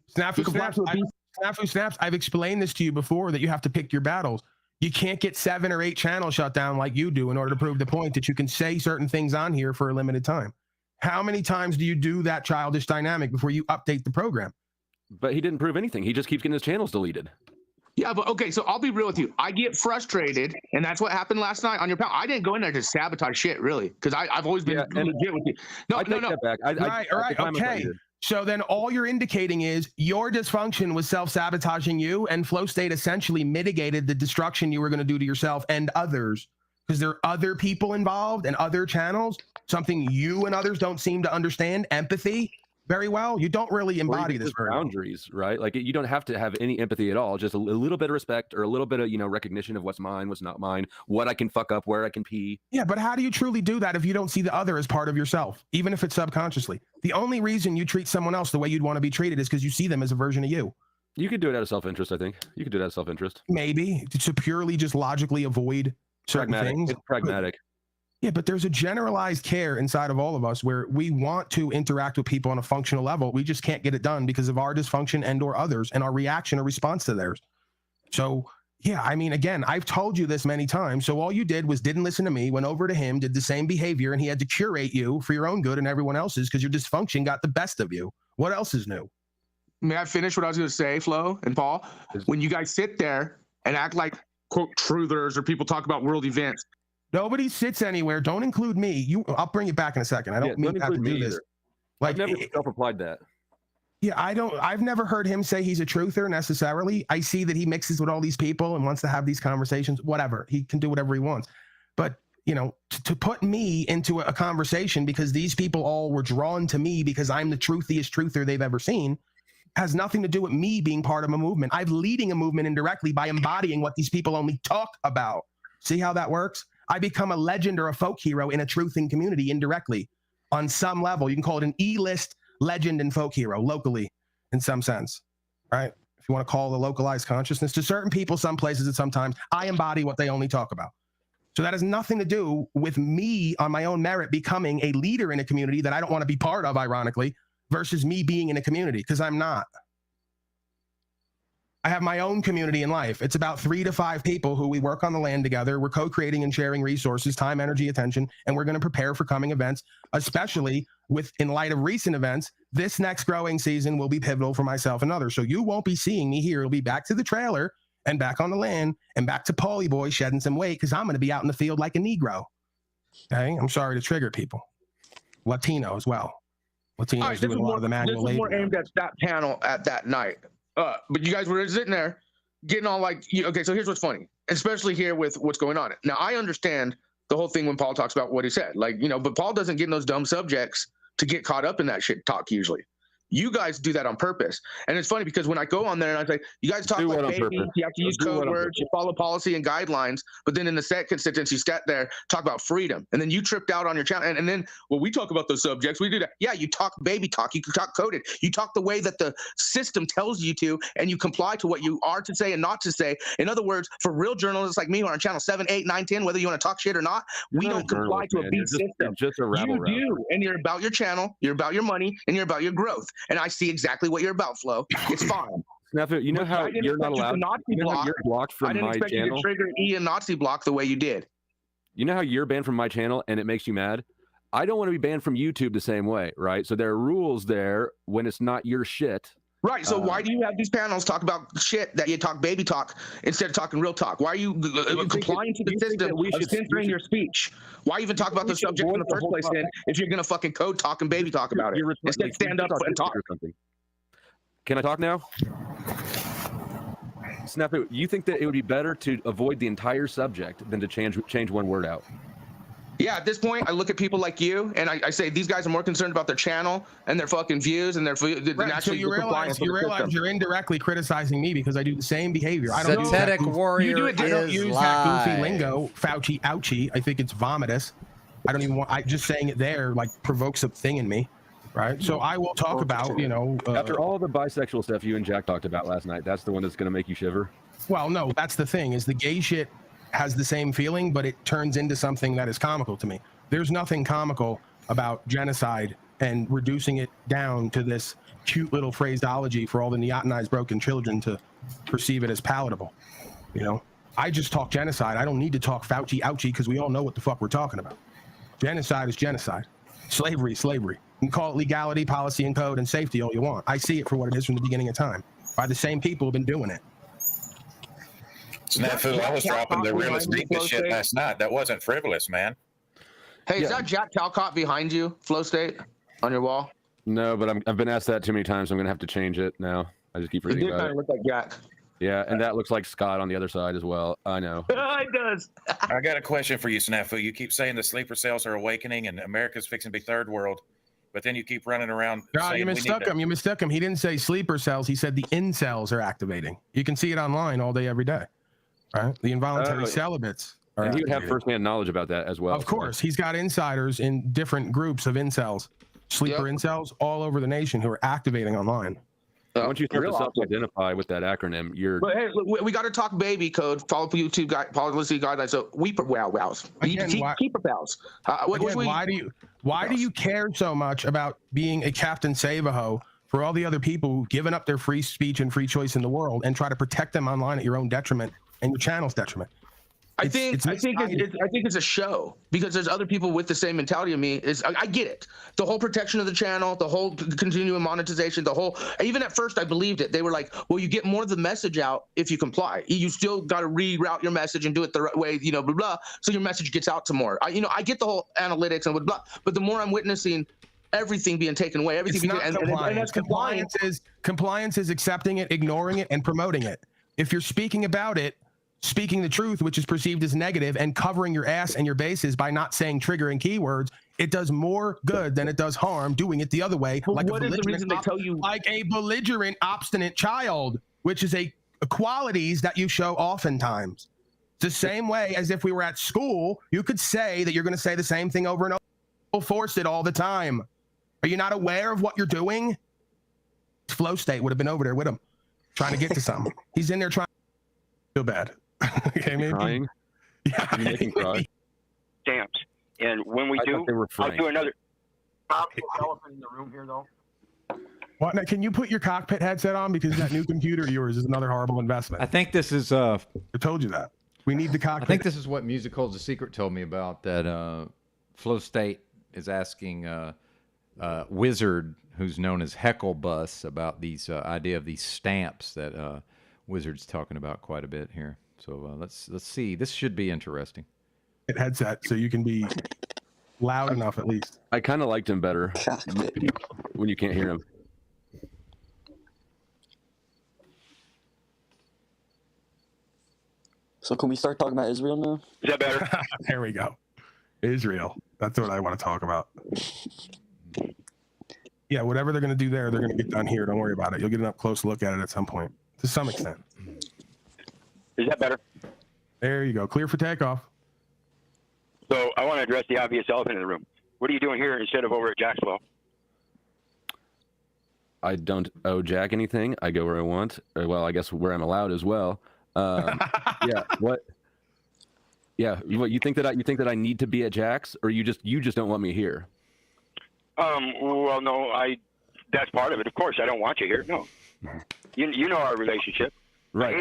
snaps. I've explained this to you before that you have to pick your battles. You can't get 7 or 8 channels shut down like you do in order to prove the point that you can say certain things on here for a limited time. How many times do you do that childish dynamic before you update the program? But he didn't prove anything. He just keeps getting his channels deleted. Yeah, but okay, so I'll be real with you. I get frustrated, and that's what happened last night on your panel. I didn't go in there to sabotage shit, really, because I've always been legit with you. No, I take that back. Right, okay. So then all you're indicating is your dysfunction was self-sabotaging you, and flow state essentially mitigated the destruction you were going to do to yourself and others, because there are other people involved and other channels, something you and others don't seem to understand, empathy very well. You don't really embody this very boundaries, right? Like you don't have to have any empathy at all. Just a little bit of respect or a little bit of, recognition of what's mine, what's not mine, what I can fuck up, where I can pee. Yeah, but how do you truly do that if you don't see the other as part of yourself, even if it's subconsciously? The only reason you treat someone else the way you'd want to be treated is because you see them as a version of you. You could do it out of self-interest, I think. You could do it out of self-interest. Maybe to purely just logically avoid certain things. It's pragmatic. Yeah, but there's a generalized care inside of all of us where we want to interact with people on a functional level. We just can't get it done because of our dysfunction and or others and our reaction or response to theirs. So, yeah, I mean, again, I've told you this many times. So all you did was didn't listen to me, went over to him, did the same behavior, and he had to curate you for your own good and everyone else's because your dysfunction got the best of you. What else is new? May I finish what I was going to say, Flo and Paul? When you guys sit there and act like, quote, truthers or people talk about world events, nobody sits anywhere. Don't include me. I'll bring it back in a second. I don't mean to have to do this. Like, I've never self-applied that. Yeah, I've never heard him say he's a truther necessarily. I see that he mixes with all these people and wants to have these conversations, whatever. He can do whatever he wants. But, to put me into a conversation because these people all were drawn to me because I'm the truthiest truther they've ever seen has nothing to do with me being part of a movement. I'm leading a movement indirectly by embodying what these people only talk about. See how that works? I become a legend or a folk hero in a truthing community indirectly on some level. You can call it an E-list legend and folk hero locally in some sense, right? If you want to call the localized consciousness to certain people, some places and sometimes I embody what they only talk about. So that has nothing to do with me on my own merit becoming a leader in a community that I don't want to be part of, ironically, versus me being in a community because I'm not. I have my own community in life. It's about 3 to 5 people who we work on the land together. We're co-creating and sharing resources, time, energy, attention, and we're going to prepare for coming events, especially in light of recent events. This next growing season will be pivotal for myself and others. So you won't be seeing me here. It'll be back to the trailer and back on the land and back to Paulie Boy shedding some weight because I'm going to be out in the field like a Negro. Okay? I'm sorry to trigger people. Latino as well. Latinos doing a lot of the manual labor. This is more aimed at that panel at that night. But you guys were sitting there getting all like, okay, so here's what's funny, especially here with what's going on. Now, I understand the whole thing when Paul talks about what he said, but Paul doesn't get in those dumb subjects to get caught up in that shit talk usually. You guys do that on purpose. And it's funny because when I go on there and I say, you guys talk like babies, you have to use code words, you follow policy and guidelines, but then in the second sentence, you sat there, talk about freedom. And then you tripped out on your channel. And then, well, we talk about those subjects. We do that. Yeah, you talk baby talk. You talk coded. You talk the way that the system tells you to, and you comply to what you are to say and not to say. In other words, for real journalists like me who are on channel 7, 8, 9, 10, whether you want to talk shit or not, we don't comply to a beat system. Just a rabble you do, and you're about your channel, you're about your money, and you're about your growth. And I see exactly what you're about, Flo. It's fine. Snafu, you know how you're not allowed. You're blocked from my channel. I didn't expect you to trigger E and Nazi block the way you did. You know how you're banned from my channel and it makes you mad? I don't want to be banned from YouTube the same way, right? So there are rules there when it's not your shit. Right. So why do you have these panels talk about shit that you talk baby talk instead of talking real talk? Why are you complying to the system of censoring your speech? Why even talk about the subject in the first place then if you're going to fucking code talk and baby talk about it? Instead stand up and talk. Can I talk now? Snafu, you think that it would be better to avoid the entire subject than to change one word out? Yeah, at this point, I look at people like you, and I say these guys are more concerned about their channel and their fucking views and their than right, actually so you realize you're indirectly criticizing me because I do the same behavior. I don't Satanic warrior I don't use that goofy lingo, Fauci, ouchie. I think it's vomitous. I don't even want. I just saying it there like provokes a thing in me. Right. So I will talk about, after all the bisexual stuff you and Jack talked about last night, that's the one that's going to make you shiver. Well, no, that's the thing is the gay shit has the same feeling, but it turns into something that is comical to me. There's nothing comical about genocide and reducing it down to this cute little phraseology for all the neotenized broken children to perceive it as palatable. I just talk genocide. I don't need to talk Fauci, ouchie, because we all know what the fuck we're talking about. Genocide is genocide. Slavery. You can call it legality, policy, and code, and safety all you want. I see it for what it is from the beginning of time, by the same people who've been doing it. Snafu, I was dropping the realest deepest shit last night. That wasn't frivolous, man. Hey, is that Jack Talcott behind you, Flow State, on your wall? No, but I've been asked that too many times. So I'm gonna have to change it now. I just keep It reading did about kind it. of look like Jack. Yeah, and that looks like Scott on the other side as well. I know. It does. I got a question for you, Snafu. You keep saying the sleeper cells are awakening and America's fixing to be third world, but then you keep running around. No, saying you mistook him. You mistook him. He didn't say sleeper cells. He said the incels are activating. You can see it online all day, every day. Right? The involuntary celibates. And he would have firsthand knowledge about that as well. Of course, he's got insiders in different groups of incels, sleeper incels all over the nation who are activating online. Once you start to self-identify with that acronym, you're. But hey, we got to talk baby code. Follow YouTube guide, policy guidelines. So keeper pals. Why do you care so much about being a Captain Save-A-Ho for all the other people who've given up their free speech and free choice in the world and try to protect them online at your own detriment and your channel's detriment? I think it's a show because there's other people with the same mentality of me. I get it. The whole protection of the channel, the whole continuing monetization, even at first I believed it. They were like, well, you get more of the message out if you comply. You still got to reroute your message and do it the right way, blah, blah. So your message gets out to more. I get the whole analytics and blah, but the more I'm witnessing everything being taken away, everything being and that's compliance. Compliance is accepting it, ignoring it, and promoting it. If you're speaking about it, speaking the truth, which is perceived as negative, and covering your ass and your bases by not saying triggering keywords, it does more good than it does harm doing it the other way. But what is the reason they tell you? Like a belligerent, obstinate child, which is a qualities that you show oftentimes. The same way as if we were at school, you could say that you're going to say the same thing over and over. People force it all the time. Are you not aware of what you're doing? Flow State would have been over there with him, trying to get to something. He's in there trying to feel bad. Okay, maybe. Crying? Yeah. You making cry? Stamps. And when we do, I'll do another. Elephant in the room here, though. What? Now, can you put your cockpit headset on because that new computer of yours is another horrible investment? I think this is. I told you that. We need the cockpit. I think this is what Music Holds a Secret told me about that. Flow State is asking Wizard, who's known as Heckle Bus, about these idea of these stamps that Wizard's talking about quite a bit here. So let's see. This should be interesting. Headset, so you can be loud enough at least. I kind of liked him better when you can't hear him. So can we start talking about Israel now? Is that better? There we go. Israel. That's what I want to talk about. Yeah, whatever they're going to do there, they're going to get done here. Don't worry about it. You'll get an up close look at it at some point, to some extent. Is that better? There you go. Clear for takeoff. So I want to address the obvious elephant in the room. What are you doing here instead of over at Jacksonville? I don't owe Jack anything. I go where I want. Well, I guess where I'm allowed as well. Yeah. What? Yeah. What you think that I need to be at Jack's, or you just don't want me here? Well, no. That's part of it. Of course, I don't want you here. No. You know our relationship. Right. I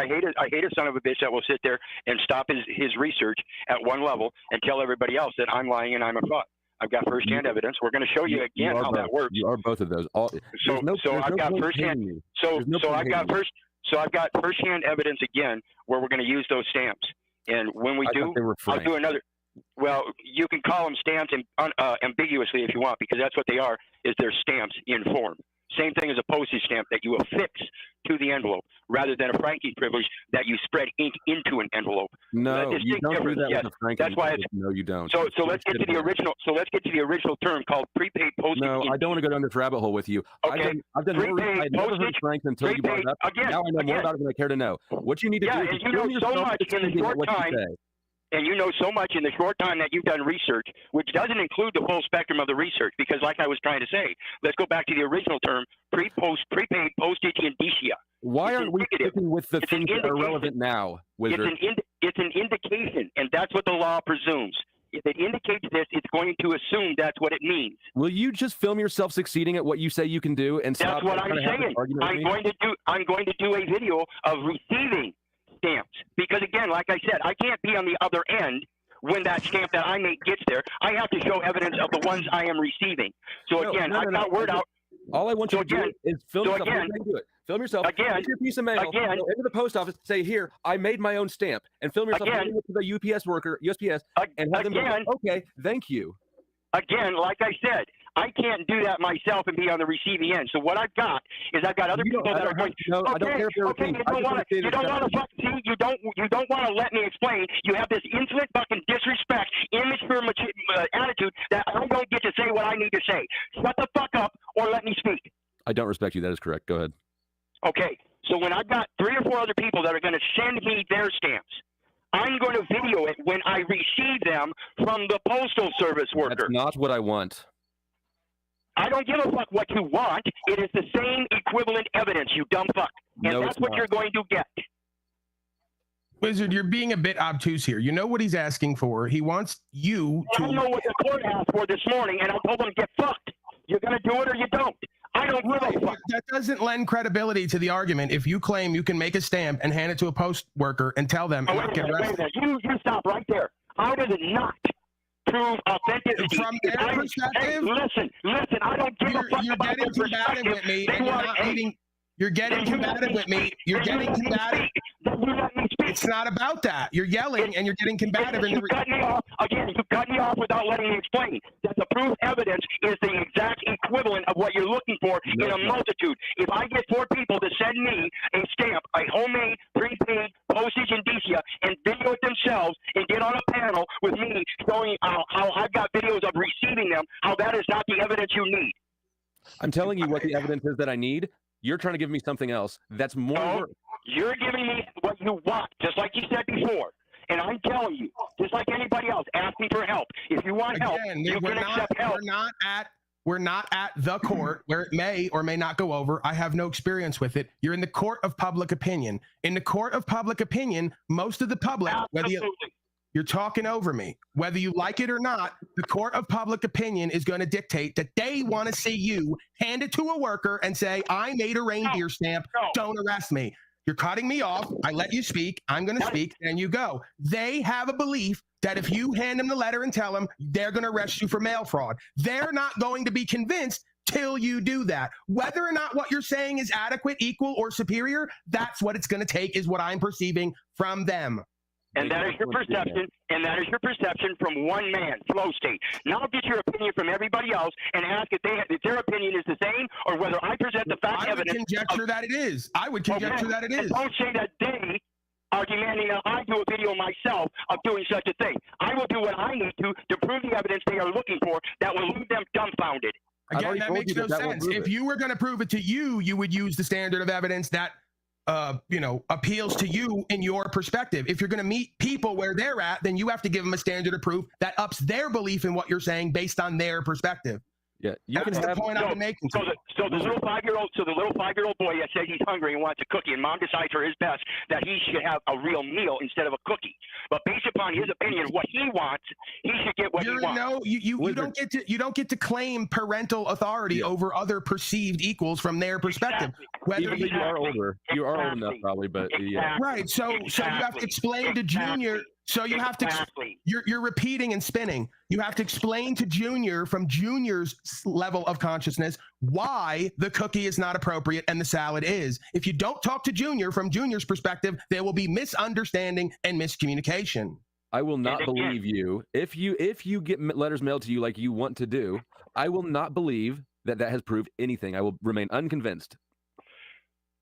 hate a son of a bitch that will sit there and stop his research at one level and tell everybody else that I'm lying and I'm a fraud. I've got firsthand evidence. We're going to show you again how that works. You are both of those. I've got firsthand. I've got firsthand evidence again where we're going to use those stamps. And when we do, I'll do another. Well, you can call them stamps ambiguously if you want, because that's what they are. Is they're stamps in form. Same thing as a postage stamp that you affix to the envelope, rather than a Frankie's privilege that you spread ink into an envelope. No, you don't do that with a Frankie's. That's why it's no, you don't. So let's get to the original. So let's get to the original term called prepaid postage. No, I don't want to go down this rabbit hole with you. Okay. I've done more research. I've never heard of Frank until you brought it up. Now I know more about it than I care to know. What you need to do is you know so much in the short time. And you know so much in the short time that you've done research, which doesn't include the full spectrum of the research, because like I was trying to say, let's go back to the original term, prepaid postage indicia. Why aren't we sticking with the things that are relevant now, Wizard? It's an indication, and that's what the law presumes. If it indicates this, it's going to assume that's what it means. Will you just film yourself succeeding at what you say you can do and stop? That's what I'm saying. I'm going to do a video of receiving stamps, because again, like I said, I can't be on the other end when that stamp that I made gets there, I have to show evidence of the ones I am receiving. So again, I got word out. All I want you to do is film yourself. Again, Do it. Film yourself. Again, take your piece of mail. Again, go into the post office. Say, here, I made my own stamp, and film yourself handing it to the UPS worker, USPS, and have them go, okay, thank you. Again, like I said, I can't do that myself and be on the receiving end. So what I've got is I've got other people that are going. No, I don't care if they're okay, you don't want to. You don't want to see. You don't want to let me explain. You have this insolent fucking disrespect, immature attitude that I don't get to say what I need to say. Shut the fuck up or let me speak. I don't respect you. That is correct. Go ahead. Okay, so when I've got 3 or 4 other people that are going to send me their stamps, I'm going to video it when I receive them from the Postal Service worker. That's not what I want. I don't give a fuck what you want. It is the same equivalent evidence, you dumb fuck. And no, that's what you're going to get. Wizard, you're being a bit obtuse here. You know what he's asking for. He wants you to... I know what the court asked for this morning, and I told them to get fucked. You're going to do it or you don't. I don't give a fuck. That doesn't lend credibility to the argument if you claim you can make a stamp and hand it to a post worker and tell them and not get arrested. You stop right there. How does it not prove authenticity? From their perspective? Hey, listen, I don't give a fuck you're about getting their combative with me, and you're not meeting... You're getting combative with me. You're getting combative. It's not about that. You're yelling and you're getting combative. You cut me off again. You cut me off without letting me explain. That the proof evidence is the exact equivalent of what you're looking for in a multitude. If I get 4 people to send me a stamp, a homemade, prepaid, postage indicia, and video it themselves, and get on a panel with me showing how I've got videos of receiving them, how that is not the evidence you need. I'm telling you what the evidence is that I need. You're trying to give me something else. That's more work. You're giving me what you want, just like you said before. And I'm telling you, just like anybody else, ask me for help. If you want help, you can accept help. We're not at the court where it may or may not go over. I have no experience with it. You're in the court of public opinion. In the court of public opinion, most of the public, whether you're talking over me. Whether you like it or not, the court of public opinion is going to dictate that they want to see you hand it to a worker and say, I made a reindeer stamp, don't arrest me. You're cutting me off. I let you speak. I'm going to speak, and you go. They have a belief that if you hand them the letter and tell them, they're going to arrest you for mail fraud. They're not going to be convinced till you do that. Whether or not what you're saying is adequate, equal, or superior, that's what it's going to take, is what I'm perceiving from them. And that is your perception, from one man, Flow State. Now get your opinion from everybody else and ask if their opinion is the same, or whether I present the fact evidence. I would conjecture that it is. I would conjecture that it is. And don't say that they are demanding that I do a video myself of doing such a thing. I will do what I need to prove the evidence they are looking for that will leave them dumbfounded. Again, that makes no sense. If you were going to prove it to you, you would use the standard of evidence that appeals to you in your perspective. If you're going to meet people where they're at, then you have to give them a standard of proof that ups their belief in what you're saying based on their perspective. Yeah, that's the point I'm making. So the little 5-year-old boy that says he's hungry and wants a cookie, and mom decides for his best that he should have a real meal instead of a cookie. But based upon his opinion, what he wants, he should get what he wants. No, you don't get to claim parental authority over other perceived equals from their perspective. Whether you are older, you are old enough probably, but yeah. Right. So you have to explain to Junior. So you have to, you're repeating and spinning. You have to explain to Junior from Junior's level of consciousness why the cookie is not appropriate and the salad is. If you don't talk to Junior from Junior's perspective, there will be misunderstanding and miscommunication. I will not believe you. If you get letters mailed to you like you want to do, I will not believe that has proved anything. I will remain unconvinced.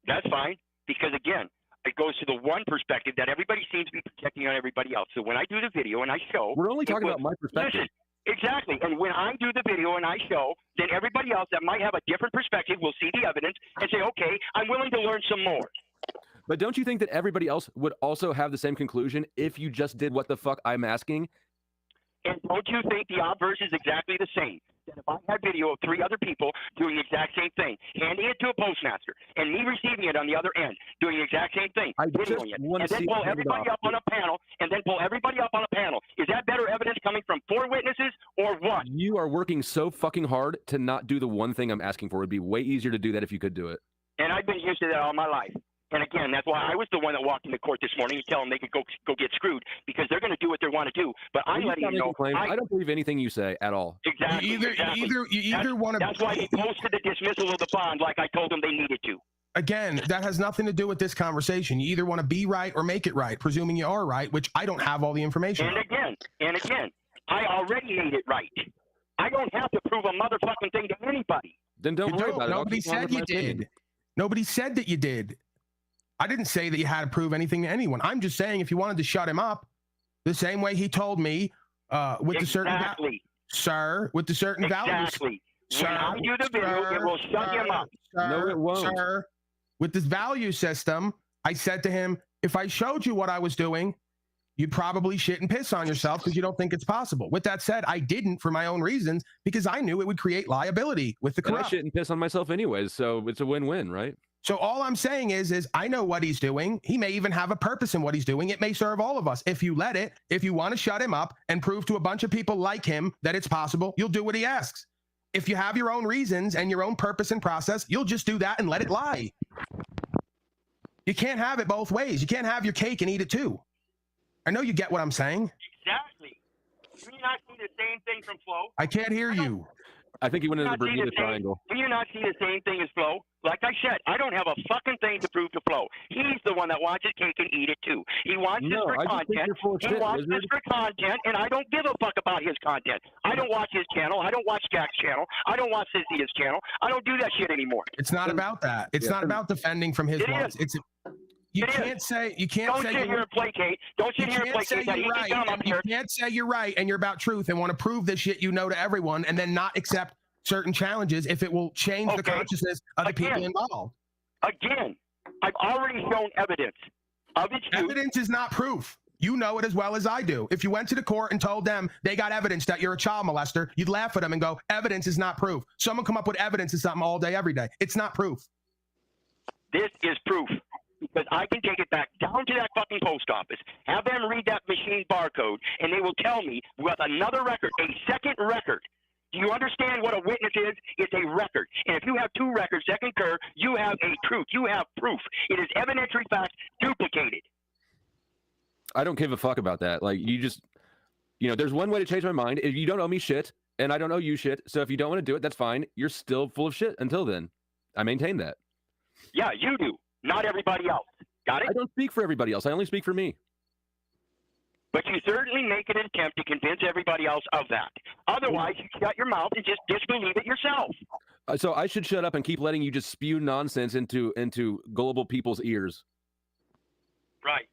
That's fine, because again, it goes to the one perspective that everybody seems to be projecting on everybody else. So when I do the video and I show... We're only talking about my perspective. Listen, exactly. And when I do the video and I show, then everybody else that might have a different perspective will see the evidence and say, okay, I'm willing to learn some more. But don't you think that everybody else would also have the same conclusion if you just did what the fuck I'm asking? And don't you think the obverse is exactly the same? That if I had video of 3 other people doing the exact same thing, handing it to a postmaster, and me receiving it on the other end, doing the exact same thing, videoing it, and then pull everybody up on a panel, is that better evidence coming from 4 witnesses or what? You are working so fucking hard to not do the one thing I'm asking for. It'd be way easier to do that if you could do it. And I've been used to that all my life. And again, that's why I was the one that walked into court this morning and tell them they could go get screwed because they're going to do what they want to do. But I'm letting you know. I don't believe anything you say at all. Exactly. You either want to. That's why he posted the dismissal of the bond like I told them they needed to. Again, that has nothing to do with this conversation. You either want to be right or make it right, presuming you are right, which I don't have all the information. And again, I already made it right. I don't have to prove a motherfucking thing to anybody. Then don't worry about it. Nobody said you did. Nobody said that you did. I didn't say that you had to prove anything to anyone. I'm just saying if you wanted to shut him up, the same way he told me, with the certain sir, with the certain values. When I do the video, it will shut him up. No, it won't. Sir, with this value system, I said to him, if I showed you what I was doing, you'd probably shit and piss on yourself because you don't think it's possible. With that said, I didn't for my own reasons because I knew it would create liability with the corrupt. I shit and piss on myself anyways, so it's a win-win, right? So all I'm saying is I know what he's doing. He may even have a purpose in what he's doing. It may serve all of us. If you let it, if you want to shut him up and prove to a bunch of people like him that it's possible, you'll do what he asks. If you have your own reasons and your own purpose and process, you'll just do that and let it lie. You can't have it both ways. You can't have your cake and eat it too. I know you get what I'm saying. Exactly. Do you not see the same thing from Flo? I can't hear you. I think he went into the Bermuda Triangle. Do you not see the same thing as Flo? Like I said, I don't have a fucking thing to prove to Flo. He's the one that wants his cake and eat it too. He wants this for content. He wants this for content, and I don't give a fuck about his content. I don't watch his channel. I don't watch Jack's channel. I don't watch Cynthia's channel. I don't do that shit anymore. It's not about that. It's not about defending from his wants. It's you can't say you can't don't say sit here and placate. Don't sit here and placate that he can come up here. You can't say you're right and you're about truth and want to prove this shit you know to everyone and then not accept certain challenges if it will change the consciousness of the people involved. Again, I've already shown evidence of its truth. Evidence is not proof. You know it as well as I do. If you went to the court and told them they got evidence that you're a child molester, you'd laugh at them and go, evidence is not proof. Someone come up with evidence of something all day, every day. It's not proof. This is proof. Because I can take it back down to that fucking post office, have them read that machine barcode, and they will tell me with another record, a second record. Do you understand what a witness is? It's a record. And if you have two records that concur, you have a truth. You have proof. It is evidentiary fact duplicated. I don't give a fuck about that. Like, you just, there's one way to change my mind. If you don't owe me shit, and I don't owe you shit, so if you don't want to do it, that's fine. You're still full of shit until then. I maintain that. Yeah, you do. Not everybody else. Got it? I don't speak for everybody else. I only speak for me. But you certainly make an attempt to convince everybody else of that. Otherwise, you shut your mouth and just disbelieve it yourself. So I should shut up and keep letting you just spew nonsense into gullible people's ears. Right.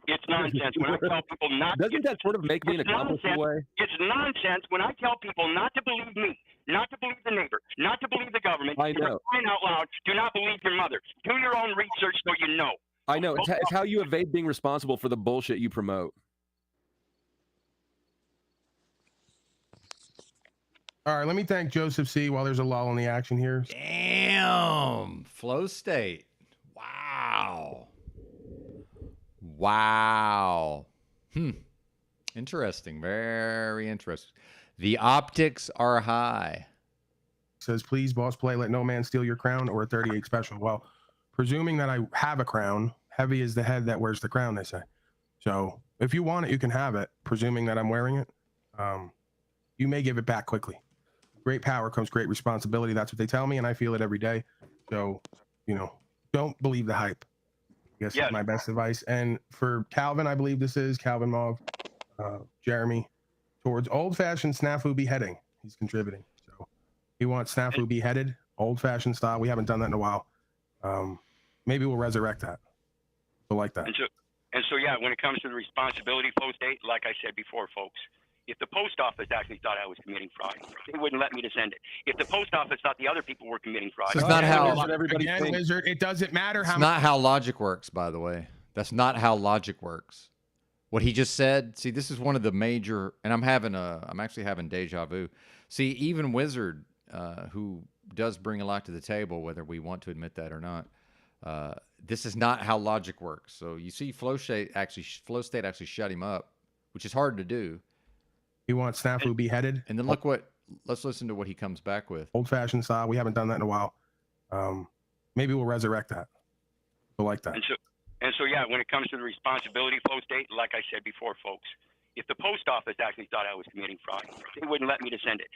It's nonsense when I tell people not to. Doesn't that sort of make me an accomplice in a way? It's nonsense when I tell people not to believe me, not to believe the neighbor, not to believe the government. I know. Crying out loud, do not believe your mother. Do your own research so you know. I know. It's how you evade being responsible for the bullshit you promote. All right, let me thank Joseph C. while there's a lull in the action here. Damn. Flow state. Wow. Wow. Interesting. Very interesting. The optics are high. Says, please, boss play, let no man steal your crown or a 38 special. Well, presuming that I have a crown, heavy is the head that wears the crown, they say. So if you want it, you can have it, presuming that I'm wearing it. You may give it back quickly. Great power comes great responsibility. That's what they tell me, and I feel it every day. So, don't believe the hype. I guess that's my best advice. And for Calvin, I believe this is Calvin Mauve, Jeremy, towards old-fashioned snafu beheading. He's contributing. So he wants snafu beheaded, old-fashioned style. We haven't done that in a while. Maybe we'll resurrect that. So like that. And so, when it comes to the responsibility post date, like I said before, folks, if the post office actually thought I was committing fraud, they wouldn't let me to send it. If the post office thought the other people were committing fraud, it's not how everybody thinks. Wizard, it doesn't matter how. It's not how logic works, by the way. That's not how logic works. What he just said. See, this is one of the major, and I'm actually having deja vu. See, even Wizard, who does bring a lot to the table, whether we want to admit that or not. This is not how logic works. So you see, Flow State actually shut him up, which is hard to do. He wants snafu beheaded. And then let's listen to what he comes back with. Old-fashioned style. We haven't done that in a while. Maybe we'll resurrect that. like that. And so, yeah, when it comes to the responsibility post date, like I said before, folks, if the post office actually thought I was committing fraud, they wouldn't let me to send it.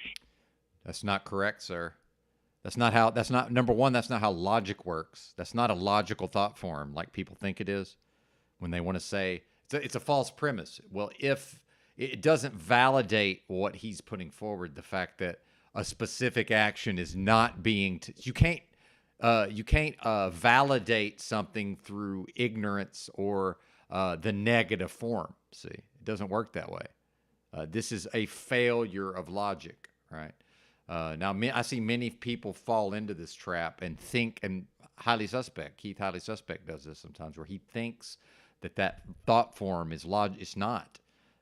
That's not correct, sir. That's not number one, that's not how logic works. That's not a logical thought form like people think it is when they want to say it's a false premise. Well, if it doesn't validate what he's putting forward, the fact that a specific action is not being, you can't validate something through ignorance or the negative form. See, it doesn't work that way. This is a failure of logic, right? Now, I see many people fall into this trap and think, and Keith Highly Suspect does this sometimes, where he thinks that thought form is logic. It's not.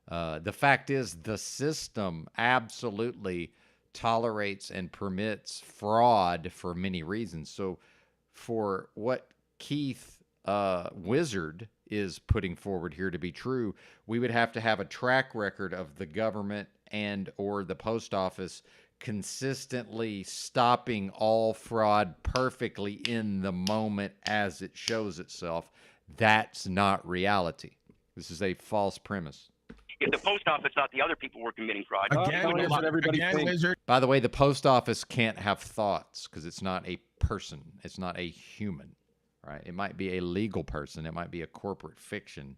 The fact is, the system absolutely tolerates and permits fraud for many reasons. So for what Keith Wizard is putting forward here to be true, we would have to have a track record of the government and or the post office consistently stopping all fraud perfectly in the moment as it shows itself. That's not reality. This is a false premise. If the post office thought the other people were committing fraud, By the way, the post office can't have thoughts because it's not a person. It's not a human, right? It might be a legal person. It might be a corporate fiction.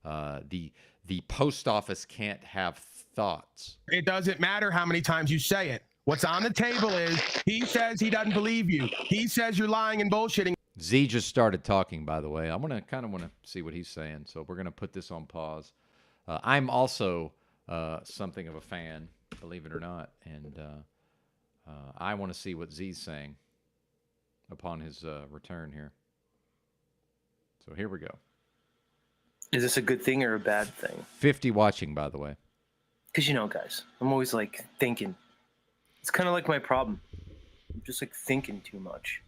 The post office can't have thoughts. It doesn't matter how many times you say it. What's on the table is he says he doesn't believe you. He says you're lying and bullshitting. Z just started talking, by the way. I want to see what he's saying, so we're going to put this on pause. I'm also something of a fan, believe it or not, and I want to see what Z's saying upon his return here. So here we go. Is this a good thing or a bad thing? 50 watching, by the way. Because, guys, I'm always, thinking. It's kind of like my problem. I'm just, thinking too much.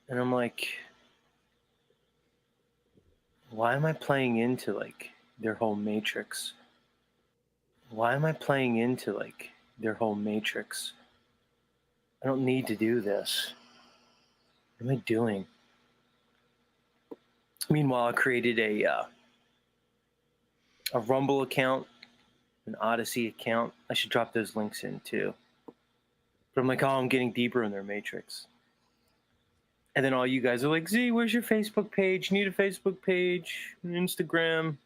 And I'm like, why am I playing into, their whole matrix? Why am I playing into, their whole matrix? I don't need to do this. What am I doing? Meanwhile, I created a Rumble account, an Odyssey account. I should drop those links in too. But I'm like, oh, I'm getting deeper in their matrix. And then all you guys are like, Z, where's your Facebook page? You need a Facebook page, an Instagram.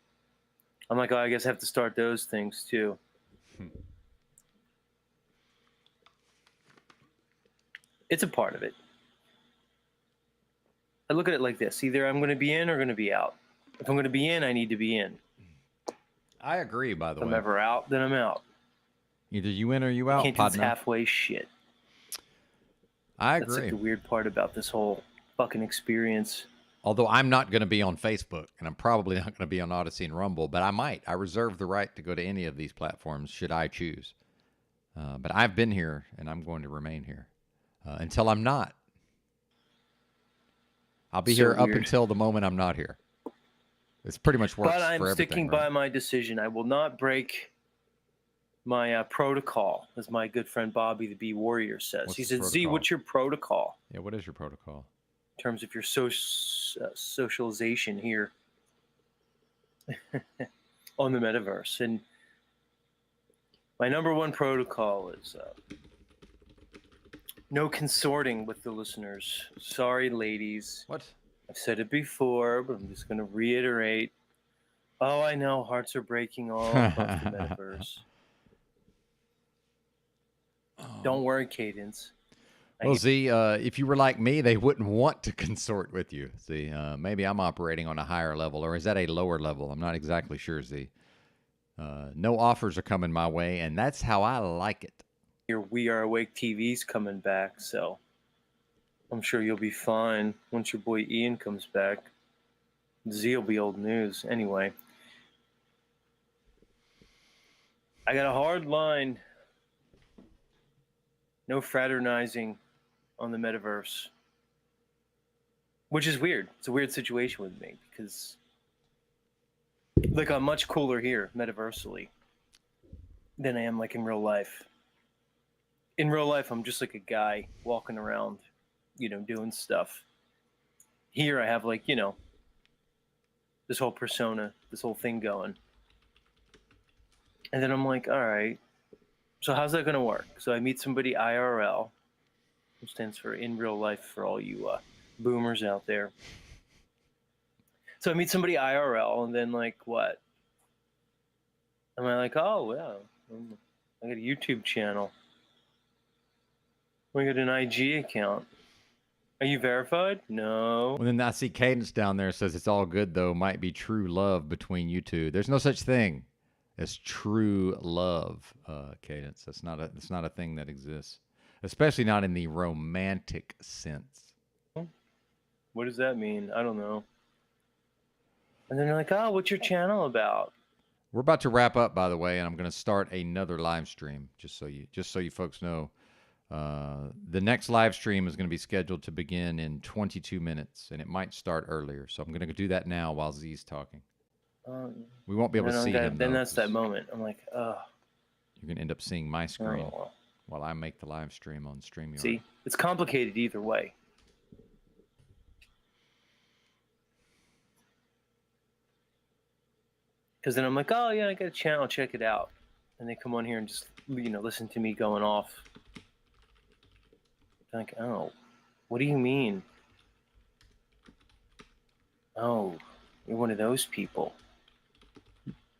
I'm like, oh, I guess I have to start those things too. It's a part of it. I look at it like this. Either I'm going to be in or going to be out. If I'm going to be in, I need to be in. I agree, by the way. If I'm ever out, then I'm out. Either you in or you out, Can't do this halfway shit. I agree. That's the weird part about this whole fucking experience. Although I'm not going to be on Facebook, and I'm probably not going to be on Odyssey and Rumble, but I might. I reserve the right to go to any of these platforms should I choose. But I've been here, and I'm going to remain here until I'm not. I'll be here up until the moment I'm not here. It's pretty much works for everything. But I'm sticking by my decision. I will not break my protocol, as my good friend Bobby the Bee Warrior says. He said, Z, what's your protocol? Yeah, what is your protocol? In terms of your socialization here on the metaverse. And my number one protocol is no consorting with the listeners. Sorry, ladies. What? I've said it before, but I'm just going to reiterate. Oh, I know. Hearts are breaking all across the metaverse. Don't worry, Cadence. Well, Z, if you were like me, they wouldn't want to consort with you. Z, maybe I'm operating on a higher level, or is that a lower level? I'm not exactly sure, Z. No offers are coming my way, and that's how I like it. Your We Are Awake TV's coming back, so I'm sure you'll be fine once your boy Ian comes back. Z will be old news. Anyway, I got a hard line. No fraternizing on the metaverse, which is weird. It's a weird situation with me because, I'm much cooler here metaversally than I am in real life. In real life, I'm just like a guy walking around doing stuff. Here I have like, this whole persona, this whole thing going. And then I'm like, all right, so how's that going to work? So I meet somebody IRL, which stands for in real life for all you boomers out there. So I meet somebody IRL, and then like what? Am I like, oh, well, I got a YouTube channel. I got an IG account. Are you verified? No. Well, then I see Cadence down there says it's all good though. Might be true love between you two. There's no such thing as true love, Cadence. That's not a thing that exists, especially not in the romantic sense. What does that mean? I don't know. And then they're like, oh, what's your channel about? We're about to wrap up, by the way, and I'm going to start another live stream. Just so you folks know, the next live stream is going to be scheduled to begin in 22 minutes, and it might start earlier. So I'm going to do that now while Z's talking. We won't be able to see him. Then that's that moment. I'm like, oh. You're going to end up seeing my screen while I make the live stream on StreamYard. See, it's complicated either way. Because then I'm like, oh yeah, I got a channel, check it out. And they come on here and just, listen to me going off. I'm like, oh, what do you mean? Oh, you're one of those people.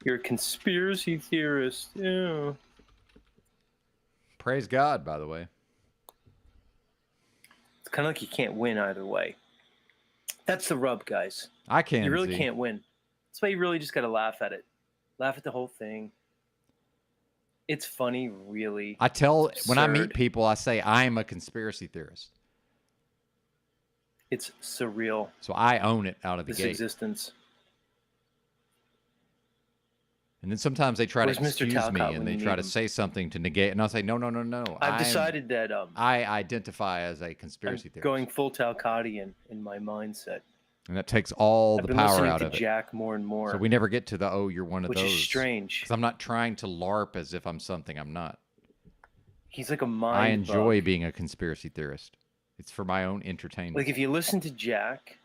You're a conspiracy theorist. Yeah. Praise God, by the way. It's kind of like you can't win either way. That's the rub, guys. I can't. You really can't win. That's why you really just got to laugh at it. Laugh at the whole thing. It's funny, really. When I meet people, I say I'm a conspiracy theorist. It's surreal. So I own it out of the gate. This existence. And then sometimes they try to excuse me and they try to say something to negate, and I'll say, no. I've decided that I identify as a conspiracy theorist. Going full Talcottian in my mindset. And that takes all the power out of it. Jack more and more. So we never get to the, oh, you're one of those. Which is strange. Because I'm not trying to LARP as if I'm something I'm not. He's like a mind I enjoy bug. being a conspiracy theorist. It's for my own entertainment. Like if you listen to Jack,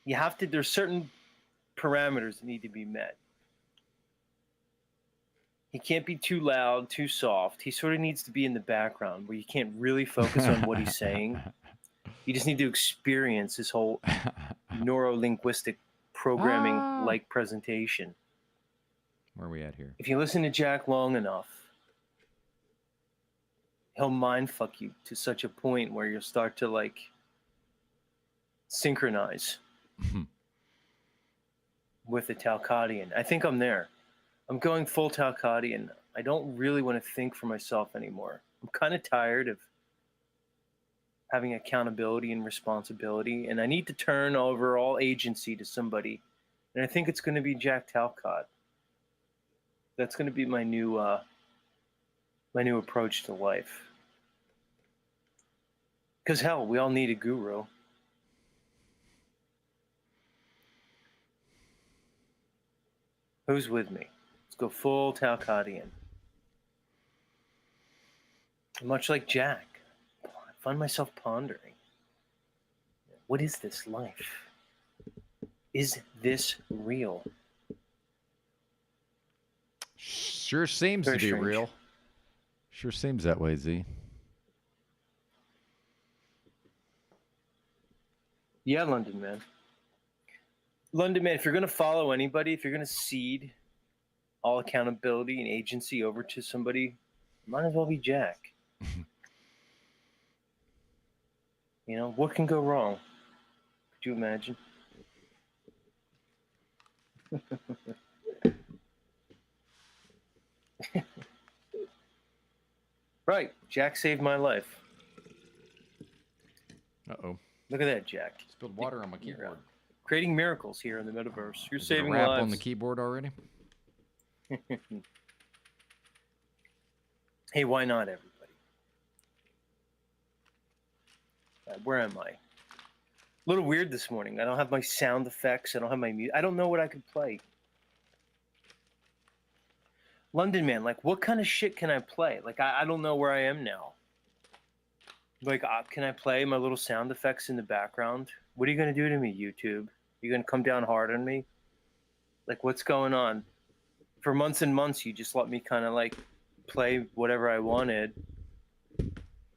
you have to, there's certain parameters that need to be met. He can't be too loud, too soft. He sort of needs to be in the background where you can't really focus on what he's saying. You just need to experience this whole neuro-linguistic programming-like presentation. Where are we at here? If you listen to Jack long enough, he'll mindfuck you to such a point where you'll start to like synchronize with the Talcottian. I think I'm there. I'm going full Talcottian. I don't really want to think for myself anymore. I'm kind of tired of having accountability and responsibility, and I need to turn over all agency to somebody. And I think it's going to be Jack Talcott. That's going to be my new approach to life. Because hell, we all need a guru. Who's with me? Let's go full Talcottian. Much like Jack, I find myself pondering. What is this life? Is this real? Sure seems to be real. Sure seems that way, Z. Yeah, London man. London man, if you're going to follow anybody, if you're going to cede all accountability and agency over to somebody, might as well be Jack. You know, what can go wrong? Could you imagine? Right, Jack saved my life. Uh-oh. Look at that, Jack. Spilled water on my keyboard. Creating miracles here in the metaverse. You're Is there a saving rap lives. on the keyboard already? Hey, why not, everybody? Where am I? A little weird this morning. I don't have my sound effects. I don't have my music. I don't know what I could play. London man, like, what kind of shit can I play? Like, I don't know where I am now. Like, can I play my little sound effects in the background? What are you gonna do to me, YouTube? You gonna come down hard on me? Like, what's going on? For months and months, you just let me kind of like play whatever I wanted.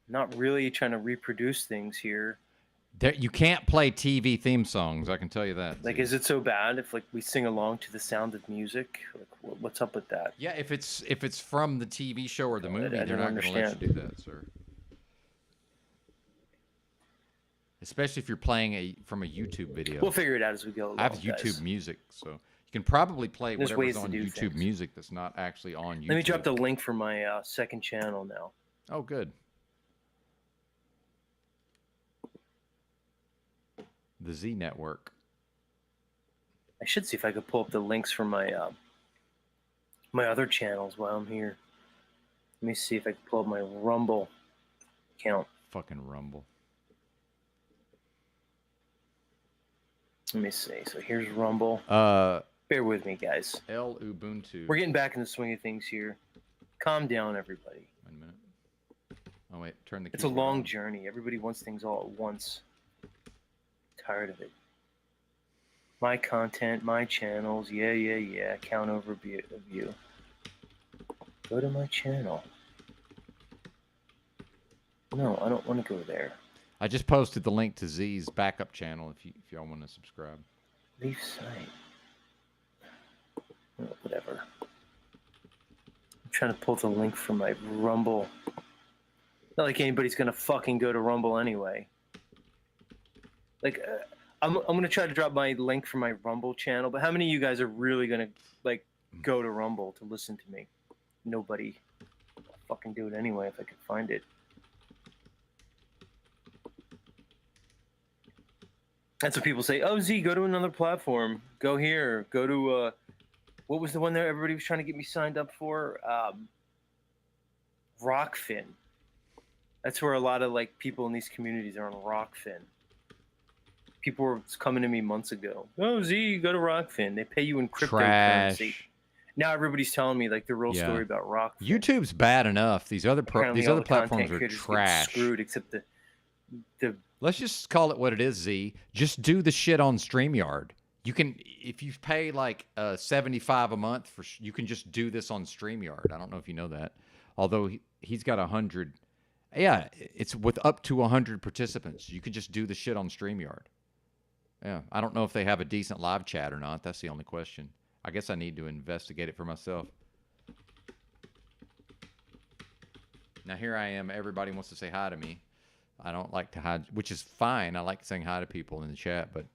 Not really trying to reproduce things here. You can't play TV theme songs. I can tell you that. Like, is it so bad if like we sing along to the sound of music? Like, what's up with that? Yeah, if it's from the TV show or the movie, I they're don't not going to let you understand. do that, sir. Especially if you're playing from a YouTube video. We'll figure it out as we go along. I have YouTube guys. Music, so you can probably play There's whatever's ways to on do YouTube things. Music that's not actually on YouTube. Let me drop the link for my second channel now. Oh, good. The Z Network. I should see if I could pull up the links for my my other channels while I'm here. Let me see if I can pull up my Rumble account. Fucking Rumble. Let me see. So here's Rumble. Bear with me, guys. El Ubuntu. We're getting back in the swing of things here. Calm down, everybody. Wait a minute. Oh wait, turn the. It's a keyboard long on. journey. Everybody wants things all at once. Tired of it. My content, my channels. Yeah. Account overview of you. Go to my channel. No, I don't want to go there. I just posted the link to Z's backup channel if y'all want to subscribe. Leave site. Oh, whatever. I'm trying to pull the link from my Rumble. Not like anybody's gonna fucking go to Rumble anyway. Like, I'm gonna try to drop my link for my Rumble channel, but how many of you guys are really gonna like go to Rumble to listen to me? Nobody. I'll fucking do it anyway if I could find it. That's what people say. Oh, Z, go to another platform. Go here. Go to what was the one there everybody was trying to get me signed up for? Rockfin. That's where a lot of like people in these communities are on Rockfin. People were coming to me months ago. Oh, Z, go to Rockfin. They pay you in cryptocurrency. Trash. Now everybody's telling me like the real Yeah. story about Rockfin. YouTube's bad enough. These other Apparently all the platforms content are creators get trash. Screwed, except the Let's just call it what it is, Z. Just do the shit on StreamYard. You can, if you pay like $75 a month you can just do this on StreamYard. I don't know if you know that. Although he's got 100. Yeah, it's with up to 100 participants. You can just do the shit on StreamYard. Yeah, I don't know if they have a decent live chat or not. That's the only question. I guess I need to investigate it for myself. Now here I am. Everybody wants to say hi to me. I don't like to hide, which is fine. I like saying hi to people in the chat, but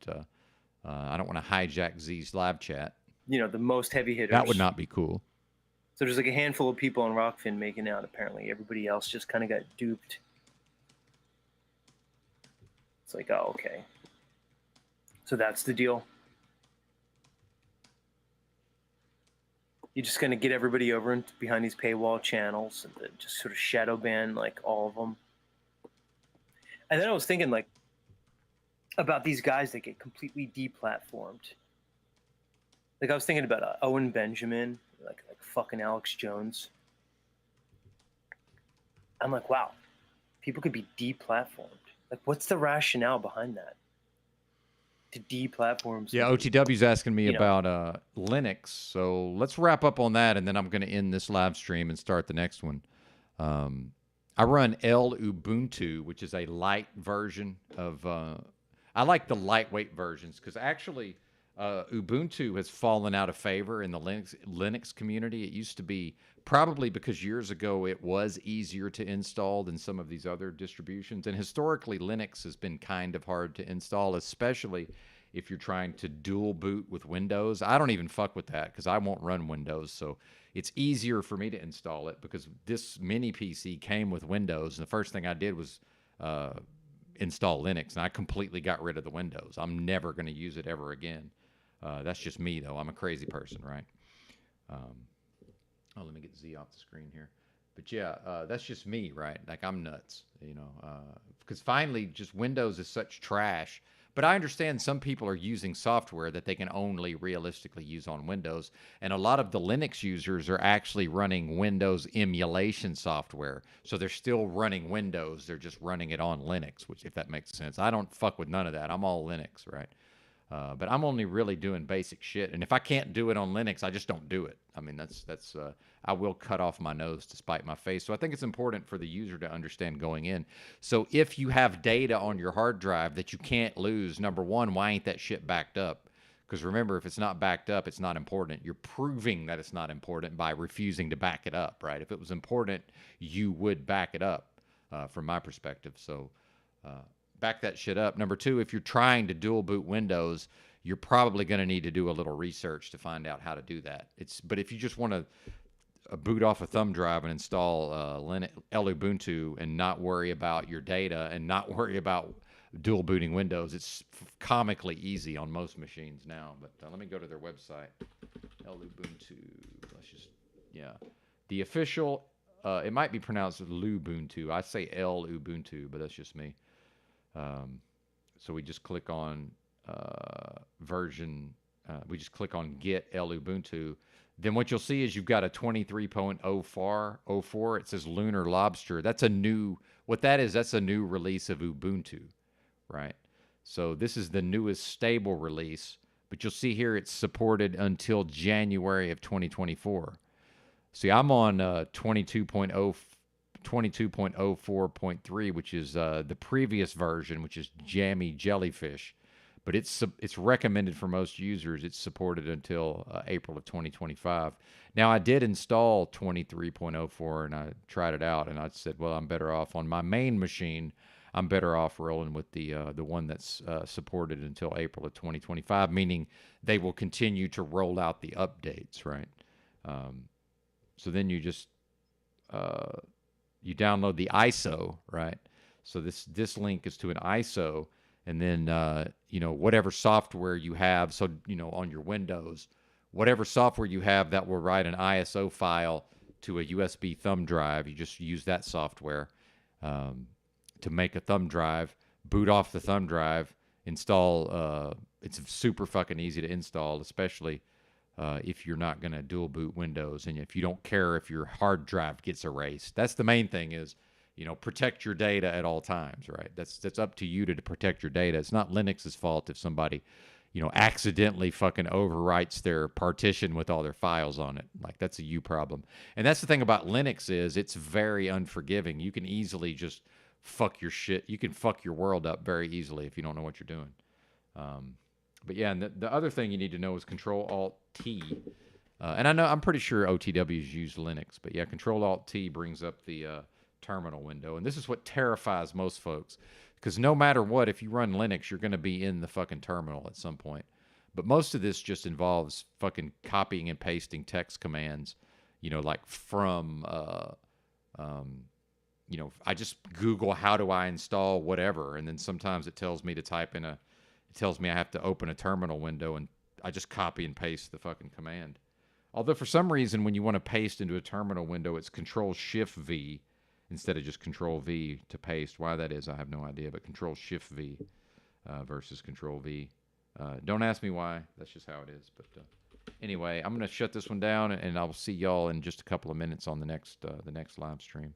I don't want to hijack Z's live chat. you know, the most heavy hitters. That would not be cool. So there's like a handful of people on Rockfin making out. Apparently, everybody else just kind of got duped. It's like, oh, okay. So that's the deal. You're just gonna get everybody over and behind these paywall channels and then just sort of shadow ban like all of them. And then I was thinking like about these guys that get completely deplatformed. Like I was thinking about Owen Benjamin, like fucking Alex Jones. I'm like, wow, people could be deplatformed. Like, what's the rationale behind that? To deplatform. Yeah, OTW's asking me about Linux, so let's wrap up on that, and then I'm going to end this live stream and start the next one. I run El Ubuntu, which is a light version of. I like the lightweight versions because actually Ubuntu has fallen out of favor in the Linux community. It used to be probably because years ago it was easier to install than some of these other distributions, and historically Linux has been kind of hard to install, especially if you're trying to dual boot with Windows. I don't even fuck with that because I won't run Windows, so it's easier for me to install it because this mini PC came with Windows, and the first thing I did was install Linux, and I completely got rid of the Windows. I'm never going to use it ever again. That's just me, though. I'm a crazy person, right? Oh, let me get Z off the screen here. But yeah, that's just me, right? Like I'm nuts, you know, because finally just Windows is such trash. But I understand some people are using software that they can only realistically use on Windows. And a lot of the Linux users are actually running Windows emulation software. So they're still running Windows. They're just running it on Linux, which, if that makes sense. I don't fuck with none of that. I'm all Linux, right? But I'm only really doing basic shit. And if I can't do it on Linux, I just don't do it. I mean, I will cut off my nose to spite my face. So I think it's important for the user to understand going in. So if you have data on your hard drive that you can't lose, number one, why ain't that shit backed up? Because remember, if it's not backed up, it's not important. You're proving that it's not important by refusing to back it up, right? If it was important, you would back it up, from my perspective. So back that shit up. Number two, if you're trying to dual boot Windows, you're probably going to need to do a little research to find out how to do that. But if you just want to boot off a thumb drive and install Ubuntu and not worry about your data and not worry about dual booting Windows, it's comically easy on most machines now. But let me go to their website, Ubuntu. Let's just, the official. It might be pronounced Lubuntu. I say Ubuntu, but that's just me. So we just click on version. We just click on Get Ubuntu. Then what you'll see is you've got a 23.04. It says Lunar Lobster. That's a new. What that is, that's a new release of Ubuntu, right? So this is the newest stable release. But you'll see here it's supported until January of 2024. See, I'm on 22.04.3, which is the previous version, which is Jammy Jellyfish. But it's recommended for most users. It's supported until April of 2025. Now, I did install 23.04, and I tried it out, and I said, well, I'm better off on my main machine. I'm better off rolling with the one that's supported until April of 2025, meaning they will continue to roll out the updates, right? So then you just you download the ISO, right? So this link is to an ISO, and then whatever software you have. So on your Windows, whatever software you have that will write an ISO file to a USB thumb drive, you just use that software to make a thumb drive. Boot off the thumb drive, install. It's super fucking easy to install, especially if you're not going to dual boot Windows, and if you don't care if your hard drive gets erased. That's the main thing is, protect your data at all times, right? That's up to you to protect your data. It's not Linux's fault if somebody, accidentally fucking overwrites their partition with all their files on it. Like, that's a you problem. And that's the thing about Linux is it's very unforgiving. You can easily just fuck your shit. You can fuck your world up very easily if you don't know what you're doing. But yeah, and the other thing you need to know is Control-Alt-T. And I'm pretty sure OTWs use Linux, but yeah, Control-Alt-T brings up the terminal window. And this is what terrifies most folks, because no matter what, if you run Linux, you're going to be in the fucking terminal at some point. But most of this just involves fucking copying and pasting text commands, like from, I just Google how do I install whatever, and then sometimes it tells me to type in it tells me I have to open a terminal window, and I just copy and paste the fucking command. Although for some reason, when you want to paste into a terminal window, it's Control-Shift-V instead of just Control-V to paste. Why that is, I have no idea, but Control-Shift-V versus Control-V. Don't ask me why. That's just how it is. But anyway, I'm going to shut this one down, and I'll see y'all in just a couple of minutes on the next live stream.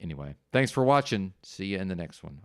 Anyway, thanks for watching. See you in the next one.